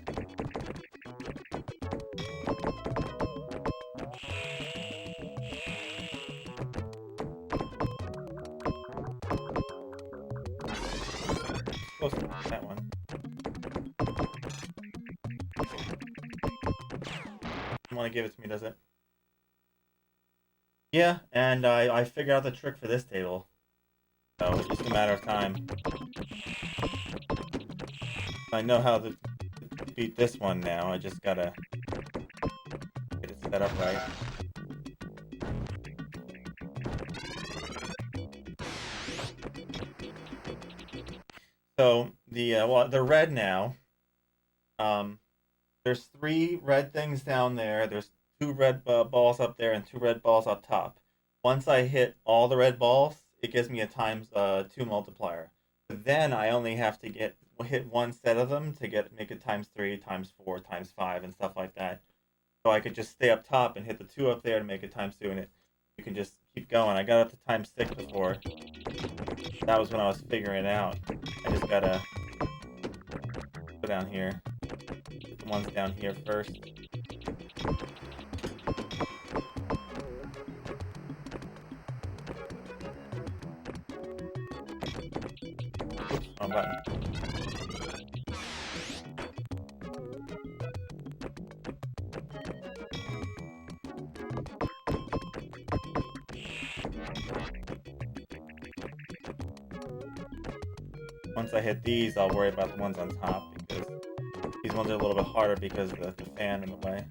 Close to that one. Doesn't want to give it to me, does it? Yeah, and I figured out the trick for this table. So it's just a matter of time. I know how to beat this one now. I just gotta get it set up right. So well, they're red now. There's 3 red things down there. There's 2 red balls up there and 2 red balls up top. Once I hit all the red balls, it gives me a times 2 multiplier. But then I only have to hit one set of them to make it times 3, times 4, times 5, and stuff like that. So I could just stay up top and hit the 2 up there to make it times 2, and you can just keep going. I got up to times 6 before. That was when I was figuring it out. I just gotta go down here. The ones down here first. Oops, wrong button. Once I hit these, I'll worry about the ones on top, because these ones are a little bit harder because of the fan in the way.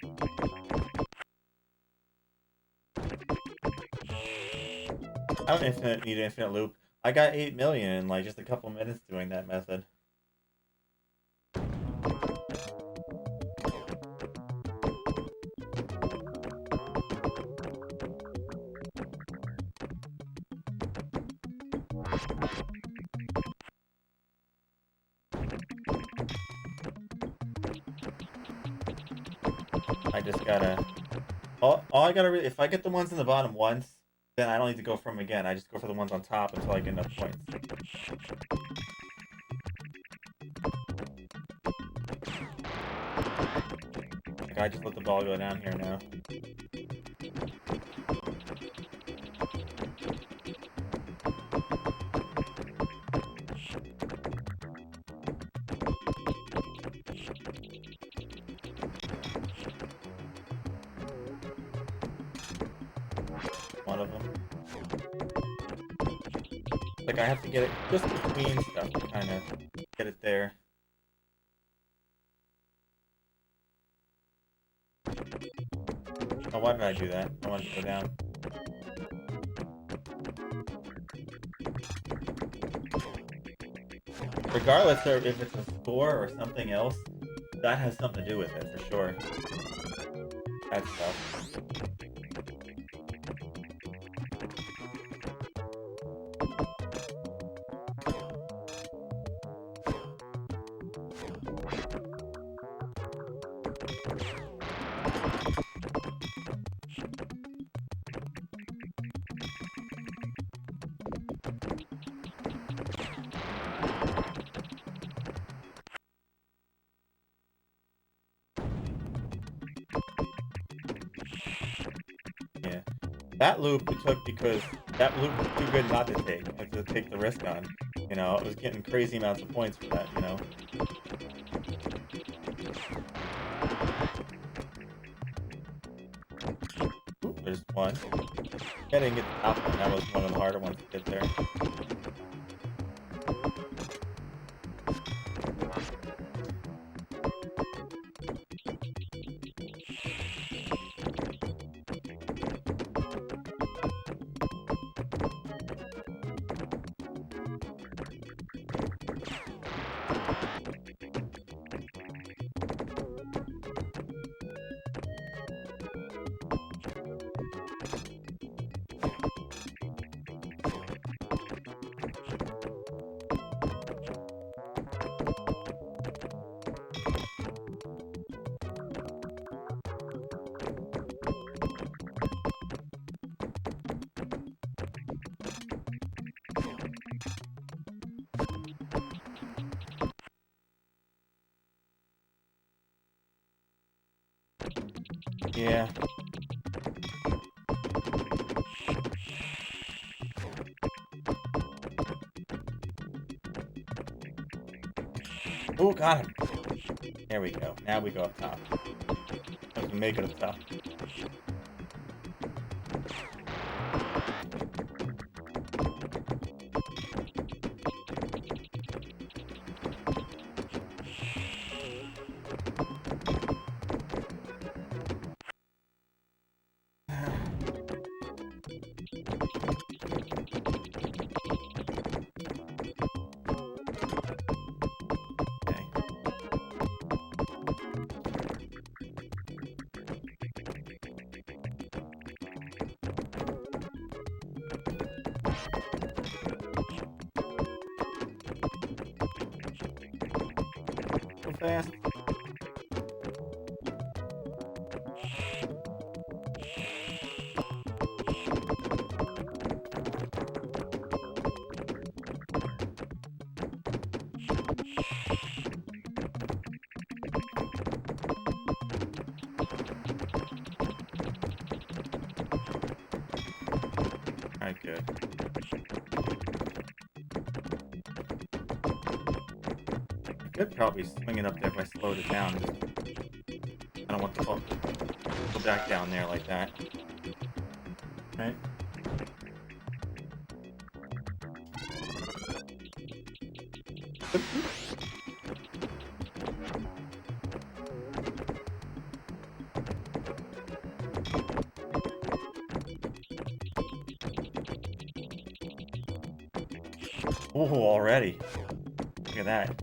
I don't need an infinite loop. I got 8 million in like just a couple minutes doing that method. I just gotta... All I gotta if I get the ones in the bottom once, then I don't need to go for them again. I just go for the ones on top until I get enough points. Like, I just let the ball go down here now. One of them. Like, I have to get it just between stuff to kind of get it there. Oh, why did I do that? I wanted to go down. Regardless of if it's a score or something else, that has something to do with it, for sure. That stuff. Yeah. That loop it took because that loop was too good not to take. I had to take the risk on. You know, I was getting crazy amounts of points for that, you know. Ooh, there's one. I didn't get the top one. That was one of the harder ones to get there. Yeah. Oh, got him. There we go. Now we go up top. Let's make it up top. Fast. Alright, good. I could probably swing it up there if I slowed it down. I don't want to go back down there like that. Right? Oh, already. Look at that.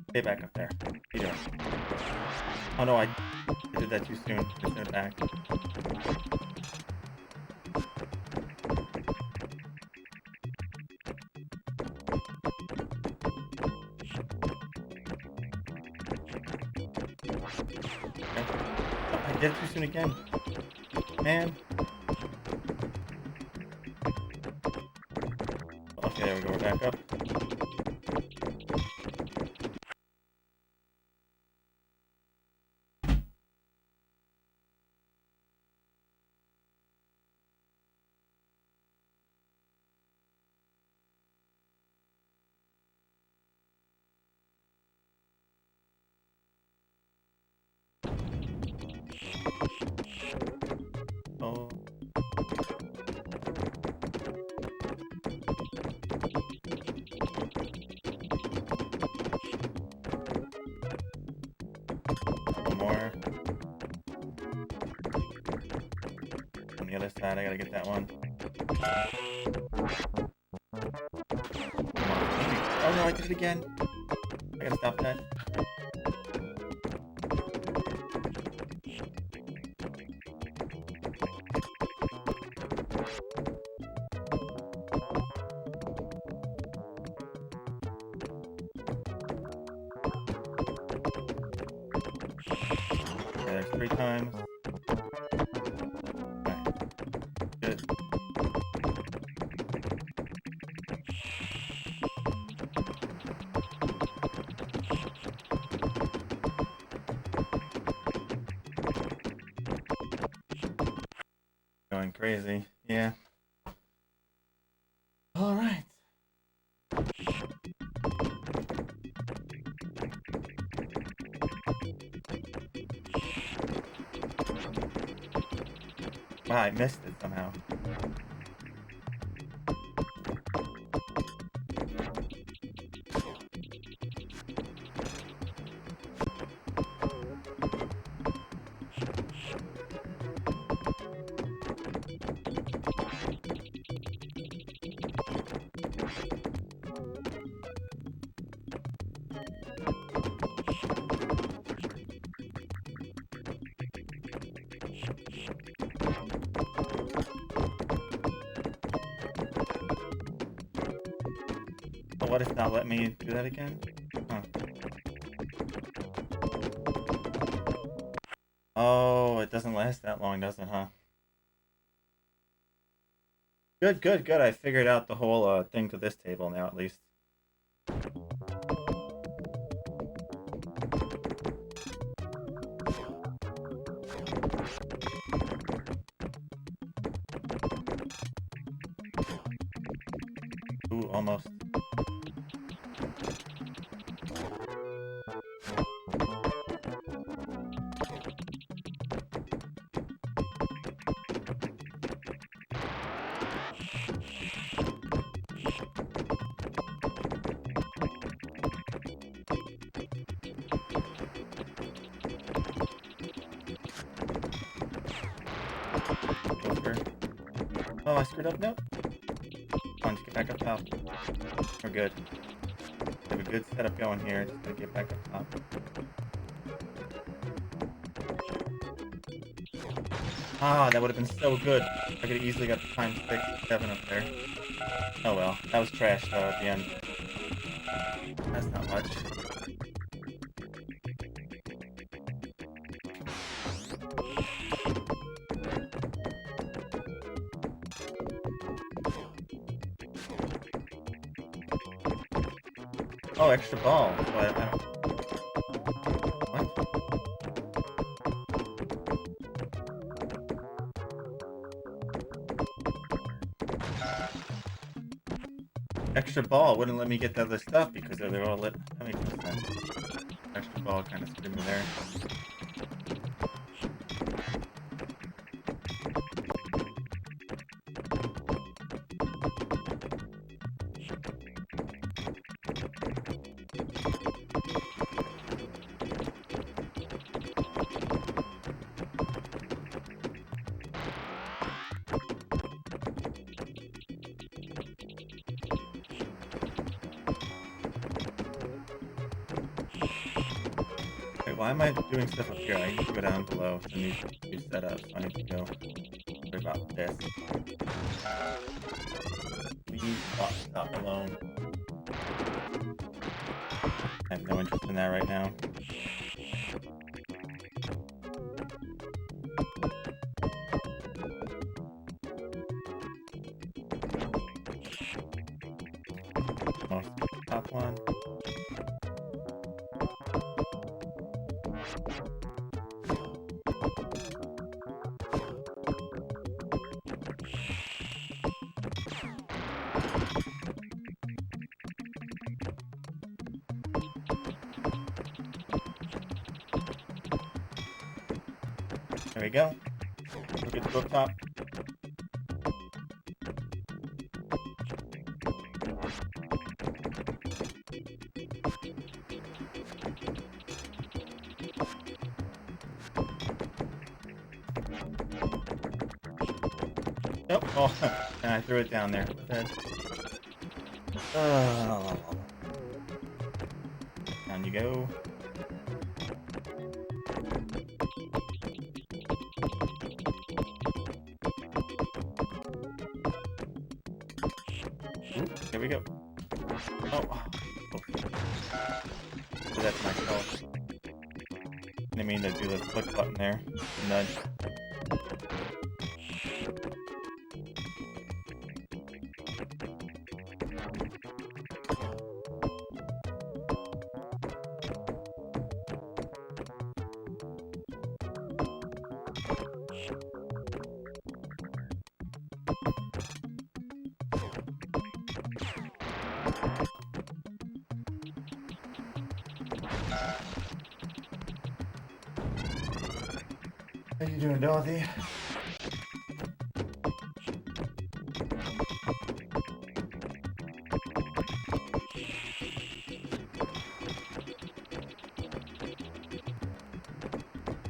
Stay back up there. What are you doing? Oh no, I did that too soon. Just send it back. Okay. Oh, I did it too soon again. Man. Okay, there we go. We're back up. Oh. One more. On the other side, I gotta get that one. Come on. Oh no, I did it again. I gotta stop that. Okay, there's 3 times. Okay. Good. Going crazy. Yeah. All right. Wow, I missed it somehow. Oh, what if not let me do that again? Huh. Oh, it doesn't last that long, does it, huh? Good, good, good. I figured out the whole thing to this table now, at least. Ooh, almost. Over. Oh, I screwed up. Nope. Come on, just get back up top. We're good. We have a good setup going here. Just gotta get back up top. Ah, that would have been so good. I could have easily got the times 6, 7 up there. Oh well, that was trash though at the end. That's not much. Oh, extra ball. What? What? Extra ball wouldn't let me get the other stuff because they were all lit. That makes no sense. Extra ball kind of screwed me there. Why am I doing stuff up here? I need to go down below. I need to do setup, so I need to go worry about this. Please stop alone. I have no interest in that right now. Almost top one. There we go. We're good to go up top. Oh, and I threw it down there. Down you go. Ooh, there we go. Oh. So that's my fault. I didn't mean to do the click button there. Nudge. How you doing, Dorothy?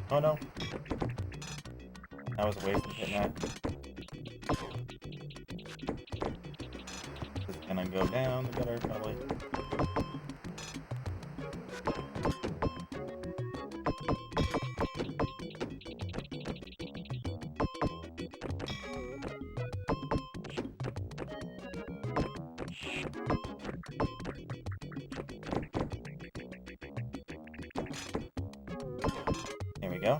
Oh no. That was a waste of hitting that. Just gonna go down the gutter probably. go.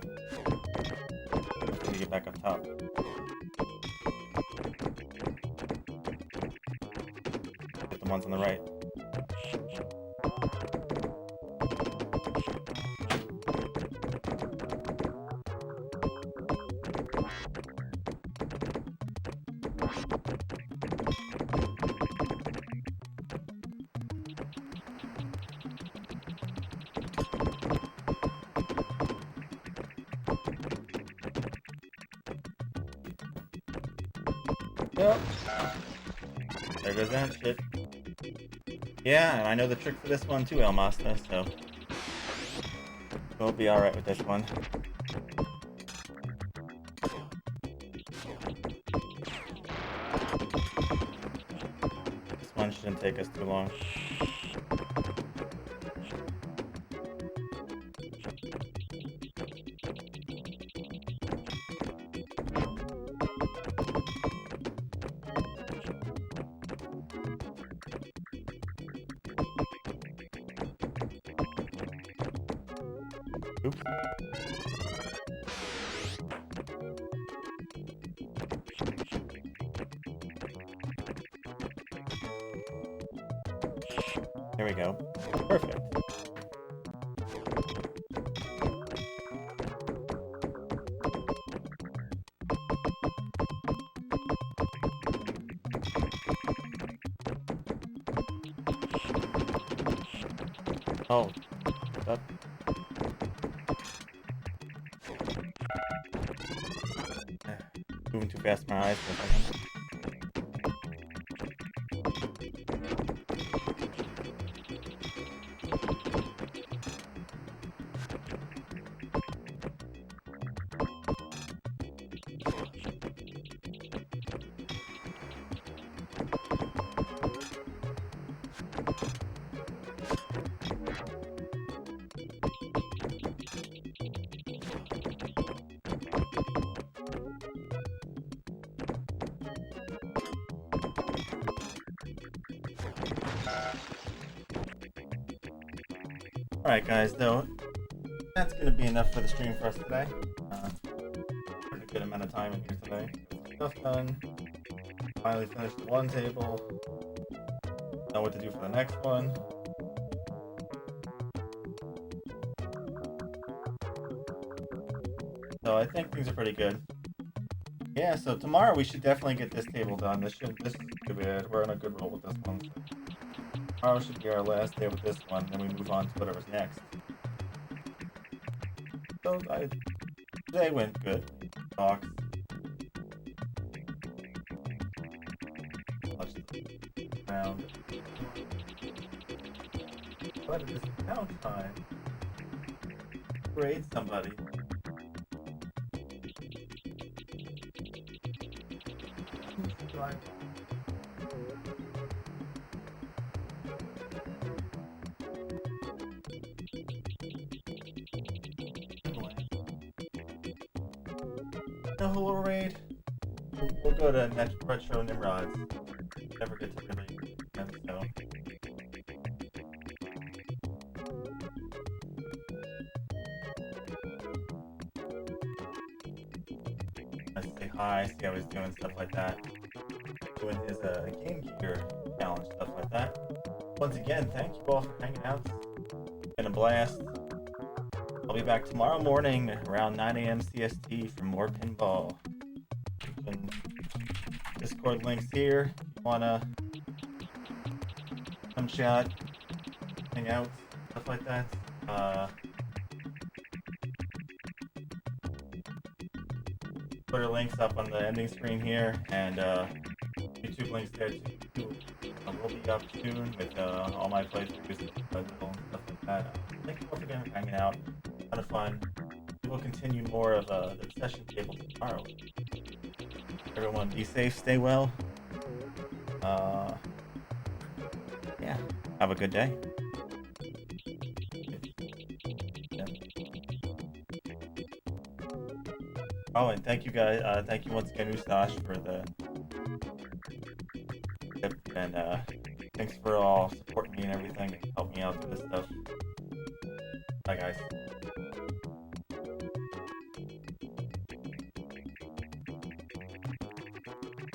Let me get back up top. Get the ones on the right. Yep. There goes that shit. Yeah, and I know the trick for this one too, El Masta, so we'll be alright with this one. This one shouldn't take us too long. Oops. There we go. Perfect. Oh. That. Moving too fast for my eyes for a second. Alright guys, though, that's going to be enough for the stream for us today. Pretty good amount of time in here today. Stuff done. Finally finished the one table. Know what to do for the next one. So I think things are pretty good. Yeah, so tomorrow we should definitely get this table done. This is too bad. We're on a good roll with this one. Tomorrow should be our last day with this one, then we move on to whatever's next. So today went good. Talks. Around. But it is count time. Grade somebody. Right. No, who will raid? We'll go to Retro Nimrods. Never get to really end, so. Let's say hi, see how he's doing, stuff like that. Doing his Game Gear challenge, stuff like that. Once again, thank you all for hanging out. It's been a blast. I'll be back tomorrow morning around 9 a.m. CST for more pinball. Discord links here. If you wanna come chat, hang out, stuff like that. Twitter links up on the ending screen here, and YouTube links there too. We'll be up soon with all my playthroughs and stuff like that. Thank you all for hanging out. Kind of fun. We will continue more of the session table tomorrow. Everyone be safe, stay well. Yeah, have a good day. Yeah. Oh, and thank you guys, thank you once again, Ustash, for the tip, and thanks for all supporting me and everything, and helping me out with this stuff. Bye guys.